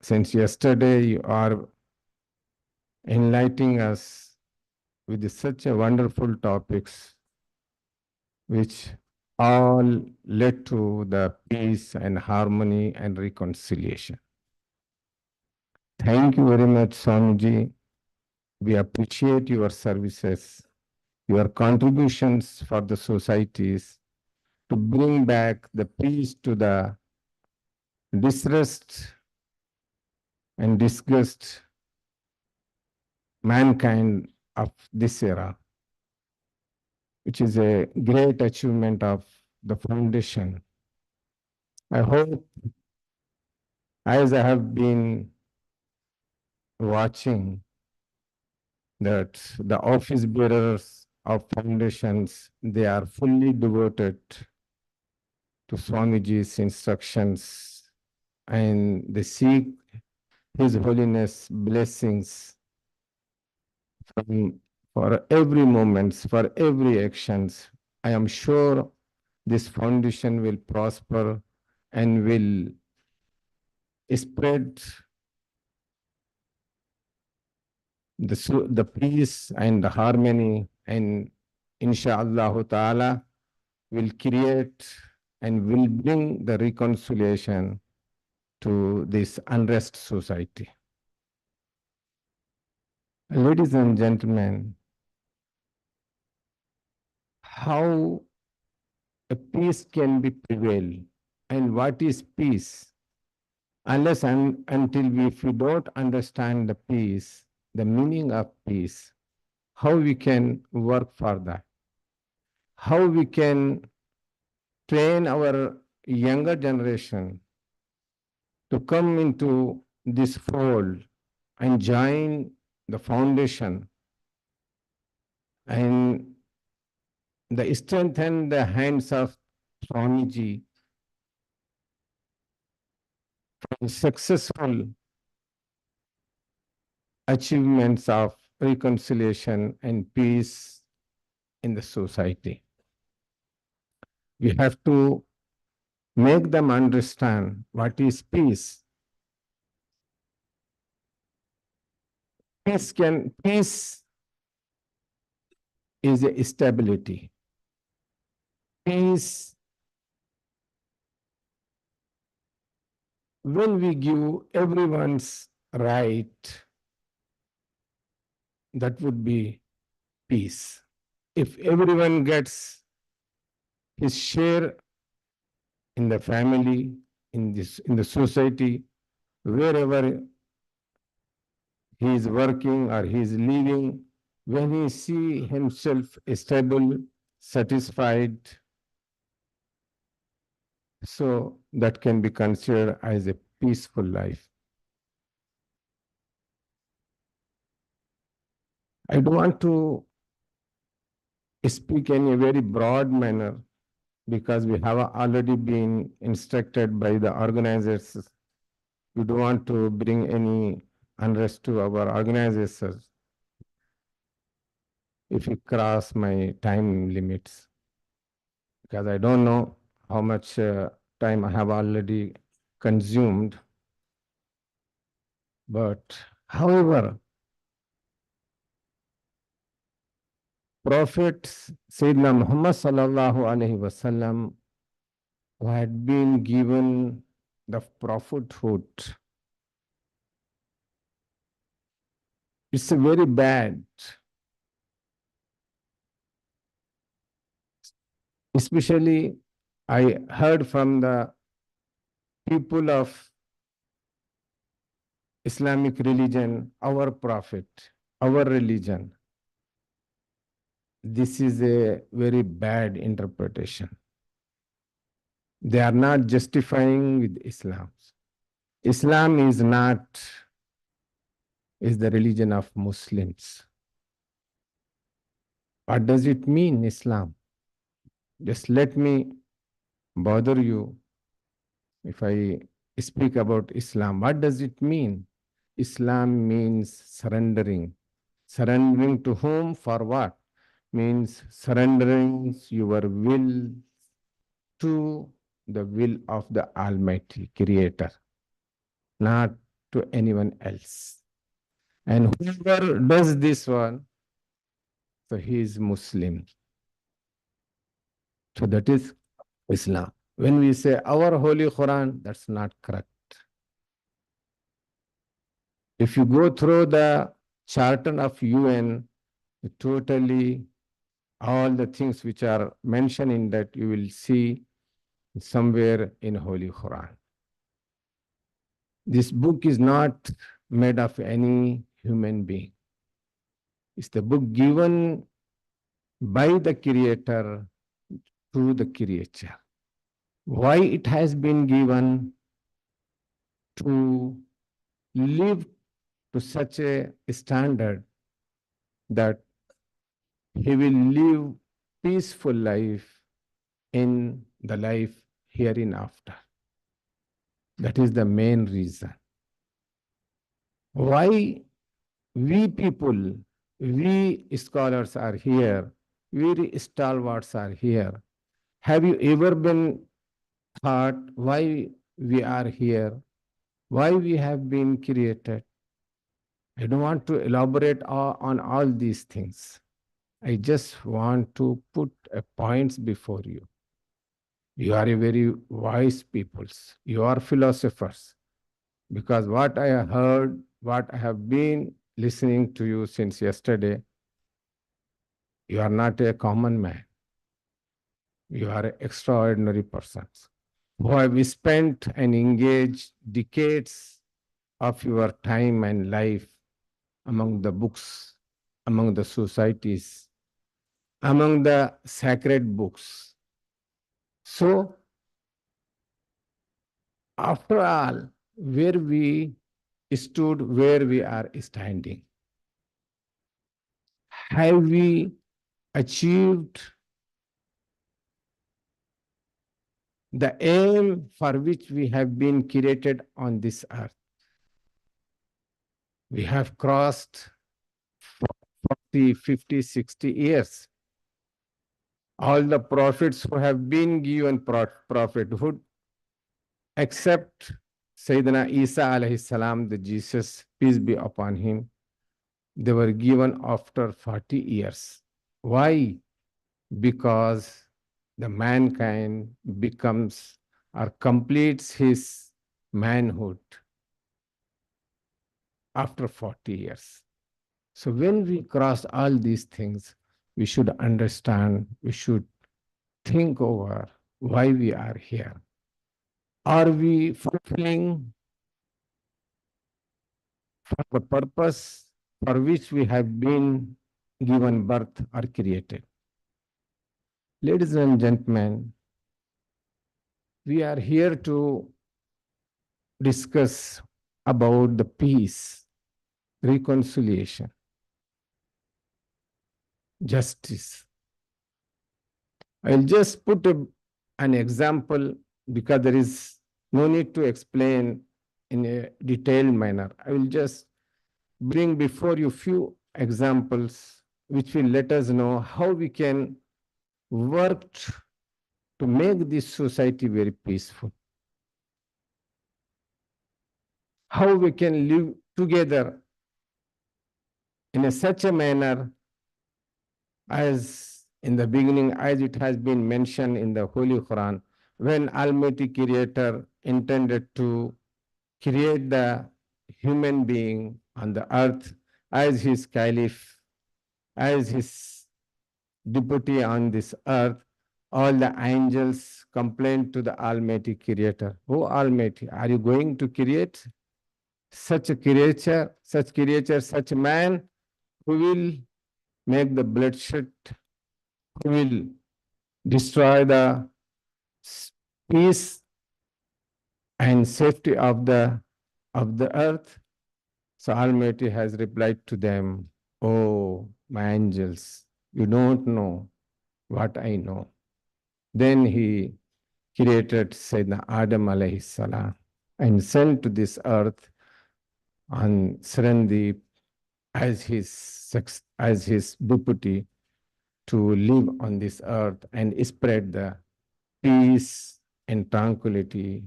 since yesterday you are enlightening us with such a wonderful topics, which all led to the peace and harmony and reconciliation. Thank you very much, Swamiji. We appreciate your services, your contributions for the societies to bring back the peace to the distressed and disgusted mankind of this era, which is a great achievement of the foundation. I hope As I have been watching that the office bearers of foundations, they are fully devoted to Swamiji's instructions and they seek His Holiness blessings for every moment, for every actions. I am sure this foundation will prosper and will spread the peace and the harmony, and inshallah ta'ala will create and will bring the reconciliation to this unrest society. Ladies and gentlemen, how a peace can be prevailed and what is peace? Unless and until if we don't understand the peace, the meaning of peace, how we can work for that? How we can train our younger generation to come into this fold and join the foundation and strengthen the hands of Swamiji for successful achievements of reconciliation and peace in the society. We have to make them understand what is peace. Peace is a stability. Peace, when we give everyone's right, that would be peace. If everyone gets his share in the family, in the society, wherever he is working or he is living, when he see himself stable, satisfied, so that can be considered as a peaceful life. I don't want to speak in a very broad manner because we have already been instructed by the organizers. We don't want to bring any unrest to our organizers if we cross my time limits, because I don't know how much time I have already consumed. But however, Prophet Sayyidina Muhammad sallallahu alaihi wasallam, who had been given the prophethood, it's a very bad. Especially, I heard from the people of Islamic religion, our prophet, our religion. This is a very bad interpretation. They are not justifying with Islam. Islam is the religion of Muslims. What does it mean, Islam? Just let me bother you if I speak about Islam. What does it mean? Islam means surrendering. Surrendering to whom? For what? Means surrendering your will to the will of the Almighty Creator, not to anyone else. And whoever does this one, so he is Muslim. So that is Islam. When we say our Holy Quran, that's not correct. If you go through the Charter of UN, totally all the things which are mentioned in that you will see somewhere in Holy Quran. This book is not made of any human being. It's the book given by the Creator to the creature. Why it has been given? to live to such a standard that he will live peaceful life in the life hereinafter. That is the main reason. Why we people, we scholars are here, we stalwarts are here. Have you ever been thought why we are here? Why we have been created? I don't want to elaborate on all these things. I just want to put points before you. You are a very wise peoples. You are philosophers. Because what I have heard, what I have been listening to you since yesterday, you are not a common man. You are an extraordinary person who have spent and engaged decades of your time and life among the books, among the societies, among the sacred books. So, after all, where we stood, where we are standing, have we achieved the aim for which we have been created on this earth? We have crossed 40, 50, 60 years. All the prophets who have been given prophethood, except Sayyidina Isa alayhi salam, the Jesus, peace be upon him, they were given after 40 years. Why? Because the mankind becomes or completes his manhood after 40 years. So when we cross all these things, we should understand, we should think over why we are here. Are we fulfilling for the purpose for which we have been given birth or created? Ladies and gentlemen, we are here to discuss about the peace, reconciliation, justice. I'll just put an example because there is no need to explain in a detailed manner. I will just bring before you few examples which will let us know how we can work to make this society very peaceful. How we can live together in such a manner as in the beginning, as it has been mentioned in the Holy Quran, when Almighty Creator intended to create the human being on the earth as his caliph, as his deputy on this earth, all the angels complained to the Almighty Creator, "Oh Almighty, are you going to create such a creature, such a man who will make the bloodshed, who will destroy the peace and safety of the earth?" So Almighty has replied to them, "Oh, my angels, you don't know what I know." Then he created Sayyidina Adam alayhi salam and sent to this earth on Sarandeep as his deputy to live on this earth and spread the peace and tranquility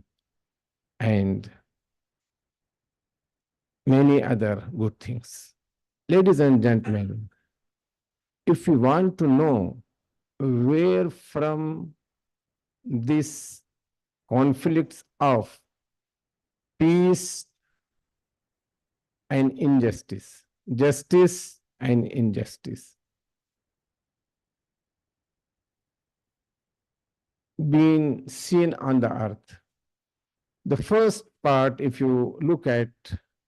and many other good things. Ladies and gentlemen, if you want to know where from these conflicts of peace and injustice, justice and injustice being seen on the earth, the first part, if you look at,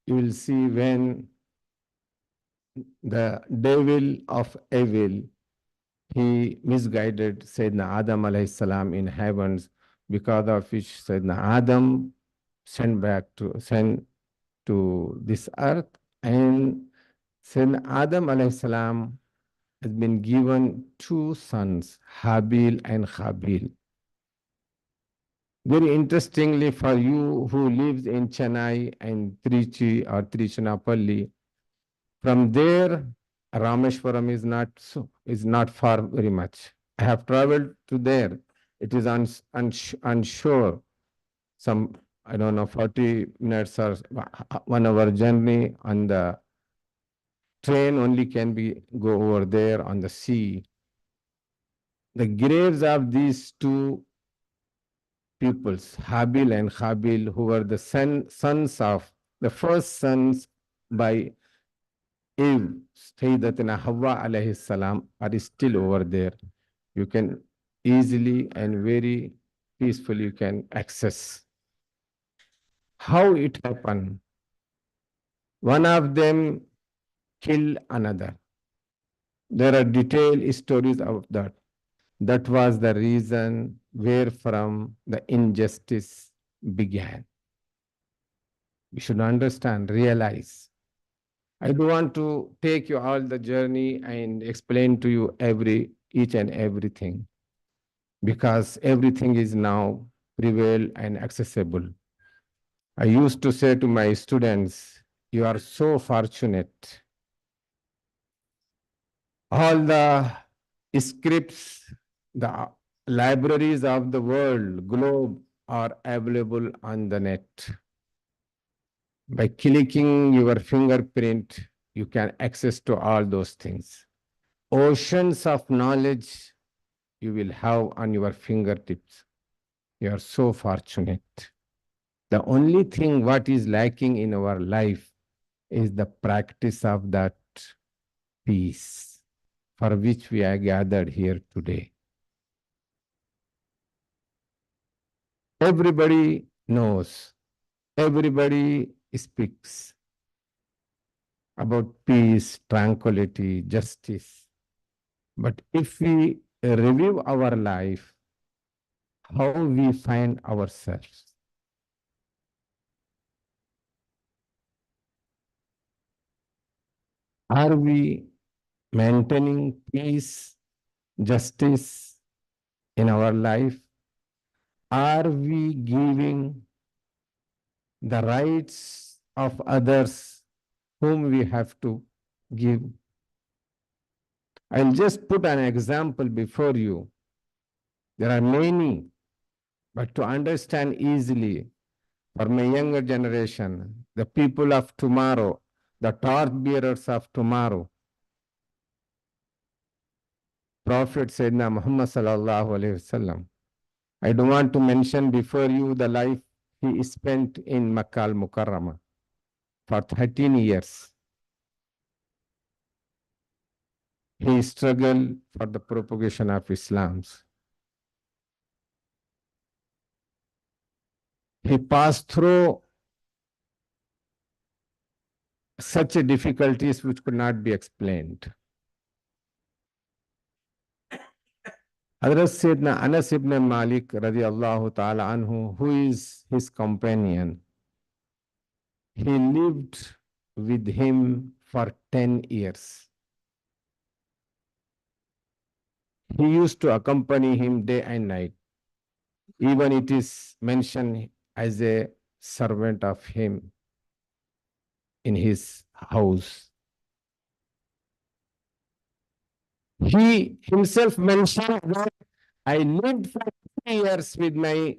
you will see when the devil of evil, he misguided Sayyidina Adam alayhi salam in heavens, because of which Sayyidina Adam sent to this earth, and Sayyidina Adam alayhi salam has been given two sons, Habil and Khabil. Very interestingly, for you who lives in Chennai and Trichy or Trichinapalli, from there, Rameshwaram is not far very much. I have traveled to there. It is on shore. Some, I don't know, 40 minutes or 1 hour journey on the train only can be go over there on the sea. The graves of these two pupils, Habil and Khabil, who were the sons of the first sons by Eve, Sayyidatina Hawa alayhi salam, are still over there. You can easily and very peacefully you can access. How it happened? One of them killed another. There are detailed stories of that. That was the reason where from the injustice began. We should understand, realize. I don't want to take you all the journey and explain to you each and everything, because everything is now prevail and accessible. I used to say to my students, you are so fortunate. All the scripts, the libraries of the world, globe, are available on the net. By clicking your fingerprint, you can access to all those things. Oceans of knowledge you will have on your fingertips. You are so fortunate. The only thing what is lacking in our life is the practice of that peace for which we are gathered here today. Everybody knows, everybody speaks about peace, tranquility, justice. But if we review our life, how we find ourselves? Are we maintaining peace, justice in our life? Are we giving the rights of others whom we have to give? I'll just put an example before you. There are many, but to understand easily for my younger generation, the people of tomorrow, the torch bearers of tomorrow, Prophet Sayyidina Muhammad sallallahu alaihi wasallam. I don't want to mention before you the life he spent in Makkah al-Mukarramah for 13 years. He struggled for the propagation of Islam. He passed through such difficulties which could not be explained. Hazrat Sayyidina Anas ibn Malik radiallahu ta'ala anhu, who is his companion, he lived with him for 10 years. He used to accompany him day and night. Even it is mentioned as a servant of him in his house. He himself mentioned that I lived for 3 years with my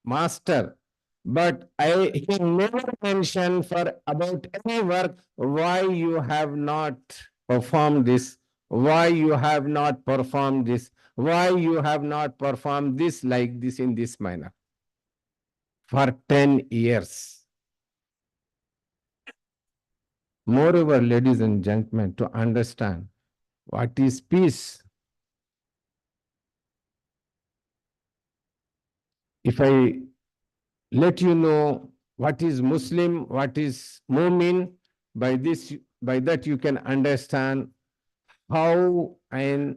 master, but he never mentioned for about any work why you have not performed this, why you have not performed this, why you have not performed this like this in this manner. For 10 years. Moreover, ladies and gentlemen, to understand what is peace. If I let you know what is Muslim, what is Mu'min, by that you can understand how and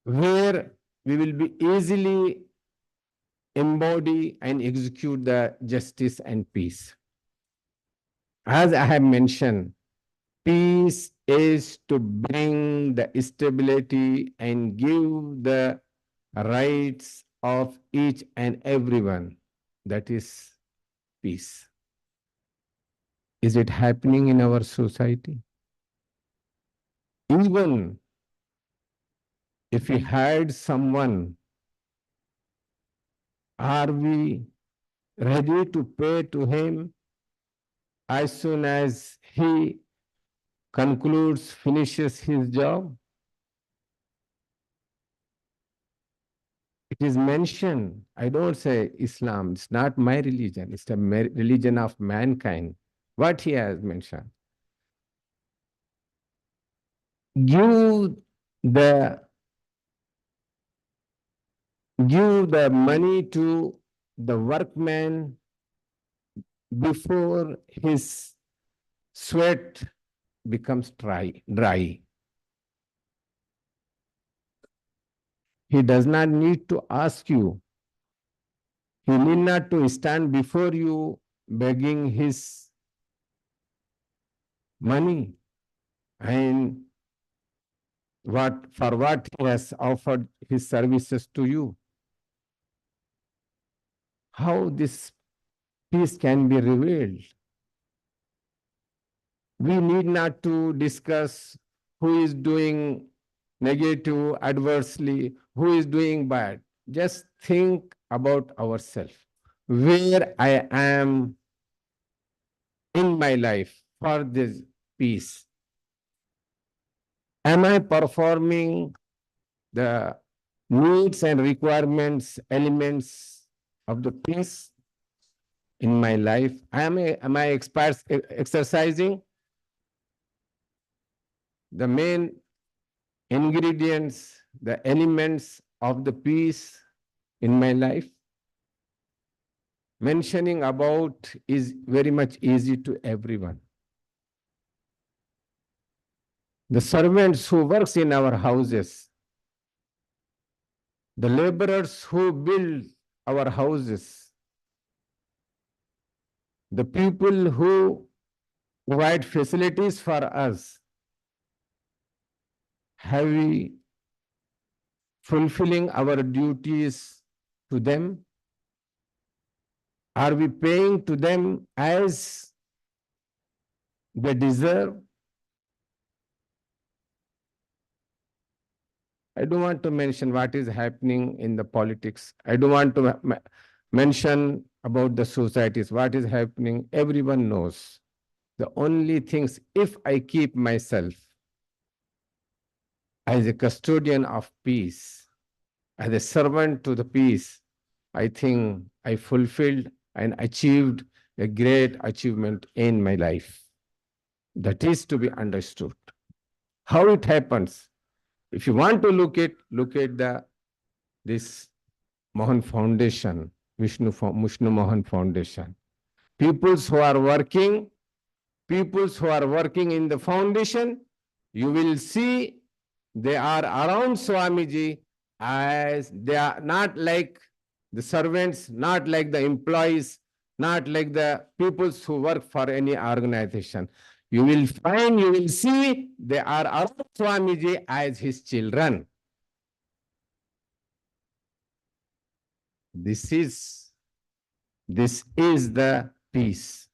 where we will be easily embody and execute the justice and peace. As I have mentioned, peace is to bring the stability and give the rights of each and everyone. That is peace. Is it happening in our society? Even if we hide someone, are we ready to pay to him as soon as he concludes, finishes his job? It is mentioned, I don't say Islam, it's not my religion, it's the religion of mankind. What he has mentioned. Give the money to the workman before his sweat becomes dry. He does not need to ask you. He need not to stand before you begging his money and for what he has offered his services to you. How this peace can be revealed? We need not to discuss who is doing negative, adversely, who is doing bad. Just think about ourselves. Where I am in my life for this peace. Am I performing the needs and requirements, elements of the peace in my life? Am I exercising the main ingredients, the elements of the peace in my life? Mentioning about is very much easy to everyone. The servants who works in our houses, the laborers who build our houses, the people who provide facilities for us, have we fulfilling our duties to them? Are we paying to them as they deserve? I don't want to mention what is happening in the politics. I don't want to mention about the societies, what is happening. Everyone knows. The only things, if I keep myself as a custodian of peace, as a servant to the peace, I think I fulfilled and achieved a great achievement in my life. That is to be understood. How it happens? If you want to look at this Mohan Foundation, Vishnu Mohan Foundation. Peoples who are working in the foundation, you will see they are around Swamiji as they are not like the servants, not like the employees, not like the peoples who work for any organization. You will see they are around Swamiji as his children. This is the peace.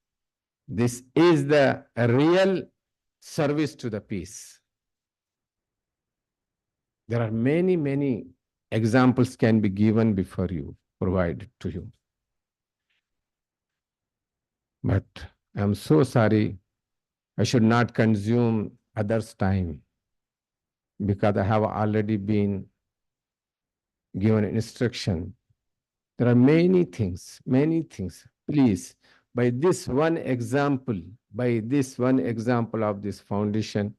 This is the real service to the peace. There are many, many examples can be given before you, provided to you. But I'm so sorry, I should not consume others' time because I have already been given instruction. There are many things. Please, by this one example of this foundation,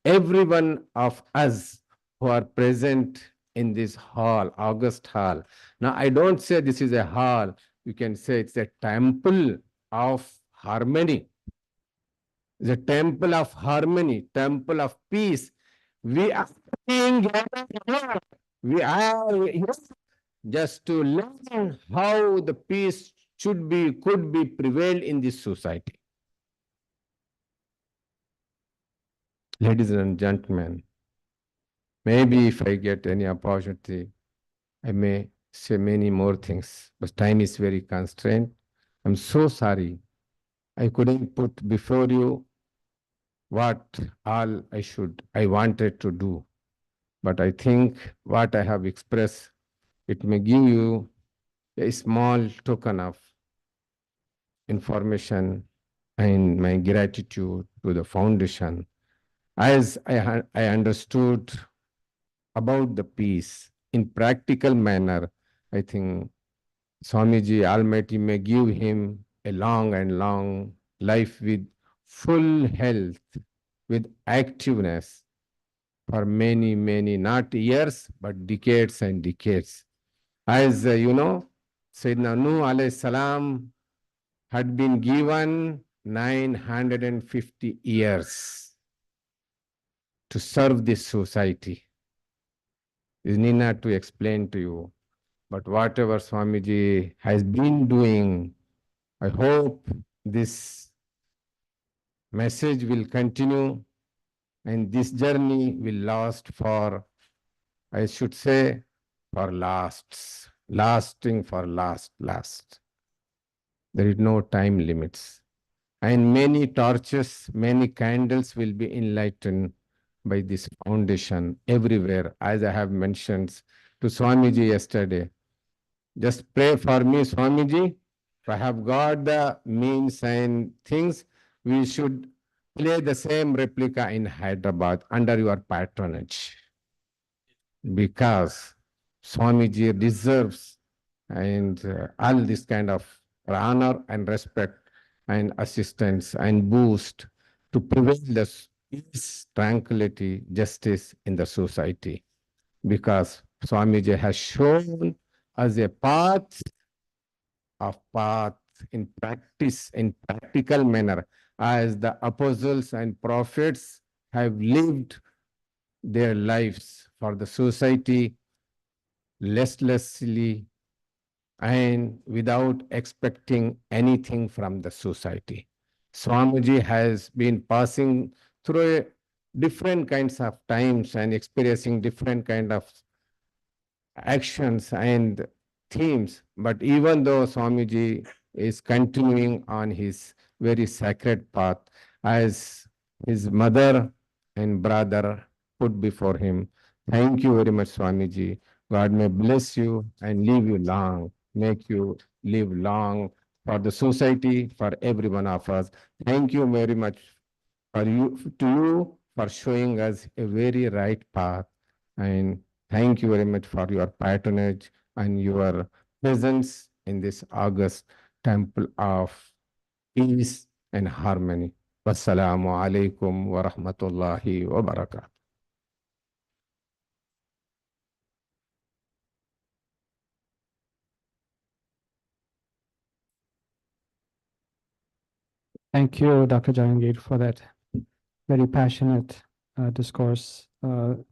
every one of us who are present in this hall, August Hall. Now, I don't say this is a hall. You can say it's a temple of harmony. It's a temple of harmony, temple of peace. We are being gathered here. We are here just to learn how the peace could be prevailed in this society. Ladies and gentlemen, maybe if I get any opportunity, I may say many more things, but time is very constrained. I'm so sorry. I couldn't put before you what all I wanted to do. But I think what I have expressed, it may give you a small token of information and my gratitude to the foundation. As I understood about the peace in practical manner, I think Swamiji Almighty may give him a long and long life with full health, with activeness for many, many, not years, but decades and decades. As you know, Sayyidina Nuh alayhi salam had been given 950 years to serve this society. Is need not to explain to you, but whatever Swamiji has been doing, I hope this message will continue and this journey will last for, I should say, for lasting for last. There is no time limits. And many torches, many candles will be enlightened by this foundation everywhere, as I have mentioned to Swamiji yesterday. Just pray for me, Swamiji. If I have got the means and things, we should play the same replica in Hyderabad under your patronage. Because Swamiji deserves and all this kind of honor and respect and assistance and boost to prevail the peace, tranquility, justice in the society. Because Swamiji has shown us a path in practice, in practical manner, as the apostles and prophets have lived their lives for the society restlessly and without expecting anything from the society. Swamiji has been passing through different kinds of times and experiencing different kind of actions and themes. But even though Swamiji is continuing on his very sacred path, as his mother and brother put before him, thank you very much, Swamiji. God may bless you and leave you long, make you live long for the society, for every one of us. Thank you very much to you for showing us a very right path. And thank you very much for your patronage and your presence in this august temple of peace and harmony. Wassalamu alaikum wa rahmatullahi wa barakatuh. Thank you, Dr. Jahangir, for that very passionate discourse.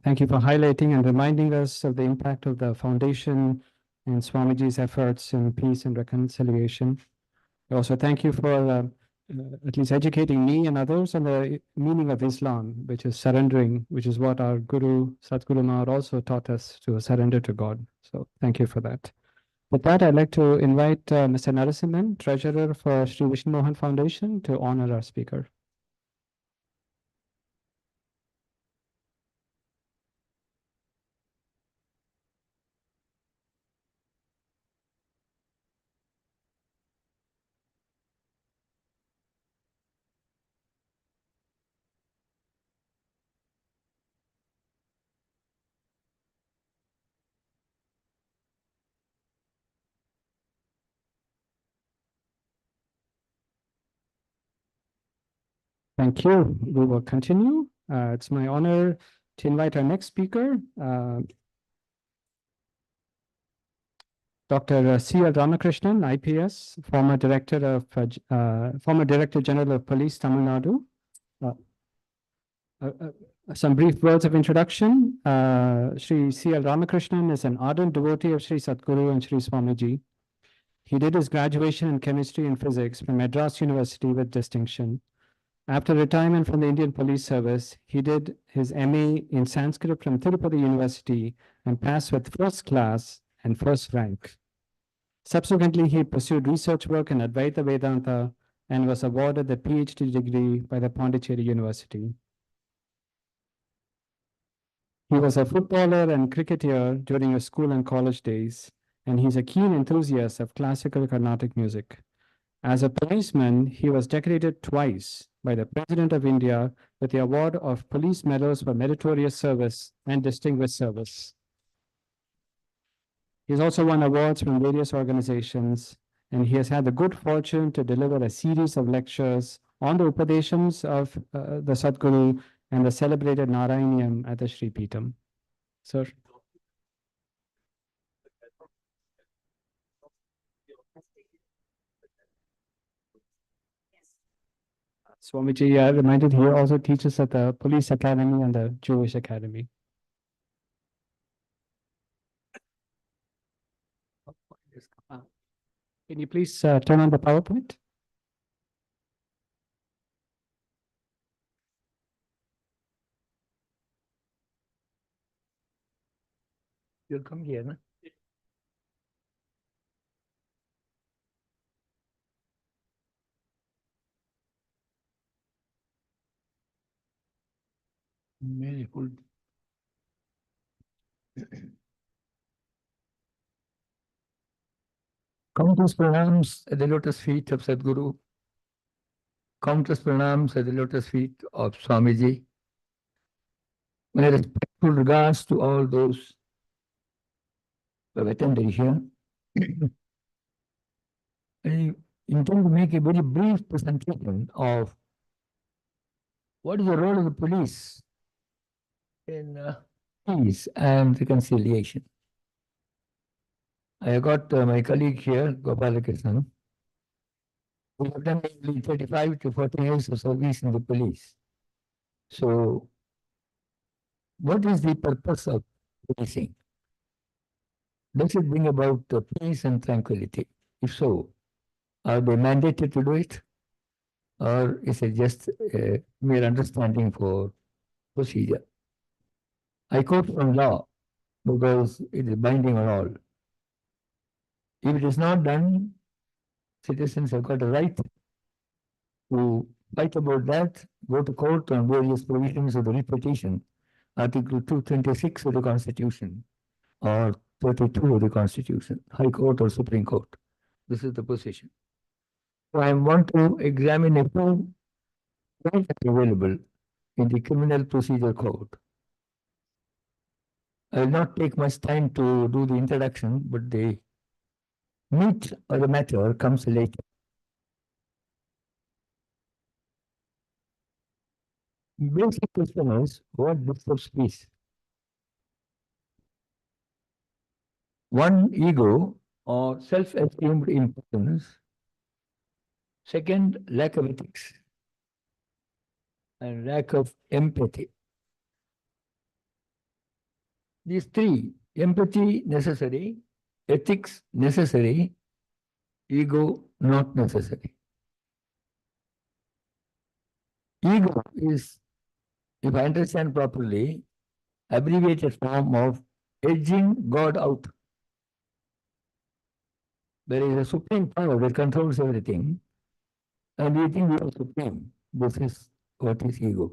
Thank you for highlighting and reminding us of the impact of the foundation and Swamiji's efforts in peace and reconciliation. Also, thank you for at least educating me and others on the meaning of Islam, which is surrendering, which is what our Guru, Sadhguru Maharaj also taught us to surrender to God. So thank you for that. With that, I'd like to invite Mr. Narasimhan, Treasurer for Sri Vishnu Mohan Foundation, to honor our speaker. Thank you. We will continue. It's my honor to invite our next speaker, Dr. C.L. Ramakrishnan, IPS, former Director General of Police, Tamil Nadu. Some brief words of introduction. Sri C.L. Ramakrishnan is an ardent devotee of Sri Sadguru and Sri Swamiji. He did his graduation in chemistry and physics from Madras University with distinction. After retirement from the Indian Police Service, he did his MA in Sanskrit from Tirupati University and passed with first class and first rank. Subsequently, he pursued research work in Advaita Vedanta and was awarded the PhD degree by the Pondicherry University. He was a footballer and cricketer during his school and college days, and he's a keen enthusiast of classical Carnatic music. As a policeman, he was decorated twice by the President of India with the award of Police Medals for Meritorious Service and Distinguished Service. He's also won awards from various organizations, and he has had the good fortune to deliver a series of lectures on the Upadeshams of the Sadguru and the celebrated Narayaniam at the Sri Peetam. Sir. Swamiji, I reminded he also teaches at the Police Academy and the Jewish Academy. Can you please turn on the PowerPoint? You'll come here, no? Very good. Countless pranams at the lotus feet of Sadguru. Countless pranams at the lotus feet of Swamiji. My respectful regards to all those who have attended here. I intend to make a very brief presentation of what is the role of the police in peace and reconciliation. I have got my colleague here, Gopalakrishnan. We have done nearly 35 to 40 years of service in the police. So, what is the purpose of policing? Does it bring about peace and tranquility? If so, are they mandated to do it? Or is it just a mere understanding for procedure? I quote from law because it is binding on all. If it is not done, citizens have got a right to fight about that, go to court on various provisions of the repetition, Article 226 of the Constitution or 32 of the Constitution, High Court or Supreme Court. This is the position. So I want to examine a few points available in the Criminal Procedure Code. I will not take much time to do the introduction, but the meat of the matter comes later. Basic question is, what disturbs peace? One, ego or self-esteemed importance. Second, lack of ethics and lack of empathy. These three, empathy necessary, ethics necessary, ego not necessary. Ego is, if I understand properly, abbreviated form of edging God out. There is a supreme power that controls everything, and we think we are supreme. This is what is ego.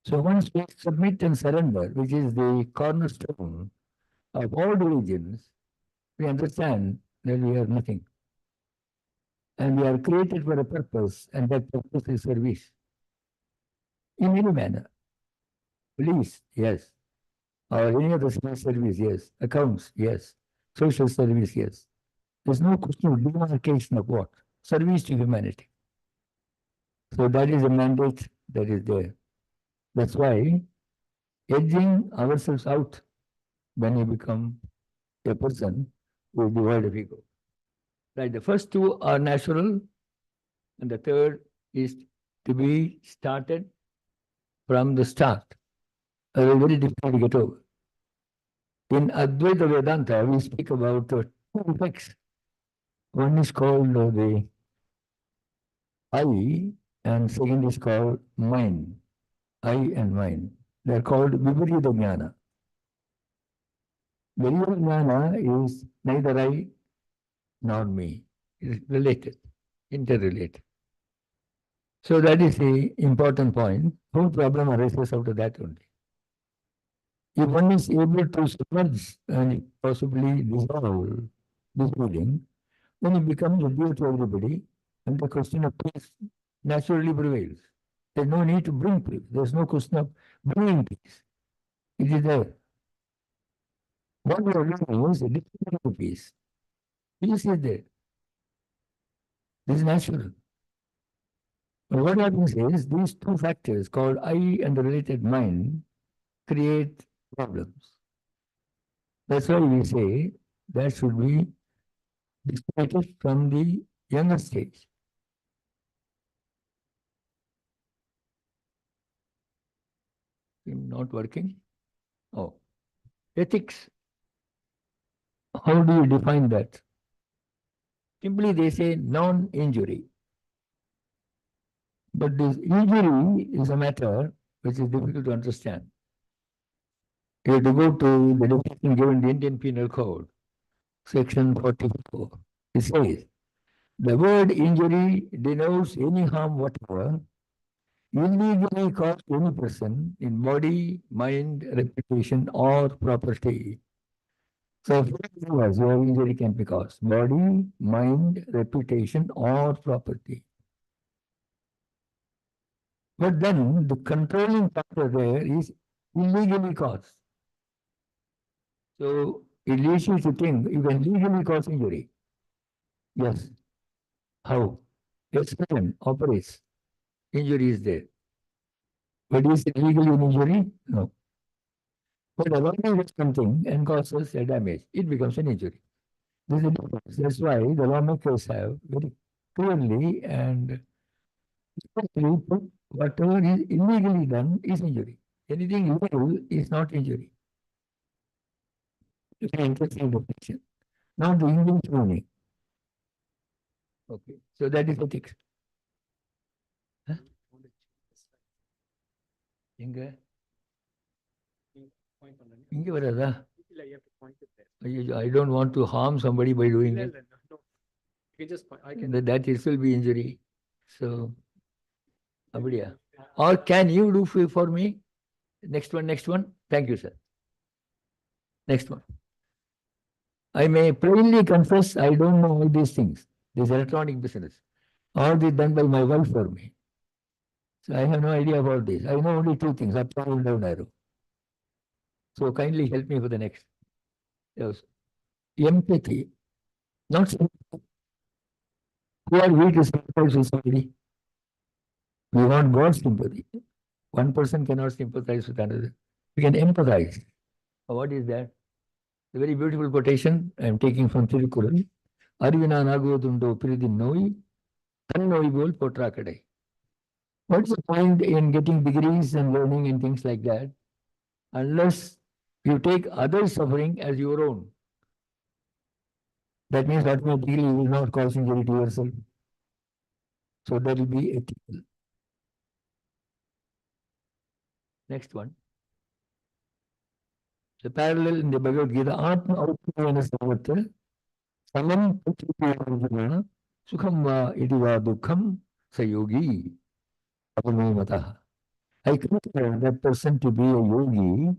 So once we submit and surrender, which is the cornerstone of all religions, we understand that we are nothing. And we are created for a purpose, and that purpose is service. In any manner. Police, yes. Or any other civil service, yes. Accounts, yes. Social service, yes. There's no question of demarcation of what? Service to humanity. So that is a mandate that is there. That's why edging ourselves out when you become a person who is devoid of ego. Right, the first two are natural, and the third is to be started from the start, very difficult to get over. In Advaita Vedanta, we speak about two effects. One is called the I, and second is called mind. I and mind. They are called Viparita Jnana. Viparita Jnana is neither I nor me. It is related, interrelated. So that is the important point. No problem arises out of that only. If one is able to submerge and possibly dissolve this feeling, then it becomes obvious to everybody, and the question of peace naturally prevails. There's no need to bring peace. There's no question of bringing peace. It is there. What we are learning is a different peace. Peace is there. This is natural. But what happens is these two factors called I and the related mind create problems. That's why we say that should be disconnected from the younger stage. Not working? Oh. Ethics. How do you define that? Simply they say non-injury. But this injury is a matter which is difficult to understand. You have to go to the definition given in the Indian Penal Code, section 44. It says, the word injury denotes any harm whatever illegally caused to any person in body, mind, reputation, or property. So, your injury can be caused body, mind, reputation, or property. But then the controlling factor there is illegally caused. So it leads you to think you can legally cause injury. Yes. How? Expression operates. Injury is there. But is it legally an injury? No. But a lot of something and causes a damage. It becomes an injury. This is a difference. That's why the lawmakers have very clearly and especially put whatever is illegally done is injury. Anything illegal is not injury. It's an interesting definition. Now the English meaning. Okay, so that is ethics. Huh? Inga? Inga varada? I don't want to harm somebody by doing it. You can just point. I can. That it will be injury. So, Abadiya. Or can you do for me? Next one. Thank you, sir. Next one. I may plainly confess I don't know all these things. This electronic business. All this done by my wife for me. So I have no idea about this. I know only two things, up and down arrow. So kindly help me for the next. Yes. Empathy. Not sympathy. Who are we to sympathize with somebody? We want God's sympathy. One person cannot sympathize with another. We can empathize. What is that? A very beautiful quotation I am taking from Thirukural. Arvina Nagodundo Piridi Noi, Tanoi Bol Potrakadai. What's the point in getting degrees and learning and things like that, unless you take other suffering as your own? That means automatically you will not cause injury to yourself. So that will be ethical. Next one. The parallel in the Bhagavad Gita, Atma Autmana Savatra, Samam Putripayana, Sukham Va Idiva Dukham Sayogi, Apamamataha. I consider that person to be a yogi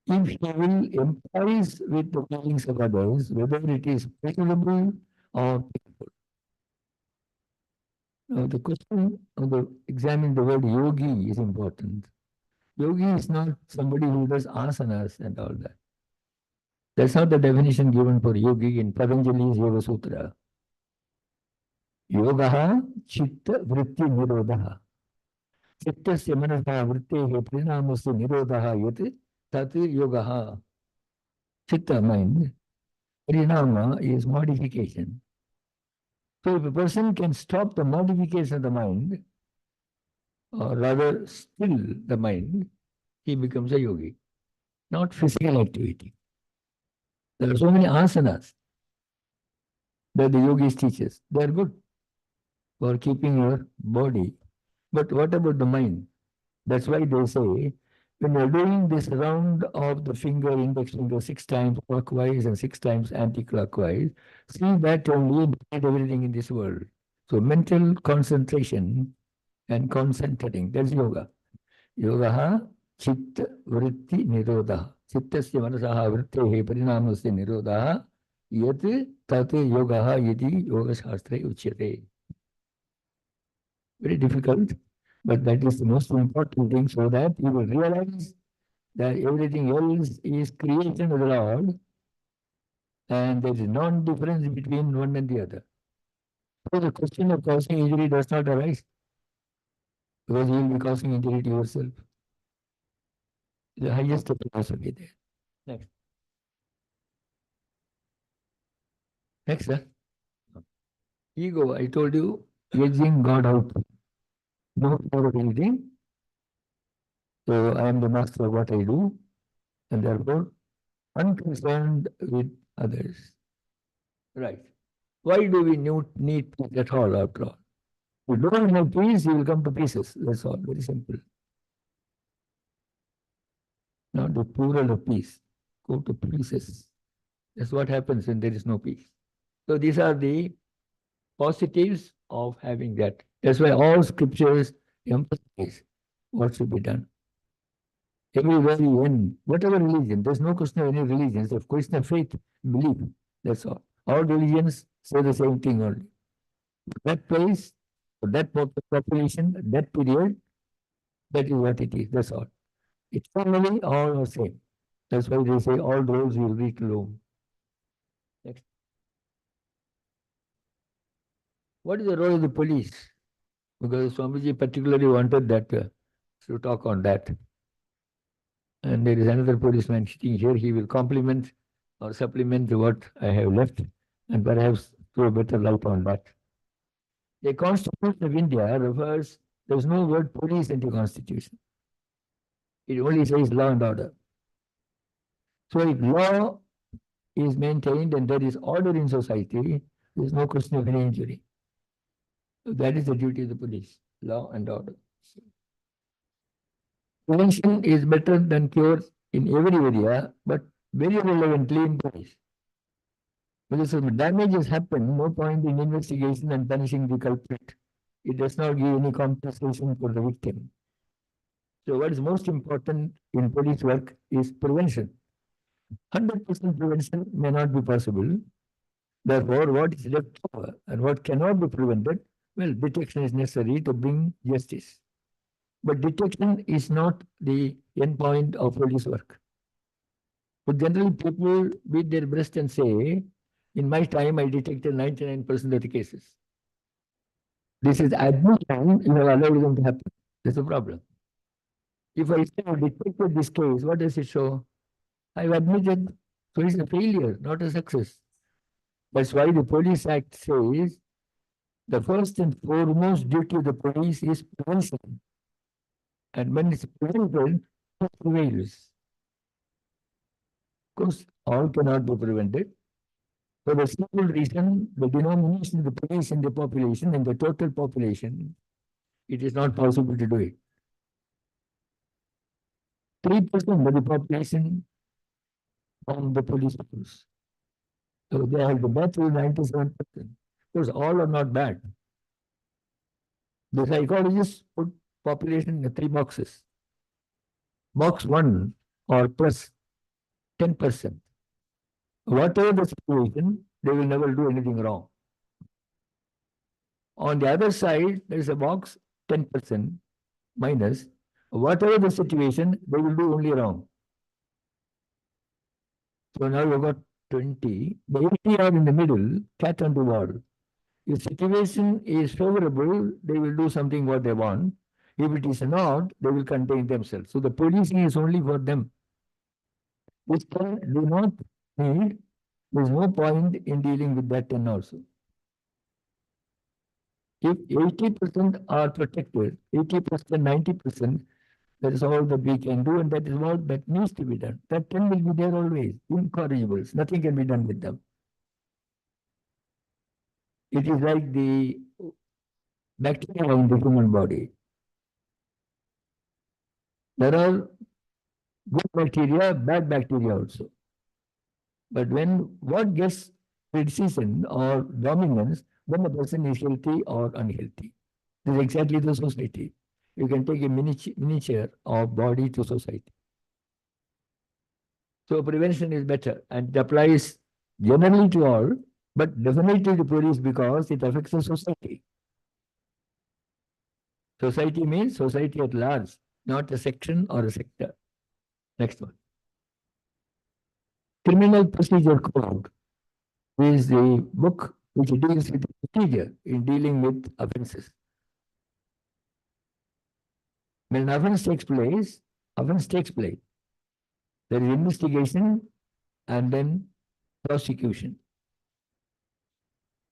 if he will empathize with the feelings of others, whether it is pleasurable or painful. Now, the question of examining the word yogi is important. Yogi is not somebody who does asanas and all that. That's not the definition given for yogi in Patanjali's Yoga Sutra. Yogaha chitta vritti nirodha. Chittasya manasa vrittehe prinamasya nirodha yat tat yogaha. Chitta, mind. Prinama is modification. So if a person can stop the modification of the mind, or rather still the mind, he becomes a yogi, not physical activity. There are so many asanas that the yogis teach us. They are good for keeping your body. But what about the mind? That's why they say, when you're doing this round of the finger, index finger 6 times clockwise and 6 times anti-clockwise, see that only behind everything in this world. So mental concentration and concentrating, that's yoga. Yoga chitta vritti nirodha. Chittasya manasaha vrittehe parinamasya nirodha. Yat tat yoga yadi yoga shastre uchyate. Very difficult, but that is the most important thing, so that you will realize that everything else is creation of the Lord, and there is non-difference between one and the other. So the question of causing injury does not arise, because you will be causing injury to yourself. The highest philosophy there. Next. Next, sir. Ego, I told you, edging God out. No fear of anything. So I am the master of what I do, and therefore unconcerned with others. Right. Why do we need peace at all, after all? If you don't have peace, you will come to pieces. That's all. Very simple. Not the plural of peace. Go to pieces. That's what happens when there is no peace. So these are the positives of having that. That's why all scriptures emphasize what should be done. Everywhere you end, whatever religion, there's no question of any religion. It's a question of faith, belief. That's all. All religions say the same thing only. That place, for that population, that period, that is what it is. That's all. Eternally, all are same. That's why they say all roads will lead to Rome. Next. What is the role of the police? Because Swamiji particularly wanted that to talk on that. And there is another policeman sitting here. He will complement or supplement what I have left and perhaps throw a better light on that. The Constitution of India refers, there is no word police in the Constitution. It only says law and order. So if law is maintained and there is order in society, there is no question of any injury. So that is the duty of the police, law and order. Prevention is better than cure in every area, but very relevantly in police. Because if damage has happened, no point in investigation and punishing the culprit. It does not give any compensation for the victim. So what is most important in police work is prevention. 100% prevention may not be possible. Therefore, what is left over and what cannot be prevented, well, detection is necessary to bring justice. But detection is not the end point of police work. But generally, people beat their breast and say, in my time, I detected 99% of the cases. This is admission, you have allowed them to happen. That's the problem. If I say I detected this case, what does it show? I've admitted, so it's a failure, not a success. That's why the Police Act says the first and foremost duty of the police is prevention. And when it's prevented, it prevails. Of course, all cannot be prevented. For the simple reason, the denomination of the police in the population and the total population, it is not possible to do it. 3% of the population from the police force. So they have the death rate 97%. Of course, all are not bad. The psychologists put population in 3 boxes. Box 1 or plus 10%. Whatever the situation, they will never do anything wrong. On the other side, there is a box 10% minus. Whatever the situation, they will do only wrong. So now you've got 20. The 80 are in the middle, cat on the wall. If situation is favorable, they will do something what they want. If it is not, they will contain themselves. So the policing is only for them. Which can do not need, there is no point in dealing with that 10 also. If 80% are protected, 80%, 90%, that is all that we can do, and that is all that needs to be done. That 10 will be there always, incorrigibles. Nothing can be done with them. It is like the bacteria in the human body. There are good bacteria, bad bacteria also. But when what gets criticism or dominance, when the person is healthy or unhealthy. This is exactly the society. You can take a miniature of body to society. So prevention is better, and it applies generally to all, but definitely to police because it affects the society. Society means society at large, not a section or a sector. Next one. Criminal Procedure Code is the book which deals with the procedure in dealing with offences. When an offence takes place, there is investigation and then prosecution.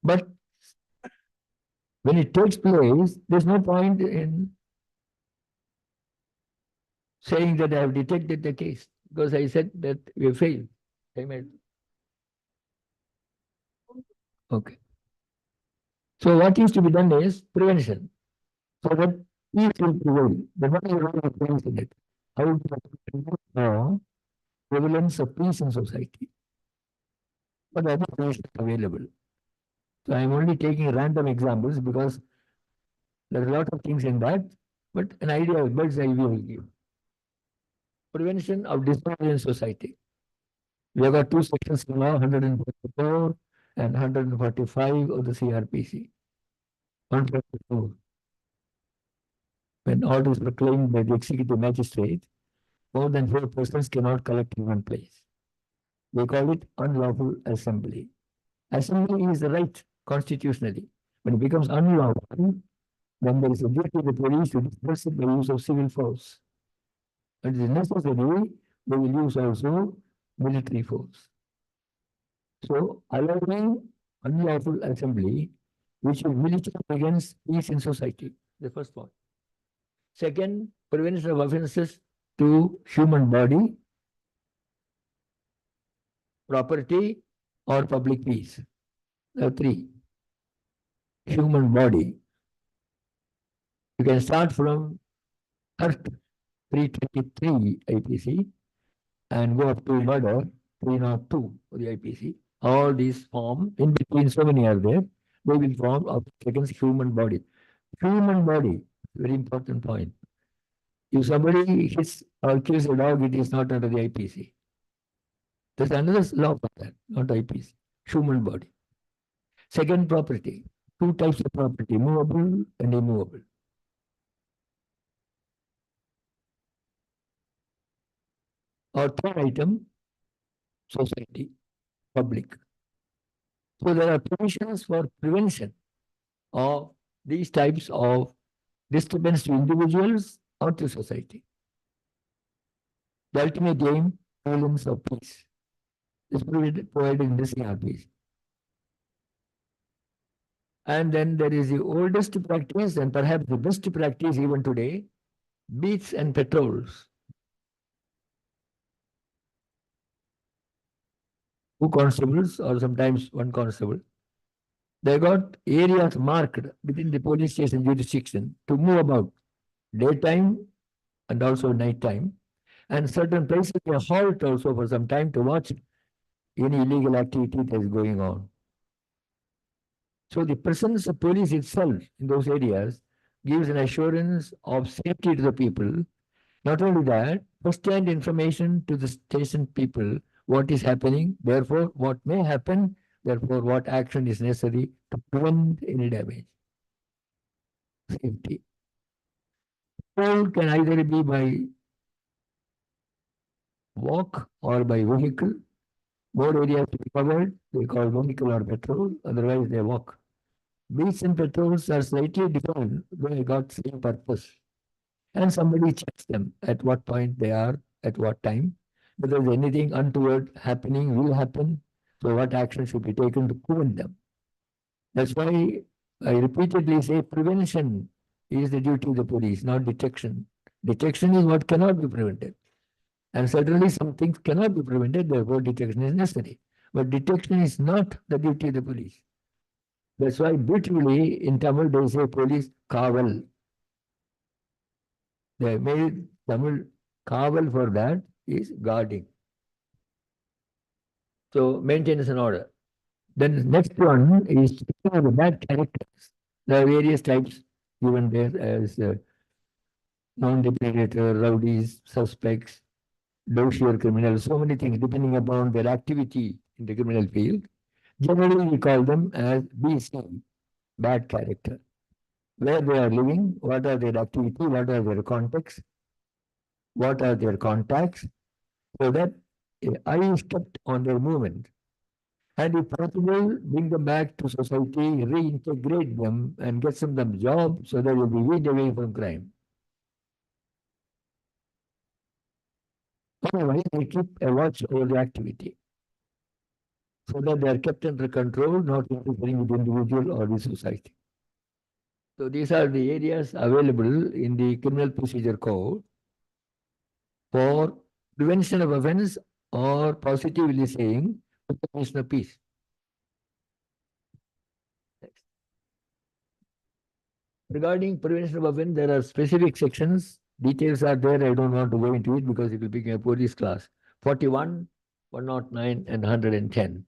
But when it takes place, there's no point in saying that I have detected the case, because I said that we failed. Amen. Okay. So what is to be done is prevention. So that peace will prevail. The one is role of prevention in it. How to prevent prevalence of peace in society. But other things are available. So I am only taking random examples because there are a lot of things in that, but an idea of bird's eye view will give. Prevention of disorder in society. We have got two sections now, 144 and 145 of the CRPC. 144. When order is proclaimed by the executive magistrate, more than 4 persons cannot collect in one place. They call it unlawful assembly. Assembly is the right constitutionally. When it becomes unlawful, then there is a duty of the police to disperse it by use of civil force. It is necessary, they will use also military force. So, allowing unlawful assembly, which will militate against peace in society, the first one. Second, prevention of offences to human body, property, or public peace. There are 3. Human body. You can start from hurt 323 IPC and go up to murder 302 for the IPC. All these form, in between so many are there, they will form against human body. Human body, very important point. If somebody hits or kills a dog, it is not under the IPC. There's another law for that, not IPC. Human body. Second, property. 2 types of property, movable and immovable. Or third item, society, public. So there are provisions for prevention of these types of disturbance to individuals or to society. The ultimate aim, prevalence of peace, is provided in this CRPC. And then there is the oldest practice and perhaps the best practice even today, beats and patrols. 2 constables or sometimes 1 constable. They got areas marked within the police station jurisdiction to move about daytime and also nighttime. And certain places they halt also for some time to watch any illegal activity that is going on. So the presence of police itself in those areas gives an assurance of safety to the people. Not only that, first-hand information to the station people, what is happening, therefore what may happen, therefore what action is necessary to prevent any damage. Safety. Patrol can either be by walk or by vehicle. More areas to be covered, they call vehicle or patrol, otherwise they walk. Beats and patrols are slightly different, they got same purpose. And somebody checks them at what point they are, at what time. Whether anything untoward happening will happen, so what action should be taken to prevent them. That's why I repeatedly say prevention is the duty of the police, not detection. Detection is what cannot be prevented. And certainly some things cannot be prevented, therefore detection is necessary. But detection is not the duty of the police. That's why beautifully in Tamil they say police kaval. They made Tamil kaval for that is guarding. So maintenance and order. Then the next one is the bad characters. There are various types given there as non-depredator, rowdies, suspects, dossier criminals, so many things depending upon their activity in the criminal field. Generally, we call them as BC, bad character. Where they are living, what are their activity, what are their contexts, what are their contacts, so that eye is kept on their movement. And if possible, bring them back to society, reintegrate them and get them jobs so they will be weaned away from crime. Otherwise, they keep a watch over the activity so that they are kept under control, not interfering with the individual or the society. So these are the areas available in the Criminal Procedure Code for prevention of offense, or positively saying prevention of peace. Next. Regarding prevention of offense, there are specific sections. Details are there. I don't want to go into it because it will become a police class. 41, 109, and 110.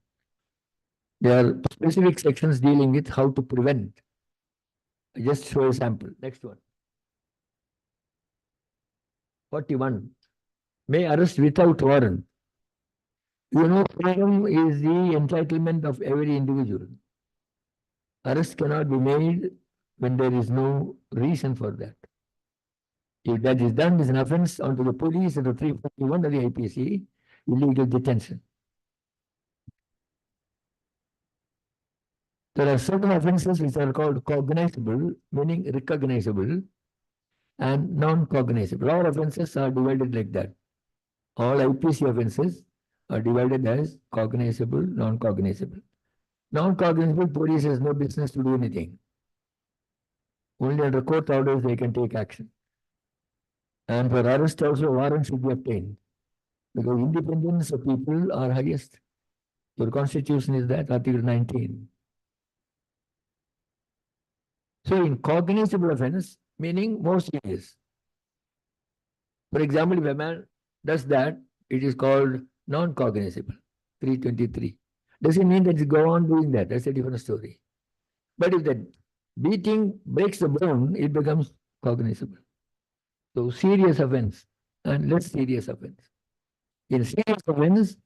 There are specific sections dealing with how to prevent. I just show a sample. Next one. 41. May arrest without warrant. You know, freedom is the entitlement of every individual. Arrest cannot be made when there is no reason for that. If that is done, is an offense onto the police under 341 of the IPC, illegal detention. There are certain offenses which are called cognizable, meaning recognizable, and non-cognizable. All offenses are divided like that. All IPC offenses are divided as cognizable, non-cognizable. Non-cognizable, police has no business to do anything. Only under court orders they can take action. And for arrest also, warrant should be obtained. Because independence of people are highest. Your constitution is that, Article 19. So in cognizable offense, meaning more serious. For example, if a man does that, it is called non-cognizable, 323. Doesn't mean that you go on doing that. That's a different story. But if the beating breaks the bone, it becomes cognizable. So serious offense and less serious offense. In serious offense,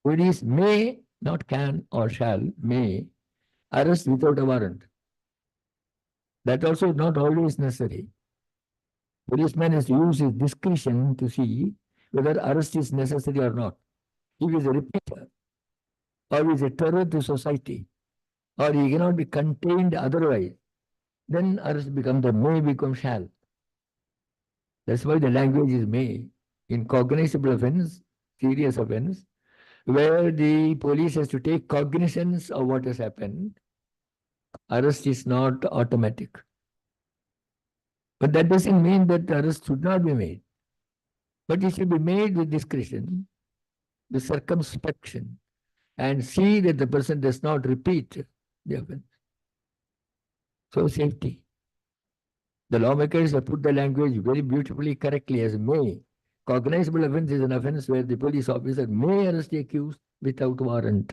police may, not can or shall, may arrest without a warrant. That also is not always necessary. Policeman has to use his discretion to see whether arrest is necessary or not. If he is a repeater, or he is a terror to society, or he cannot be contained otherwise, then arrest becomes the may become shall. That's why the language is may. In cognizable offense, serious offense, where the police has to take cognizance of what has happened, arrest is not automatic. But that doesn't mean that arrest should not be made. But it should be made with discretion, with circumspection, and see that the person does not repeat the offense. So safety. The lawmakers have put the language very beautifully, correctly as may. Cognizable offense is an offense where the police officer may arrest the accused without warrant.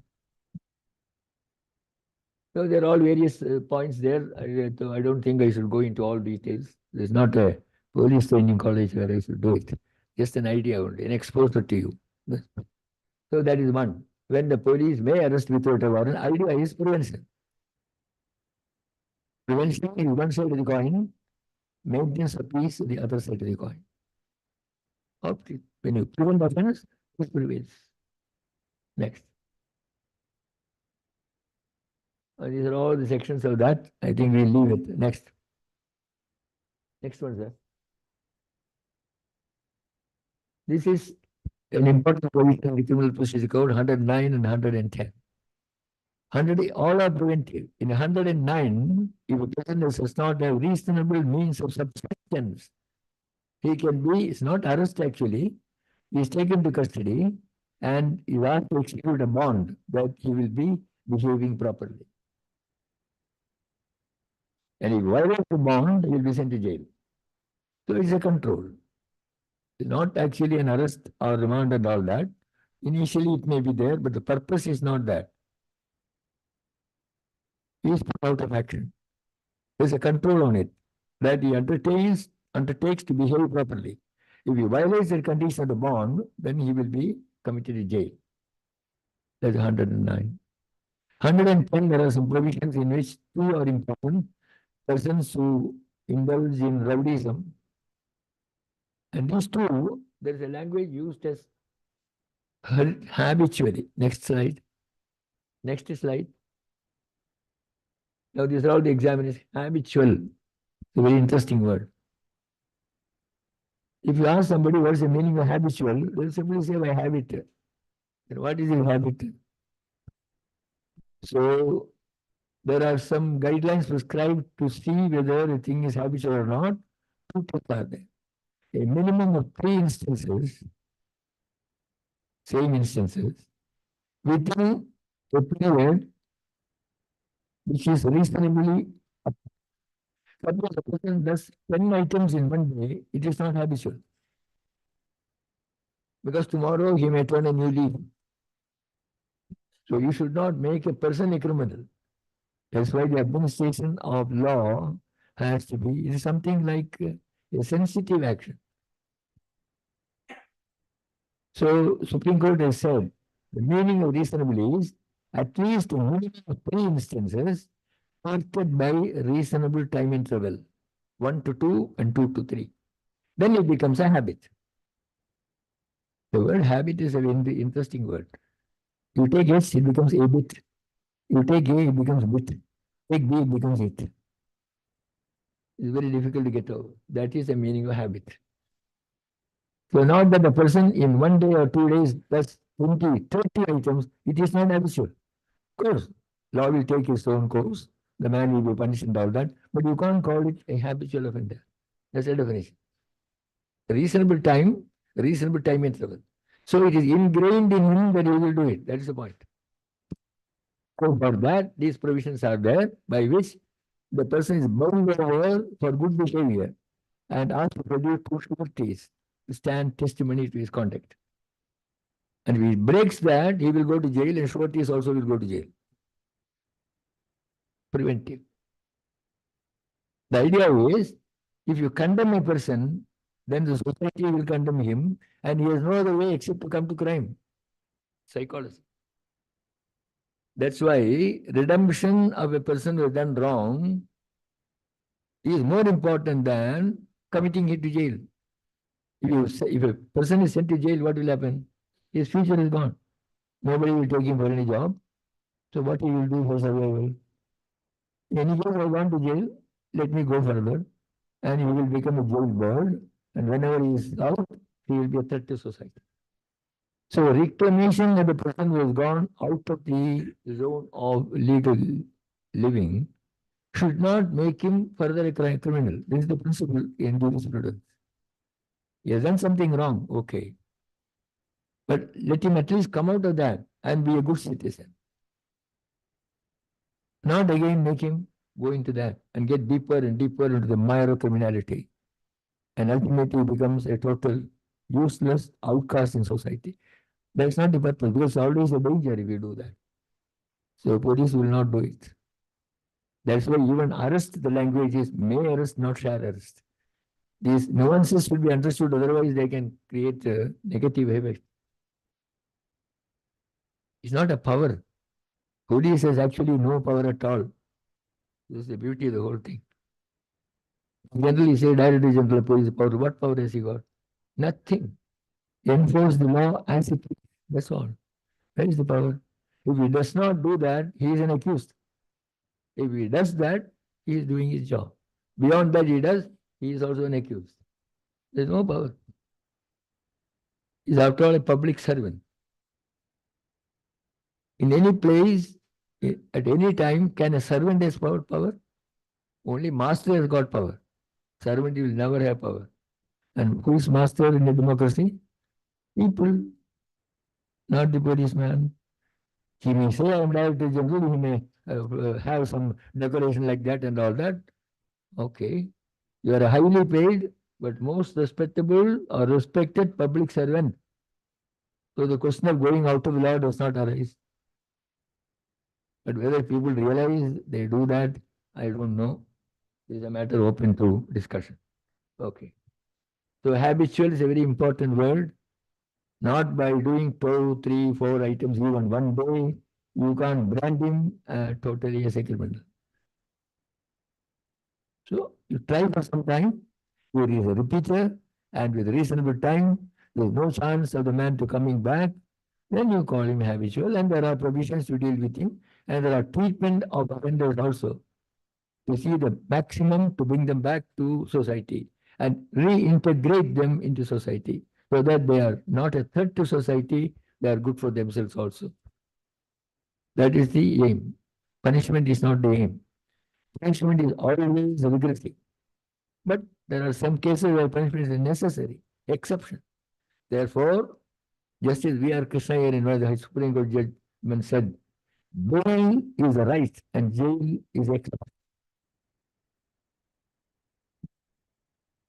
So there are all various points there. I don't think I should go into all details. There's not a police training college where I should do it. Just an idea only, an exposure to you. So that is one. When the police may arrest without a warrant, idea is prevention. Prevention is one side of the coin, maintenance of peace the other side of the coin. When you prevent offense, it prevails. Next. These are all the sections of that. I think we'll leave it. Next. Next one, sir. This is an important provision in the Criminal Procedure Code 109 and 110. All are preventive. In 109, if a person does not have reasonable means of subsistence, he can be, it's not arrest actually, he is taken to custody and you have to execute a bond that he will be behaving properly. And if violates the bond, he will be sent to jail. So it's a control. It's not actually an arrest or remand and all that. Initially it may be there, but the purpose is not that. He is put out of action. There's a control on it that he undertakes to behave properly. If he violates the condition of the bond, then he will be committed to jail. That's 109. 110, there are some provisions in which two are important. Persons who indulge in rowdyism. And these two, there is a language used as habitually. Next slide. Next slide. Now these are all the examiners. Habitual. It's a very interesting word. If you ask somebody what's the meaning of habitual, they'll simply say by habit. And what is a habit? So there are some guidelines prescribed to see whether a thing is habitual or not. Two tests are there. A minimum of 3 instances, same instances, within a period which is reasonably up. Suppose a person does 10 items in one day, it is not habitual. Because tomorrow he may turn a new leaf. So you should not make a person a criminal. That's why the administration of law has to be, it is something like a sensitive action. So Supreme Court has said the meaning of reasonable is at least a minimum of 3 instances marked by reasonable time interval, 1 to 2 and 2 to 3. Then it becomes a habit. The word habit is a very interesting word. You take S, it becomes a bit. You take A, it becomes bit. Take B, it becomes it. It's very difficult to get over. That is the meaning of habit. So not that the person in 1 day or 2 days does 20, 30 items, it is not habitual. Of course, law will take its own course. The man will be punished and all that, but you can't call it a habitual offender. That's the definition. Reasonable time interval. So it is ingrained in him that he will do it. That is the point. So for that, these provisions are there by which the person is bound over for good behavior and asked to produce 2 sureties to stand testimony to his conduct. And if he breaks that, he will go to jail and sureties also will go to jail. Preventive. The idea is, if you condemn a person, then the society will condemn him and he has no other way except to come to crime. Psychology. That's why redemption of a person who has done wrong is more important than committing him to jail. If a person is sent to jail, what will happen? His future is gone. Nobody will take him for any job. So what he will do for survival? In any case, I gone to jail, let me go further. And he will become a jailbird. And whenever he is out, he will be a threat to society. So reclamation of the person who has gone out of the zone of legal living should not make him further a criminal. This is the principle in jurisprudence. He has done something wrong, okay. But let him at least come out of that and be a good citizen. Not again make him go into that and get deeper and deeper into the mire of criminality. And ultimately becomes a total useless outcast in society. That's not the purpose, because always a danger if you do that. So police will not do it. That's why even arrest, the language is may arrest, not shall arrest. These nuances should be understood, otherwise they can create a negative effect. It's not a power. Police has actually no power at all. This is the beauty of the whole thing. Generally say Director General of Police power. What power has he got? Nothing. Enforce the law as it is. That's all. Where is the power? If he does not do that, he is an accused. If he does that, he is doing his job. Beyond that he does, he is also an accused. There is no power. He is after all a public servant. In any place, At any time, can a servant have power? Only master has got power. Servant will never have power. And who is master in a democracy? People, not the policeman. He may say, I am Director General, he may have some decoration like that and all that. Okay. You are a highly paid, but most respectable or respected public servant. So the question of going out of the law does not arise. But whether people realize they do that, I don't know. It is a matter open to discussion. Okay. So habitual is a very important word. Not by doing 2, 3, 4 items even one day, you can't brand him totally as a criminal. So you try for some time, he is a repeater, and with reasonable time, there is no chance of the man to coming back, then you call him habitual, and there are provisions to deal with him, and there are treatment of offenders also, to see the maximum to bring them back to society and reintegrate them into society, so that they are not a threat to society, they are good for themselves also. That is the aim. Punishment is not the aim. Punishment is always rigorously. But there are some cases where punishment is necessary, exception. Therefore, Justice V.R. Krishna here in one of the Supreme Court judgment said, bail is a right and jail is exception.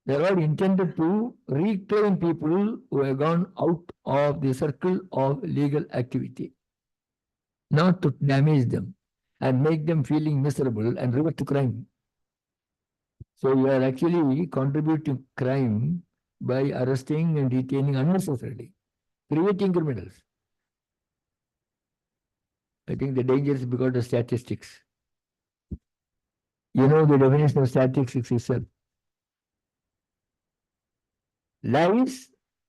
They are all intended to reclaim people who have gone out of the circle of legal activity, not to damage them and make them feeling miserable and revert to crime. So you are actually contributing to crime by arresting and detaining unnecessarily, creating criminals. I think the danger is because of statistics. You know the definition of statistics itself. Lies,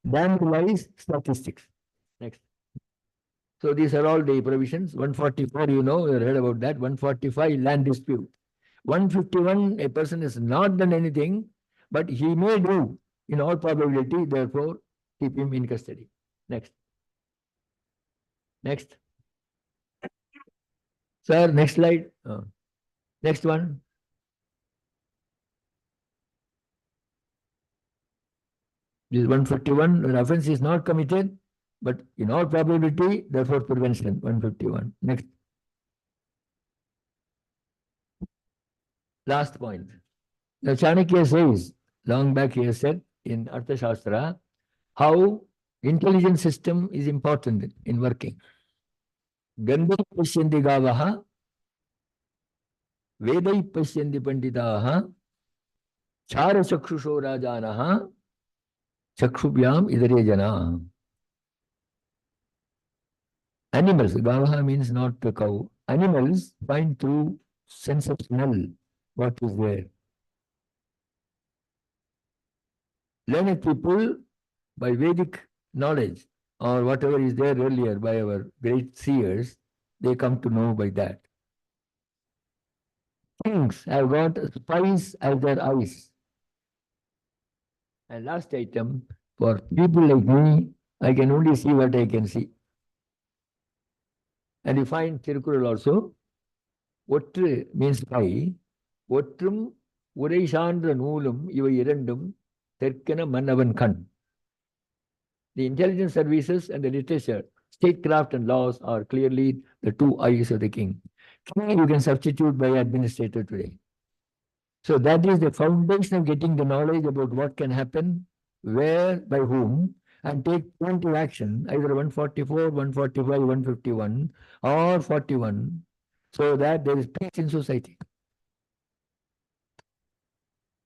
damned lies, statistics. Next. So these are all the provisions. 144, you know, you read about that. 145, land dispute. 151, a person has not done anything, but he may do in all probability, therefore, keep him in custody. Next. Next. Sir, next slide. Next one. This is 151, an offense is not committed, but in all probability, therefore prevention. 151. Next. Last point. The Chanakya says, long back he has said in Arthashastra, how intelligence system is important in working. Gandhi pasyanti gavaha, Vedai pasyanti panditaha, Chara chakshusho rajanaha, Chakshubhyam idare jana. Animals, gavaha means not the cow. Animals find through sense of smell what is there. Learned people by Vedic knowledge or whatever is there earlier by our great seers, they come to know by that. Kings have got spies as their eyes. And last item, for people like me, I can only see what I can see. And you find Tirukural also, Otru means spy, Otrum Ureishandra Noolum Iva Irandum Terkana Manavan Khan. The intelligence services and the literature, statecraft and laws are clearly the two eyes of the king. King you can substitute by administrator today. So that is the foundation of getting the knowledge about what can happen, where, by whom, and take preventive action, either 144, 145, 151, or 41, so that there is peace in society.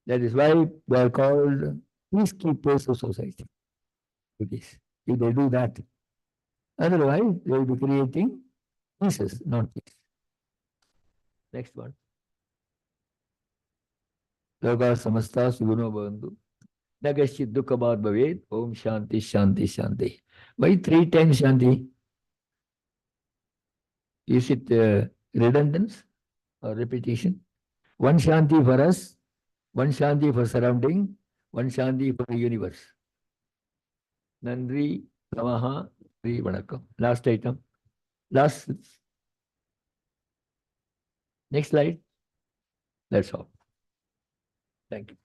That is why they are called peacekeepers of society. If they do that. Otherwise, they will be creating pieces, not peace. Next one. Loka samasta suguno bhavantu. Nagashit dukkhabad bhaved. Om shanti shanti shanti. Why 3 times shanti? Is it redundance or repetition? One shanti for us, one shanti for surrounding, one shanti for the universe. Nandri, Namaha, Sri Vanakkam. Last item. Last Next slide. That's all. Thank you.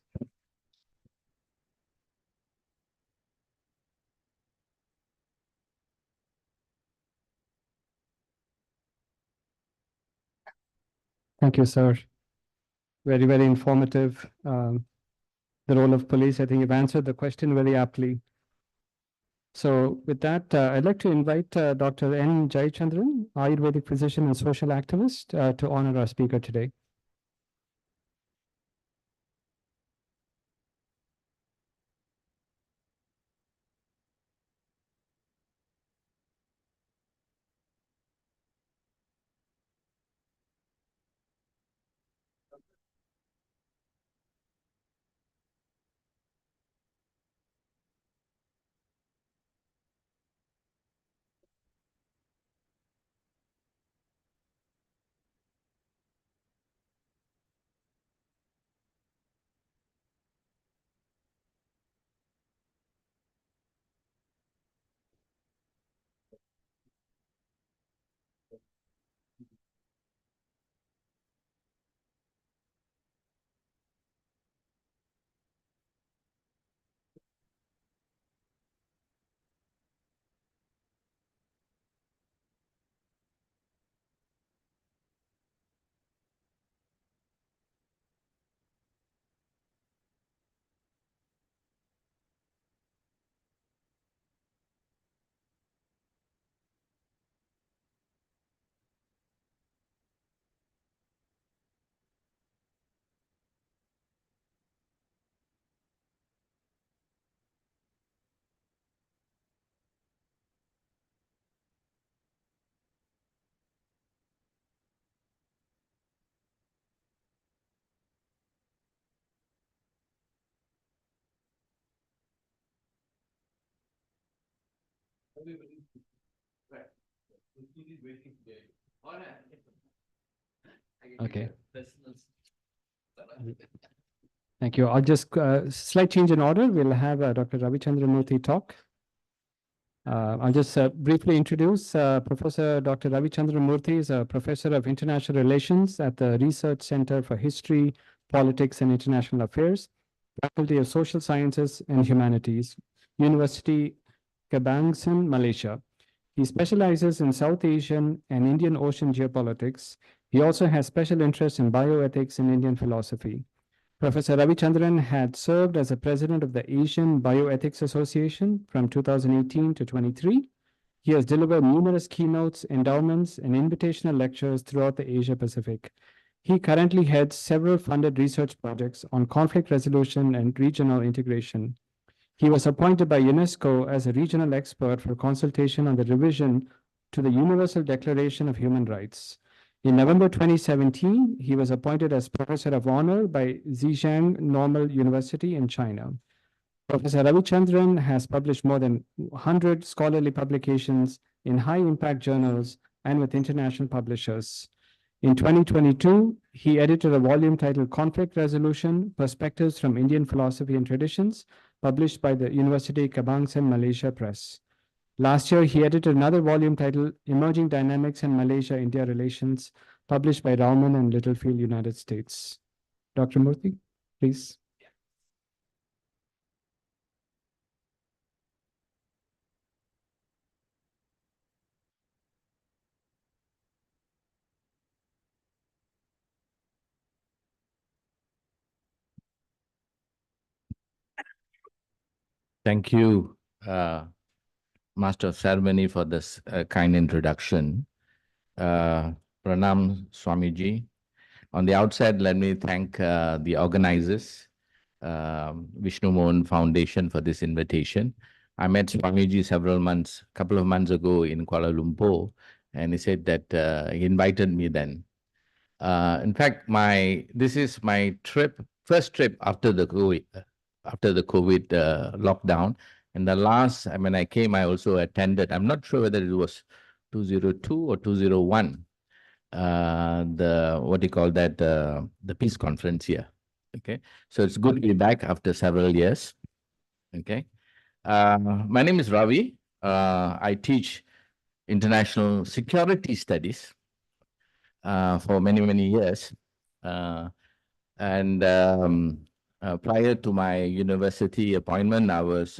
Thank you, sir. Very, very informative. The role of police, I think you've answered the question very aptly. So with that, I'd like to invite Dr. N. Jayachandran, Ayurvedic physician and social activist, to honor our speaker today. Okay. Thank you. I'll just, slight change in order. We'll have Dr. Ravichandra Murthy talk. I'll just briefly introduce Professor Dr. Ravichandra Murthy is a professor of international relations at the Research Center for History, Politics and International Affairs, Faculty of Social Sciences and Humanities, University Kebangsaan, Malaysia. He specializes in South Asian and Indian Ocean geopolitics. He also has special interest in bioethics and Indian philosophy. Professor Ravichandran had served as a president of the Asian Bioethics Association from 2018 to 23. He has delivered numerous keynotes, endowments, and invitational lectures throughout the Asia Pacific. He currently heads several funded research projects on conflict resolution and regional integration. He was appointed by UNESCO as a regional expert for consultation on the revision to the Universal Declaration of Human Rights. In November 2017, he was appointed as Professor of Honor by Zhejiang Normal University in China. Professor Ravichandran has published more than 100 scholarly publications in high-impact journals and with international publishers. In 2022, he edited a volume titled Conflict Resolution, Perspectives from Indian Philosophy and Traditions, published by the University Kebangsaan Malaysia Press. Last year, he edited another volume titled Emerging Dynamics in Malaysia-India Relations, published by Rauman and Littlefield, United States. Dr. Murthy, please. Thank you, Master of Ceremony, for this kind introduction. Pranam Swamiji. On the outset, let me thank the organizers, Vishnu Mohan Foundation, for this invitation. I met Swamiji couple of months ago in Kuala Lumpur, and he said that he invited me then. In fact, this is my first trip after the COVID lockdown. And the last, when I came, I also attended, I'm not sure whether it was 202 or 201, the peace conference here. Okay, so it's good to be back after several years. Okay, my name is Ravi. I teach international security studies. for many, many years. And prior to my university appointment, I was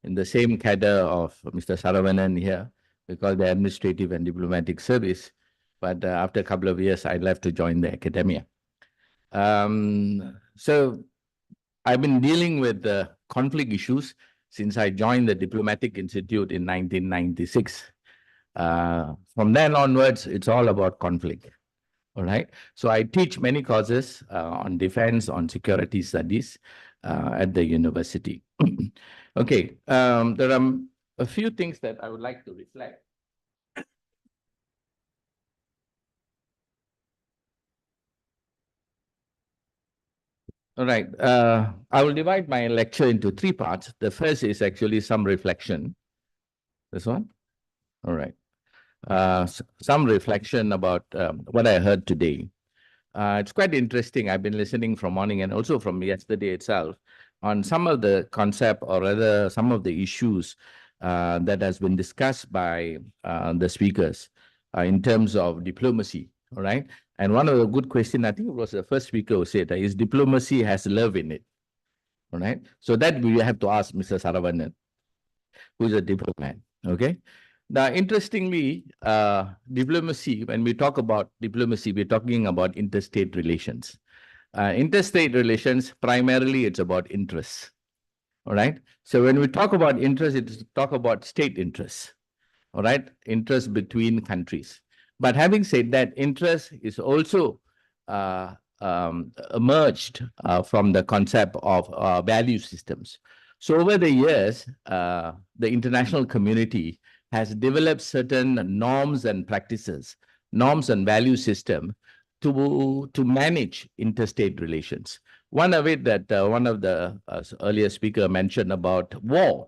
in the same cadre of Mr. Saravanan here. We call the Administrative and Diplomatic Service. But after a couple of years, I left to join the academia. So I've been dealing with conflict issues since I joined the Diplomatic Institute in 1996. From then onwards, it's all about conflict. All right. So I teach many courses on defense, on security studies at the university. Okay. There are a few things that I would like to reflect. All right. I will divide my lecture into three parts. The first is actually some reflection. This one? All right. Some reflection about what I heard today. It's quite interesting. I've been listening from morning and also from yesterday itself on some of the concept or rather some of the issues that has been discussed by the speakers in terms of diplomacy. All right. And one of the good questions, I think it was the first speaker who said, is diplomacy has love in it. All right. So that we have to ask Mr. Saravanan, who is a diplomat. Okay. Now, interestingly, diplomacy, when we talk about diplomacy, we're talking about interstate relations. Interstate relations, primarily, it's about interests. All right. So when we talk about interest, it's talk about state interests. All right. Interest between countries. But having said that, interest is also emerged from the concept of value systems. So over the years, the international community has developed certain norms and practices, norms and value system to manage interstate relations. One of it that one of the earlier speaker mentioned about war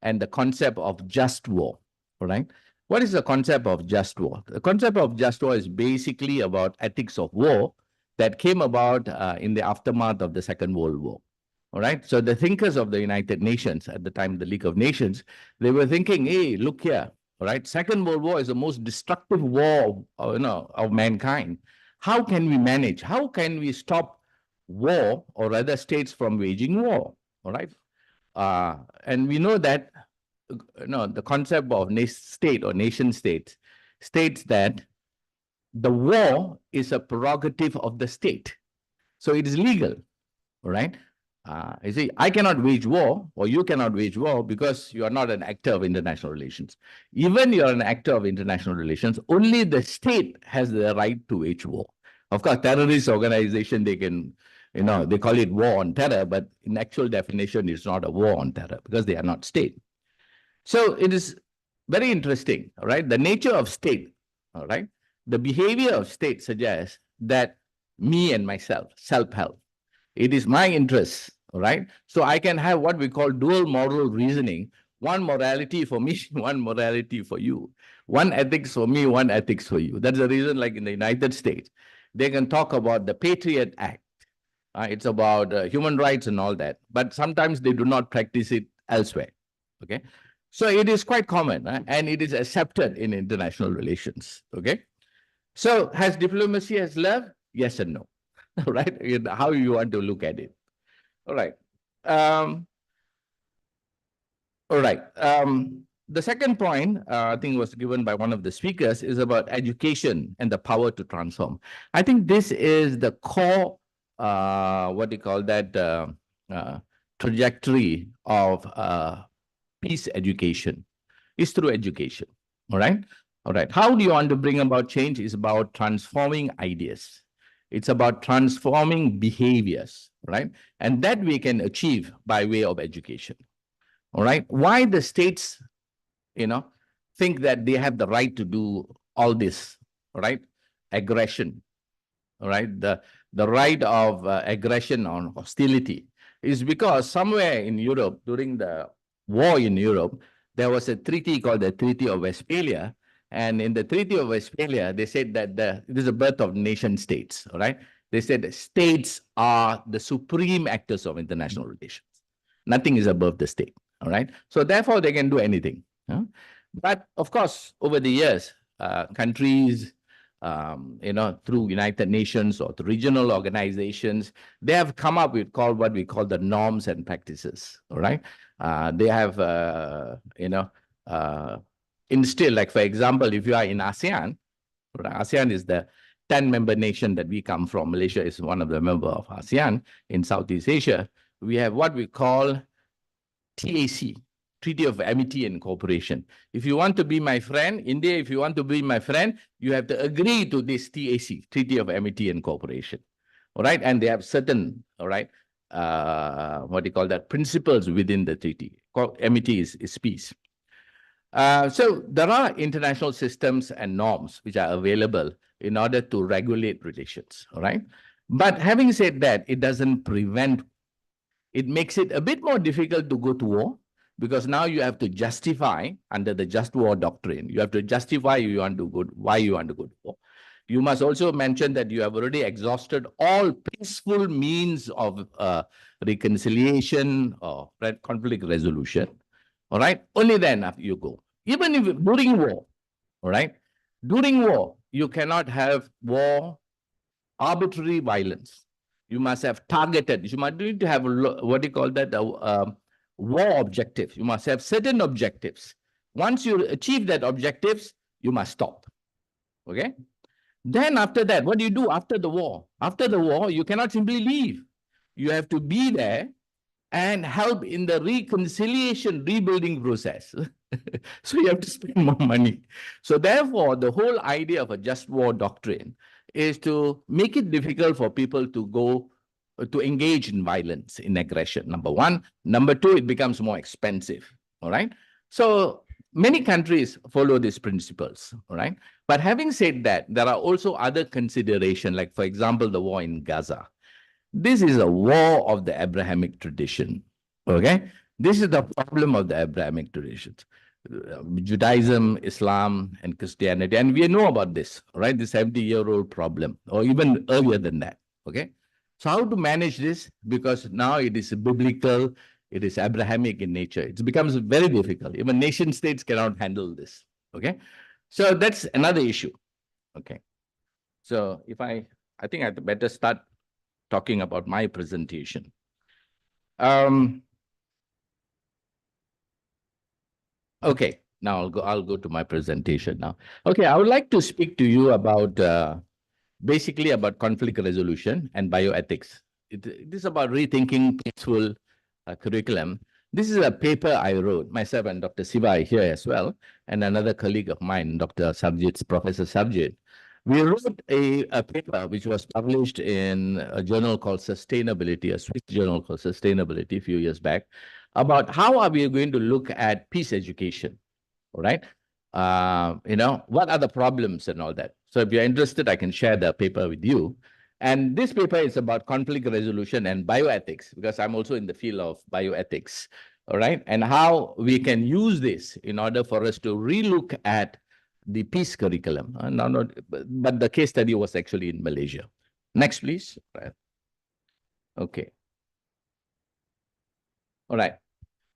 and the concept of just war, all right? What is the concept of just war? The concept of just war is basically about ethics of war that came about in the aftermath of the Second World War. All right. So the thinkers of the United Nations at the time, the League of Nations, they were thinking, hey, look here. All right. Second World War is the most destructive war of mankind. How can we manage? How can we stop war or other states from waging war? All right. And we know that the concept of state or nation state states that the war is a prerogative of the state. So it is legal. All right. You see, I cannot wage war or you cannot wage war because you are not an actor of international relations. Even you are an actor of international relations, only the state has the right to wage war. Of course, terrorist organization, they can, they call it war on terror, but in actual definition, it's not a war on terror because they are not state. So it is very interesting, all right? The nature of state, all right? The behavior of state suggests that me and myself, self-help. It is my interest, all right? So I can have what we call dual moral reasoning, one morality for me, one morality for you, one ethics for me, one ethics for you. That's the reason, like in the United States, they can talk about the Patriot Act. It's about human rights and all that, but sometimes they do not practice it elsewhere, okay? So it is quite common and it is accepted in international relations, okay? So has diplomacy has love? Yes and no. Right? How you want to look at it. All right. All right. The second point, I think was given by one of the speakers, is about education and the power to transform. I think this is the core, what do you call that, trajectory of peace education, is through education. All right. All right. How do you want to bring about change? Is about transforming ideas. It's about transforming behaviors, right? And that we can achieve by way of education. All right. Why the states, think that they have the right to do all this, right? Aggression, all right? The right of aggression on hostility is because somewhere in Europe, during the war in Europe, there was a treaty called the Treaty of Westphalia. And in the Treaty of Westphalia, they said that it is the birth of nation states, all right? They said states are the supreme actors of international relations. Nothing is above the state, all right? So therefore, they can do anything. But of course, over the years, countries through United Nations or through regional organizations, they have come up with what we call the norms and practices, all right? They have, instilled, like for example, if you are in ASEAN, ASEAN is the 10-member nation that we come from. Malaysia is one of the members of ASEAN in Southeast Asia. We have what we call TAC, Treaty of Amity and Cooperation. If you want to be my friend, India, if you want to be my friend, you have to agree to this TAC, Treaty of Amity and Cooperation. All right. And they have certain, all right, principles within the treaty. Amity is peace. So there are international systems and norms which are available in order to regulate relations. All right. But having said that, it doesn't prevent, it makes it a bit more difficult to go to war, because now you have to justify under the just war doctrine. You have to justify why you want to go to war. You must also mention that you have already exhausted all peaceful means of reconciliation or conflict resolution. All right. Only then after you go. Even if during war, all right. During war, you cannot have arbitrary violence. You must have targeted. You must need to have what do you call that? War objective. You must have certain objectives. Once you achieve that objectives, you must stop. Okay. Then after that, what do you do after the war? After the war, you cannot simply leave. You have to be there and help in the reconciliation, rebuilding process. So you have to spend more money. So therefore, the whole idea of a just war doctrine is to make it difficult for people to engage in violence, in aggression, number one. Number two, it becomes more expensive, all right? So many countries follow these principles, all right? But having said that, there are also other considerations, like, for example, the war in Gaza. This is a war of the Abrahamic tradition, okay? This is the problem of the Abrahamic traditions. Judaism, Islam, and Christianity. And we know about this, right? This 70-year-old problem, or even earlier than that, okay? So how to manage this? Because now it is biblical, it is Abrahamic in nature. It becomes very difficult. Even nation states cannot handle this, okay? So that's another issue, okay? So if I think I'd better start talking about my presentation. Okay, now I'll go to my presentation now. Okay, I would like to speak to you about basically about conflict resolution and bioethics. It is about rethinking peaceful curriculum. This is a paper I wrote, myself and Dr. Siva here as well, and another colleague of mine, Dr. Sarjit, Professor Sarjit. We wrote a paper which was published in a journal called Sustainability, a Swiss journal called Sustainability a few years back, about how are we going to look at peace education, all right? What are the problems and all that? So if you're interested, I can share the paper with you. And this paper is about conflict resolution and bioethics, because I'm also in the field of bioethics, all right? And how we can use this in order for us to relook at the peace curriculum. But the case study was actually in Malaysia. Next, please. Okay. All right.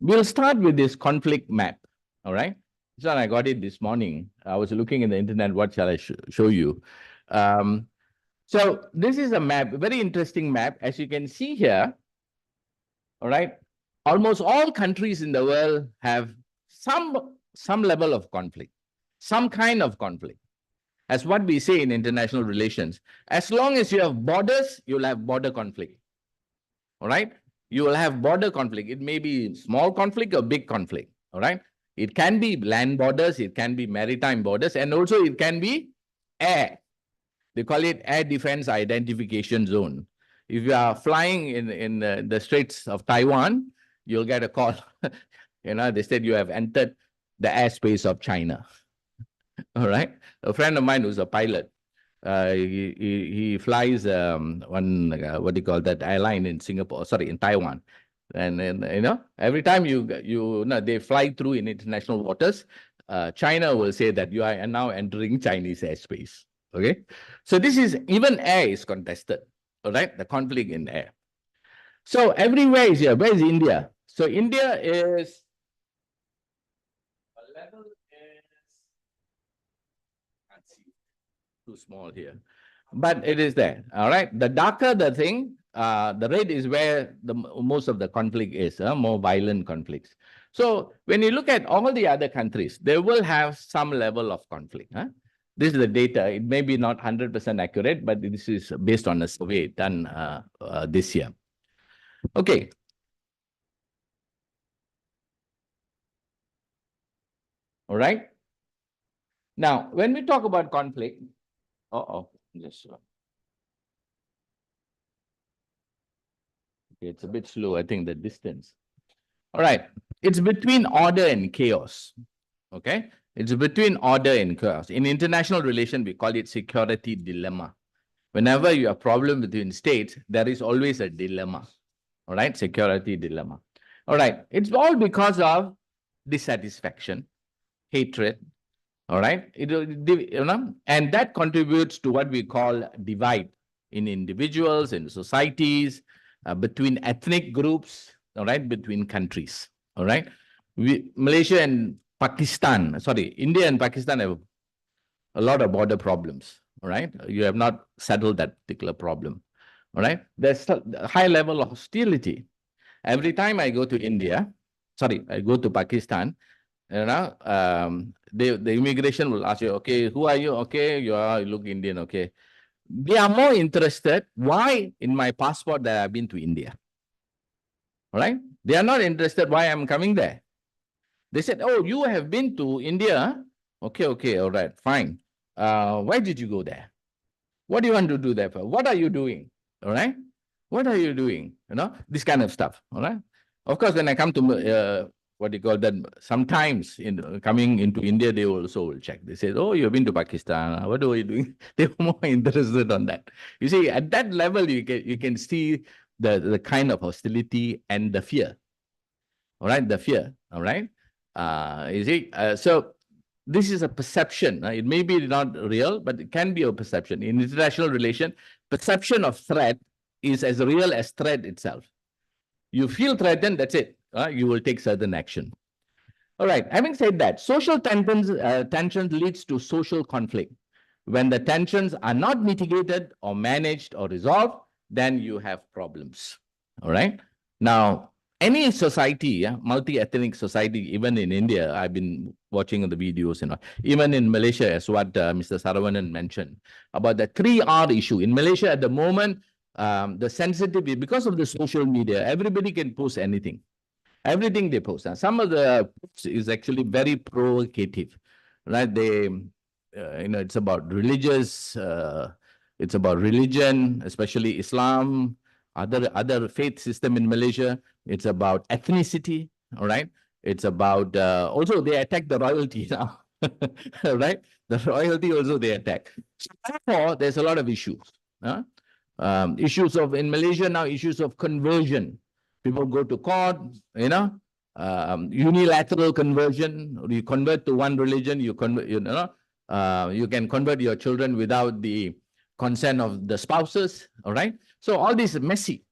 We'll start with this conflict map, all right? So I got it this morning. I was looking in the internet, what shall I show you? So this is a map, a very interesting map. As you can see here, all right, almost all countries in the world have some level of conflict, some kind of conflict. As what we say in international relations, as long as you have borders, you'll have border conflict, all right? You will have border conflict. It may be small conflict or big conflict, all right? It can be land borders, it can be maritime borders, and also it can be air. They call it air defense identification zone. If you are flying in the Straits of Taiwan, you'll get a call. They said you have entered the airspace of China. All right. A friend of mine who's a pilot, he flies one what do you call that airline in Singapore? Sorry, in Taiwan. And every time they fly through in international waters, China will say that you are now entering Chinese airspace. Okay, so this is, even air is contested. All right, the conflict in air. So everywhere is here. Where is India? So India is too small here, but it is there. All right. The darker the thing, the red is where the most of the conflict is, more violent conflicts. So when you look at all the other countries, they will have some level of conflict. This is the data. It may be not 100% accurate, but this is based on a survey done this year. Okay. All right. Now, when we talk about conflict, just okay, it's a bit slow. I think the distance. All right. It's between order and chaos. Okay. It's between order and chaos. In international relation, we call it security dilemma. Whenever you have problem between states, there is always a dilemma. All right. Security dilemma. All right. It's all because of dissatisfaction, hatred. All right. And that contributes to what we call divide in individuals, in societies, between ethnic groups, all right, between countries. All right. Malaysia and Pakistan, sorry, India and Pakistan have a lot of border problems. All right. You have not settled that particular problem. All right. There's a high level of hostility. Every time I go to India, sorry, I go to Pakistan, the immigration will ask you, okay, who are you? Okay, you look Indian, okay. They are more interested, why in my passport that I've been to India? All right? They are not interested why I'm coming there. They said, oh, you have been to India? Okay, all right, fine. Why did you go there? What do you want to do there for? What are you doing? All right? What are you doing? This kind of stuff, all right? Of course, when I come to what do you call that? Sometimes in coming into India, they also will check. They say, oh, you've been to Pakistan. What are you doing? They're more interested on that. You see, at that level, you can see the kind of hostility and the fear. All right, the fear. All right. You see, so this is a perception. It may be not real, but it can be a perception. In international relation, perception of threat is as real as threat itself. You feel threatened, that's it. You will take certain action. All right. Having said that, social tensions leads to social conflict. When the tensions are not mitigated or managed or resolved, then you have problems. All right. Now, any society, multi-ethnic society, even in India, I've been watching the videos, even in Malaysia, as what Mr. Saravanan mentioned about the 3R issue. In Malaysia at the moment, the sensitivity, because of the social media, everybody can post anything. Everything they post. Some of the posts is actually very provocative, right? They, it's about religious, it's about religion, especially Islam, other faith system in Malaysia. It's about ethnicity, all right? It's about, also they attack the royalty now, right? The royalty also they attack. So therefore, there's a lot of issues. Issues of, in Malaysia now, issues of conversion. People go to court, unilateral conversion. You convert to one religion, you can convert your children without the consent of the spouses, all right? So all this is messy.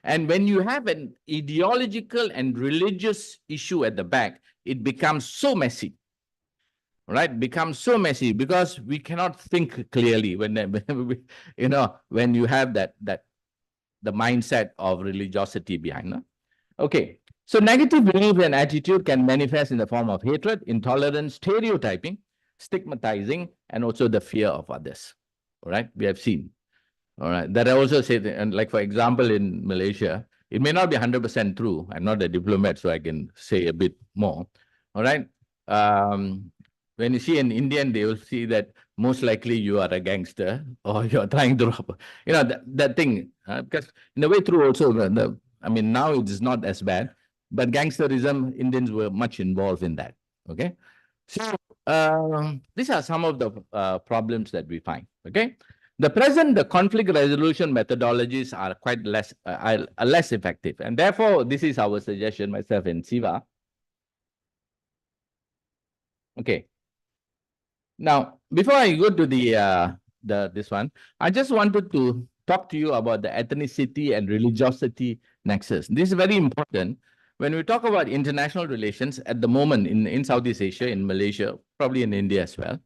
And when you have an ideological and religious issue at the back, it becomes so messy, right? Becomes so messy because we cannot think clearly when you have the mindset of religiosity behind. Okay, so negative belief and attitude can manifest in the form of hatred, intolerance, stereotyping, stigmatizing, and also the fear of others. All right, we have seen. All right, that I also say, and like for example, in Malaysia, it may not be 100% true. I'm not a diplomat, so I can say a bit more. All right, when you see an Indian, they will see that most likely you are a gangster or you're trying to rob, that thing. Because in a way through also, now it is not as bad, but gangsterism, Indians were much involved in that. Okay. So these are some of the problems that we find. Okay. The conflict resolution methodologies are quite less effective. And therefore, this is our suggestion, myself and Siva. Okay. Now, before I go to this one, I just wanted to talk to you about the ethnicity and religiosity nexus. This is very important. When we talk about international relations at the moment in Southeast Asia, in Malaysia, probably in India as well,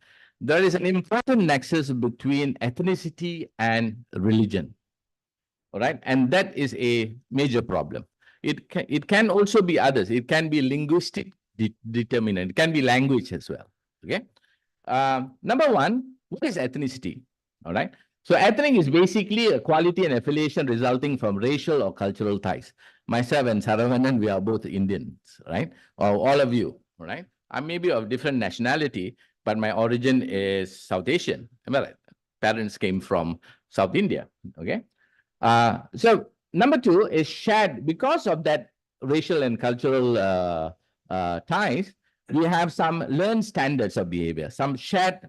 there is an important nexus between ethnicity and religion. All right, and that is a major problem. It can also be others. It can be linguistic determinant. It can be language as well. Okay. Number one, what is ethnicity? All right. So ethnic is basically a quality and affiliation resulting from racial or cultural ties. Myself and Saravanan, we are both Indians, right? Or all of you, right? I may be of different nationality, but my origin is South Asian. Am I right? Parents came from South India. Okay. So number two is shared, because of that racial and cultural ties, we have some learned standards of behavior, some shared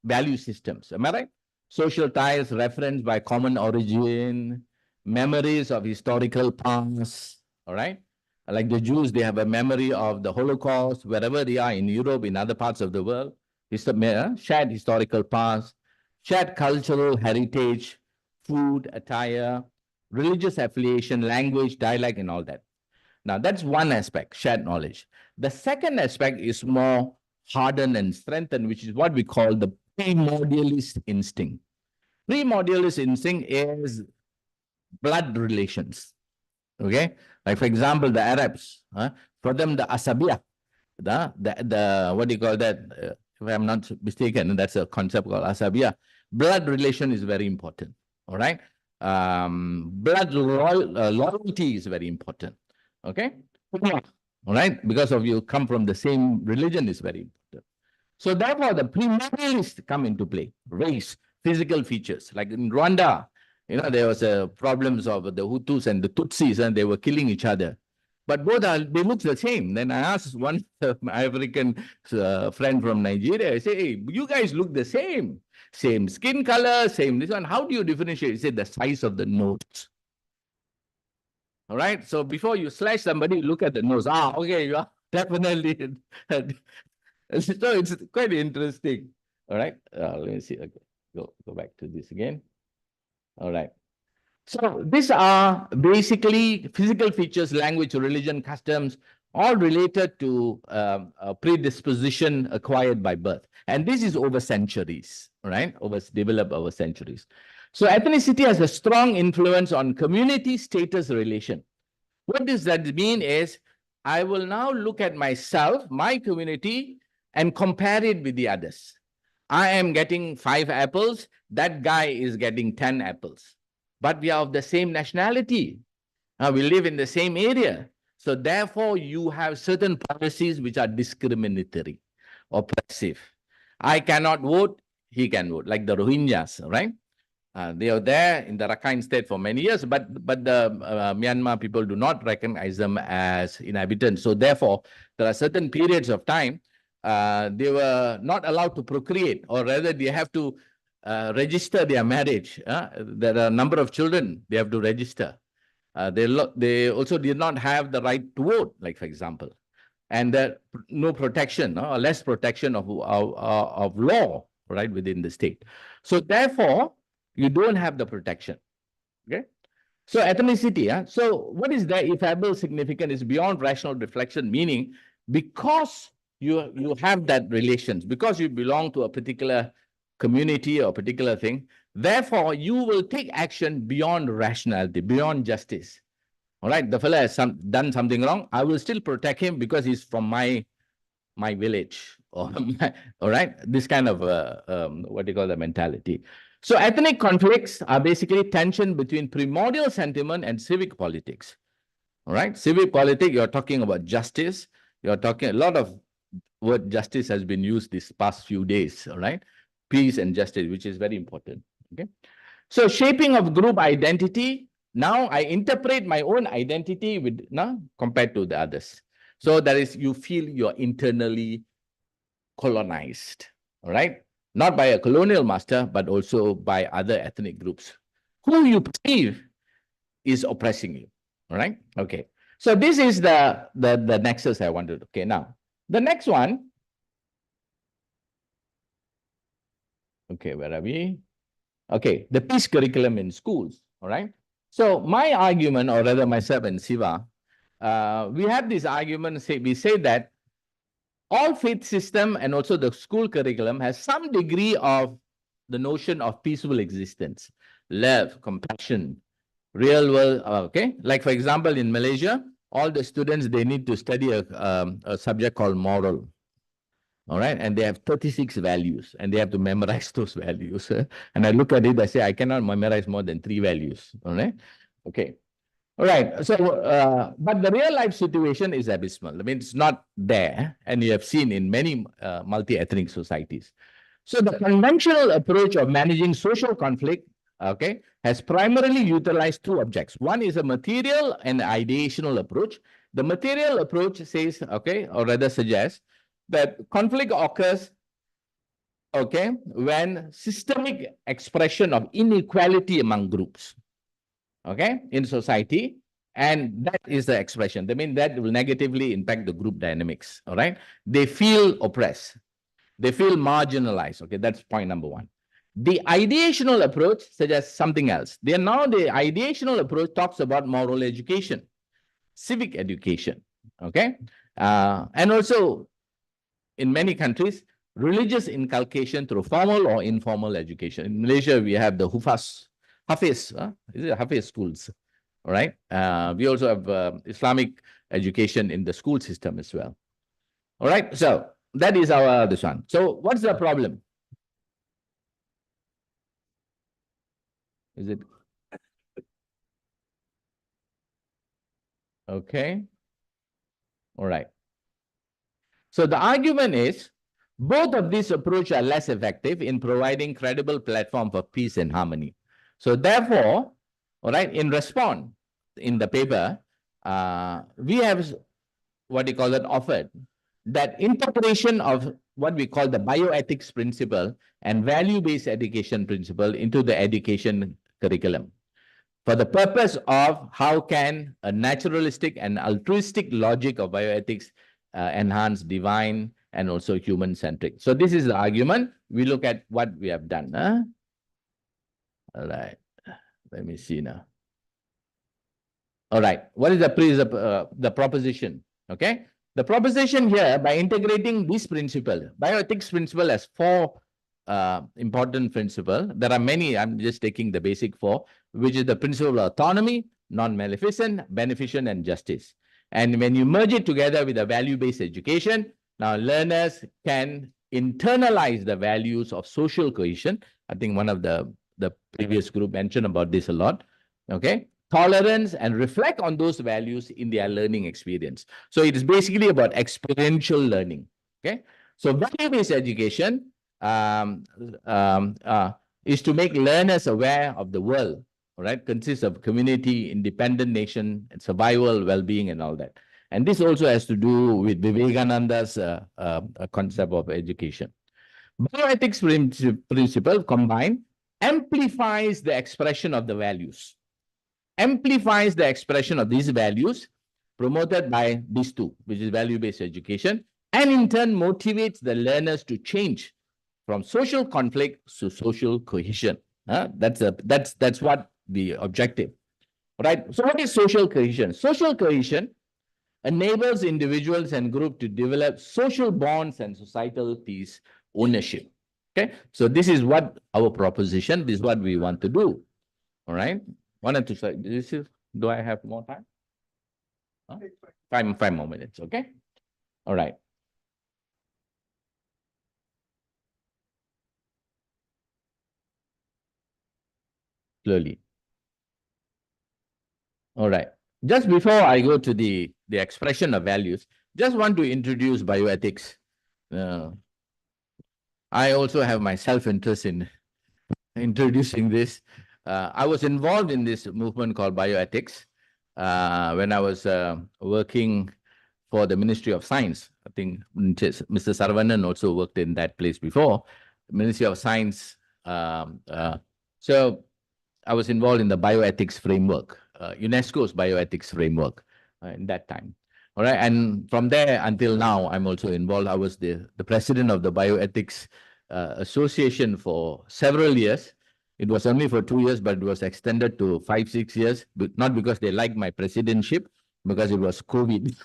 value systems. Am I right? Social ties referenced by common origin, memories of historical past. All right. Like the Jews, they have a memory of the Holocaust, wherever they are in Europe, in other parts of the world. It's a shared historical past, shared cultural heritage, food, attire, religious affiliation, language, dialect, and all that. Now, that's one aspect, shared knowledge. The second aspect is more hardened and strengthened, which is what we call the primordialist instinct. Primordialist instinct is blood relations. Okay, like for example, the Arabs, for them, the asabiya, the what do you call that? If I'm not mistaken, that's a concept called asabiya. Blood relation is very important. All right, blood loyalty is very important. Okay, all right, because of you come from the same religion is very important. So therefore, the primordialists come into play. Race, physical features, like in Rwanda. There was problems of the Hutus and the Tutsis, and they were killing each other. But both they look the same. Then I asked one African friend from Nigeria, I say, hey, you guys look the same. Same skin color, same this one. How do you differentiate? He said the size of the nose. All right. So before you slash somebody, look at the nose. Okay, you are definitely. So it's quite interesting. All right. Let me see. Okay. Go back to this again. All right. So these are basically physical features, language, religion, customs, all related to a predisposition acquired by birth. And this is over centuries, right? Developed over centuries. So ethnicity has a strong influence on community status relation. What does that mean is, I will now look at myself, my community, and compare it with the others. I am getting 5 apples, that guy is getting 10 apples. But we are of the same nationality. We live in the same area. So therefore, you have certain policies which are discriminatory, oppressive. I cannot vote, he can vote, like the Rohingyas, right? They are there in the Rakhine state for many years, but the Myanmar people do not recognize them as inhabitants. So therefore, there are certain periods of time they were not allowed to procreate, or rather they have to register their marriage. There are a number of children they have to register. They also did not have the right to vote, like for example, and no protection or less protection of law, right, within the state. So therefore, you don't have the protection. Okay. So ethnicity. So what is the effable significance is beyond rational reflection, meaning because you have that relations, because you belong to a particular community or particular thing, therefore you will take action beyond rationality, beyond justice. All right, the fellow has done something wrong, I will still protect him because he's from my village, or all right, this kind of what do you call the mentality. So ethnic conflicts are basically tension between primordial sentiment and civic politics. All right, civic politics, you're talking about justice, you're talking a lot of word justice has been used these past few days, all right? Peace and justice, which is very important, okay? So shaping of group identity, now I interpret my own identity with compared to the others. So that is, you feel you're internally colonized, all right? Not by a colonial master, but also by other ethnic groups who you perceive is oppressing you, all right? Okay, so this is the nexus I wanted. Okay, now, the next one. Okay, where are we? Okay, the peace curriculum in schools, all right? So my argument, or rather myself and Siva, we have this argument, we say that all faith system and also the school curriculum has some degree of the notion of peaceful existence, love, compassion, real world, okay? Like for example, in Malaysia, all the students, they need to study a subject called moral. All right, and they have 36 values and they have to memorize those values. And I look at it, I say, I cannot memorize more than 3 values. All right, okay. All right, so, but the real life situation is abysmal. I mean, it's not there, and you have seen in many multi-ethnic societies. So the conventional approach of managing social conflict, okay, has primarily utilized 2 objects. One is a material and ideational approach. The material approach says, okay, or rather suggests that conflict occurs, okay, when systemic expression of inequality among groups, okay, in society, and that is the expression. I mean, that will negatively impact the group dynamics, all right? They feel oppressed. They feel marginalized, okay? That's point number 1. The ideational approach suggests something else. The ideational approach talks about moral education, civic education, okay? And also, in many countries, religious inculcation through formal or informal education. In Malaysia, we have the Hafiz schools, all right? We also have Islamic education in the school system as well. All right, so that is our this one. So what's the problem? Is it? Okay. All right. So the argument is both of these approaches are less effective in providing credible platform for peace and harmony. So therefore, all right, in response, in the paper, we have what you call it offered that integration of what we call the bioethics principle and value-based education principle into the education curriculum for the purpose of how can a naturalistic and altruistic logic of bioethics enhance divine and also human-centric. So this is the argument. We look at what we have done. All right, let me see now. All right, what is the proposition? Okay, the proposition here, by integrating this principle, bioethics principle has 4 important principles. There are many, I'm just taking the basic 4, which is the principle of autonomy, non-maleficence, beneficence, and justice. And when you merge it together with a value-based education, now learners can internalize the values of social cohesion. I think one of the previous group mentioned about this a lot. Okay, tolerance, and reflect on those values in their learning experience. So it is basically about experiential learning. Okay, so value-based education is to make learners aware of the world. All right, consists of community, independent nation, and survival, well-being, and all that. And this also has to do with Vivekananda's concept of education. Bioethics principle combined amplifies the expression of the values, amplifies the expression of these values promoted by these 2, which is value-based education, and in turn motivates the learners to change from social conflict to social cohesion. That's what the objective, right? So what is social cohesion? Social cohesion enables individuals and groups to develop social bonds and societal peace ownership. Okay, so this is what our proposition, this is what we want to do. All right, wanted to say, do I have more time? Huh? 5 more minutes, okay? All right. Slowly. All right. Just before I go to the expression of values, just want to introduce bioethics. I also have my self-interest in introducing this. I was involved in this movement called bioethics when I was working for the Ministry of Science. I think Mr. Saravanan also worked in that place before, Ministry of Science. So I was involved in the bioethics framework, UNESCO's bioethics framework in that time. All right, and from there until now, I'm also involved. I was the president of the Bioethics Association for several years. It was only for 2 years, but it was extended to 5, 6 years, but not because they liked my presidentship, because it was COVID.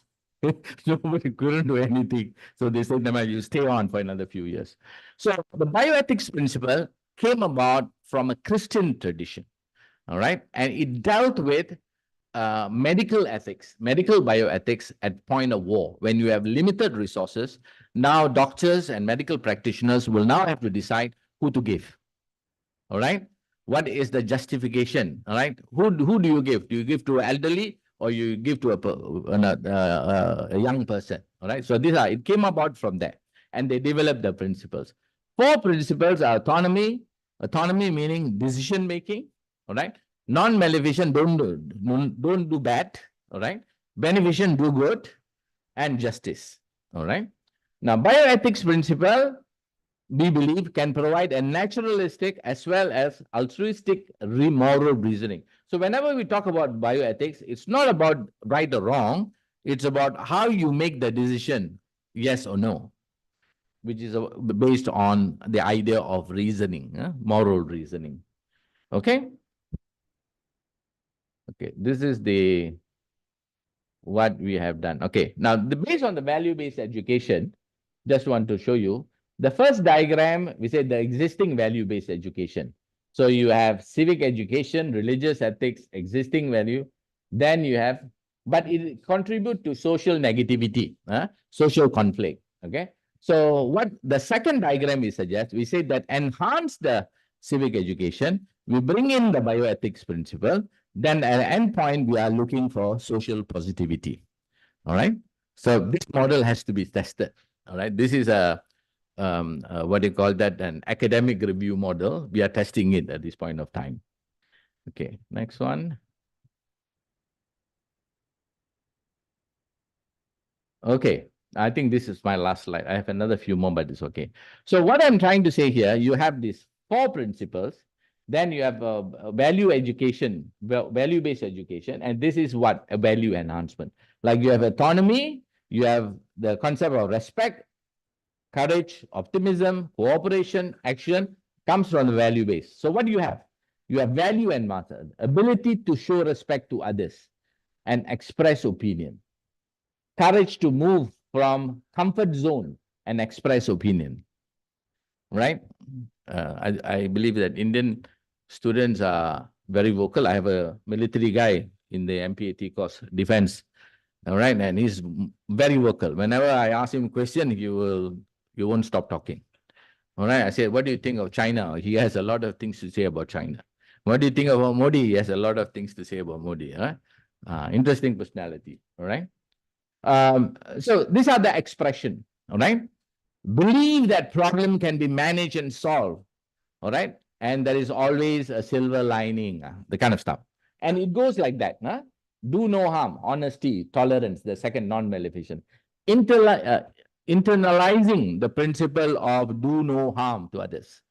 Nobody couldn't do anything. So they said, "Never, you stay on for another few years." So the bioethics principle came about from a Christian tradition. All right. And it dealt with medical ethics, medical bioethics at point of war. When you have limited resources, now doctors and medical practitioners will now have to decide who to give. All right. What is the justification? All right. Who do you give? Do you give to elderly or you give to a young person? All right. So it came about from that, and they developed the principles. 4 principles are autonomy meaning decision making. All right. Non-maleficent, don't do bad. All right. Beneficent, do good, and justice. All right. Now, bioethics principle, we believe, can provide a naturalistic as well as altruistic moral reasoning. So whenever we talk about bioethics, it's not about right or wrong. It's about how you make the decision, yes or no, which is based on the idea of reasoning, moral reasoning. Okay. Okay, this is what we have done. Okay, now based on the value-based education, just want to show you the first diagram. We say the existing value-based education. So you have civic education, religious ethics, existing value. Then you have, but it contributes to social negativity, social conflict. Okay, so what the second diagram we suggest, we say that enhance the civic education. We bring in the bioethics principle. Then at the end point, we are looking for social positivity. All right. So this model has to be tested. All right. This is what do you call that? An academic review model. We are testing it at this point of time. Okay. Next one. Okay. I think this is my last slide. I have another few more, but it's okay. So what I'm trying to say here, you have these 4 principles. Then you have value education, value-based education, and this is what? A value enhancement. Like you have autonomy, you have the concept of respect, courage, optimism, cooperation, action comes from the value-based. So what do you have? You have value enhancement, ability to show respect to others and express opinion, courage to move from comfort zone and express opinion, right? I believe that Indian students are very vocal. I have a military guy in the MPAT course, defense, all right, and he's very vocal. Whenever I ask him a question, you won't stop talking. All right, I said, what do you think of China? He has a lot of things to say about China. What do you think about Modi? He has a lot of things to say about Modi. Huh? Interesting personality, all right? So these are the expression, all right? Believe that problem can be managed and solved, all right? And there is always a silver lining, the kind of stuff. And it goes like that. Huh? Do no harm, honesty, tolerance, the second non-maleficent. Internalizing the principle of do no harm to others.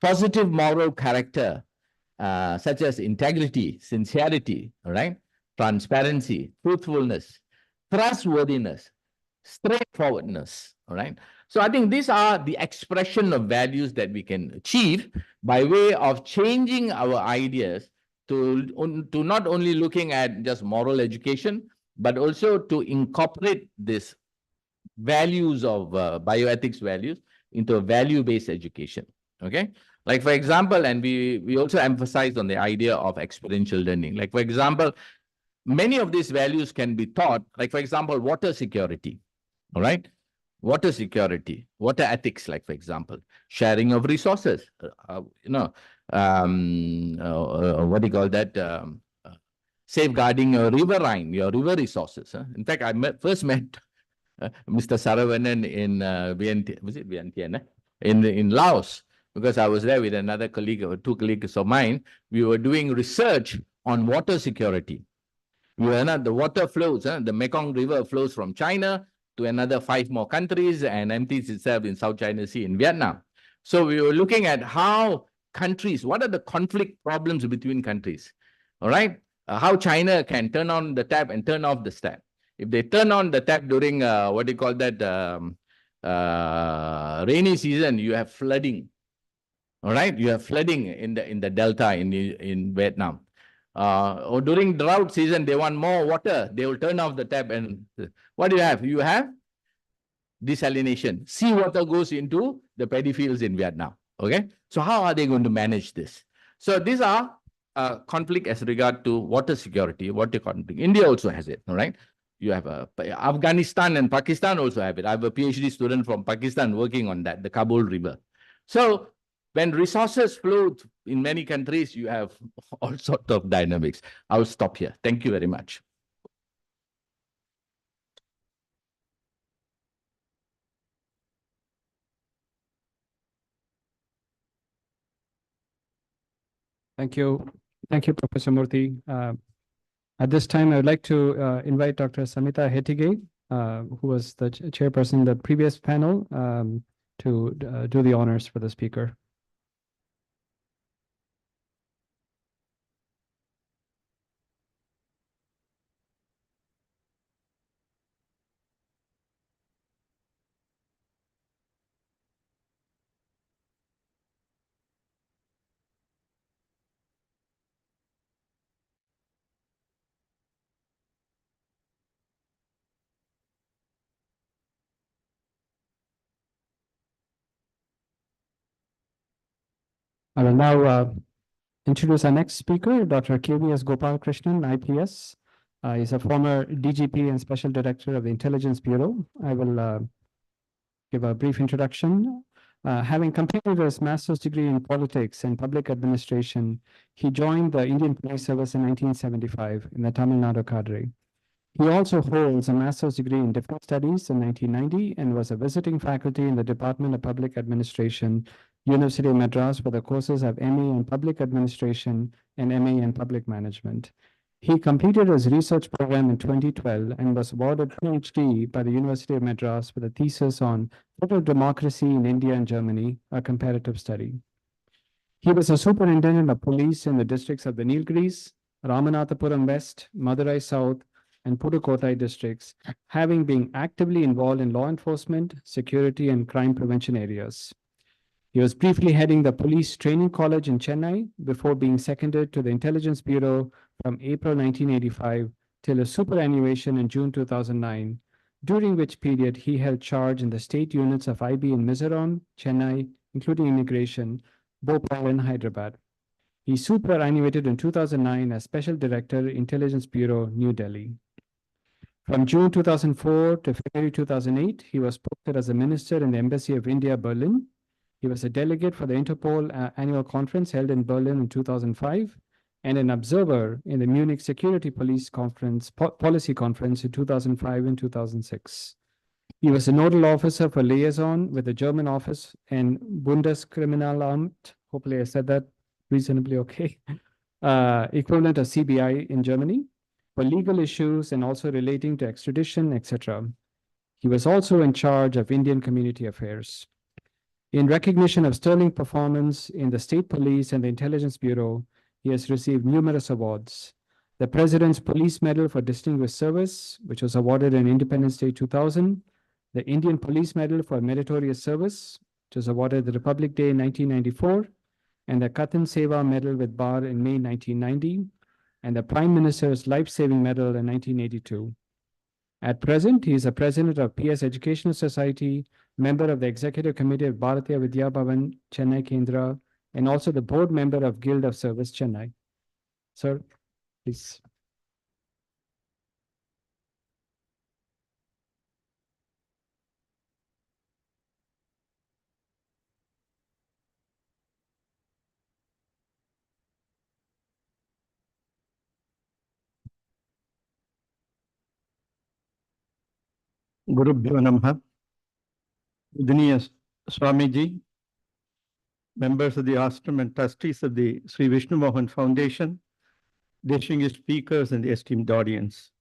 Positive moral character, such as integrity, sincerity, all right? Transparency, truthfulness, trustworthiness, straightforwardness, all right? So I think these are the expression of values that we can achieve by way of changing our ideas to not only looking at just moral education, but also to incorporate these values of bioethics values into a value-based education, okay? Like for example, and we also emphasize on the idea of experiential learning. Like for example, many of these values can be taught, like for example, water security, all right? Water security, water ethics, like for example, sharing of resources, what do you call that? Safeguarding your riverine, your river resources. In fact, I first met Mr. Saravanan in Vientiane, was it Vientiane? In Laos, because I was there with another colleague or 2 colleagues of mine. We were doing research on water security. We were not, the water flows, the Mekong River flows from China to another 5 more countries and empties itself in South China Sea in Vietnam. So we were looking at how countries, what are the conflict problems between countries, all right? How China can turn on the tap and turn off the tap. If they turn on the tap during, what do you call that, rainy season, you have flooding, all right? You have flooding in the delta in Vietnam. Or during drought season, they want more water. They will turn off the tap and what do you have? You have desalination. Seawater goes into the paddy fields in Vietnam. Okay. So how are they going to manage this? So these are conflict as regard to water security, water conflict. India also has it, all right? You have Afghanistan and Pakistan also have it. I have a PhD student from Pakistan working on that, the Kabul River. So when resources flow in many countries, you have all sorts of dynamics. I'll stop here. Thank you very much. Thank you. Thank you, Professor Murthy. At this time, I would like to invite Dr. Samita Hetige, who was the chairperson of the previous panel, to do the honors for the speaker. I will now introduce our next speaker, Dr. KVS Gopalakrishnan, IPS. He's a former DGP and Special Director of the Intelligence Bureau. I will give a brief introduction. Having completed his master's degree in politics and public administration, he joined the Indian Police Service in 1975 in the Tamil Nadu cadre. He also holds a master's degree in defense studies in 1990 and was a visiting faculty in the Department of Public Administration, University of Madras, for the courses of MA in Public Administration and MA in Public Management. He completed his research program in 2012 and was awarded PhD by the University of Madras with a thesis on total democracy in India and Germany, a comparative study. He was a superintendent of police in the districts of the Nilgiris, Ramanathapuram West, Madurai South, and Pudukkottai districts, having been actively involved in law enforcement, security, and crime prevention areas. He was briefly heading the Police Training College in Chennai before being seconded to the Intelligence Bureau from April 1985 till his superannuation in June 2009, during which period he held charge in the state units of IB in Mizoram, Chennai, including immigration, Bhopal, and Hyderabad. He superannuated in 2009 as Special Director, Intelligence Bureau, New Delhi. From June 2004 to February 2008, he was posted as a minister in the Embassy of India, Berlin. He was a delegate for the Interpol annual conference held in Berlin in 2005 and an observer in the Munich Security Policy Conference in 2005 and 2006. He was a nodal officer for liaison with the German office and Bundeskriminalamt, hopefully I said that reasonably okay, equivalent of CBI in Germany, for legal issues and also relating to extradition, etc. He was also in charge of Indian Community Affairs. In recognition of sterling performance in the State Police and the Intelligence Bureau, he has received numerous awards. The President's Police Medal for Distinguished Service, which was awarded in Independence Day 2000, the Indian Police Medal for Meritorious Service, which was awarded the Republic Day 1994, and the Katan Seva Medal with Bar in May 1990, and the Prime Minister's Life-Saving Medal in 1982. At present, he is a president of PS Educational Society, member of the Executive Committee of Bharatiya Vidya Bhavan, Chennai Kendra, and also the board member of Guild of Service, Chennai. Sir, please. Gurubhyo Namaha. Udaniya Swamiji, members of the ashram and trustees of the Sri Vishnu Mohan Foundation, distinguished speakers and the esteemed audience.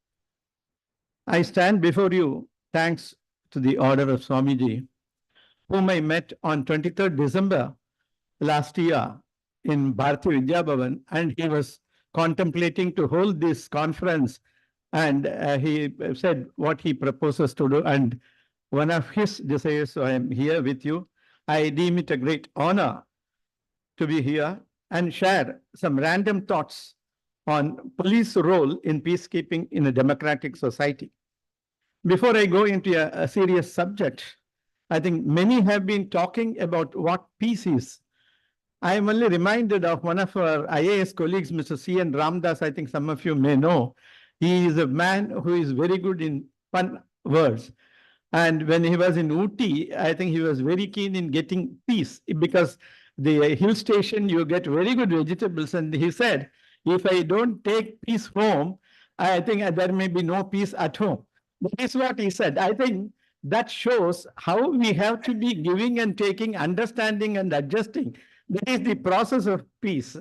I stand before you thanks to the order of Swamiji, whom I met on 23rd December last year in Bharatiya Vidya Bhavan, and he was contemplating to hold this conference, and he said what he proposes to do, and one of his desires, so I am here with you. I deem it a great honor to be here and share some random thoughts on police role in peacekeeping in a democratic society. Before I go into a serious subject, I think many have been talking about what peace is. I am only reminded of one of our IAS colleagues, Mr. C.N. Ramdas. I think some of you may know. He is a man who is very good in fun words. And when he was in Ooty, I think he was very keen in getting peace because the hill station, you get very good vegetables. And he said, if I don't take peace home, I think there may be no peace at home. That is what he said. I think that shows how we have to be giving and taking, understanding and adjusting. That is the process of peace.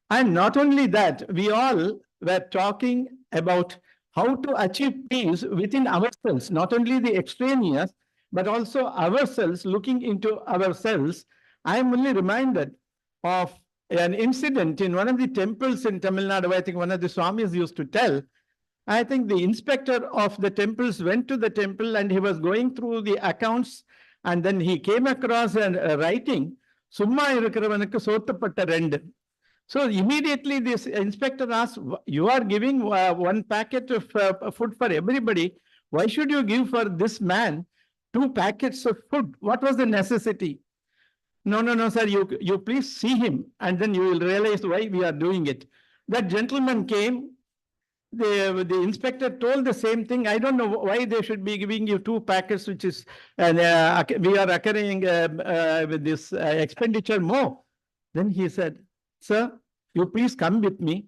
And not only that, we all were talking about how to achieve peace within ourselves, not only the extraneous, but also ourselves, looking into ourselves. I am only reminded of an incident in one of the temples in Tamil Nadu. I think one of the Swamis used to tell. I think the inspector of the temples went to the temple and he was going through the accounts, and then he came across a writing, Summa irukiravanukku sottapatta rendu. So immediately this inspector asked, you are giving one packet of food for everybody. Why should you give for this man 2 packets of food? What was the necessity? No, sir, you please see him and then you will realize why we are doing it. That gentleman came, the inspector told the same thing. I don't know why they should be giving you 2 packets, which is, we are occurring with this expenditure more. Then he said, sir, you please come with me.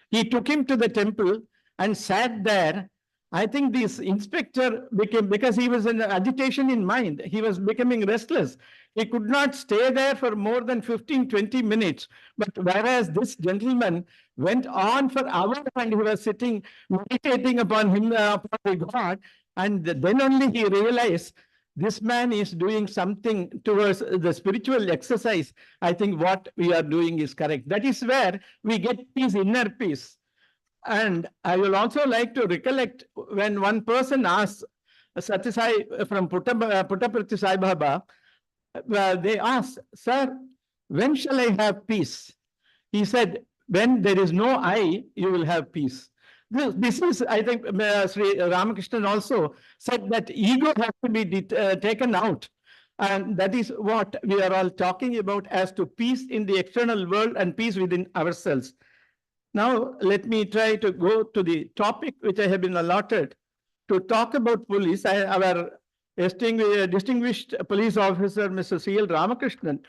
He took him to the temple and sat there. I think this inspector became, because he was in agitation in mind, he was becoming restless. He could not stay there for more than 15-20 minutes. But whereas this gentleman went on for hours and he was sitting, meditating upon him, upon the God, and then only he realized this man is doing something towards the spiritual exercise. I think what we are doing is correct. That is where we get peace, inner peace. And I will also like to recollect when one person asked Satyasai from Puttaparthi Sai Baba, they asked, sir, when shall I have peace? He said, when there is no I, you will have peace. This is, I think, Sri Ramakrishnan also said that ego has to be taken out. And that is what we are all talking about as to peace in the external world and peace within ourselves. Now, let me try to go to the topic which I have been allotted to talk about police. Our distinguished police officer, Mr. C.L. Ramakrishnan,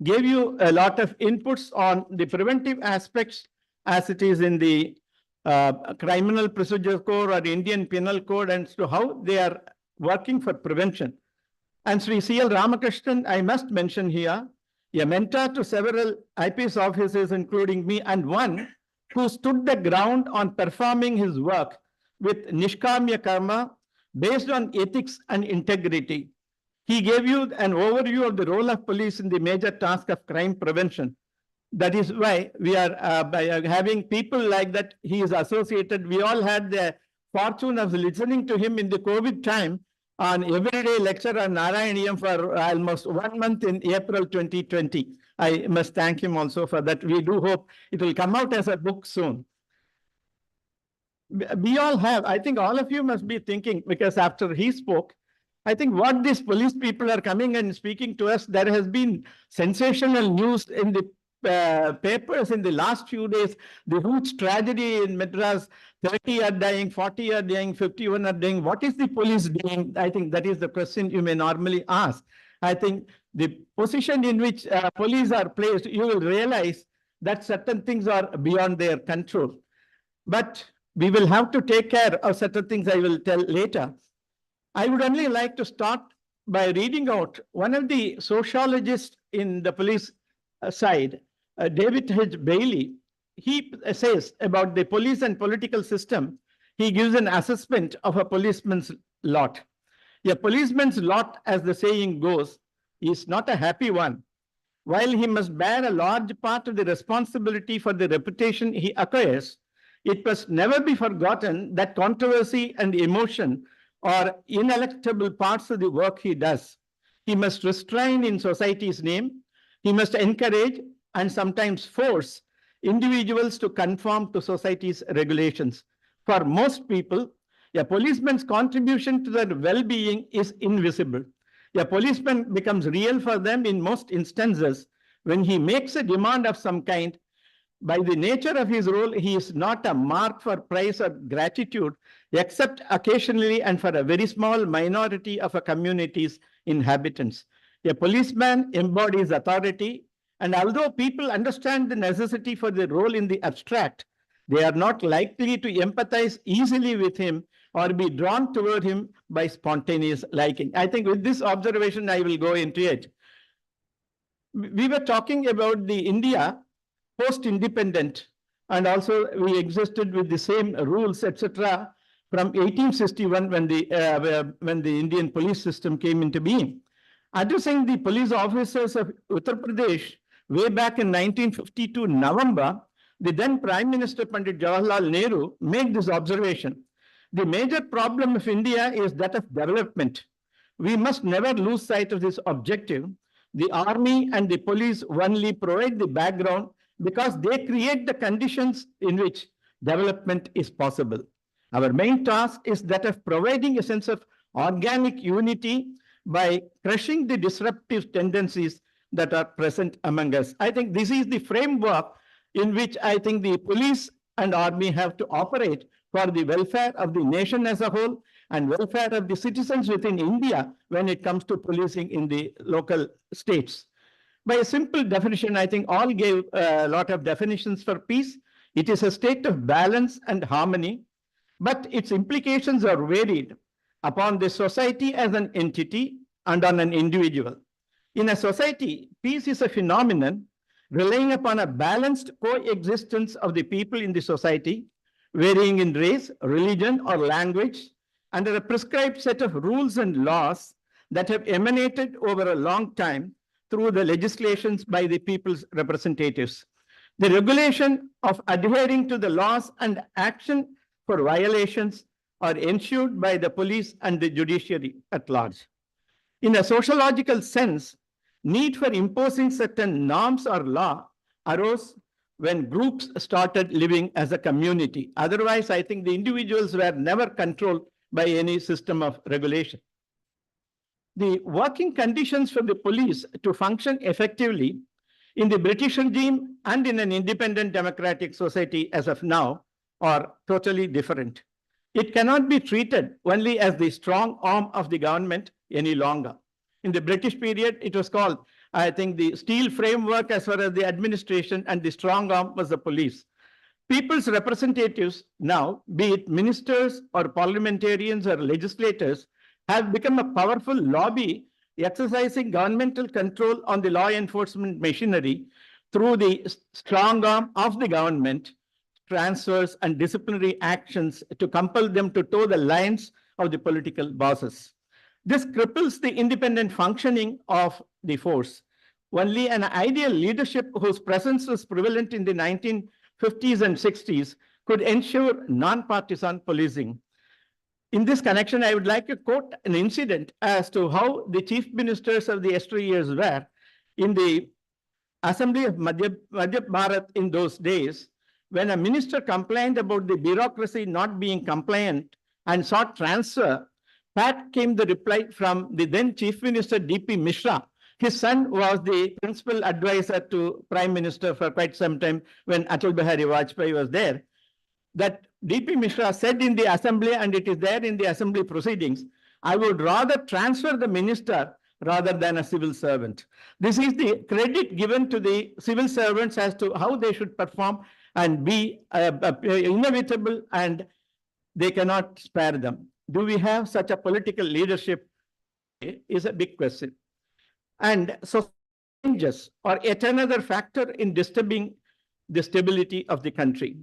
gave you a lot of inputs on the preventive aspects as it is in the Criminal Procedure Code or Indian Penal Code, and so how they are working for prevention. And Sri C.L. Ramakrishnan, I must mention here, a mentor to several IPS officers, including me, and one who stood the ground on performing his work with Nishkamya Karma based on ethics and integrity. He gave you an overview of the role of police in the major task of crime prevention. That is why we are by having people like that, he is associated. We all had the fortune of listening to him in the COVID time on everyday lecture on Narayaniyam for almost 1 month in April 2020. I must thank him also for that. We do hope it will come out as a book soon. We all have, I think all of you must be thinking, because after he spoke, I think what these police people are coming and speaking to us, there has been sensational news in the papers in the last few days, the huge tragedy in Madras, 30 are dying, 40 are dying, 51 are dying. What is the police doing? I think that is the question you may normally ask. I think the position in which police are placed, you will realize that certain things are beyond their control. But we will have to take care of certain things I will tell later. I would only like to start by reading out one of the sociologists in the police side, David H. Bailey. He says about the police and political system, he gives an assessment of a policeman's lot. A policeman's lot, as the saying goes, is not a happy one. While he must bear a large part of the responsibility for the reputation he acquires, it must never be forgotten that controversy and emotion are ineluctable parts of the work he does. He must restrain in society's name. He must encourage and sometimes force individuals to conform to society's regulations. For most people, a policeman's contribution to their well-being is invisible. A policeman becomes real for them in most instances when he makes a demand of some kind. By the nature of his role, he is not a mark for praise or gratitude, except occasionally and for a very small minority of a community's inhabitants. A policeman embodies authority, and although people understand the necessity for the role in the abstract, they are not likely to empathize easily with him or be drawn toward him by spontaneous liking. I think with this observation, I will go into it. We were talking about the India post-independent, and also we existed with the same rules, etc., from 1861 when the Indian police system came into being. Addressing the police officers of Uttar Pradesh way back in 1952 November, the then Prime Minister Pandit Jawaharlal Nehru made this observation. The major problem of India is that of development. We must never lose sight of this objective. The army and the police only provide the background because they create the conditions in which development is possible. Our main task is that of providing a sense of organic unity by crushing the disruptive tendencies that are present among us. I think this is the framework in which I think the police and army have to operate for the welfare of the nation as a whole and welfare of the citizens within India when it comes to policing in the local states. By a simple definition, I think all gave a lot of definitions for peace. It is a state of balance and harmony, but its implications are varied upon the society as an entity and on an individual. In a society, peace is a phenomenon relying upon a balanced coexistence of the people in the society, varying in race, religion, or language, under a prescribed set of rules and laws that have emanated over a long time through the legislations by the people's representatives. The regulation of adhering to the laws and action for violations are ensured by the police and the judiciary at large. In a sociological sense, need for imposing certain norms or law arose when groups started living as a community. Otherwise, I think the individuals were never controlled by any system of regulation. The working conditions for the police to function effectively in the British regime and in an independent democratic society as of now are totally different. It cannot be treated only as the strong arm of the government any longer. In the British period, it was called, I think, the steel framework as far as the administration, and the strong arm was the police. People's representatives now, be it ministers or parliamentarians or legislators, have become a powerful lobby exercising governmental control on the law enforcement machinery through the strong arm of the government, transfers and disciplinary actions to compel them to toe the lines of the political bosses. This cripples the independent functioning of the force. Only an ideal leadership whose presence was prevalent in the 1950s and 60s could ensure non-partisan policing. In this connection, I would like to quote an incident as to how the chief ministers of the yesteryears were in the Assembly of Madhya Bharat in those days. When a minister complained about the bureaucracy not being compliant and sought transfer, pat came the reply from the then Chief Minister D.P. Mishra. His son was the principal advisor to Prime Minister for quite some time when Atal Bihari Vajpayee was there, that D.P. Mishra said in the assembly, and it is there in the assembly proceedings, I would rather transfer the minister rather than a civil servant. This is the credit given to the civil servants as to how they should perform and be inevitable, and they cannot spare them. Do we have such a political leadership is a big question. And so changes are yet another factor in disturbing the stability of the country.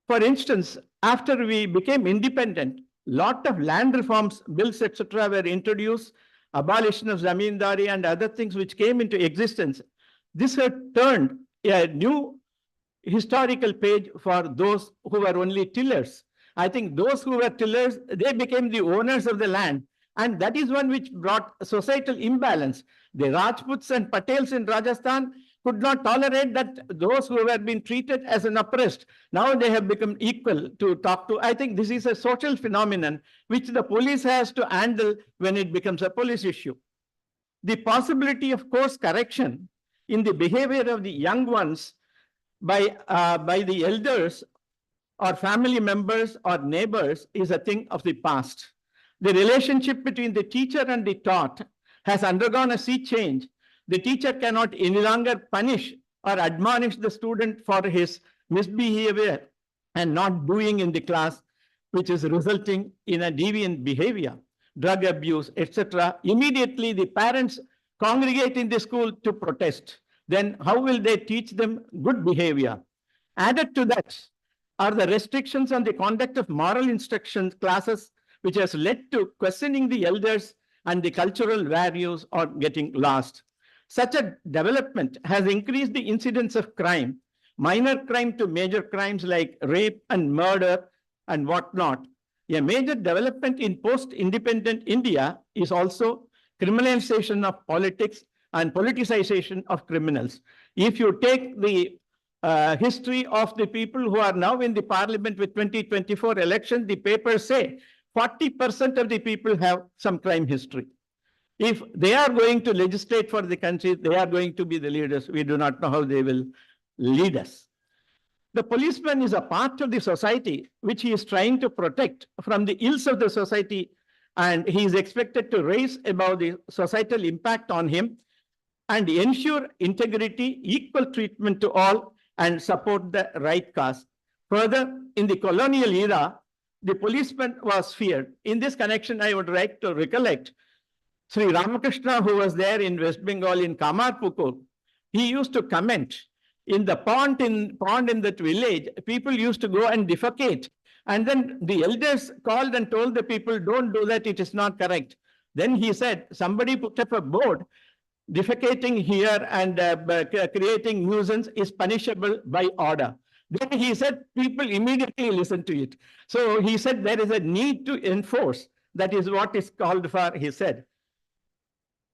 For instance, after we became independent, lot of land reforms, bills, etc. were introduced, abolition of zamindari and other things which came into existence. This had turned a new historical page for those who were only tillers. I think those who were tillers, they became the owners of the land. And that is one which brought societal imbalance. The Rajputs and Patels in Rajasthan could not tolerate that those who were being treated as an oppressed, now they have become equal to talk to. I think this is a social phenomenon which the police has to handle when it becomes a police issue. The possibility of course correction in the behavior of the young ones by the elders or family members or neighbors is a thing of the past. The relationship between the teacher and the taught has undergone a sea change. The teacher cannot any longer punish or admonish the student for his misbehavior and not doing in the class, which is resulting in a deviant behavior, drug abuse, etc. Immediately the parents congregate in the school to protest. Then how will they teach them good behavior? Added to that are the restrictions on the conduct of moral instruction classes, which has led to questioning the elders and the cultural values are getting lost. Such a development has increased the incidence of crime, minor crime to major crimes like rape and murder and whatnot. A major development in post-independent India is also criminalization of politics and politicization of criminals. If you take the history of the people who are now in the parliament with 2024 election, the papers say 40% of the people have some crime history. If they are going to legislate for the country, they are going to be the leaders. We do not know how they will lead us. The policeman is a part of the society which he is trying to protect from the ills of the society, and he is expected to raise above the societal impact on him and ensure integrity, equal treatment to all, and support the right cause. Further, in the colonial era, the policeman was feared. In this connection, I would like to recollect Sri Ramakrishna, who was there in West Bengal in Kamarpukur. He used to comment in the pond in that village, people used to go and defecate. And then the elders called and told the people, don't do that, it is not correct. Then he said, somebody put up a board, defecating here and creating nuisance is punishable by order. Then he said, people immediately listen to it. So he said, there is a need to enforce. That is what is called for, he said.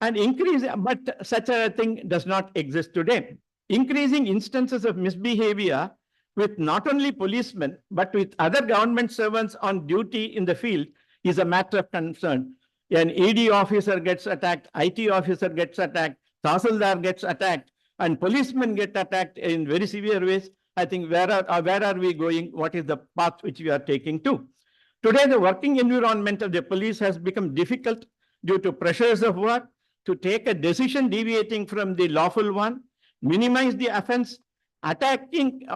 And increase, but such a thing does not exist today. Increasing instances of misbehavior with not only policemen, but with other government servants on duty in the field is a matter of concern. An ED officer gets attacked, IT officer gets attacked, Tahsildar gets attacked, and policemen get attacked in very severe ways. I think where are we going? What is the path which we are taking to? Today, the working environment of the police has become difficult due to pressures of war to take a decision deviating from the lawful one, minimize the offense, attracting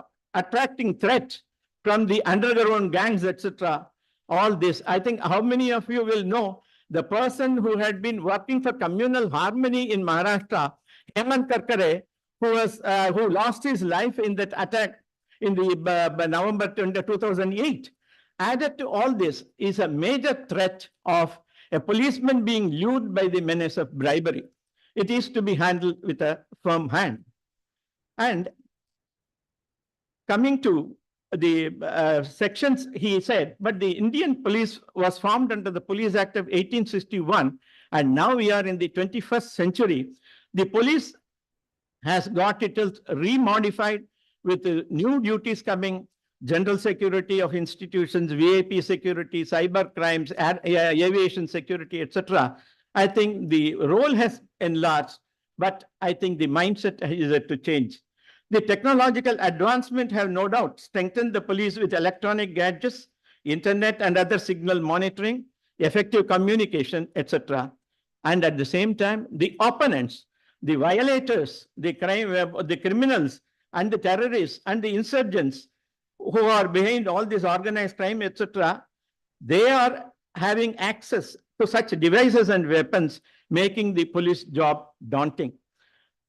threat from the underground gangs, etc. All this, I think how many of you will know the person who had been working for communal harmony in Maharashtra, Hemant Karkare, who lost his life in that attack in the November 2008. Added to all this is a major threat of a policeman being lured by the menace of bribery. It is to be handled with a firm hand. And coming to the sections, he said, but the Indian police was formed under the Police Act of 1861, and now we are in the 21st century. The police has got it remodified with new duties coming, general security of institutions, VIP security, cyber crimes, aviation security, etc. I think the role has enlarged, but I think the mindset is to change. The technological advancement have no doubt strengthened the police with electronic gadgets, internet and other signal monitoring, effective communication, etc. And at the same time, the opponents, the violators, the criminals and the terrorists and the insurgents who are behind all this organized crime, etc., they are having access to such devices and weapons, making the police job daunting.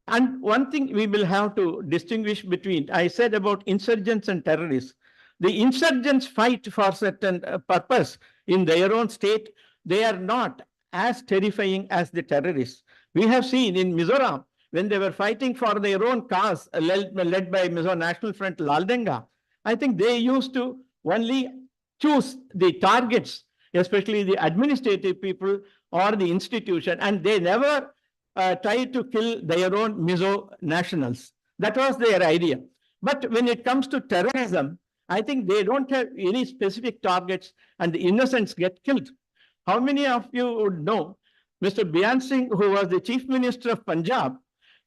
And one thing we will have to distinguish between, I said about insurgents and terrorists. The insurgents fight for certain purpose in their own state. They are not as terrifying as the terrorists. We have seen in Mizoram, when they were fighting for their own cause, led by Mizo National Front Laldenga, I think they used to only choose the targets, especially the administrative people or the institution, and they never tried to kill their own Mizo nationals. That was their idea. But when it comes to terrorism, I think they don't have any specific targets and the innocents get killed. How many of you would know Mr. Bian Singh, who was the Chief Minister of Punjab,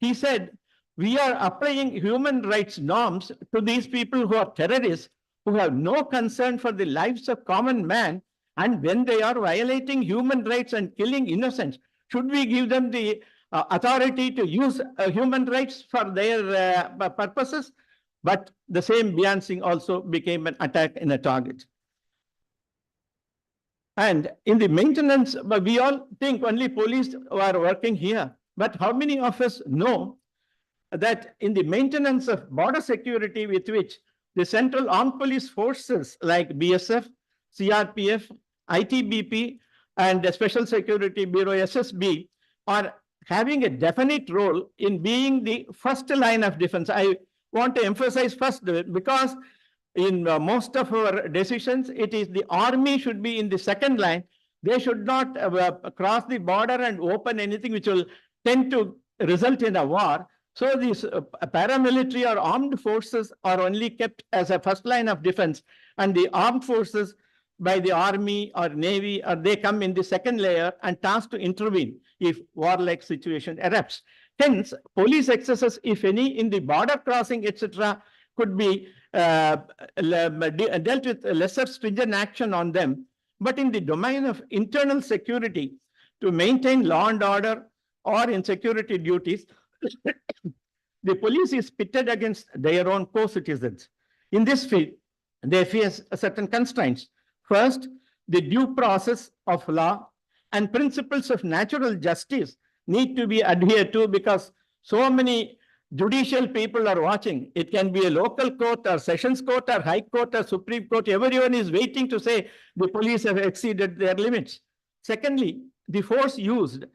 he said, we are applying human rights norms to these people who are terrorists, who have no concern for the lives of common man, and when they are violating human rights and killing innocents, should we give them the authority to use human rights for their purposes? But the same Bian Singh also became an attack and a target. And in the maintenance, we all think only police are working here. But how many of us know that in the maintenance of border security with which the Central Armed Police Forces like BSF, CRPF, ITBP, and the Special Security Bureau, SSB, are having a definite role in being the first line of defense. I want to emphasize first because in most of our decisions, it is the army should be in the second line. They should not cross the border and open anything which will tend to result in a war. So these paramilitary or armed forces are only kept as a first line of defense, and the armed forces by the army or navy, or they come in the second layer and tasked to intervene if warlike situation erupts. Hence, police excesses, if any, in the border crossing, etc., could be dealt with lesser stringent action on them. But in the domain of internal security, to maintain law and order or in security duties, the police is pitted against their own co-citizens. In this field, they face certain constraints. First, the due process of law and principles of natural justice need to be adhered to because so many judicial people are watching. It can be a local court or sessions court or high court or Supreme Court. Everyone is waiting to say the police have exceeded their limits. Secondly, the force used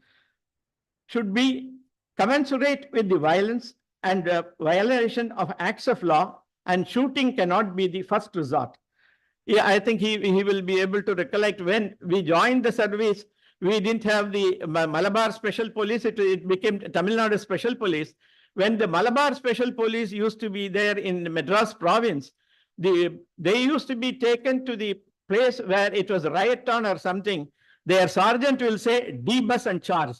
should be commensurate with the violence and violation of acts of law, and shooting cannot be the first resort. Yeah, I think he will be able to recollect when we joined the service, we didn't have the Malabar Special Police, it became Tamil Nadu Special Police. When the Malabar Special Police used to be there in Madras province, they used to be taken to the place where it was riot on or something. Their sergeant will say, debus and charge.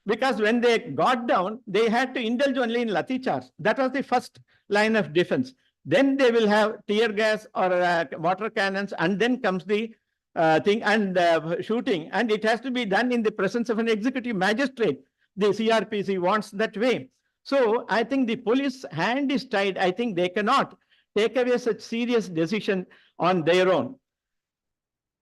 Because when they got down, they had to indulge only in lathi charge. That was the first line of defense. Then they will have tear gas or water cannons, and then comes the thing and shooting. And it has to be done in the presence of an executive magistrate. The CRPC wants that way. So I think the police hand is tied. I think they cannot take away such serious decision on their own.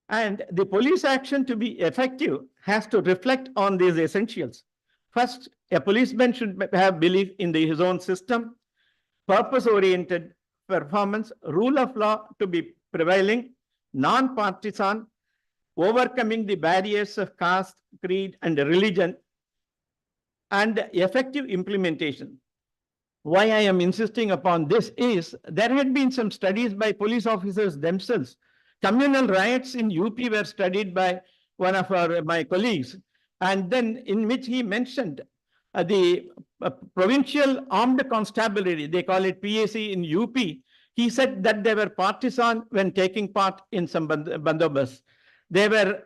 And the police action to be effective has to reflect on these essentials. First, a policeman should have belief in his own system, purpose-oriented performance, rule of law to be prevailing, non-partisan, overcoming the barriers of caste, creed, and religion, and effective implementation. Why I am insisting upon this is there had been some studies by police officers themselves. Communal riots in UP were studied by one of my colleagues, and then in which he mentioned the provincial armed constabulary, they call it PAC in UP. He said that they were partisan when taking part in some bandobas. They were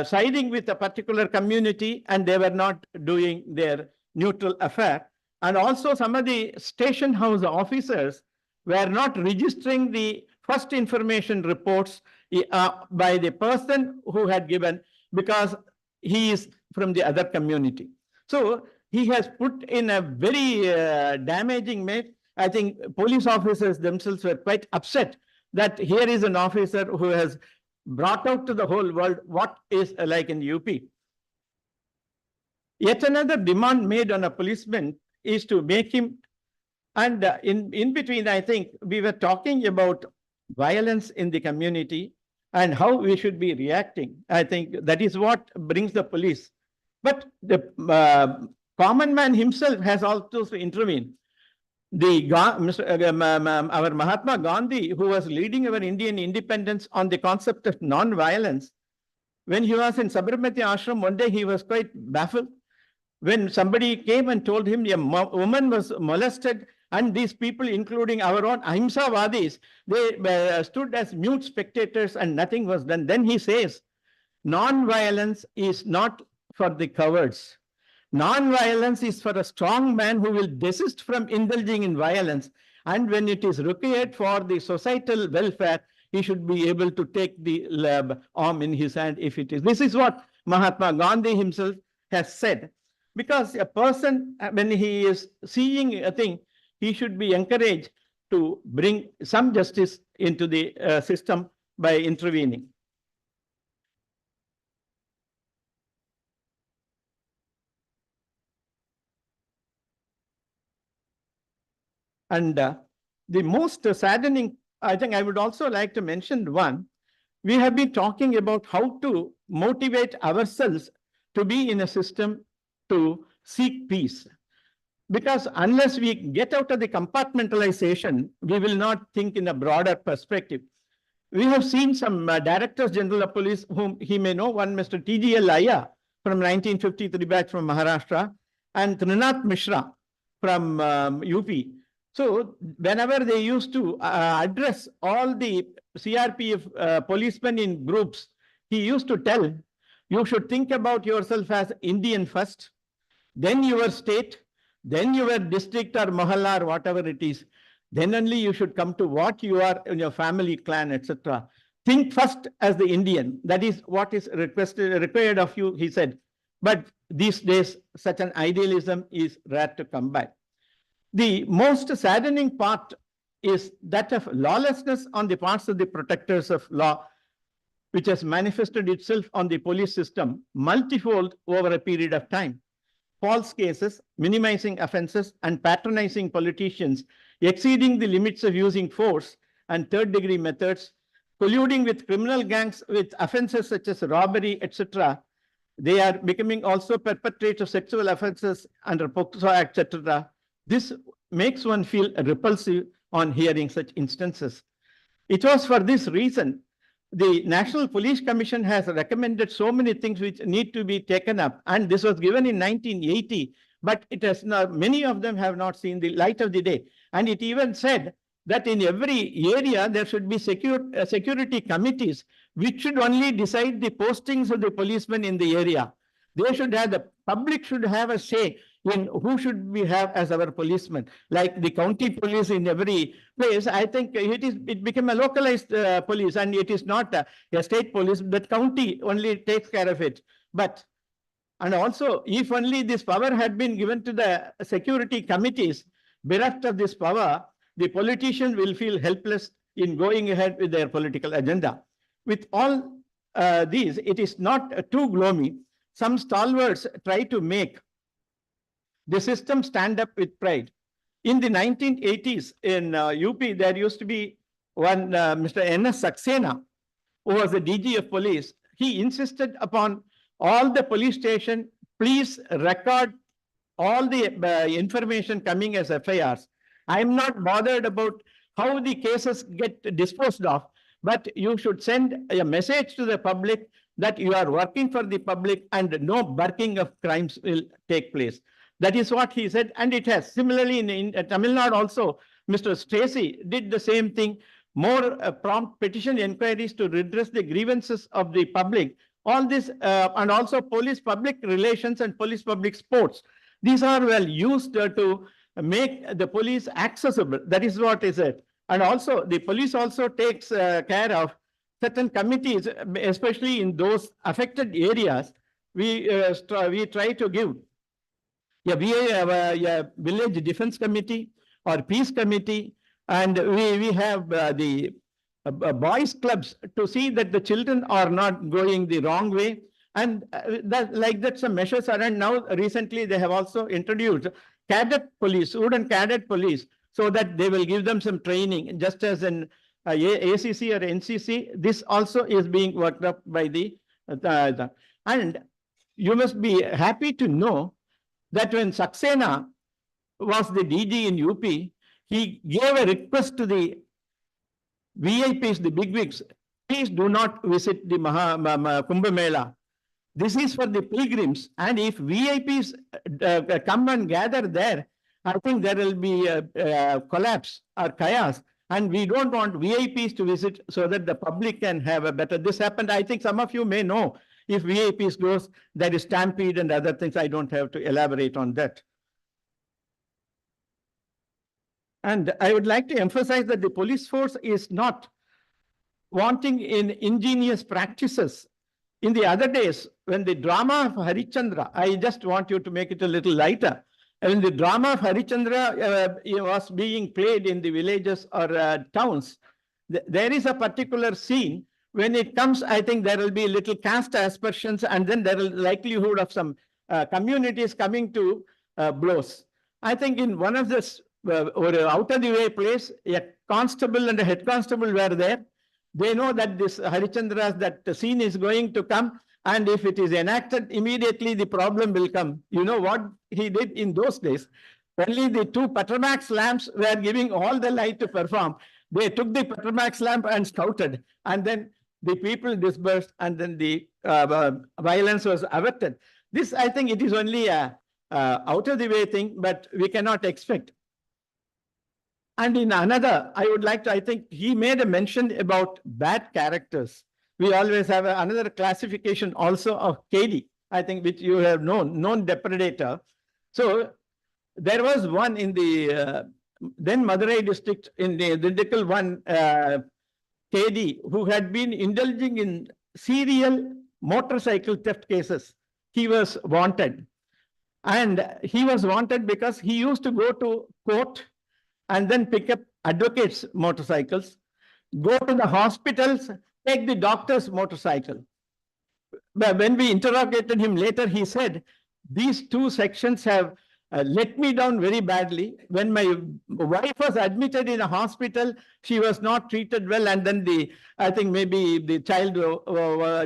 siding with a particular community and they were not doing their neutral affair. And also some of the station house officers were not registering the first information reports by the person who had given, because he is from the other community. So he has put in a very damaging mess. I think police officers themselves were quite upset that here is an officer who has brought out to the whole world what is like in UP. Yet another demand made on a policeman is to make him, and in between, I think we were talking about violence in the community and how we should be reacting. I think that is what brings the police. But the common man himself has also to intervene. Our Mahatma Gandhi, who was leading our Indian independence on the concept of non-violence, when he was in Sabarmati Ashram, one day he was quite baffled. when somebody came and told him a woman was molested, and these people, including our own Ahimsa Vadis, they stood as mute spectators and nothing was done. Then he says, non-violence is not for the cowards. Non-violence is for a strong man who will desist from indulging in violence. And when it is required for the societal welfare, he should be able to take the arm in his hand if it is. This is what Mahatma Gandhi himself has said. Because a person, when he is seeing a thing, he should be encouraged to bring some justice into the system by intervening. And the most saddening, I think I would also like to mention one. We have been talking about how to motivate ourselves to be in a system to seek peace. Because unless we get out of the compartmentalization, we will not think in a broader perspective. We have seen some Directors General of Police whom he may know, one Mr. T.G.L. Laya from 1953 batch from Maharashtra, and Trinath Mishra from UP. So whenever they used to address all the CRPF policemen in groups, he used to tell, you should think about yourself as Indian first, then your state, then your district or mahalla or whatever it is. Then only you should come to what you are in your family, clan, etc. Think first as the Indian. That is what is required of you, he said. But these days, such an idealism is rare to come by. The most saddening part is that of lawlessness on the parts of the protectors of law, which has manifested itself on the police system multifold over a period of time. False cases, minimizing offenses, and patronizing politicians, exceeding the limits of using force and third-degree methods, colluding with criminal gangs with offenses such as robbery, etc. They are becoming also perpetrators of sexual offenses under POCSO Act, etc. This makes one feel repulsive on hearing such instances. It was for this reason the National Police Commission has recommended so many things which need to be taken up, and this was given in 1980, but it has not, many of them have not seen the light of the day. And it even said that in every area there should be security committees which should only decide the postings of the policemen in the area. They should have, the public should have a say in who should we have as our policemen. Like the county police in every place, I think it became a localized police, and it is not a state police. That county only takes care of it. But, and also, if only this power had been given to the security committees, bereft of this power, the politician will feel helpless in going ahead with their political agenda. With all these, it is not too gloomy. Some stalwarts try to make the system stand up with pride. In the 1980s in UP, there used to be one Mr. N.S. Saxena, who was the DG of police. He insisted upon all the police station, please record all the information coming as FIRs. I'm not bothered about how the cases get disposed of, but you should send a message to the public that you are working for the public and no barking of crimes will take place. That is what he said, and it has. Similarly, in Tamil Nadu also, Mr. Stacey did the same thing, more prompt petition inquiries to redress the grievances of the public. All this, and also police public relations and police public sports. These are well used to make the police accessible. That is what is it. And also, the police also takes care of certain committees, especially in those affected areas. We try to give a village defense committee or peace committee, and we have the boys clubs to see that the children are not going the wrong way, and like that some measures are. And now recently they have also introduced cadet police, wooden cadet police, so that they will give them some training, just as in ACC or NCC. This also is being worked up by the and you must be happy to know that when Saxena was the DG in UP, he gave a request to the VIPs, the bigwigs, please do not visit the Kumbh Mela. This is for the pilgrims. And if VIPs come and gather there, I think there will be a collapse or chaos. And we don't want VIPs to visit so that the public can have a better. This happened, I think some of you may know, if VIPs goes, there is stampede and other things. I don't have to elaborate on that. And I would like to emphasize that the police force is not wanting in ingenious practices. In the other days, when the drama of Harichandra, I just want you to make it a little lighter. When the drama of Harichandra was being played in the villages or towns, there is a particular scene. When it comes, I think there will be little caste aspersions, and then there is likelihood of some communities coming to blows. I think in one of this out of the way place, a constable and a head constable were there. They know that this Harichandra, that the scene is going to come, and if it is enacted, immediately the problem will come. You know what he did in those days? Only the two Petromax lamps were giving all the light to perform. They took the Petromax lamp and scouted, and then the people dispersed, and then the violence was averted. This, I think, it is only a out of the way thing, but we cannot expect. And in another, I would like to, I think he made a mention about bad characters. We always have another classification also of KD, I think, which you have known depredator. So there was one in the then Madurai district in the Dindigul one KD who had been indulging in serial motorcycle theft cases. He was wanted. And he was wanted because he used to go to court and then pick up advocates' motorcycles, go to the hospitals, take the doctor's motorcycle. But when we interrogated him later, he said, these two sections have let me down very badly. When my wife was admitted in a hospital, she was not treated well, and then I think maybe the child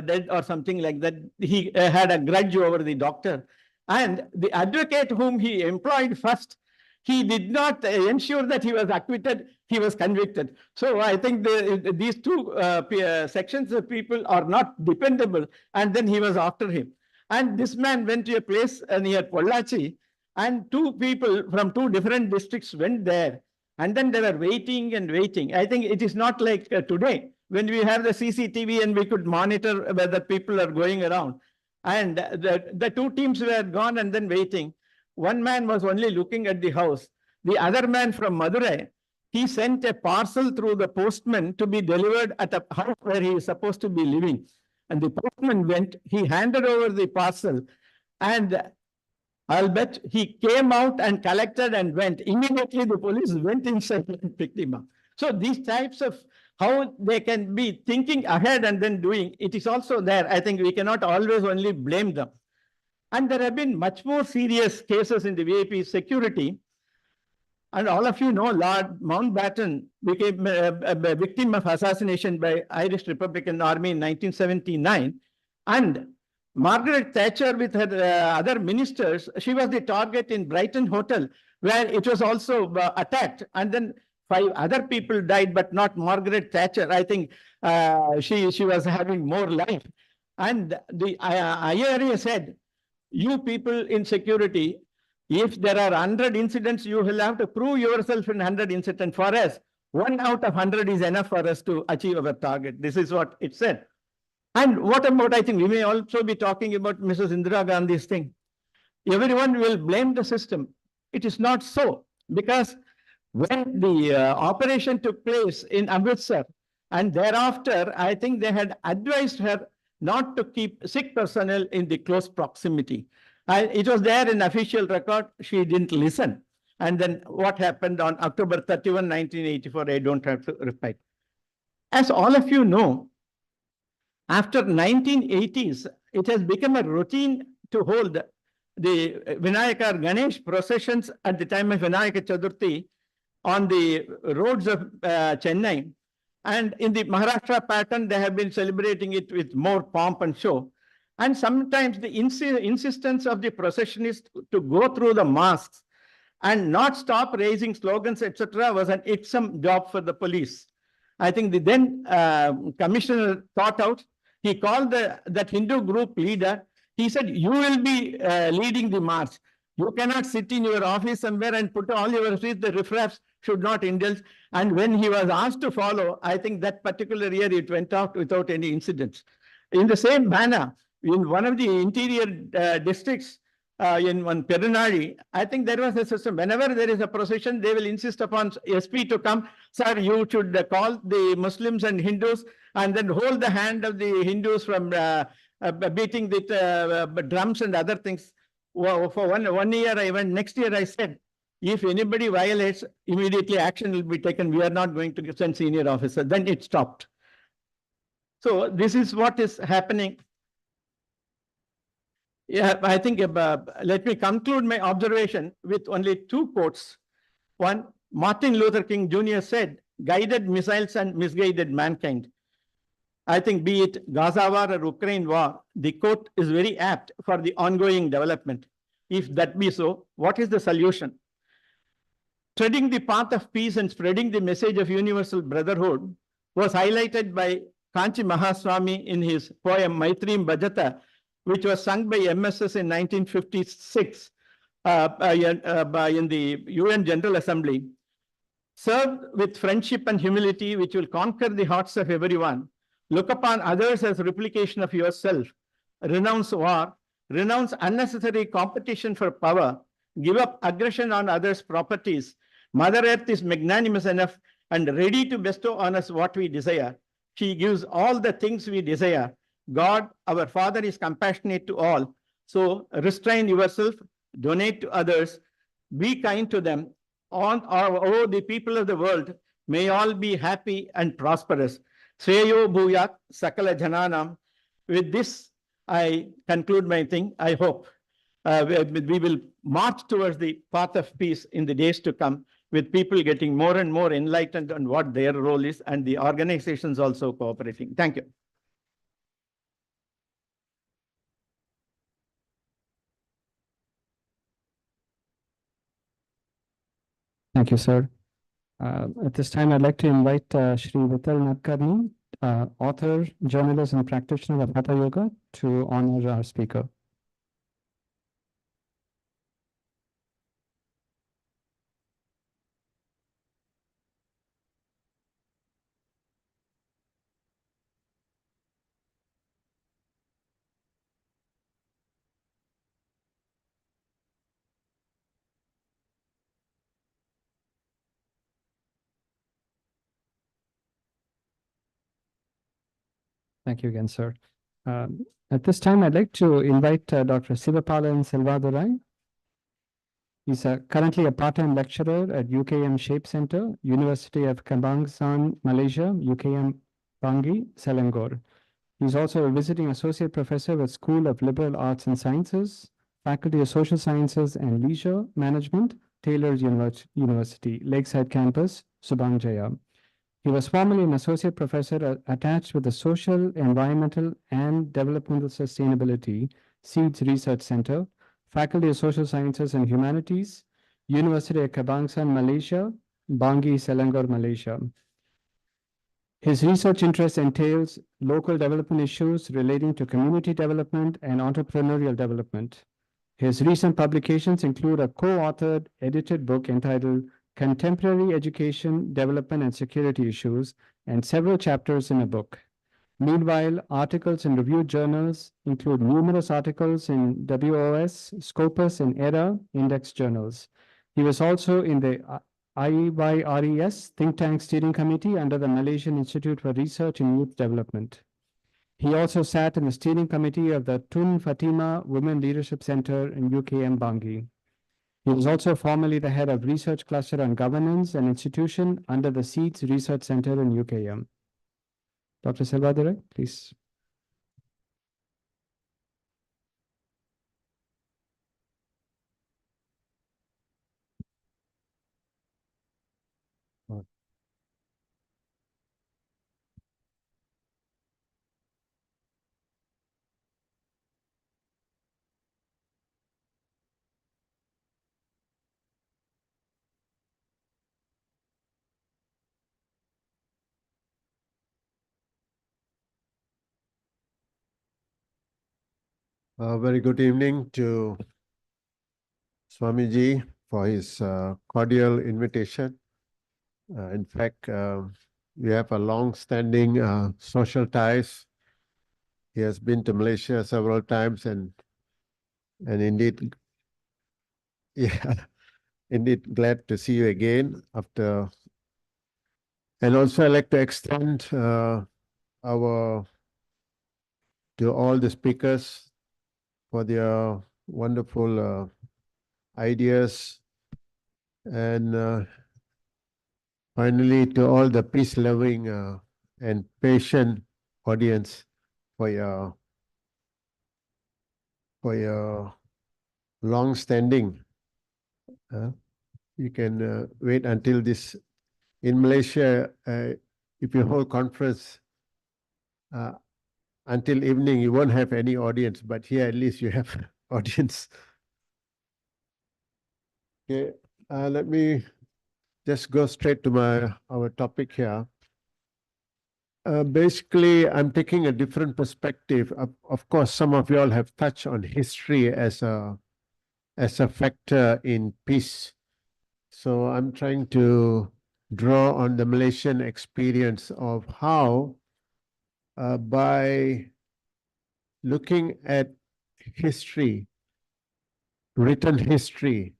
dead or something like that. He had a grudge over the doctor. And the advocate whom he employed first, he did not ensure that he was acquitted, he was convicted. So I think these two sections of people are not dependable, and then he was after him. And this man went to a place near Pollachi, and two people from two different districts went there, and then they were waiting and waiting. I think it is not like today, when we have the CCTV and we could monitor whether people are going around. And the two teams were gone and then waiting. One man was only looking at the house. The other man from Madurai, he sent a parcel through the postman to be delivered at a house where he is supposed to be living. And the postman went, he handed over the parcel, and I'll bet he came out and collected and went. Immediately the police went inside and picked him up. So these types of how they can be thinking ahead and then doing, it is also there. I think we cannot always only blame them. And there have been much more serious cases in the VIP security. And all of you know Lord Mountbatten became a victim of assassination by Irish Republican Army in 1979. And Margaret Thatcher with her other ministers, she was the target in Brighton Hotel, where it was also attacked. And then 5 other people died, but not Margaret Thatcher. I think she was having more life. And the IRA said, you people in security, if there are 100 incidents, you will have to prove yourself in 100 incidents. For us, 1 out of 100 is enough for us to achieve our target. This is what it said. And what about, I think we may also be talking about Mrs. Indira Gandhi's thing. Everyone will blame the system. It is not so, because when the operation took place in Amritsar, and thereafter, I think they had advised her not to keep sick personnel in the close proximity. It was there in official record. She didn't listen. And then what happened on October 31, 1984, I don't have to repeat. As all of you know, after 1980s, it has become a routine to hold the Vinayaka or Ganesh processions at the time of Vinayaka Chaturthi on the roads of Chennai. And in the Maharashtra pattern, they have been celebrating it with more pomp and show. And sometimes the insistence of the processionist to go through the masks and not stop raising slogans, etc., was an irksome job for the police. I think the then commissioner thought out. He called that Hindu group leader He said, you will be leading the march. You cannot sit in your office somewhere and put all your feet, the riffraffs should not indulge. And when he was asked to follow, I think that particular year it went out without any incidents. In the same manner, in one of the interior districts, in one Perinadi, I think there was a system. Whenever there is a procession, they will insist upon SP to come. Sir, you should call the Muslims and Hindus and then hold the hand of the Hindus from beating the drums and other things. For one year, I went. Next year, I said, if anybody violates, immediately action will be taken. We are not going to send senior officer. Then it stopped. So this is what is happening. Yeah, I think let me conclude my observation with only two quotes. One, Martin Luther King Jr. said, guided missiles and misguided mankind. I think be it Gaza war or Ukraine war, the quote is very apt for the ongoing development. If that be so, what is the solution? Treading the path of peace and spreading the message of universal brotherhood was highlighted by Kanchi Mahaswami in his poem Maitrim Bhajata, which was sung by MSS in 1956 in the UN General Assembly. Serve with friendship and humility, which will conquer the hearts of everyone. Look upon others as replication of yourself. Renounce war. Renounce unnecessary competition for power. Give up aggression on others' properties. Mother Earth is magnanimous enough and ready to bestow on us what we desire. She gives all the things we desire. God, our Father, is compassionate to all. So restrain yourself, donate to others, be kind to them. The people of the world, may all be happy and prosperous. Shreyo Bhuyat Sakala Jananam. With this, I conclude my thing. I hope we will march towards the path of peace in the days to come, with people getting more and more enlightened on what their role is and the organizations also cooperating. Thank you. Thank you, sir. At this time, I'd like to invite Shri Vital Nadkarni, author, journalist, and practitioner of Hatha Yoga, to honor our speaker. Thank you again, sir. At this time, I'd like to invite Dr. Sivapalan Selvadurai. He's currently a part-time lecturer at UKM Shape Center, University of Kebangsaan, Malaysia, UKM Bangi, Selangor. He's also a visiting associate professor at School of Liberal Arts and Sciences, Faculty of Social Sciences and Leisure Management, Taylor University, Lakeside Campus, Subang Jaya. He was formerly an associate professor attached with the Social, Environmental, and Developmental Sustainability SEEDS Research Center, Faculty of Social Sciences and Humanities, University of Kebangsaan, Malaysia, Bangi, Selangor, Malaysia. His research interest entails local development issues relating to community development and entrepreneurial development. His recent publications include a co-authored edited book entitled Contemporary Education, Development and Security Issues, and several chapters in a book. Meanwhile, articles in reviewed journals include numerous articles in WOS, Scopus, and ERA index journals. He was also in the IYRES think tank steering committee under the Malaysian Institute for Research in Youth Development. He also sat in the steering committee of the Tun Fatima Women Leadership Center in UKM Bangi. He was also formerly the head of Research Cluster on Governance and Institution under the SEEDS Research Center in UKM. Dr. Selvadurai, please. Very good evening to Swamiji for his cordial invitation. In fact, we have a long-standing social ties. He has been to Malaysia several times and indeed, yeah, indeed glad to see you again after. And also I'd like to extend our to all the speakers for their wonderful ideas, and finally to all the peace-loving and patient audience for your long-standing. You can wait until this in Malaysia. If you hold conference until evening, you won't have any audience, but here at least you have audience. Okay, let me just go straight to our topic here. Basically, I'm taking a different perspective. Of course, some of you all have touched on history as a factor in peace. So I'm trying to draw on the Malaysian experience of how, by looking at history, written history,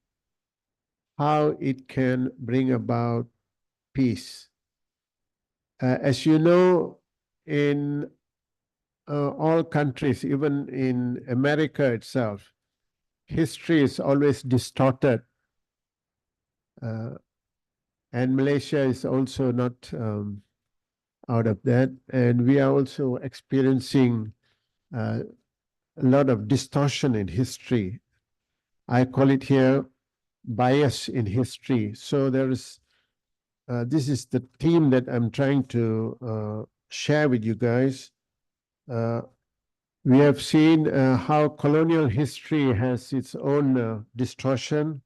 how it can bring about peace. As you know, in all countries, even in America itself, history is always distorted. And Malaysia is also not out of that. And we are also experiencing a lot of distortion in history. I call it here bias in history. So there is, this is the theme that I'm trying to share with you guys. We have seen how colonial history has its own distortion,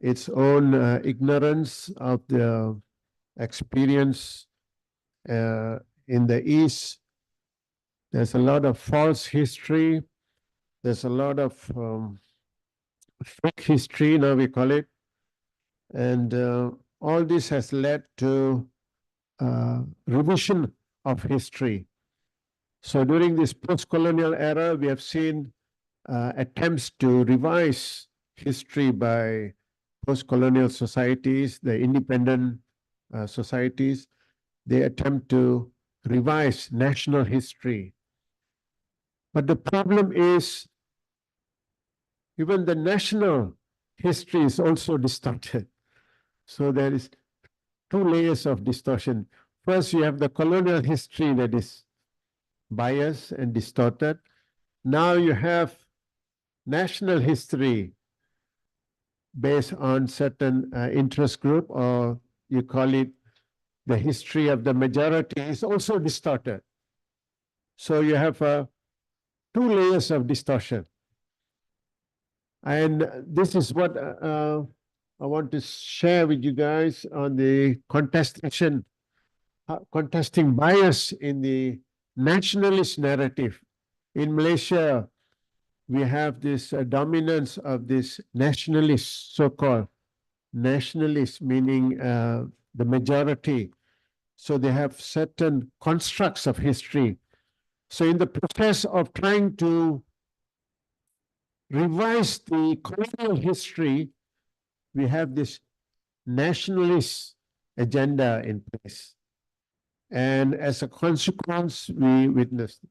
its own ignorance of the experience in the East. There's a lot of false history. There's a lot of fake history, now we call it. And all this has led to revision of history. So during this post-colonial era, we have seen attempts to revise history by post-colonial societies, the independent societies. They attempt to revise national history. But the problem is, even the national history is also distorted. So there is two layers of distortion. First, you have the colonial history that is biased and distorted. Now you have national history based on certain interest group, or you call it the history of the majority, is also distorted. So you have two layers of distortion. And this is what I want to share with you guys on the contesting bias in the nationalist narrative. In Malaysia, we have this dominance of this nationalist, so-called nationalist, meaning the majority. So they have certain constructs of history. So in the process of trying to revise the colonial history, we have this nationalist agenda in place. And as a consequence, we witnessed.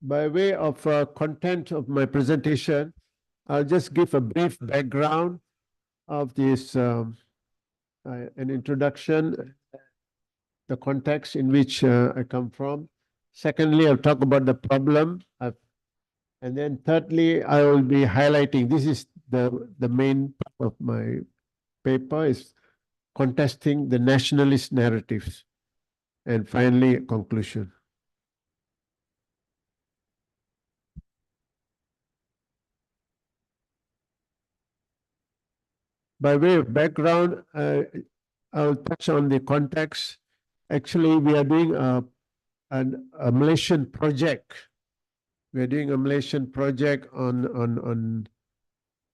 By way of content of my presentation, I'll just give a brief background of this, an introduction, the context in which I come from. Secondly, I'll talk about the problem. And then thirdly, I will be highlighting, this is the main part of my paper, is contesting the nationalist narratives. And finally, a conclusion. by way of background, I'll touch on the context. Actually, we are doing a Malaysian project. We are doing a Malaysian project on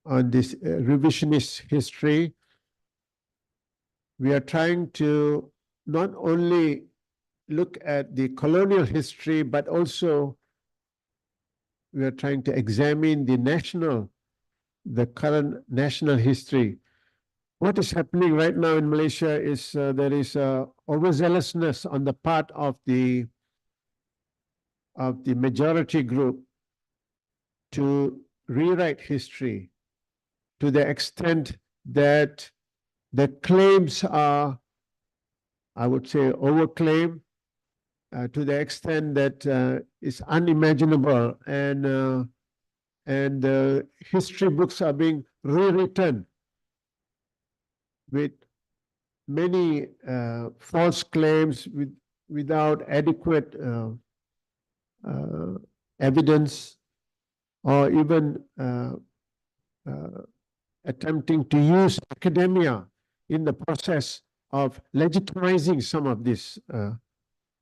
this revisionist history. We are trying to not only look at the colonial history, but also we are trying to examine the current national history. What is happening right now in Malaysia is there is overzealousness on the part of the majority group to rewrite history to the extent that the claims are, I would say, overclaimed to the extent that it's unimaginable, and history books are being rewritten with many false claims without adequate evidence, or even attempting to use academia in the process of legitimizing some of this.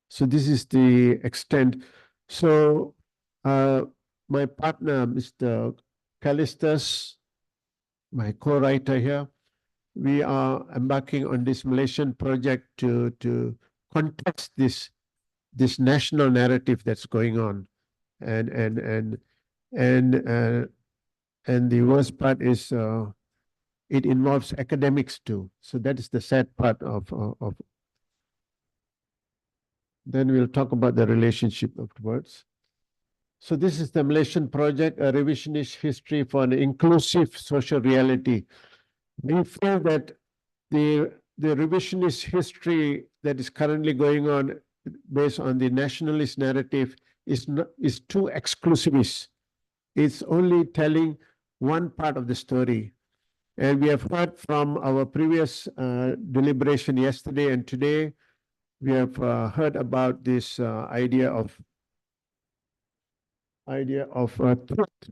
So this is the extent. So my partner, Mr. Callistus, my co-writer here, we are embarking on this Malaysian project to contest this national narrative that's going on, and the worst part is it involves academics too. So that is the sad part of. Then we'll talk about the relationship afterwards. So this is the Malaysian project, a revisionist history for an inclusive social reality. We feel that the revisionist history that is currently going on based on the nationalist narrative is too exclusivist. It's only telling one part of the story. And we have heard from our previous deliberation yesterday and today, we have heard about this idea of truth.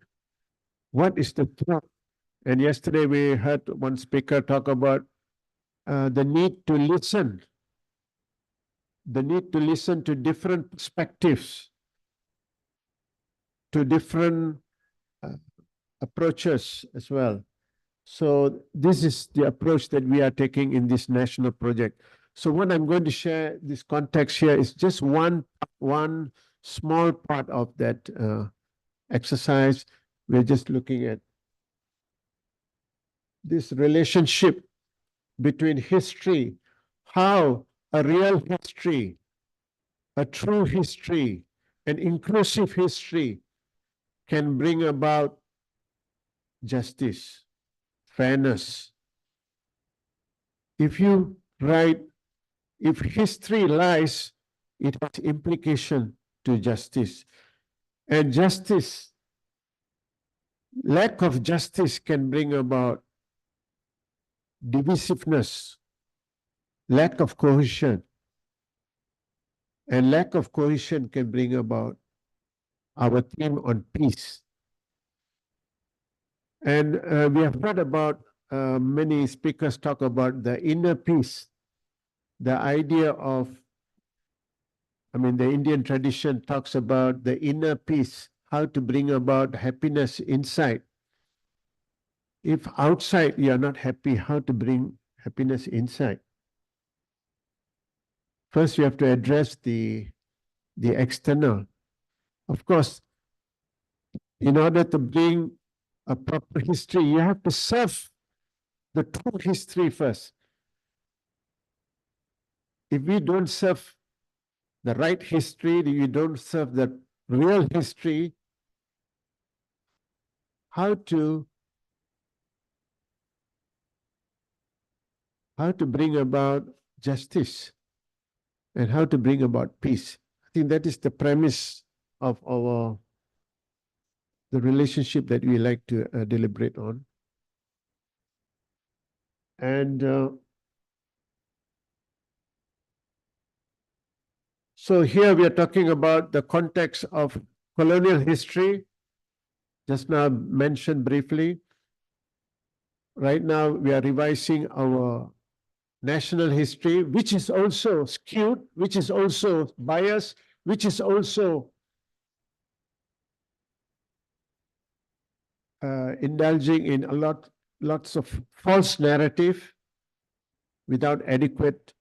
What is the truth? And yesterday we heard one speaker talk about the need to listen to different perspectives, to different approaches as well. So this is the approach that we are taking in this national project. So what I'm going to share, this context here, is just one small part of that exercise. We're just looking at this relationship between history, how a real history, a true history, an inclusive history can bring about justice, fairness. If history lies, it has implication to justice. And justice, lack of justice can bring about divisiveness, lack of cohesion. And lack of cohesion can bring about our theme on peace. And we have heard about many speakers talk about the inner peace, the idea of, the Indian tradition talks about the inner peace, how to bring about happiness inside. If outside you are not happy, how to bring happiness inside? First, you have to address the external. Of course, in order to bring a proper history, you have to serve the true history first. If we don't serve the right history, if you don't serve the real history, how to bring about justice and how to bring about peace. I think that is the premise of the relationship that we like to deliberate on. And so here we are talking about the context of colonial history, just now mentioned briefly. right now we are revising our national history, which is also skewed, which is also biased, which is also indulging in lots of false narrative without adequate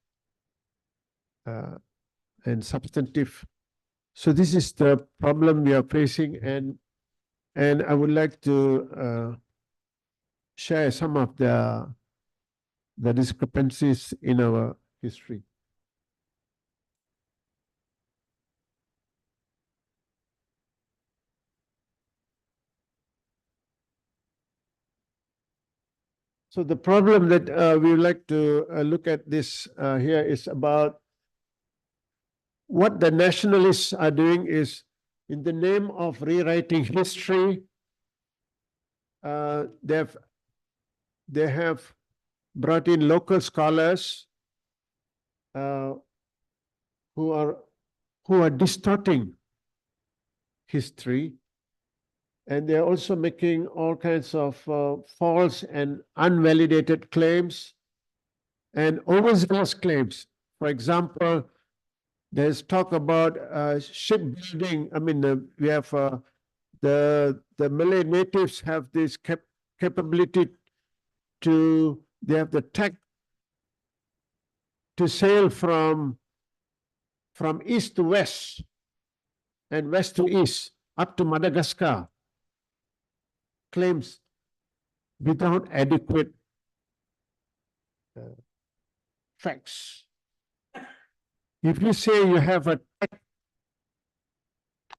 and substantive. So this is the problem we are facing, and I would like to share some of the discrepancies in our history. So the problem that we would like to look at this here is about what the nationalists are doing is, in the name of rewriting history, they have brought in local scholars who are distorting history, and they're also making all kinds of false and unvalidated claims and overzealous claims. For example, there's talk about shipbuilding. I mean, we have the Malay natives have this capability to, they have the tech to sail from east to west and west to east up to Madagascar. Claims without adequate facts. If you say you have a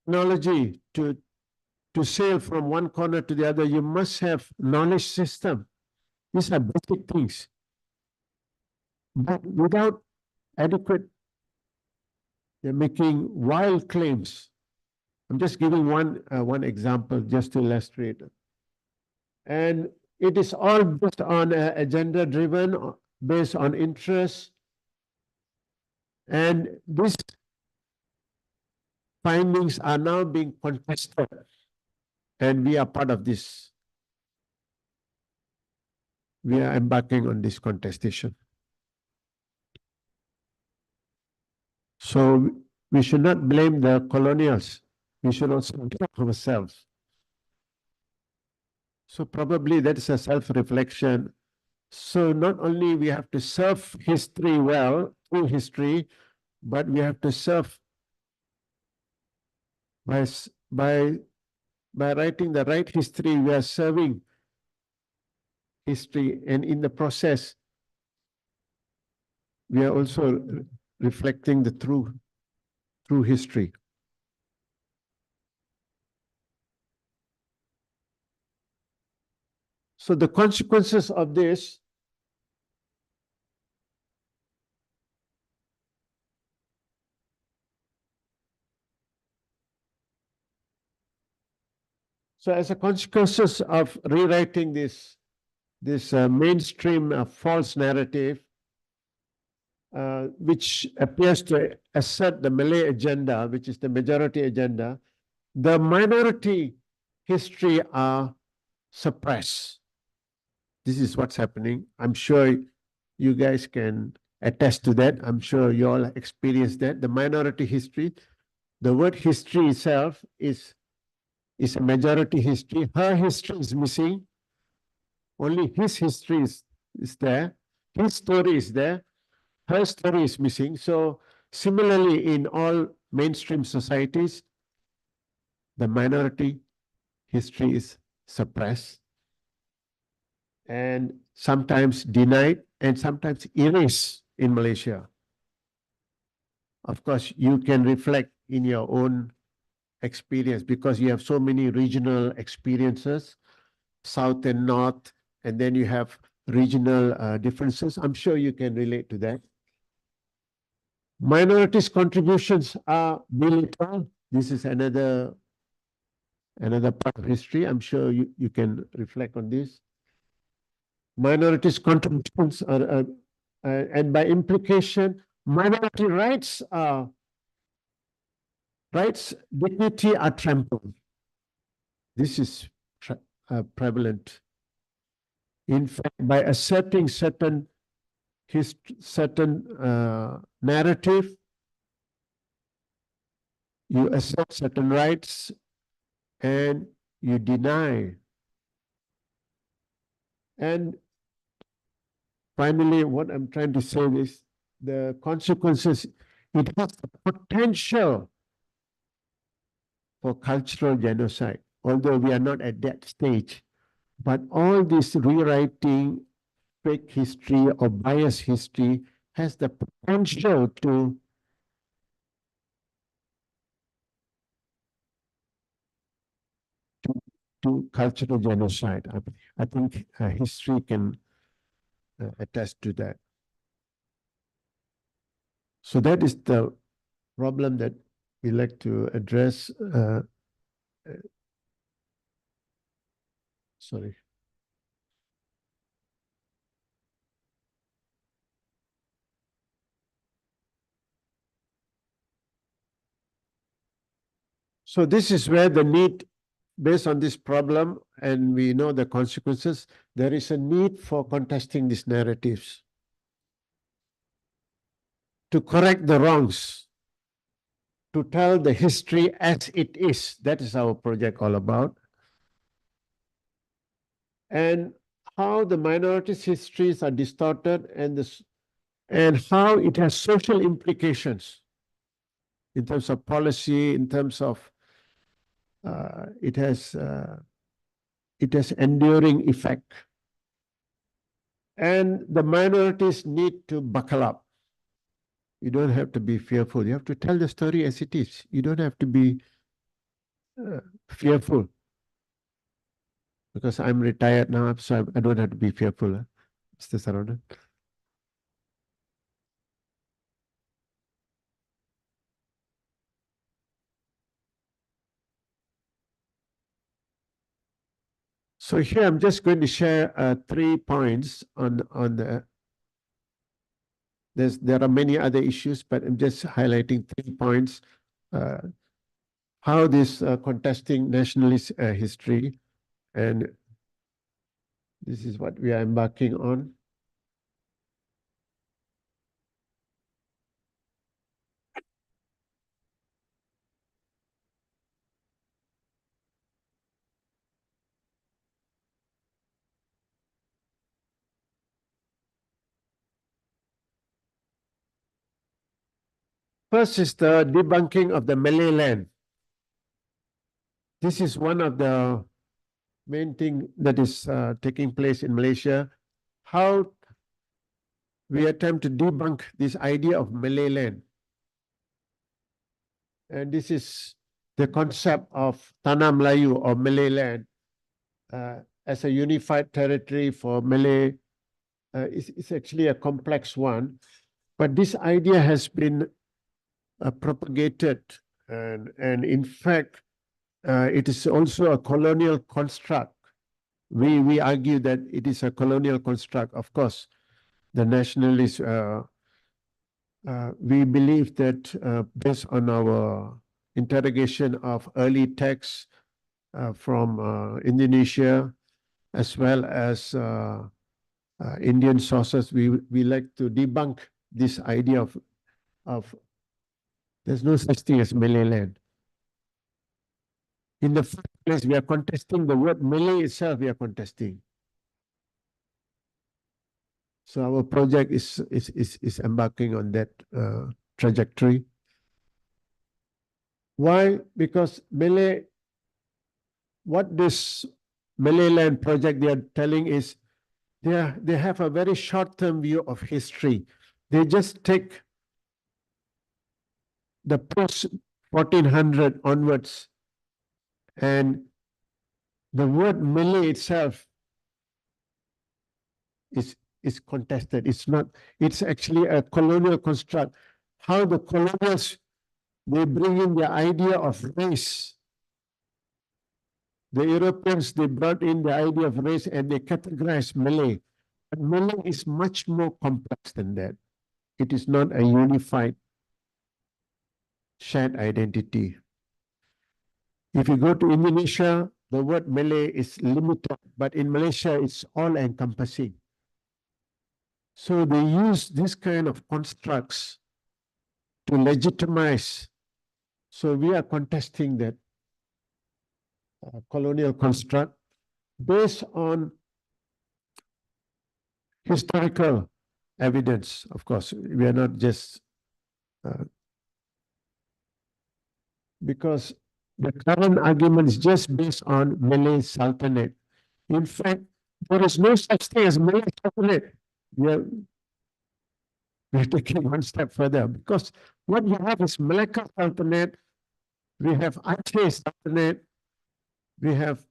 technology to sail from one corner to the other, you must have knowledge system. These are basic things. But without adequate, they're making wild claims. I'm just giving one example just to illustrate it. And it is all based on agenda driven, based on interest. And these findings are now being contested, and we are part of this. We are embarking on this contestation. So we should not blame the colonials. We should also blame ourselves. So probably that is a self-reflection. So not only we have to serve history well, through history, but we have to serve by writing the right history. We are serving history, and in the process, we are also reflecting the true history. So the consequences of this as a consequence of rewriting this mainstream false narrative, which appears to assert the Malay agenda, which is the majority agenda, the minority history are suppressed. This is what's happening. I'm sure you guys can attest to that. I'm sure you all experienced that. The minority history, the word history itself is a majority history. Her history is missing. Only his history is there. His story is there. Her story is missing. So similarly, in all mainstream societies, the minority history is suppressed and sometimes denied and sometimes erased in Malaysia. Of course, you can reflect in your own experience because you have so many regional experiences, South and North, and then you have regional differences. I'm sure you can relate to that. Minorities' contributions are belittled. This is another part of history. I'm sure you can reflect on this. Minorities' contributions are, and by implication, minority rights, dignity are trampled. This is prevalent. In fact, by asserting certain narrative, you assert certain rights and you deny. And finally, what I'm trying to say is the consequences, it has the potential for cultural genocide, although we are not at that stage. But all this rewriting fake history or biased history has the potential to cultural genocide. I think history can attest to that. So that is the problem that we like to address. Sorry. So this is where the need, based on this problem, and we know the consequences, there is a need for contesting these narratives to correct the wrongs, to tell the history as it is. That is our project all about. And how the minorities' histories are distorted and how it has social implications in terms of policy, in terms of it has enduring effect. And the minorities need to buckle up. You don't have to be fearful. You have to tell the story as it is. You don't have to be fearful. Because I'm retired now, so I don't have to be fearful, Mr. Saravanan. So here I'm just going to share 3 points on the. There are many other issues, but I'm just highlighting 3 points. How this contesting nationalist history, and this is what we are embarking on. First is the debunking of the Malay land. This is one of the main thing that is taking place in Malaysia. How we attempt to debunk this idea of Malay land. And this is the concept of Tanah Melayu or Malay land as a unified territory for Malay. It's actually a complex one, but this idea has been propagated, and in fact, it is also a colonial construct. We argue that it is a colonial construct. Of course, the nationalists, we believe that based on our interrogation of early texts from Indonesia, as well as Indian sources, we like to debunk this idea of there's no such thing as Malay land. In the first place, we are contesting the word Malay itself, we are contesting. So our project is embarking on that trajectory. Why? Because Malay, what this Malay land project they are telling is they have a very short-term view of history. They just take the post-1400 onwards, and the word Malay itself is contested. It's not, it's actually a colonial construct. How the colonials, they bring in the idea of race. The Europeans, they brought in the idea of race and they categorized Malay. But Malay is much more complex than that. It is not a unified shared identity. If you go to Indonesia, the word Malay is limited, but in Malaysia, it's all encompassing. So they use this kind of constructs to legitimize. So we are contesting that colonial construct based on historical evidence. Of course, we are not just because the current argument is just based on Malay Sultanate. In fact, there is no such thing as Malay Sultanate. We're taking one step further because what you have is Malacca Sultanate, we have Aceh Sultanate, we have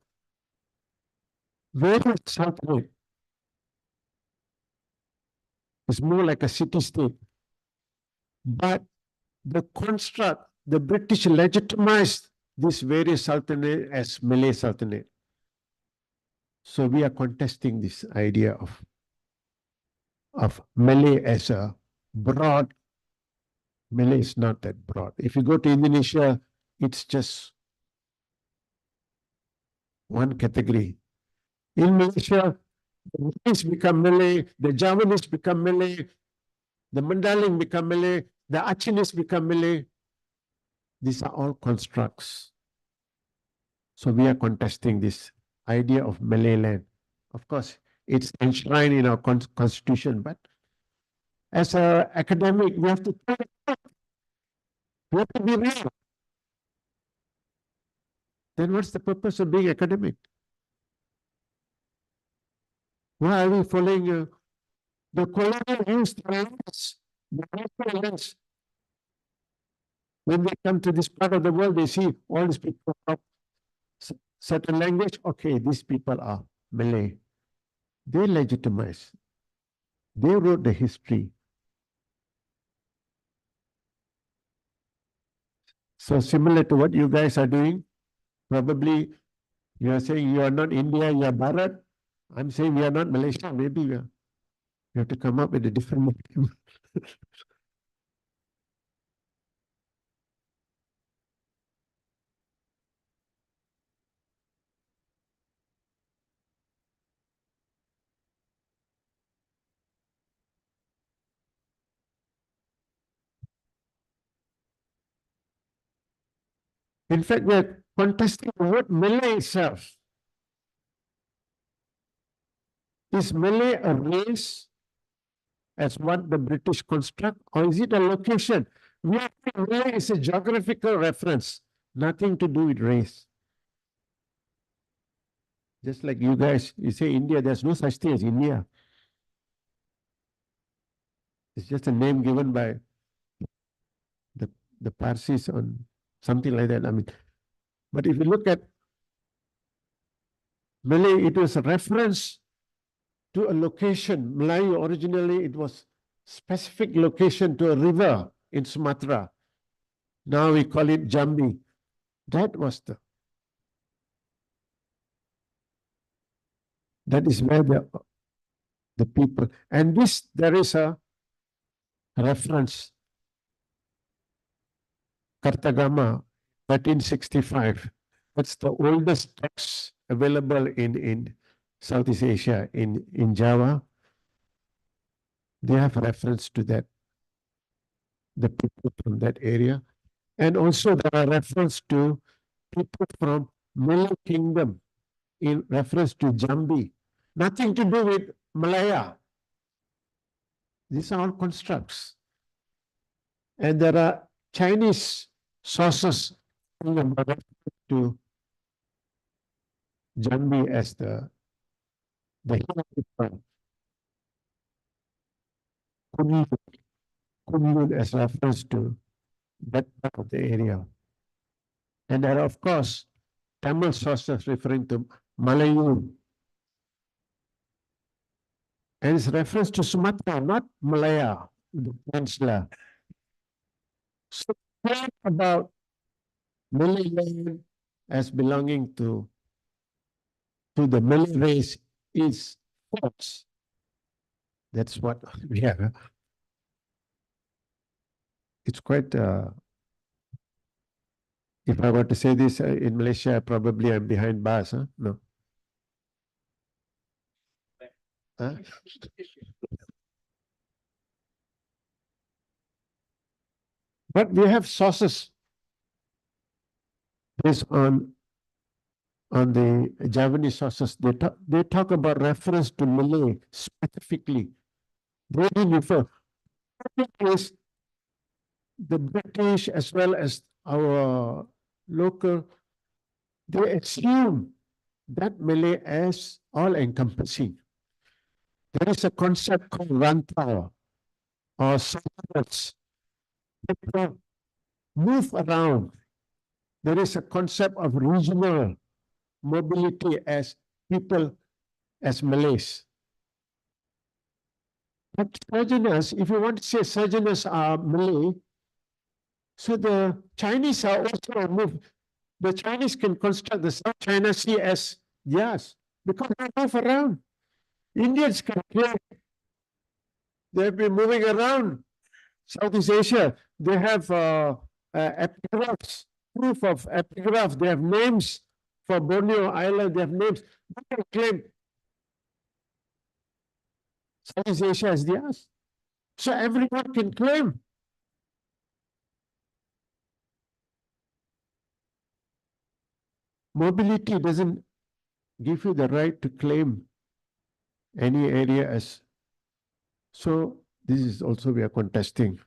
various Sultanate. It's more like a city-state. But the construct, the British legitimized these various sultanate as Malay Sultanate. So we are contesting this idea of Malay as a broad. Malay is not that broad. If you go to Indonesia, it's just one category. In Malaysia, the Malays become Malay, the Javanese become Malay, the Mandaling become Malay, the Acehnese become Malay. These are all constructs. So we are contesting this idea of Malay land. Of course, it's enshrined in our constitution, but as an academic, we have to tell the truth. We have to be real. Then what's the purpose of being academic? Why are we following the colonial used lens, the national lens? When they come to this part of the world, they see all these people of certain language. Okay, these people are Malay. They legitimize. They wrote the history. So similar to what you guys are doing, probably you are saying you are not India, you are Bharat. I'm saying we are not Malaysia. Maybe we have to come up with a different name. In fact, we are contesting the word Malay itself. Is Malay a race as what the British construct, or is it a location? We are saying Malay is a geographical reference, nothing to do with race. Just like you guys, you say India, there's no such thing as India. It's just a name given by the Parsis on something like that. I mean, but if you look at Malay, it was a reference to a location. Melayu originally, it was specific location to a river in Sumatra. Now we call it Jambi. That was that is where the people, and this, there is a reference. Kartagama, 1365. That's the oldest text available in Southeast Asia, in Java. They have reference to that, the people from that area. And also there are reference to people from Malay Kingdom in reference to Jambi. Nothing to do with Malaya. These are all constructs. And there are Chinese sources to Jambi as the Kunlun as reference to that part of the area. And there are, of course, Tamil sources referring to Malayu. And it's reference to Sumatra, not Malaya, the peninsula. So about Malay land as belonging to the Malay race is false. That's what we have. It's quite If I were to say this in Malaysia, probably I'm behind bars, huh? No. Huh? But we have sources based on the Javanese sources. They talk about reference to Malay specifically. They refer. Is the British as well as our local, they assume that Malay as all encompassing. There is a concept called rantau or subjects. People move around. There is a concept of regional mobility as people, as Malays. But Southerners, if you want to say Southerners are Malay, so the Chinese are also moved. The Chinese can construct the South China Sea as theirs because they move around. Indians can claim they've been moving around Southeast Asia. They have epigraphs, proof of epigraph. They have names for Borneo Island. They have names. They can claim Southeast Asia as theirs. So everyone can claim. Mobility doesn't give you the right to claim any area as. So this is also we are contesting.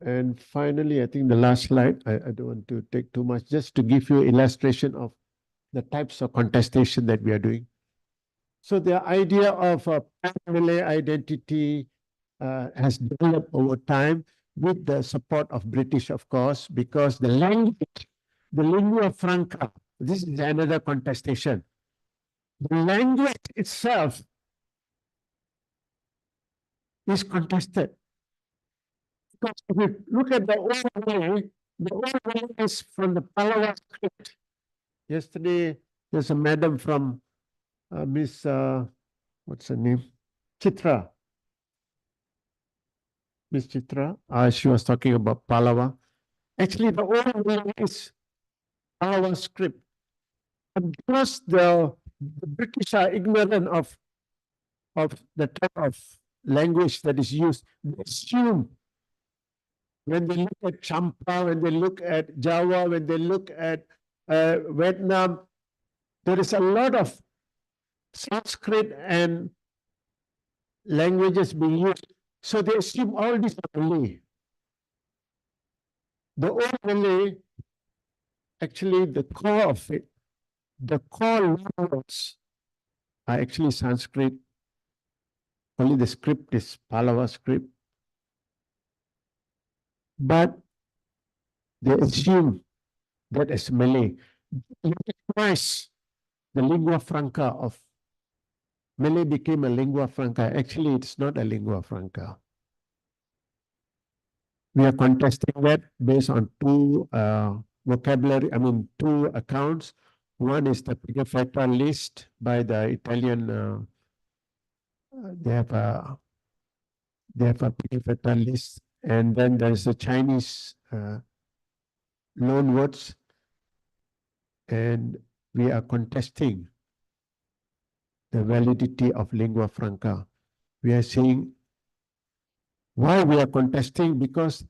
And finally, I think the last slide, I don't want to take too much, just to give you illustration of the types of contestation that we are doing. So the idea of a pan-Malay identity has developed over time with the support of British, of course, because the language, the lingua franca, this is another contestation. The language itself is contested. Because if you look at the old Malay is from the Palawa script. Yesterday, there's a madam from Miss, what's her name? Chitra. Miss Chitra, she was talking about Palawa. Actually, the old Malay is Palawa script. And because the British are ignorant of the type of language that is used, they assume when they look at Champa, when they look at Java, when they look at Vietnam, there is a lot of Sanskrit and languages being used. So they assume all these are Malay. The old Malay, actually the core of it, the core words are actually Sanskrit. Only the script is Pallava script. But they assume that as Malay. Twice the lingua franca of Malay became a lingua franca. Actually, it's not a lingua franca. We are contesting that based on two two accounts. One is the Pigafetta list by the Italian. They have a Pigafetta list, and then there is a Chinese loan words, and we are contesting the validity of lingua franca. We are saying why we are contesting, because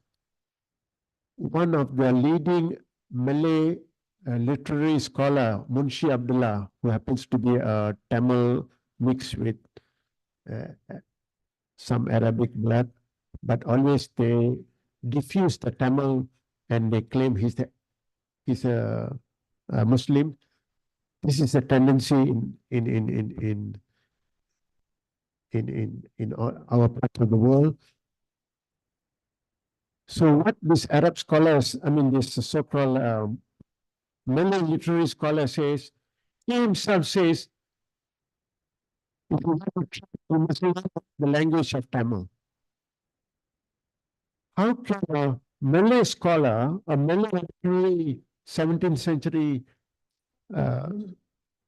one of the leading Malay literary scholar, Munshi Abdullah, who happens to be a Tamil mixed with some Arabic blood, but always they diffuse the Tamil and they claim he's a Muslim. This is a tendency in our part of the world. So what these Arab scholars, this so-called Malay literary scholar says, he himself says, if you must learn the language of Tamil. How can a Malay scholar, a Malay literary 17th century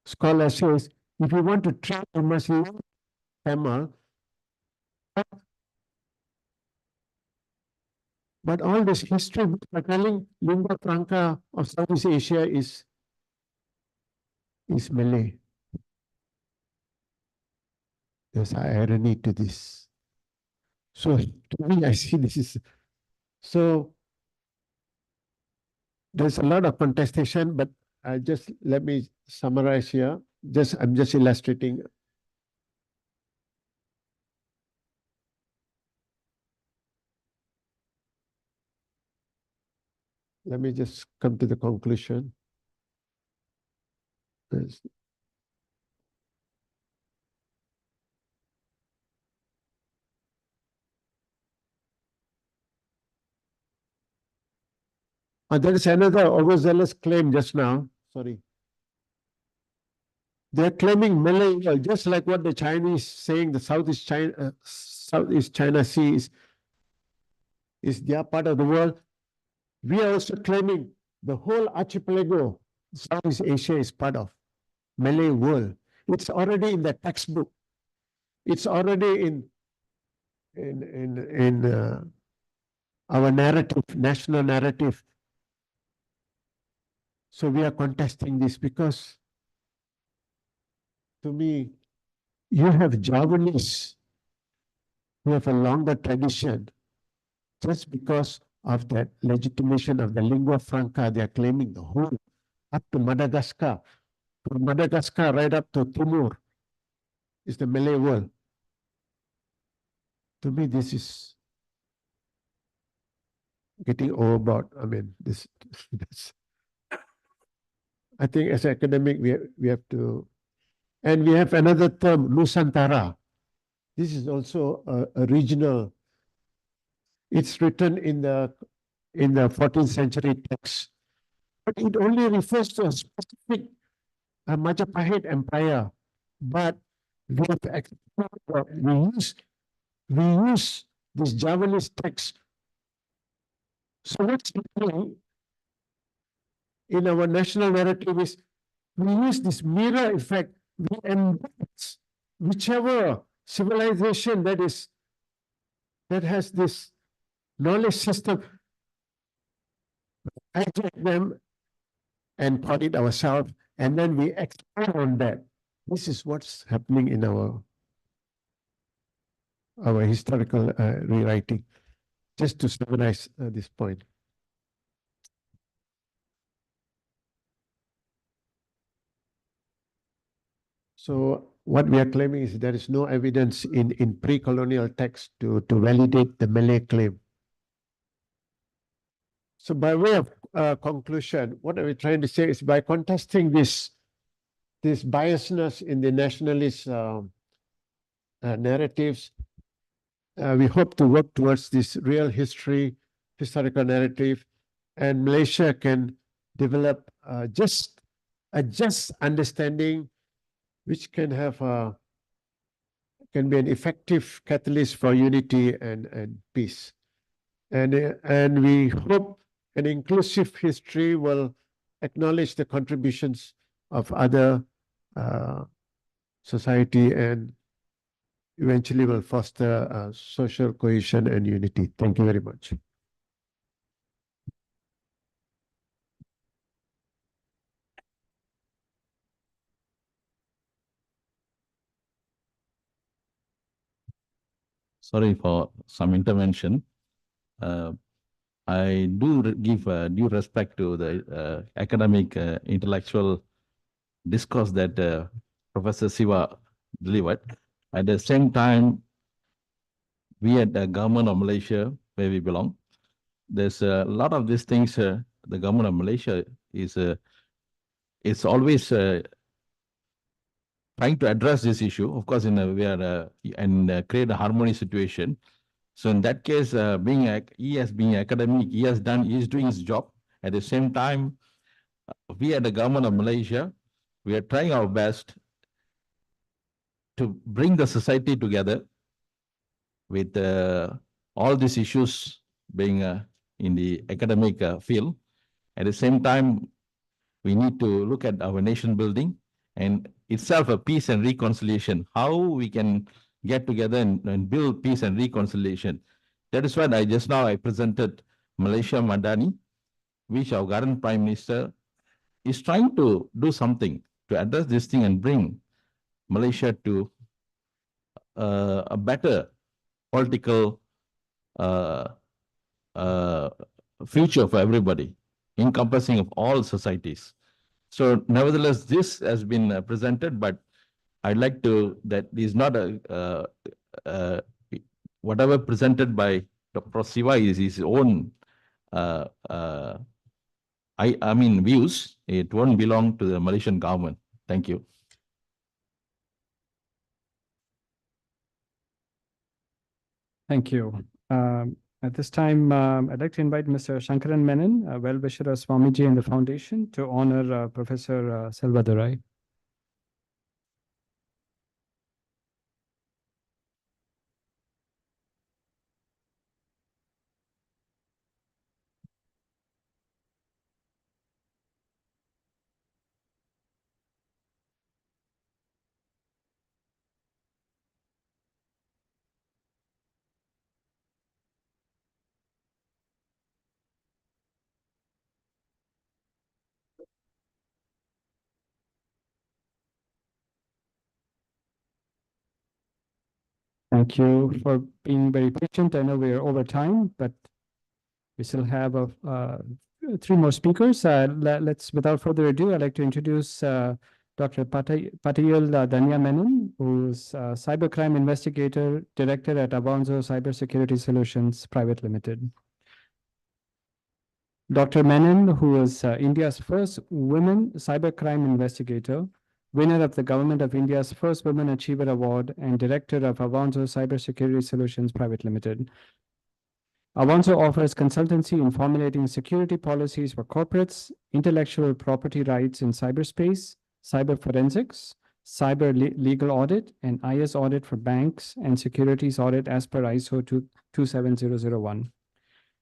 scholar says, if you want to try, you must learn Tamil. But all this history, by telling lingua franca of Southeast Asia is Malay. There's irony to this. So to me, I see this is, so there's a lot of contestation, but let me summarize here. I'm just illustrating. Let me just come to the conclusion. There is another overzealous claim just now. Sorry. They're claiming Malay, just like what the Chinese saying, the Southeast China Sea is their part of the world. We are also claiming the whole archipelago, Southeast Asia, is part of Malay world. It's already in the textbook. It's already in our narrative, national narrative. So we are contesting this because, to me, you have Javanese who have a longer tradition. Just because of that legitimation of the lingua franca, they are claiming the whole, up to Madagascar. From Madagascar right up to Timor is the Malay world. To me, this is getting overboard. I mean, this I think as an academic, we have to, and we have another term, Nusantara. This is also a regional. It's written in the 14th century text, but it only refers to a specific Majapahit Empire. But we use this Javanese text. So what's happening in our national narrative is we use this mirror effect. We embed whichever civilization that has this knowledge system, hijack them and plot it ourselves, and then we expand on that. This is what's happening in our historical rewriting. Just to summarize this point. So what we are claiming is there is no evidence in pre-colonial text to validate the Malay claim. So by way of conclusion, what are we trying to say is by contesting this biasness in the nationalist narratives, we hope to work towards this real historical narrative, and Malaysia can develop a just understanding which can be an effective catalyst for unity and peace. And we hope an inclusive history will acknowledge the contributions of other society and eventually will foster social cohesion and unity. Thank you very much. Sorry for some intervention. I do give due respect to the academic intellectual discourse that Professor Siva delivered. At the same time, we at the government of Malaysia, where we belong, there's a lot of these things. The government of Malaysia is always trying to address this issue. Of course, we are and create a harmony situation. So in that case, being academic, he is doing his job. At the same time, we at the government of Malaysia, we are trying our best to bring the society together with all these issues being in the academic field. At the same time, we need to look at our nation building and itself a peace and reconciliation, how we can get together and build peace and reconciliation. That is why I presented Malaysia Madani, which our current Prime Minister is trying to do something to address this thing and bring Malaysia to a better political future for everybody, encompassing of all societies. So nevertheless, this has been presented, but I'd like to, that is not whatever presented by Dr. Siva is his own I mean views. It won't belong to the Malaysian government. Thank you. Thank you. At this time, I'd like to invite Mr. Shankaran Menon, a well-wisher of Swamiji and the Foundation, to honor Professor Selvadurai. Thank you for being very patient. I know we are over time, but we still have three more speakers. Let's, without further ado, I'd like to introduce Dr. Patayal Danya Menon, who's Cybercrime Investigator, Director at Avanzo Cybersecurity Solutions Private Limited. Dr. Menon, who is India's first women cybercrime investigator, winner of the Government of India's First Women Achiever Award, and Director of Avanzo Cybersecurity Solutions Private Limited. Avanzo offers consultancy in formulating security policies for corporates, intellectual property rights in cyberspace, cyber forensics, cyber legal audit, and IS audit for banks and securities audit as per ISO 27001.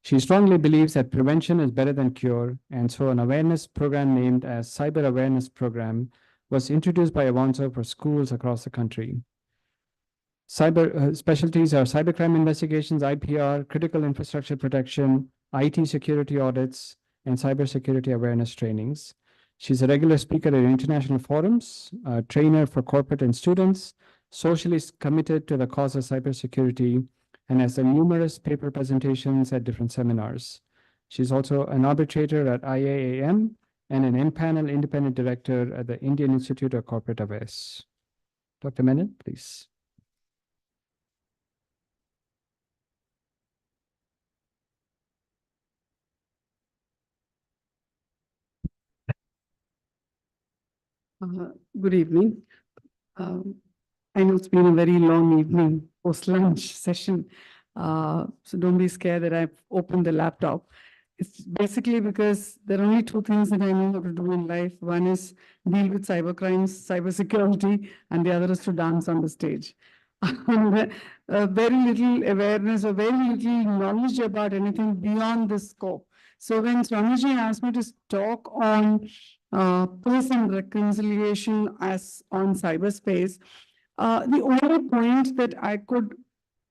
She strongly believes that prevention is better than cure, and so an awareness program named as Cyber Awareness Program was introduced by Avanzo for schools across the country. Cyber specialties are cybercrime investigations, IPR, critical infrastructure protection, IT security audits, and cybersecurity awareness trainings. She's a regular speaker at international forums, a trainer for corporate and students, socially committed to the cause of cybersecurity, and has done numerous paper presentations at different seminars. She's also an arbitrator at IAAM and an M-Panel independent director at the Indian Institute of Corporate Affairs. Dr. Menon, please. Good evening. I know it's been a very long evening post-lunch session, so don't be scared that I've opened the laptop. It's basically because there are only two things that I know how to do in life. One is deal with cybercrimes, cybersecurity, and the other is to dance on the stage. And, very little awareness or very little knowledge about anything beyond this scope. So when Swamiji asked me to talk on peace and reconciliation as on cyberspace, the only point that I could,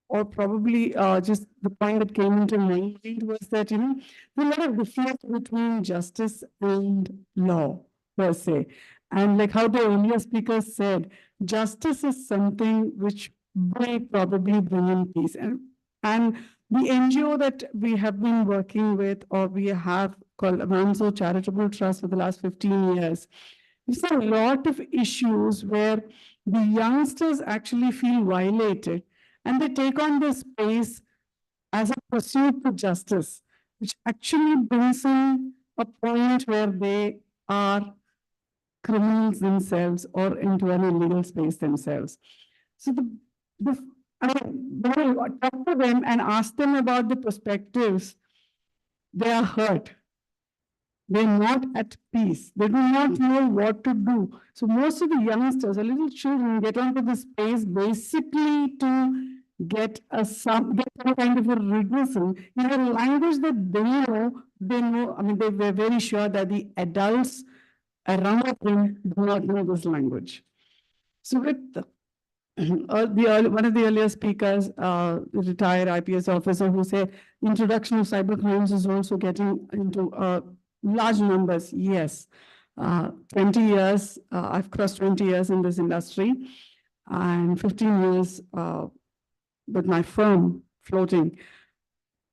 or probably just the point that came into my mind was that, you know, there's a lot of difference between justice and law per se. And like how the earlier speaker said, justice is something which will probably bring in peace. And the NGO that we have been working with, or we have called Avanzo Charitable Trust for the last 15 years, there's a lot of issues where the youngsters actually feel violated, and they take on this space as a pursuit for justice, which actually brings in a point where they are criminals themselves or into an illegal space themselves. So when I talk to them and ask them about the perspectives, they are hurt. They're not at peace. They do not know what to do. So most of the youngsters, or little children, get onto this space basically to get some kind of a reversal in a language that they know, I mean, they're very sure that the adults around them do not know this language. So with one of the earlier speakers, retired IPS officer, who said introduction of cyber crimes is also getting into large numbers. Yes, 20 years, I've crossed 20 years in this industry, and 15 years with my firm floating.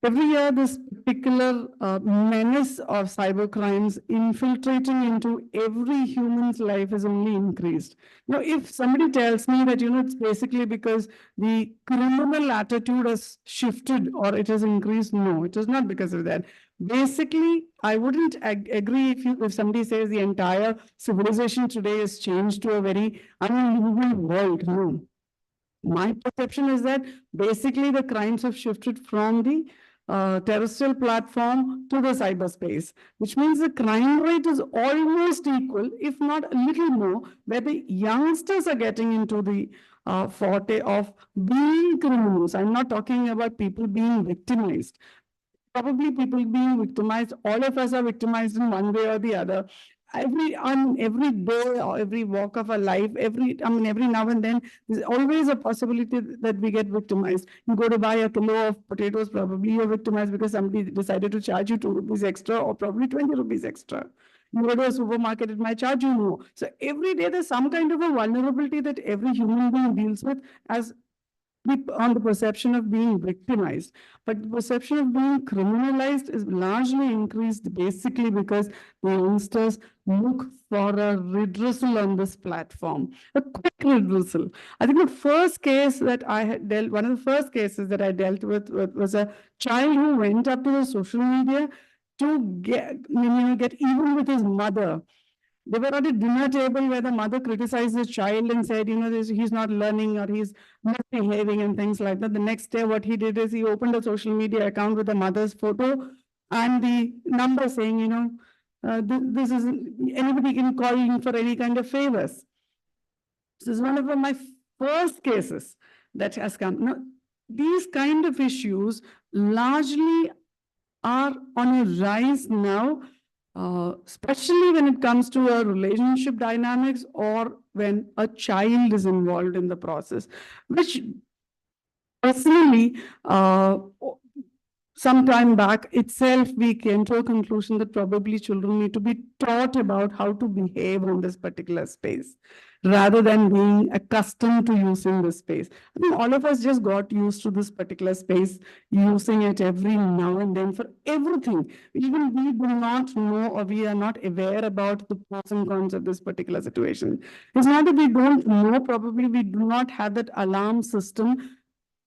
Every year, this particular menace of cyber crimes infiltrating into every human's life is only increased. Now, if somebody tells me that, it's basically because the criminal attitude has shifted or it has increased, no, it is not because of that. Basically, I wouldn't agree if somebody says the entire civilization today has changed to a very unlivable world. No. My perception is that basically the crimes have shifted from the terrestrial platform to the cyberspace, which means the crime rate is almost equal, if not a little more, where the youngsters are getting into the forte of being criminals. I'm not talking about people being victimized. Probably people being victimized, all of us are victimized in one way or the other. Every day or every walk of our life, every now and then, there's always a possibility that we get victimized. You go to buy a kilo of potatoes, probably you're victimized because somebody decided to charge you 2 rupees extra or probably 20 rupees extra. You go to a supermarket, it might charge you more. So every day there's some kind of a vulnerability that every human being deals with as on the perception of being victimized. But the perception of being criminalized is largely increased basically because the youngsters look for a redressal on this platform, a quick redressal. I think the first case that I had dealt, one of the first cases that I dealt with was a child who went up to the social media to get even with his mother. They were at a dinner table where the mother criticized the child and said, he's not learning or he's not behaving and things like that. The next day, what he did is he opened a social media account with the mother's photo and the number saying, this is, anybody can call in for any kind of favors. This is one of my first cases that has come. Now, these kind of issues largely are on a rise now, especially when it comes to a relationship dynamics or when a child is involved in the process, which personally, some time back itself, we came to a conclusion that probably children need to be taught about how to behave in this particular space, rather than being accustomed to using this space. I think all of us just got used to this particular space, using it every now and then for everything. Even we do not know or we are not aware about the pros and cons of this particular situation. It's not that we don't know, probably we do not have that alarm system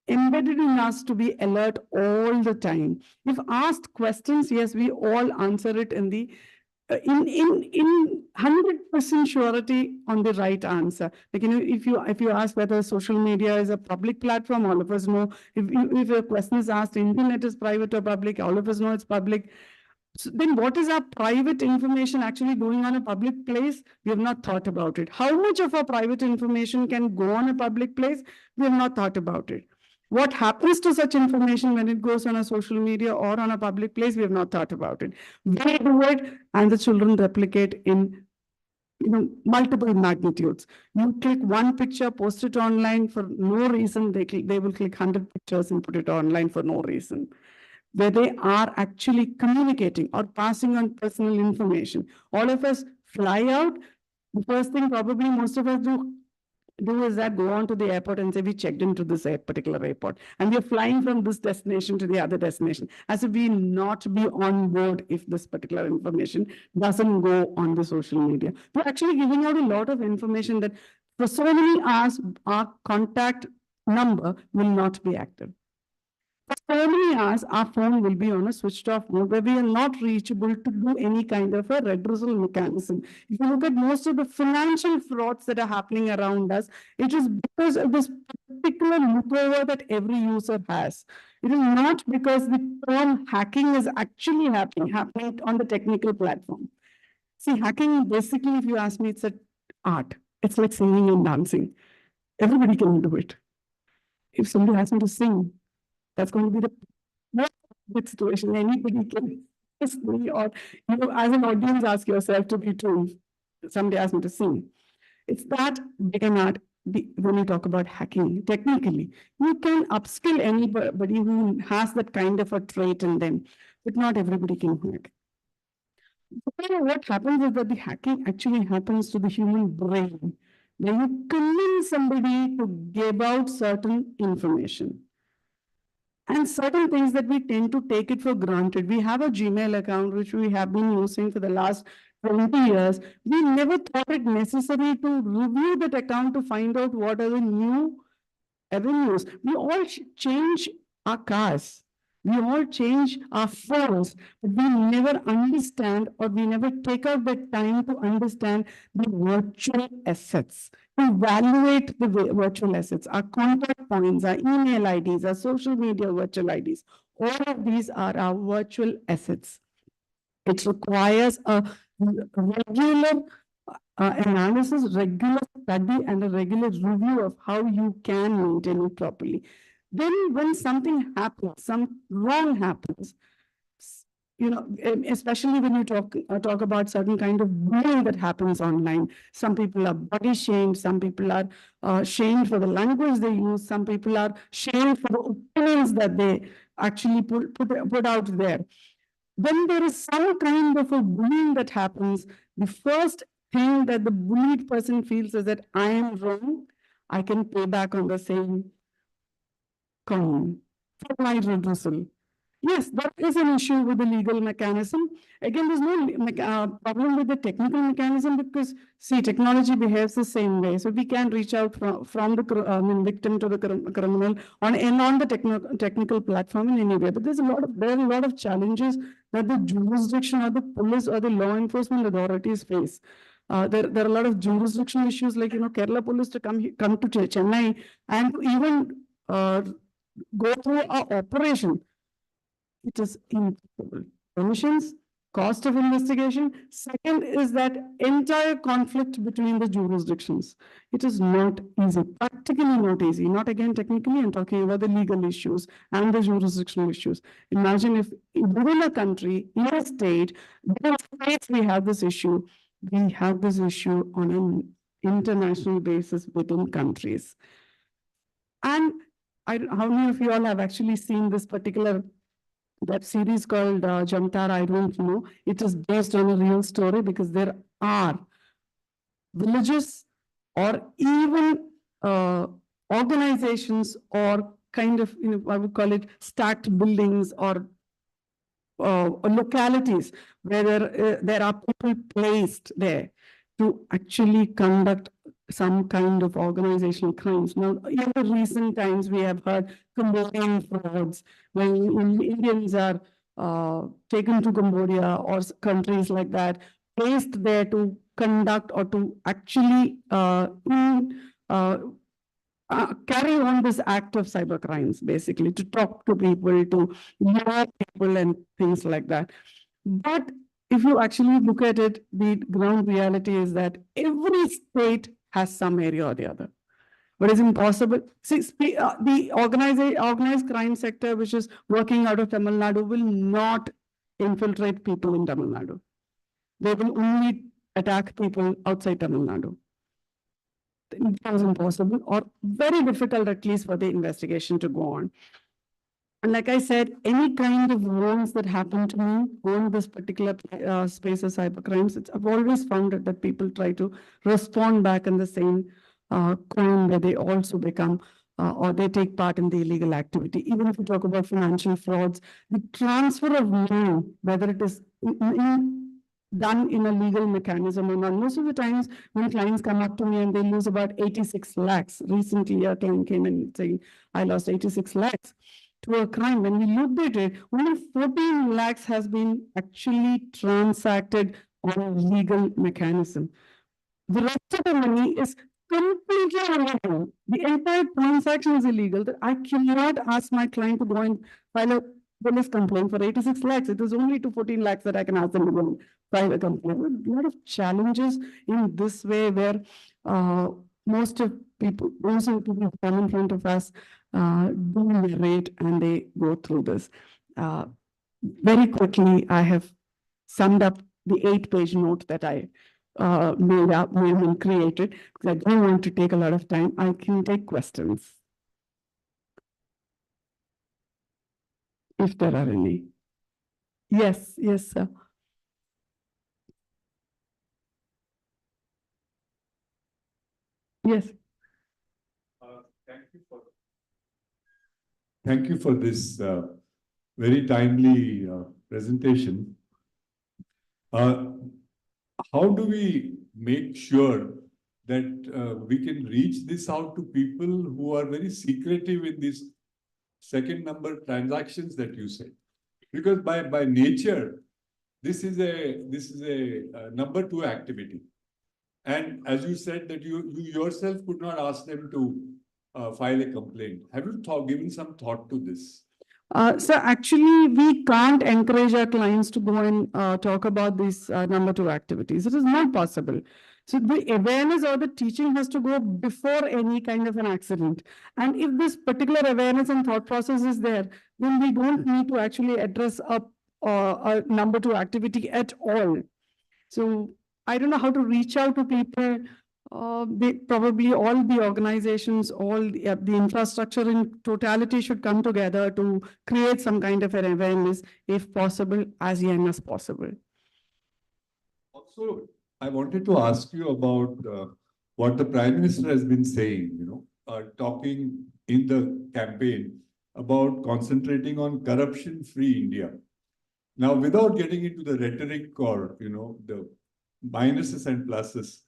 embedded in us to be alert all the time. If asked questions, yes, we all answer it in the in 100% surety on the right answer. Like, if you ask whether social media is a public platform, all of us know. If a question is asked, internet is private or public, all of us know it's public. So then what is our private information actually going on a public place? We have not thought about it. How much of our private information can go on a public place? We have not thought about it. What happens to such information when it goes on a social media or on a public place? We have not thought about it. We do it, and the children replicate in multiple magnitudes. You click one picture, post it online for no reason. They will click 100 pictures and put it online for no reason, where they are actually communicating or passing on personal information. All of us fly out. The first thing probably most of us do is that go on to the airport and say, we checked into this particular airport and we're flying from this destination to the other destination, as if we not be on board if this particular information doesn't go on the social media. We're actually giving out a lot of information that for so many hours, our contact number will not be active. For so many hours, our phone will be on a switched off mode where we are not reachable to do any kind of a redressal mechanism. If you look at most of the financial frauds that are happening around us, it is because of this particular loopover that every user has. It is not because the term hacking is actually happening on the technical platform. See, hacking basically, if you ask me, it's an art. It's like singing and dancing. Everybody can do it. If somebody asks me to sing, that's going to be the most situation. Anybody can ask me, or as an audience, ask yourself to be true. Somebody asked me to sing. It's that big an art. when you talk about hacking, technically, you can upskill anybody who has that kind of a trait in them, but not everybody can hack. But what happens is that the hacking actually happens to the human brain, where you convince somebody to give out certain information. And certain things that we tend to take it for granted. We have a Gmail account, which we have been using for the last 20 years. We never thought it necessary to review that account to find out what are the new avenues. We all change our cars. We all change our phones, but we never understand, or we never take out the time to understand the virtual assets, to evaluate the virtual assets, our contact points, our email IDs, our social media virtual IDs. All of these are our virtual assets. It requires a regular analysis, regular study, and a regular review of how you can maintain it properly. Then when something happens, some wrong happens, especially when you talk about certain kind of bullying that happens online. Some people are body shamed, some people are shamed for the language they use, some people are shamed for the opinions that they actually put out there. When there is some kind of a bullying that happens, the first thing that the bullied person feels is that I am wrong, I can pay back on the same coin for my reversal. Yes, that is an issue with the legal mechanism. Again, there's no problem with the technical mechanism because, see, technology behaves the same way. So we can reach out from the victim to the criminal on the technical platform in any way. But there are a lot of challenges that the jurisdiction or the police or the law enforcement authorities face. There are a lot of jurisdictional issues like, Kerala police to come to Chennai and even go through our operation. It is impossible. Permissions, cost of investigation. Second is that entire conflict between the jurisdictions. It is not easy, practically not easy. Not again technically, I'm talking about the legal issues and the jurisdictional issues. Imagine if within a country, in a state, within states we have this issue. We have this issue on an international basis within countries. And how many of you all have actually seen this particular web series called Jamtar? I don't know. It is based on a real story because there are villages or even organizations or kind of, I would call it stacked buildings or localities where there are people placed there to actually conduct some kind of organizational crimes. Now, in the recent times, we have heard Cambodian frauds, when Indians are taken to Cambodia or countries like that, placed there to conduct or to actually carry on this act of cyber crimes, basically, to talk to people, to lure people and things like that. But if you actually look at it, the ground reality is that every state has some area or the other. But it's impossible. See, the organized crime sector, which is working out of Tamil Nadu, will not infiltrate people in Tamil Nadu. They will only attack people outside Tamil Nadu. It was impossible or very difficult, at least for the investigation to go on. And like I said, any kind of wrongs that happen to me on this particular space of cybercrimes, I've always found that people try to respond back in the same coin where they also become or they take part in the illegal activity. Even if you talk about financial frauds, the transfer of money, whether it is done in a legal mechanism or not. Most of the times when clients come up to me and they lose about 86 lakhs. Recently, a client came in saying, I lost 86 lakhs to a crime. When we looked at it, only 14 lakhs has been actually transacted on a legal mechanism. The rest of the money is completely illegal. The entire transaction is illegal. That I cannot ask my client to go and file a police complaint for 86 lakhs. It is only to 14 lakhs that I can ask them to go and file a complaint. A lot of challenges in this way where most of people come in front of us do narrate and they go through this. Very quickly, I have summed up the 8-page note that I made up, may have been created, because I don't want to take a lot of time. I can take questions, if there are any. Yes, yes, sir. Yes. Thank you for this very timely presentation. How do we make sure that we can reach this out to people who are very secretive in these second number transactions that you said? Because by nature, this is a number two activity. And as you said that you yourself could not ask them to file a complaint. Have you given some thought to this? So actually, we can't encourage our clients to go and talk about these number two activities. It is not possible. So the awareness or the teaching has to go before any kind of an accident. And if this particular awareness and thought process is there, then we don't need to actually address a number two activity at all. So I don't know how to reach out to people. Probably all the organizations, all the infrastructure in totality should come together to create some kind of an awareness, if possible, as young as possible. Also, I wanted to ask you about what the Prime Minister has been saying, talking in the campaign about concentrating on corruption-free India. Now, without getting into the rhetoric or, the minuses and pluses,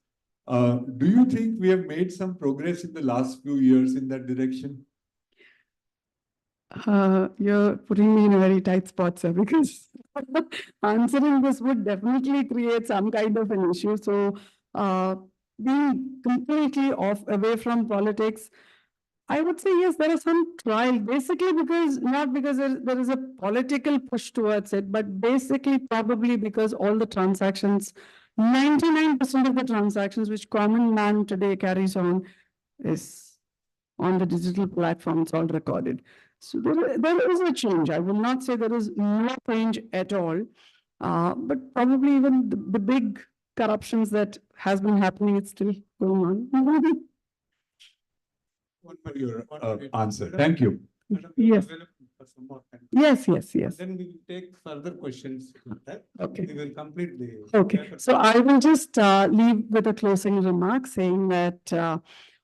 do you think we have made some progress in the last few years in that direction? You're putting me in a very tight spot, sir, because answering this would definitely create some kind of an issue. So being completely away from politics, I would say yes, there are some trial, basically not because there is a political push towards it, but basically probably because all the transactions, 99% of the transactions which common man today carries on is on the digital platform, it's all recorded. So there is a change. I will not say there is no change at all, but probably even the big corruptions that has been happening, it's still going on. One for your answer. Thank you. Yes. Yes. Then we will take further questions. Okay. We will complete the. Okay, so I will just leave with a closing remark saying that on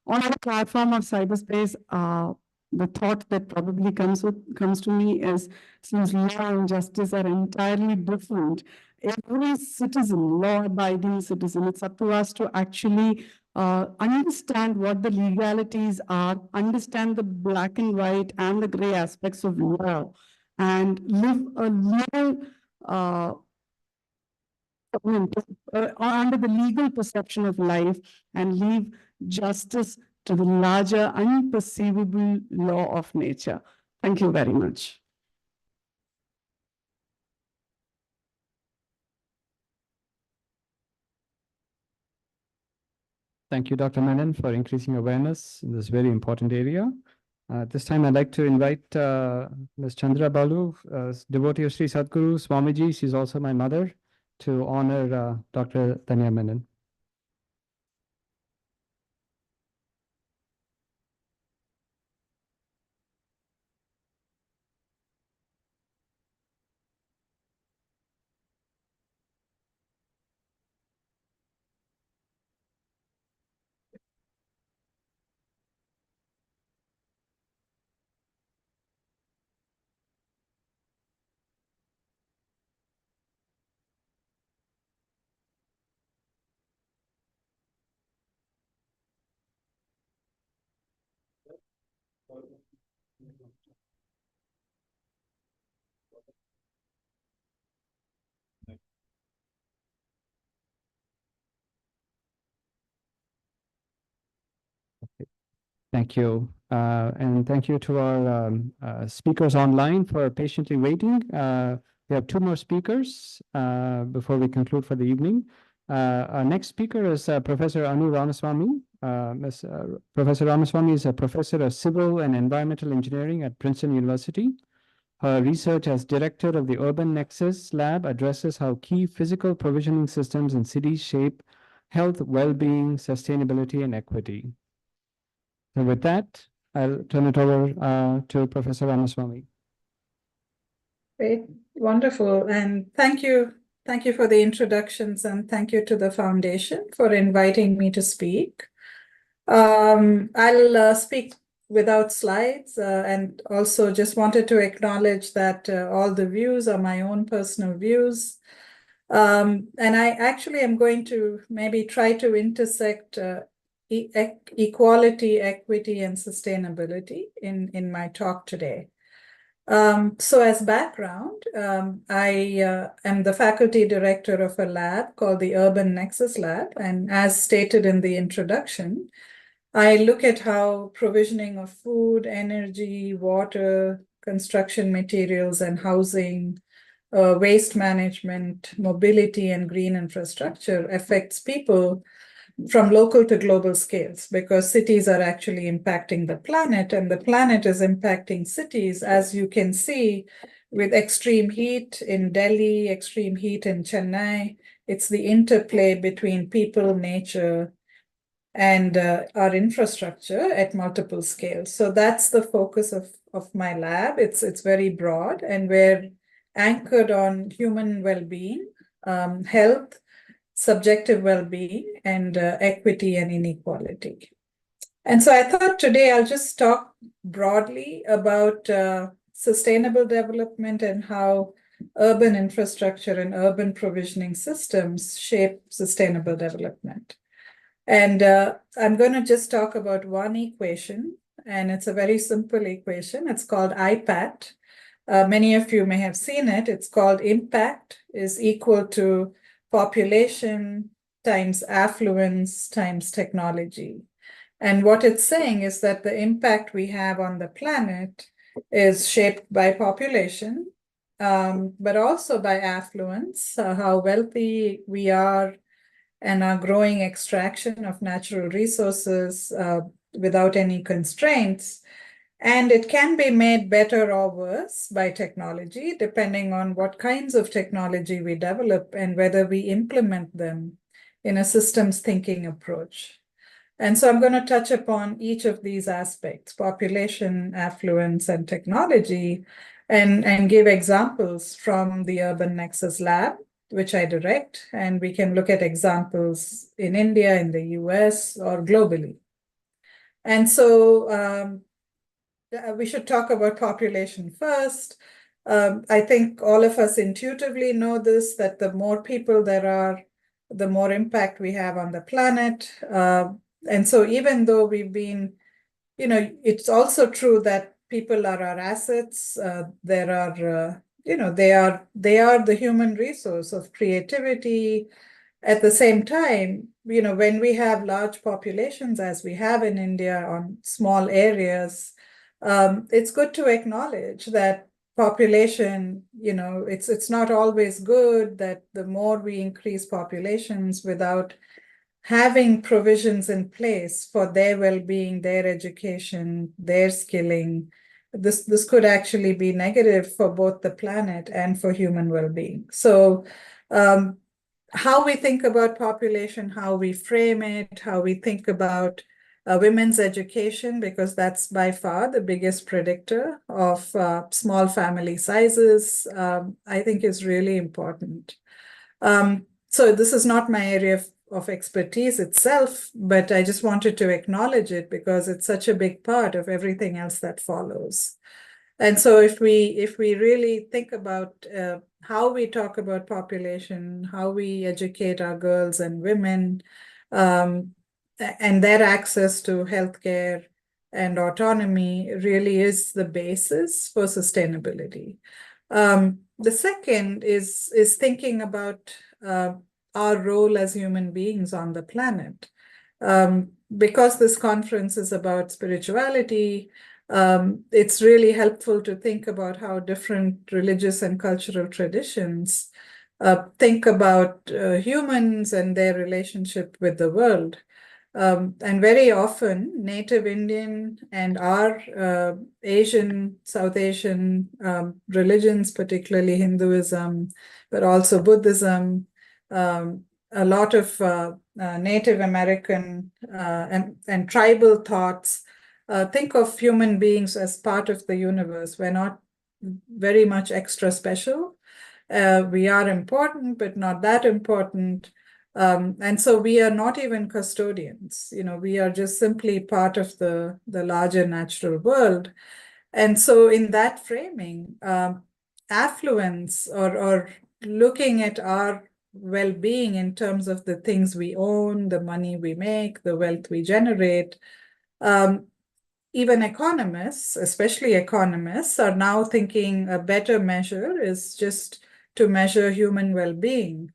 our platform of cyberspace, the thought that probably comes to me is, since law and justice are entirely different, every citizen, law-abiding citizen, it's up to us to actually understand what the legalities are, understand the black and white and the gray aspects of law, and live a legal under the legal perception of life, and leave justice to the larger unperceivable law of nature. Thank you very much. Thank you, Dr. Menon, for increasing awareness in this very important area. This time, I'd like to invite Ms. Chandra Balu, devotee of Sri Sadhguru Swamiji. She's also my mother, to honor Dr. Tanya Menon. Thank you. And thank you to our speakers online for patiently waiting. We have two more speakers before we conclude for the evening. Our next speaker is Professor Anu Ramaswamy. Professor Ramaswamy is a professor of civil and environmental engineering at Princeton University. Her research as director of the Urban Nexus Lab addresses how key physical provisioning systems in cities shape health, well-being, sustainability, and equity. So with that, I'll turn it over to Professor Ramaswamy. Great, wonderful. And thank you for the introductions, and thank you to the foundation for inviting me to speak. I'll speak without slides, and also just wanted to acknowledge that all the views are my own personal views. And I actually am going to maybe try to intersect equality, equity, and sustainability in my talk today. So as background, I am the faculty director of a lab called the Urban Nexus Lab. And as stated in the introduction, I look at how provisioning of food, energy, water, construction materials, and housing, waste management, mobility, and green infrastructure affects people from local to global scales, because cities are actually impacting the planet, and the planet is impacting cities, as you can see, with extreme heat in Delhi, extreme heat in Chennai. It's the interplay between people, nature, and our infrastructure at multiple scales. So that's the focus of my lab. It's very broad, and we're anchored on human well-being, health, subjective well-being, and equity and inequality. And so I thought today I'll just talk broadly about sustainable development and how urban infrastructure and urban provisioning systems shape sustainable development. And I'm going to just talk about one equation, and it's a very simple equation. It's called IPAT. Many of you may have seen it. It's called impact is equal to population times affluence times technology. And what it's saying is that the impact we have on the planet is shaped by population, but also by affluence, how wealthy we are, and our growing extraction of natural resources without any constraints. And it can be made better or worse by technology, depending on what kinds of technology we develop and whether we implement them in a systems thinking approach. And so I'm going to touch upon each of these aspects, population, affluence, and technology, and give examples from the Urban Nexus Lab, which I direct, and we can look at examples in India, in the US, or globally. And so we should talk about population first. I think all of us intuitively know this, that the more people there are, the more impact we have on the planet. And so even though we've been, it's also true that people are our assets. There are, they are the human resource of creativity. At the same time, when we have large populations, as we have in India on small areas, it's good to acknowledge that population, it's not always good, that the more we increase populations without having provisions in place for their well-being, their education, their skilling, this could actually be negative for both the planet and for human well-being. So how we think about population, how we frame it, how we think about women's education, because that's by far the biggest predictor of small family sizes, I think is really important. So this is not my area of expertise itself, but I just wanted to acknowledge it because it's such a big part of everything else that follows. And so if we really think about how we talk about population, how we educate our girls and women, and their access to healthcare and autonomy really is the basis for sustainability. The second is thinking about our role as human beings on the planet. Because this conference is about spirituality, it's really helpful to think about how different religious and cultural traditions think about humans and their relationship with the world. And very often, Native Indian and our Asian, South Asian religions, particularly Hinduism, but also Buddhism, a lot of Native American and tribal thoughts think of human beings as part of the universe. We're not very much extra special. We are important, but not that important. And so we are not even custodians. We are just simply part of the larger natural world. And so in that framing, affluence or looking at our well-being in terms of the things we own, the money we make, the wealth we generate, even economists, especially economists, are now thinking a better measure is just to measure human well-being.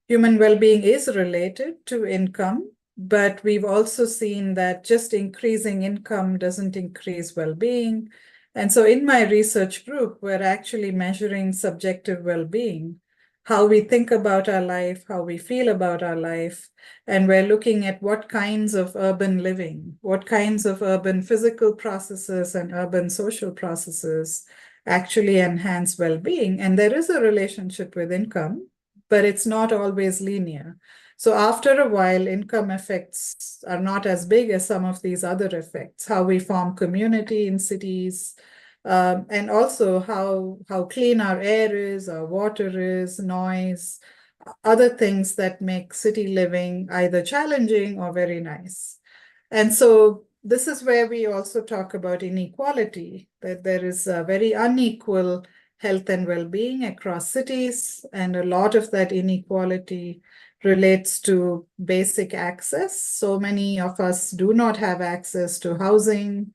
Human well-being is related to income, but we've also seen that just increasing income doesn't increase well-being. And so in my research group, we're actually measuring subjective well-being, how we think about our life, how we feel about our life. And we're looking at what kinds of urban living, what kinds of urban physical processes and urban social processes actually enhance well-being. And there is a relationship with income, but it's not always linear. So after a while, income effects are not as big as some of these other effects, how we form community in cities, and also how clean our air is, our water is, noise, other things that make city living either challenging or very nice. And so this is where we also talk about inequality, that there is a very unequal health and well-being across cities, and a lot of that inequality relates to basic access. So many of us do not have access to housing,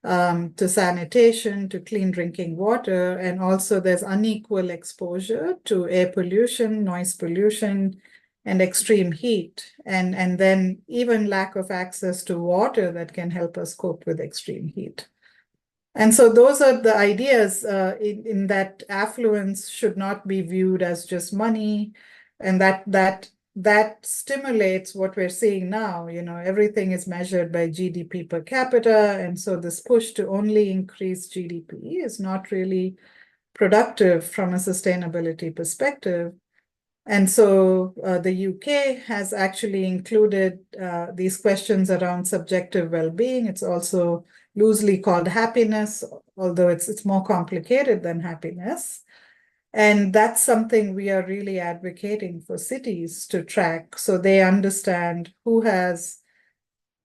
to sanitation, to clean drinking water, and also there's unequal exposure to air pollution, noise pollution, and extreme heat, and then even lack of access to water that can help us cope with extreme heat. And so those are the ideas in that affluence should not be viewed as just money, and that stimulates what we're seeing now. Everything is measured by GDP per capita, and so this push to only increase GDP is not really productive from a sustainability perspective. And so the UK has actually included these questions around subjective well-being. It's also loosely called happiness, although it's more complicated than happiness. And that's something we are really advocating for cities to track, so they understand who has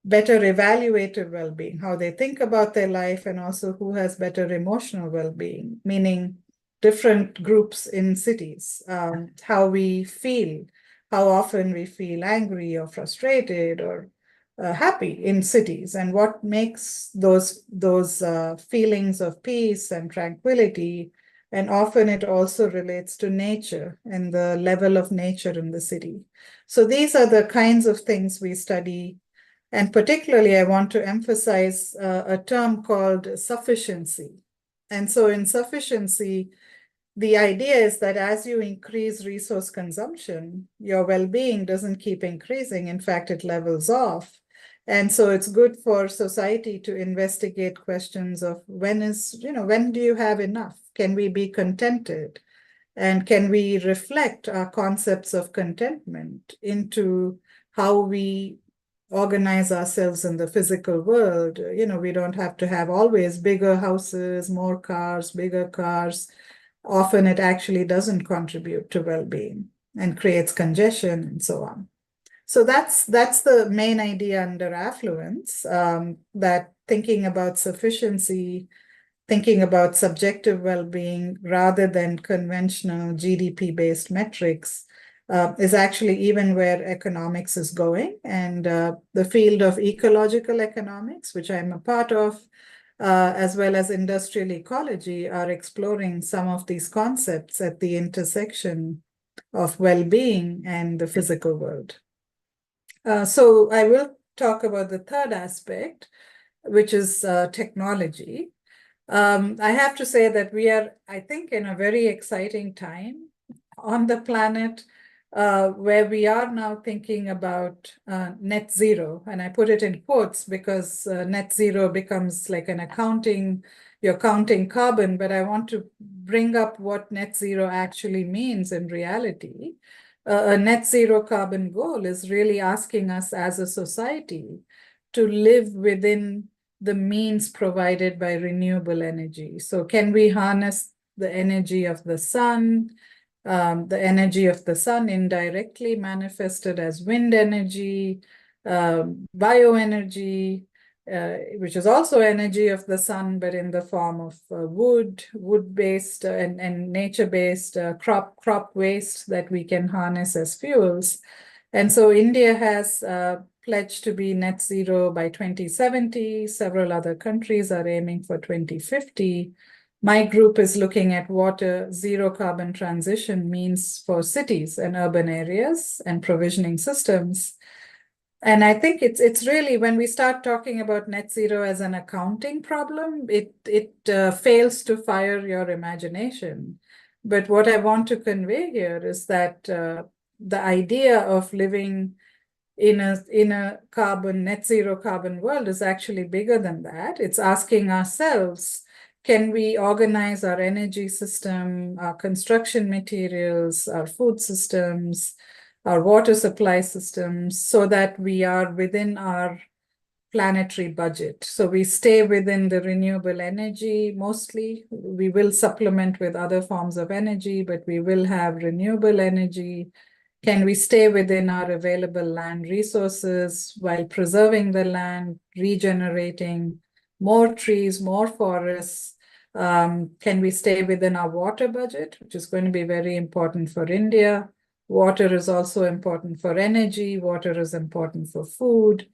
better evaluative well-being, how they think about their life, and also who has better emotional well-being, meaning different groups in cities, how we feel, how often we feel angry or frustrated or happy in cities, and what makes those feelings of peace and tranquility. And often it also relates to nature and the level of nature in the city. So these are the kinds of things we study. And particularly, I want to emphasize a term called sufficiency. And so in sufficiency, the idea is that as you increase resource consumption, your well-being doesn't keep increasing. In fact, it levels off. And so it's good for society to investigate questions of when do you have enough? Can we be contented? And can we reflect our concepts of contentment into how we organize ourselves in the physical world? We don't have to have always bigger houses, more cars, bigger cars. Often it actually doesn't contribute to well-being and creates congestion and so on. So that's the main idea under affluence, that thinking about sufficiency, thinking about subjective well-being rather than conventional GDP-based metrics is actually even where economics is going. And the field of ecological economics, which I'm a part of, as well as industrial ecology, are exploring some of these concepts at the intersection of well-being and the physical world. So I will talk about the third aspect, which is technology. I have to say that we are, I think, in a very exciting time on the planet where we are now thinking about net zero. And I put it in quotes because net zero becomes like an accounting, you're counting carbon, but I want to bring up what net zero actually means in reality. a net zero carbon goal is really asking us as a society to live within the means provided by renewable energy. So can we harness the energy of the sun, the energy of the sun indirectly manifested as wind energy, bioenergy, which is also energy of the sun, but in the form of wood-based and nature-based crop waste that we can harness as fuels. And so India has pledged to be net zero by 2070. Several other countries are aiming for 2050. My group is looking at what a zero carbon transition means for cities and urban areas and provisioning systems. And I think it's really, when we start talking about net zero as an accounting problem, it fails to fire your imagination. But what I want to convey here is that the idea of living in a net zero carbon world is actually bigger than that. It's asking ourselves, can we organize our energy system, our construction materials, our food systems, our water supply systems, so that we are within our planetary budget? So we stay within the renewable energy mostly. We will supplement with other forms of energy, but we will have renewable energy. Can we stay within our available land resources while preserving the land, regenerating more trees, more forests? Can we stay within our water budget, which is going to be very important for India? Water is also important for energy. Water is important for food.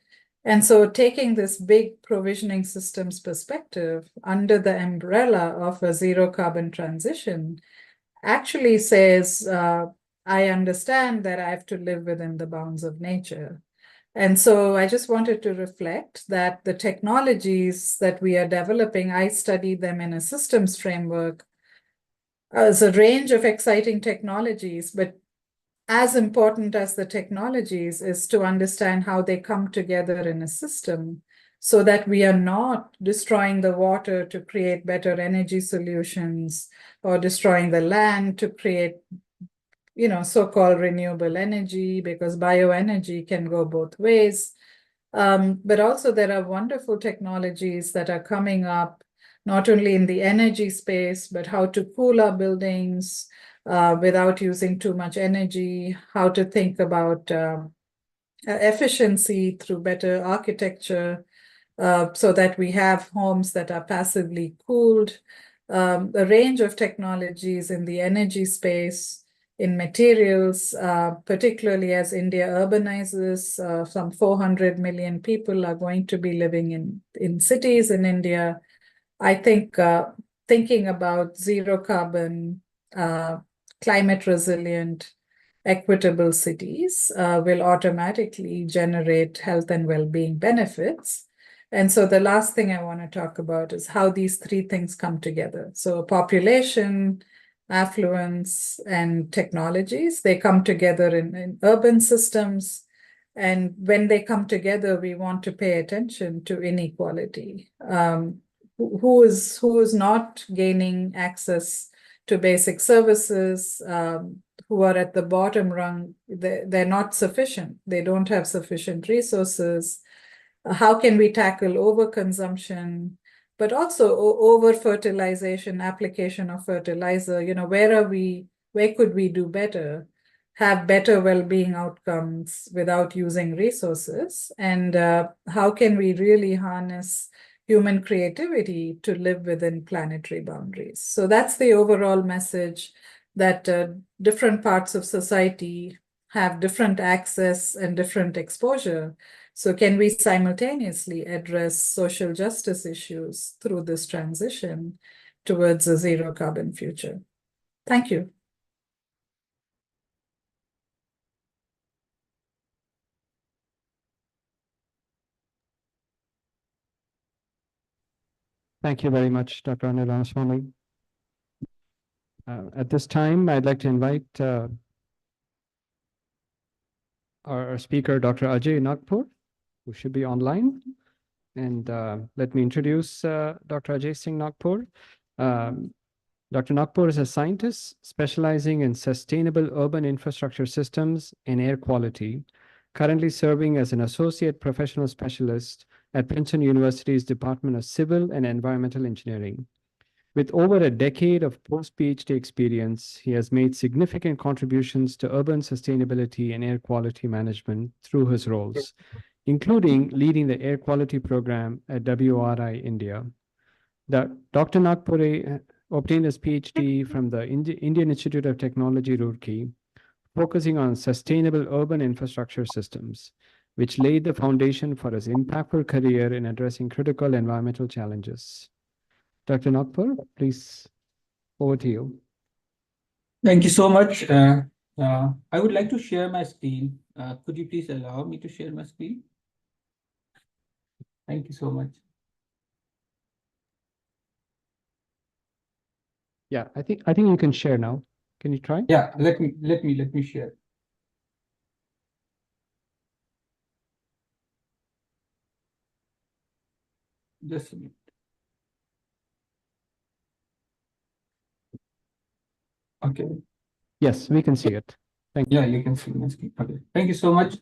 And so taking this big provisioning systems perspective under the umbrella of a zero carbon transition actually says, I understand that I have to live within the bounds of nature. And so I just wanted to reflect that the technologies that we are developing, I studied them in a systems framework as a range of exciting technologies, but as important as the technologies is to understand how they come together in a system so that we are not destroying the water to create better energy solutions or destroying the land to create so-called renewable energy, because bioenergy can go both ways. But also there are wonderful technologies that are coming up, not only in the energy space, but how to cool our buildings without using too much energy, how to think about efficiency through better architecture so that we have homes that are passively cooled, a range of technologies in the energy space, in materials, particularly as India urbanizes. Some 400 million people are going to be living in cities in India. I think thinking about zero carbon, climate resilient, equitable cities will automatically generate health and well-being benefits. And so the last thing I want to talk about is how these three things come together. So population, affluence, and technologies, they come together in urban systems. And when they come together, we want to pay attention to inequality. Who is not gaining access to basic services, who are at the bottom rung, they're not sufficient. They don't have sufficient resources. How can we tackle overconsumption, but also over-fertilization, application of fertilizer? Where could we do better, have better well-being outcomes without using resources? And how can we really harness human creativity to live within planetary boundaries? So that's the overall message, that different parts of society have different access and different exposure. So can we simultaneously address social justice issues through this transition towards a zero carbon future? Thank you. Thank you very much, Dr. Anil Ramaswamy. At this time, I'd like to invite our speaker, Dr. Ajay Nagpur, who should be online. And let me introduce Dr. Ajay Singh Nagpur. Dr. Nagpur is a scientist specializing in sustainable urban infrastructure systems and air quality, currently serving as an associate professional specialist at Princeton University's Department of Civil and Environmental Engineering. With over a decade of post-PhD experience, he has made significant contributions to urban sustainability and air quality management through his roles, including leading the air quality program at WRI India. Dr. Nagpur obtained his PhD from the Indian Institute of Technology, Roorkee, focusing on sustainable urban infrastructure systems, which laid the foundation for his impactful career in addressing critical environmental challenges. Dr. Nagpur, please, over to you. Thank you so much. I would like to share my screen. Could you please allow me to share my screen? Thank you so much. Yeah, I think you can share now. Can you try? Yeah, let me share. Just a minute. Okay. Yes, we can see it. Thank you. Yeah, you can see my screen. Okay. Thank you so much.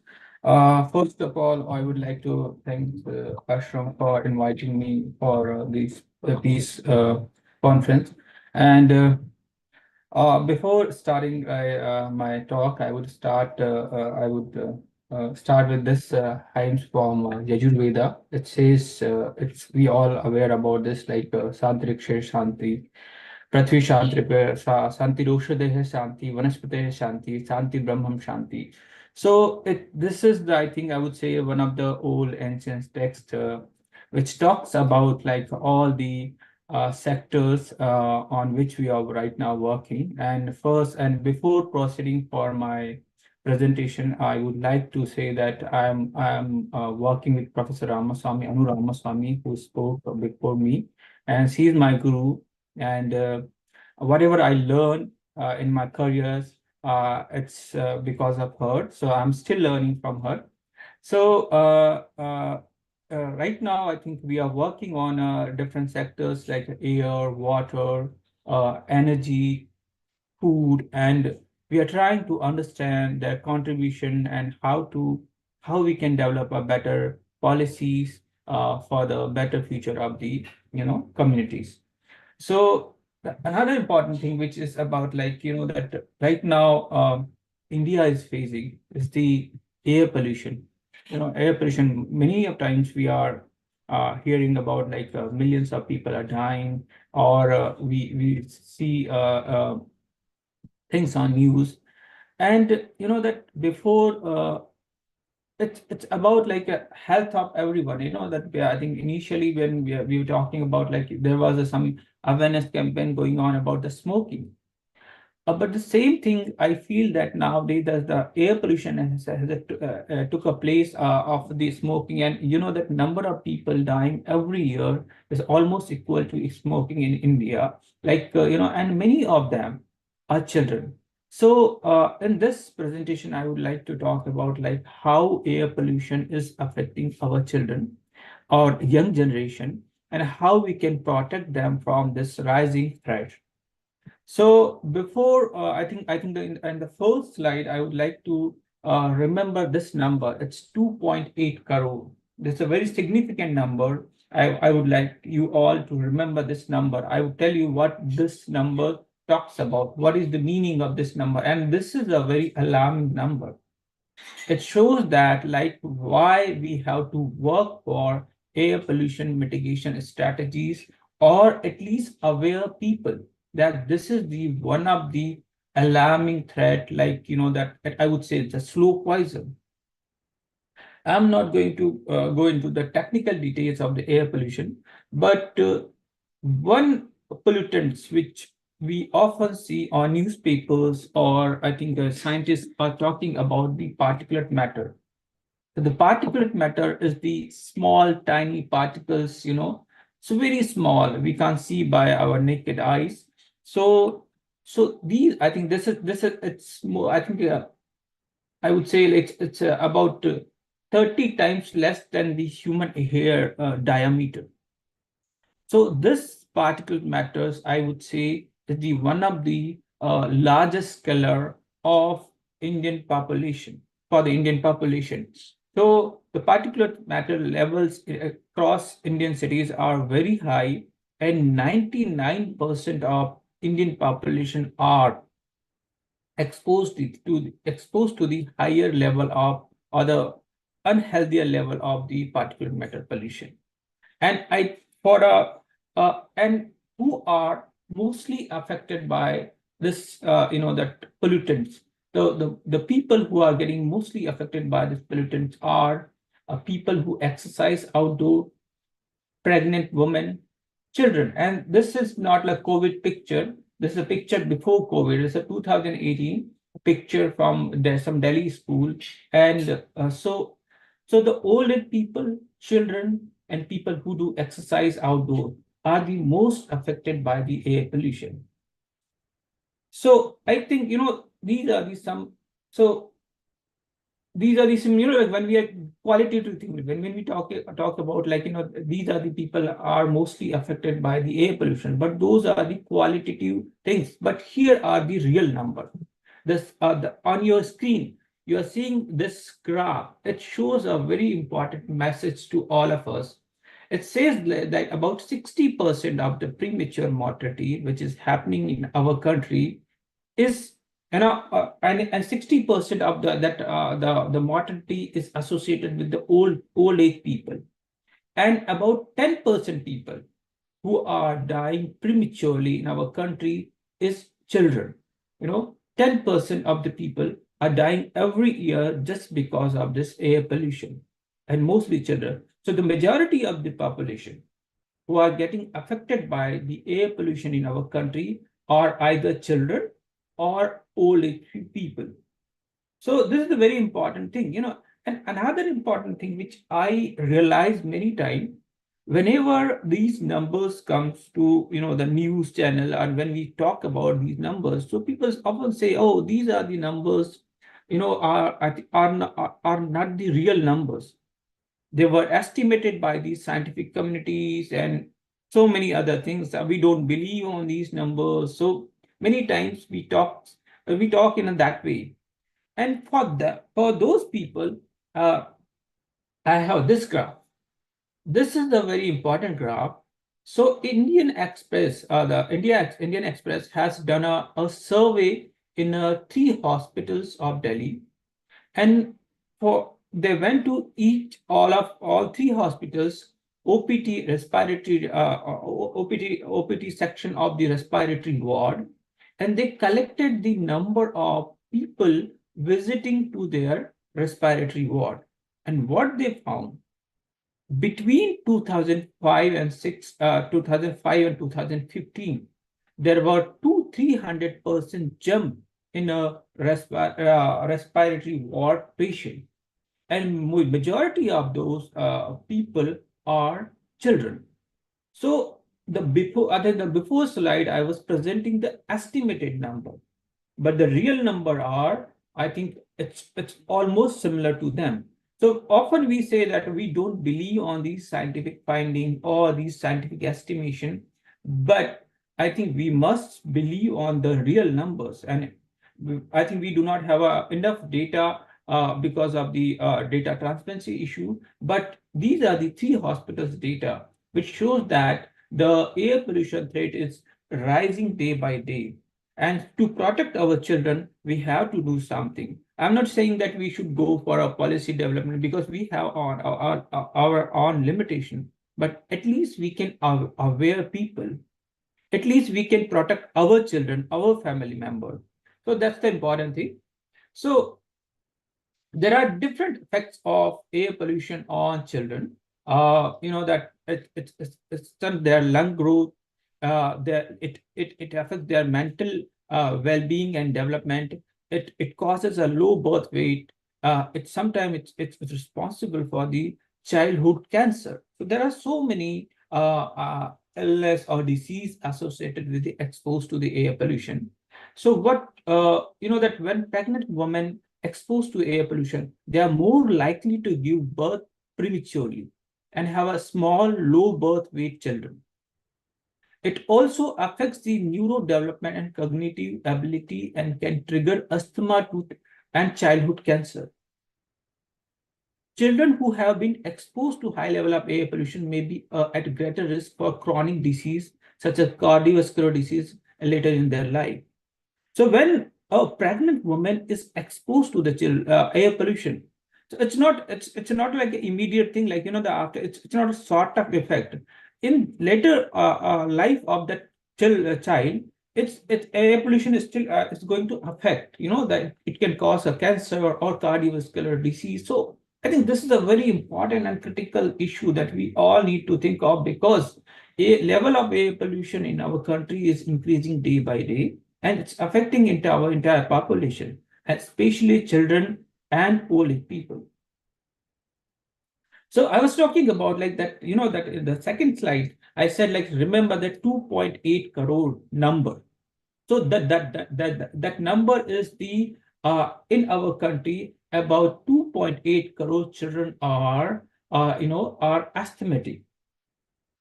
First of all, I would like to thank Ashram for inviting me for this peace conference. And before starting my talk, I would start with this hymns from Yajurveda. It says, we all aware about this, like Santrik Shanti, Prithvi Shanti, Santi Roshadeh Shanti, Vanaspate Shanti, Santi Brahmam Shanti. So this is I think I would say one of the old ancient texts which talks about like all the sectors on which we are right now working. And first, and before proceeding for my presentation, I would like to say that I'm working with Professor Ramaswamy, Anu Ramaswamy, who spoke before me, and she is my guru. And whatever I learned in my careers, it's because of her. So I'm still learning from her. So right now, I think we are working on different sectors like air, water, energy, food, and we are trying to understand their contribution and how we can develop a better policies for the better future of the communities. So another important thing which is about that right now India is facing is the air pollution. Air pollution, many of times we are hearing about millions of people are dying, or we see things on news. And that before it's about a health of everyone. That I think initially when we were talking about there was some awareness campaign going on about the smoking. But the same thing, I feel that nowadays the air pollution has took a place of the smoking, and that number of people dying every year is almost equal to smoking in India. And many of them are children. So in this presentation, I would like to talk about how air pollution is affecting our children or young generation, and how we can protect them from this rising threat. So before I think in the first slide, I would like to remember this number. It's 2.8 crore. This is a very significant number. I would like you all to remember this number. I will tell you what this number talks about. What is the meaning of this number? And this is a very alarming number. It shows that why we have to work for air pollution mitigation strategies, or at least aware people that this is the one of the alarming threat, that I would say it's a slow poison. I'm not going to go into the technical details of the air pollution, but one pollutants which we often see on newspapers, or I think scientists are talking about the particulate matter. So the particulate matter is the small, tiny particles, so very small, we can't see by our naked eyes. So these, I think it's more, I think I would say it's about 30 times less than the human hair diameter. So this particulate matters, I would say, is the one of the largest killer of Indian population, for the Indian population. So the particulate matter levels across Indian cities are very high, and 99% of Indian population are exposed to the higher level of, or the unhealthier level of the particulate matter pollution. And and who are mostly affected by this, that pollutants. The people who are getting mostly affected by this pollutants are people who exercise outdoor, pregnant women, children. And this is not like COVID picture. This is a picture before COVID. It's a 2018 picture from some Delhi school. And so the older people, children, and people who do exercise outdoor are the most affected by the air pollution. So I think, these are the some, so these are the some, like when we are qualitative things, when we talk about like, these are the people are mostly affected by the air pollution, but those are the qualitative things. But here are the real numbers. This on your screen, you are seeing this graph. It shows a very important message to all of us. It says that about 60% of the premature mortality, which is happening in our country, is, and 60% of the mortality is associated with the old age people, and about 10% people who are dying prematurely in our country is children. 10% of the people are dying every year just because of this air pollution, and mostly children. So the majority of the population who are getting affected by the air pollution in our country are either children or old age people. So this is a very important thing, and another important thing which I realize many times, whenever these numbers comes to, the news channel, and when we talk about these numbers, so people often say, oh, these are the numbers, are not the real numbers. They were estimated by these scientific communities and so many other things. We don't believe on these numbers. So many times we talk in that way. And for those people, I have this graph. This is a very important graph. So Indian Express, the Indian Express has done a survey in 3 hospitals of Delhi, and they went to all 3 hospitals, OPT respiratory, OPT section of the respiratory ward, and they collected the number of people visiting to their respiratory ward. And what they found, between 2005 and 2015, there were 200-300% jump in a respiratory ward patient, and majority of those people are children. So the before slide, I was presenting the estimated number, but the real number are, I think it's almost similar to them. So often we say that we don't believe on these scientific findings or these scientific estimation, but I think we must believe on the real numbers. And I think we do not have enough data because of the data transparency issue, but these are the 3 hospitals data, which shows that the air pollution threat is rising day by day. And to protect our children, we have to do something. I'm not saying that we should go for a policy development because we have our own limitation, but at least we can aware people. At least we can protect our children, our family members. So that's the important thing. So there are different effects of air pollution on children. That it's their lung growth. It affects their mental well-being and development. It causes a low birth weight. Sometimes it's responsible for the childhood cancer. So there are so many illness or disease associated with the exposed to the air pollution. So what that when pregnant women exposed to air pollution, they are more likely to give birth prematurely and have a small low birth weight children. It also affects the neurodevelopment and cognitive ability and can trigger asthma and childhood cancer. Children who have been exposed to high level of air pollution may be at greater risk for chronic disease such as cardiovascular disease later in their life. So when a pregnant woman is exposed to the air pollution, so it's not like an immediate thing, like, the after, it's not a sort of effect. In later life of that child, it's air pollution is still is going to affect, that it can cause a cancer or cardiovascular disease. So I think this is a very important and critical issue that we all need to think of, because a level of air pollution in our country is increasing day by day, and it's affecting our entire population, especially children and old people. So I was talking about like that, that in the second slide, I said, like, remember that 2.8 crore number. So that number is the, in our country, about 2.8 crore children are asthmatic,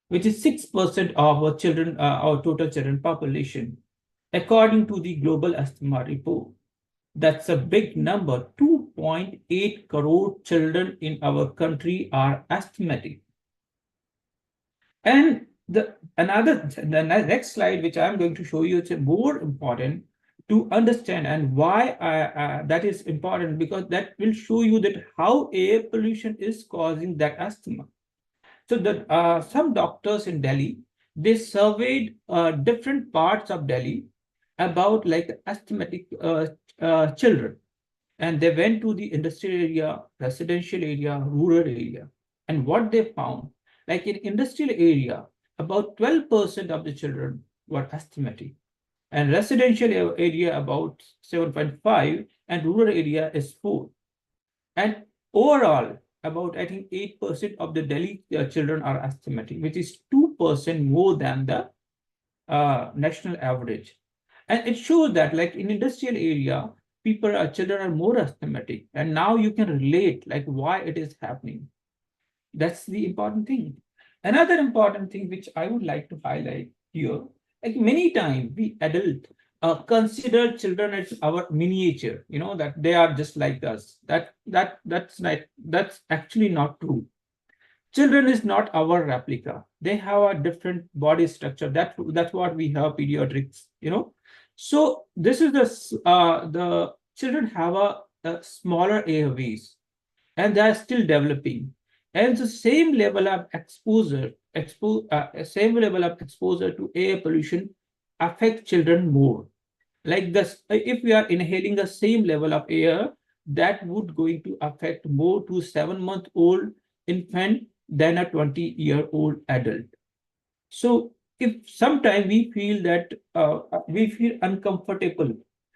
which is 6% of our children, our total children population, according to the Global Asthma Report. That's a big number. 2.8 crore children in our country are asthmatic. And the next slide, which I'm going to show you, it's more important to understand, and why that is important, because that will show you that how air pollution is causing that asthma. So that some doctors in Delhi, they surveyed different parts of Delhi about like asthmatic children, and they went to the industrial area, residential area, rural area, and what they found, like in industrial area, about 12% of the children were asthmatic, and residential area about 7.5, and rural area is 4, and overall about, I think, 8% of the Delhi children are asthmatic, which is 2% more than the national average. And it shows that, like, in industrial area, children are more asthmatic, and now you can relate like why it is happening. That's the important thing. Another important thing which I would like to highlight here, like many times we adults consider children as our miniature, that they are just like us. That's actually not true. Children is not our replica. They have a different body structure. That's what we have pediatrics, So this is the children have a smaller airways, and they are still developing. And the same level of exposure to air pollution affect children more. Like this, if we are inhaling the same level of air, that would going to affect more to 7-month-old infant than a 20-year-old adult. So if sometimes we feel that we feel uncomfortable,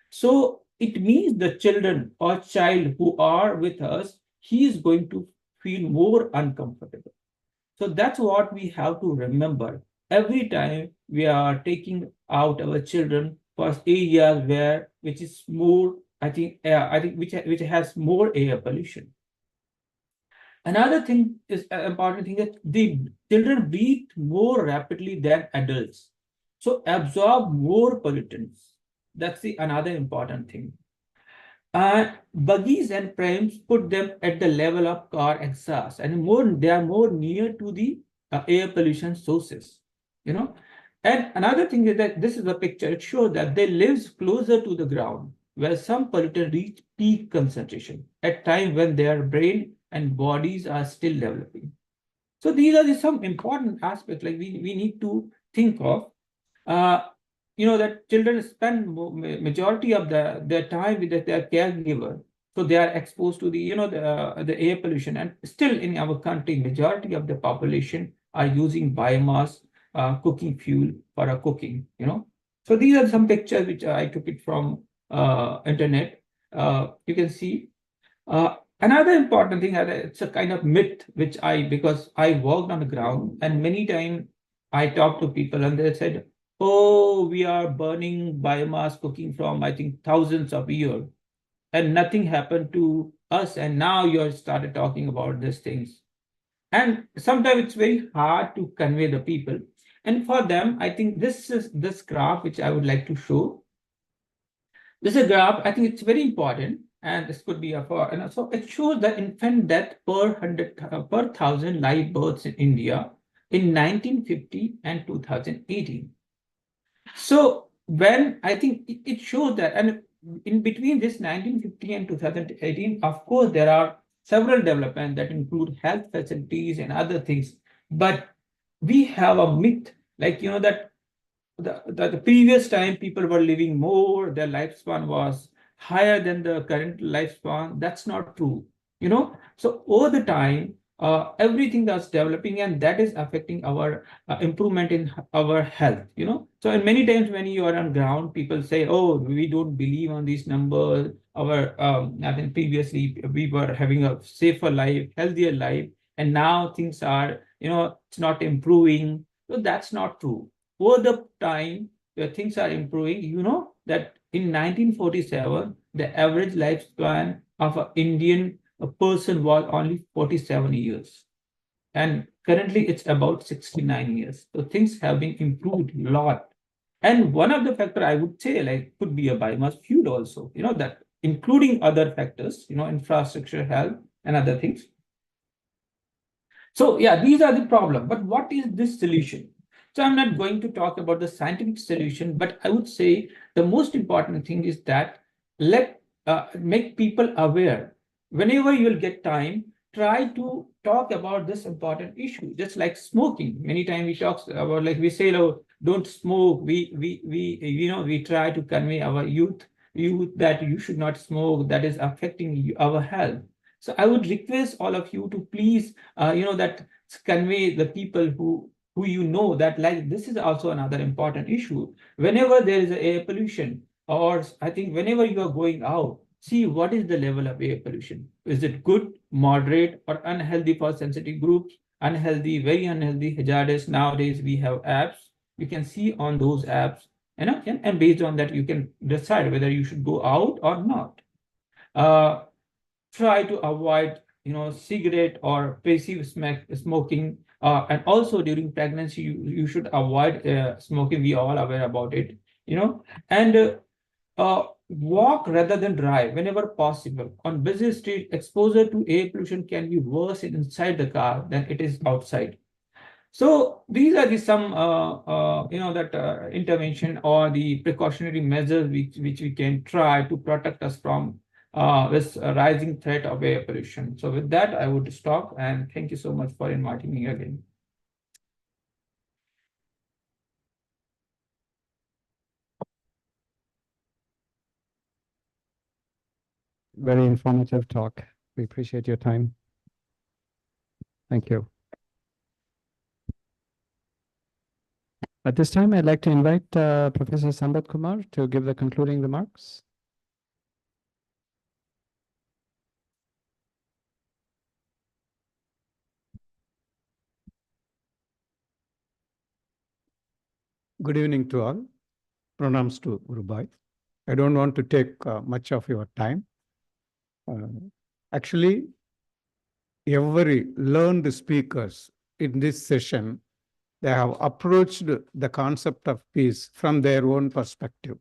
so it means the children or child who are with us, he is going to feel more uncomfortable. So that's what we have to remember every time we are taking out our children for areas which is more, which has more air pollution. Another thing is important thing that the children breathe more rapidly than adults, so absorb more pollutants. That's another important thing. Buggies and prams put them at the level of car exhaust, and they are more near to the air pollution sources, And another thing is that this is a picture. It shows that they live closer to the ground, where some pollutants reach peak concentration at time when their brain and bodies are still developing. So these are some important aspects like we need to think of. That children spend majority of their time with their caregiver, so they are exposed to the the air pollution. And still in our country, majority of the population are using biomass cooking fuel for cooking. So these are some pictures which I took it from internet. You can see. Another important thing, it's a kind of myth which because I worked on the ground, and many times I talked to people and they said, oh, we are burning biomass cooking from, I think, thousands of years, and nothing happened to us. And now you started talking about these things. And sometimes it's very hard to convey the people. And for them, I think this graph, which I would like to show. This is a graph, I think it's very important, and this could be so it shows the infant death per 1,000 live births in India in 1950 and 2018. So when I think it shows that, and in between this 1950 and 2018, of course, there are several developments that include health facilities and other things, but we have a myth, like, that the previous time people were living more, their lifespan was higher than the current lifespan. That's not true, So over the time, everything that's developing, and that is affecting our improvement in our health, So and many times when you are on ground, people say, oh, we don't believe on these numbers. I think previously we were having a safer life, healthier life, and now things are, it's not improving. So that's not true. Over the time, where things are improving, that in 1947, the average lifespan of an Indian person was only 47 years. And currently it's about 69 years. So things have been improved a lot. And one of the factors I would say, like, could be a biomass fuel also, that including other factors, infrastructure, health, and other things. So yeah, these are the problem. But what is this solution? So I'm not going to talk about the scientific solution, but I would say the most important thing is that make people aware. Whenever you'll get time, try to talk about this important issue, just like smoking. Many times we talk about, like, we say, oh, don't smoke. We try to convey our youth that you should not smoke, that is affecting our health. So I would request all of you to please, that convey the people who that, like, this is also another important issue. Whenever there is air pollution, or I think whenever you are going out, see what is the level of air pollution. Is it good, moderate, or unhealthy for sensitive groups? Unhealthy, very unhealthy, hazardous. Nowadays we have apps. You can see on those apps, and based on that you can decide whether you should go out or not. Try to avoid, cigarette or passive smoking. And also during pregnancy, you should avoid smoking. We are all aware about it, and walk rather than drive whenever possible. On busy street, exposure to air pollution can be worse inside the car than it is outside. So these are the some, intervention or the precautionary measures which we can try to protect us from this rising threat of air pollution. So with that, I would stop, and thank you so much for inviting me again. Very informative talk. We appreciate your time. Thank you. At this time, I'd like to invite Professor Sambat Kumar to give the concluding remarks. Good evening to all. Pranams to Gurubai. I don't want to take much of your time. Actually, every learned speakers in this session, they have approached the concept of peace from their own perspective,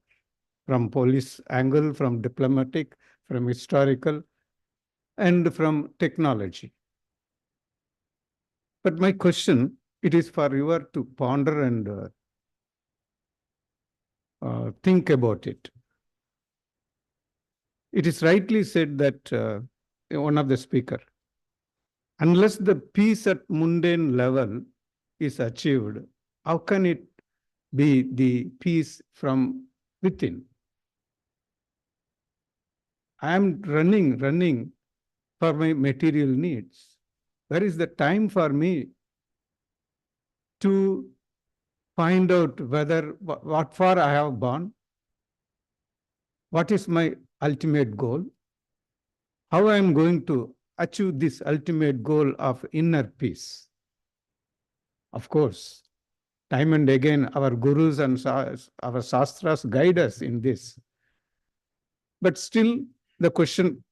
from police angle, from diplomatic, from historical, and from technology. But my question, it is for you to ponder and think about it. It is rightly said that one of the speaker, unless the peace at mundane level is achieved, how can it be the peace from within? I am running for my material needs. Where is the time for me to find out what for I have born? What is my ultimate goal? How I am going to achieve this ultimate goal of inner peace? Of course, time and again, our gurus and our shastras guide us in this. But still, the question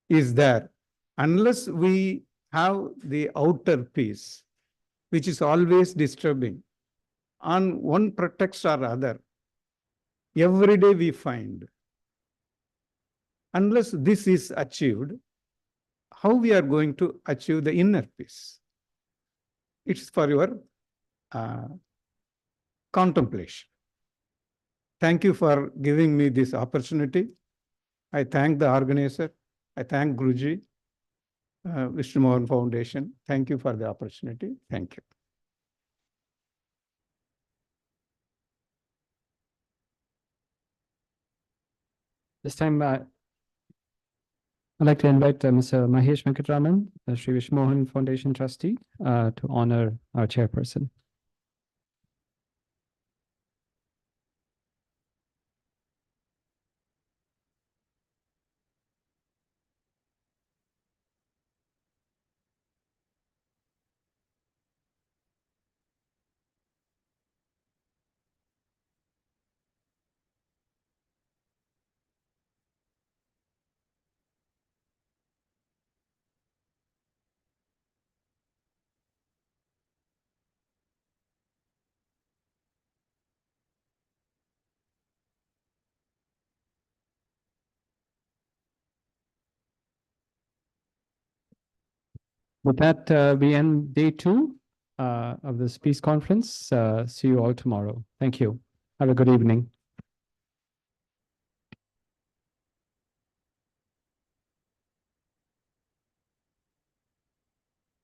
is there. Unless we have the outer peace, which is always disturbing on one pretext or other. Every day we find. Unless this is achieved, how we are going to achieve the inner peace? It's for your contemplation. Thank you for giving me this opportunity. I thank the organizer. I thank Guruji, Vishnu Mohan Foundation. Thank you for the opportunity. Thank you. This time, I'd like to invite Mr. Mahesh Venkatraman, the Sri Vishnu Mohan Foundation trustee, to honor our chairperson. With that, we end day 2 of this peace conference. See you all tomorrow. Thank you. Have a good evening.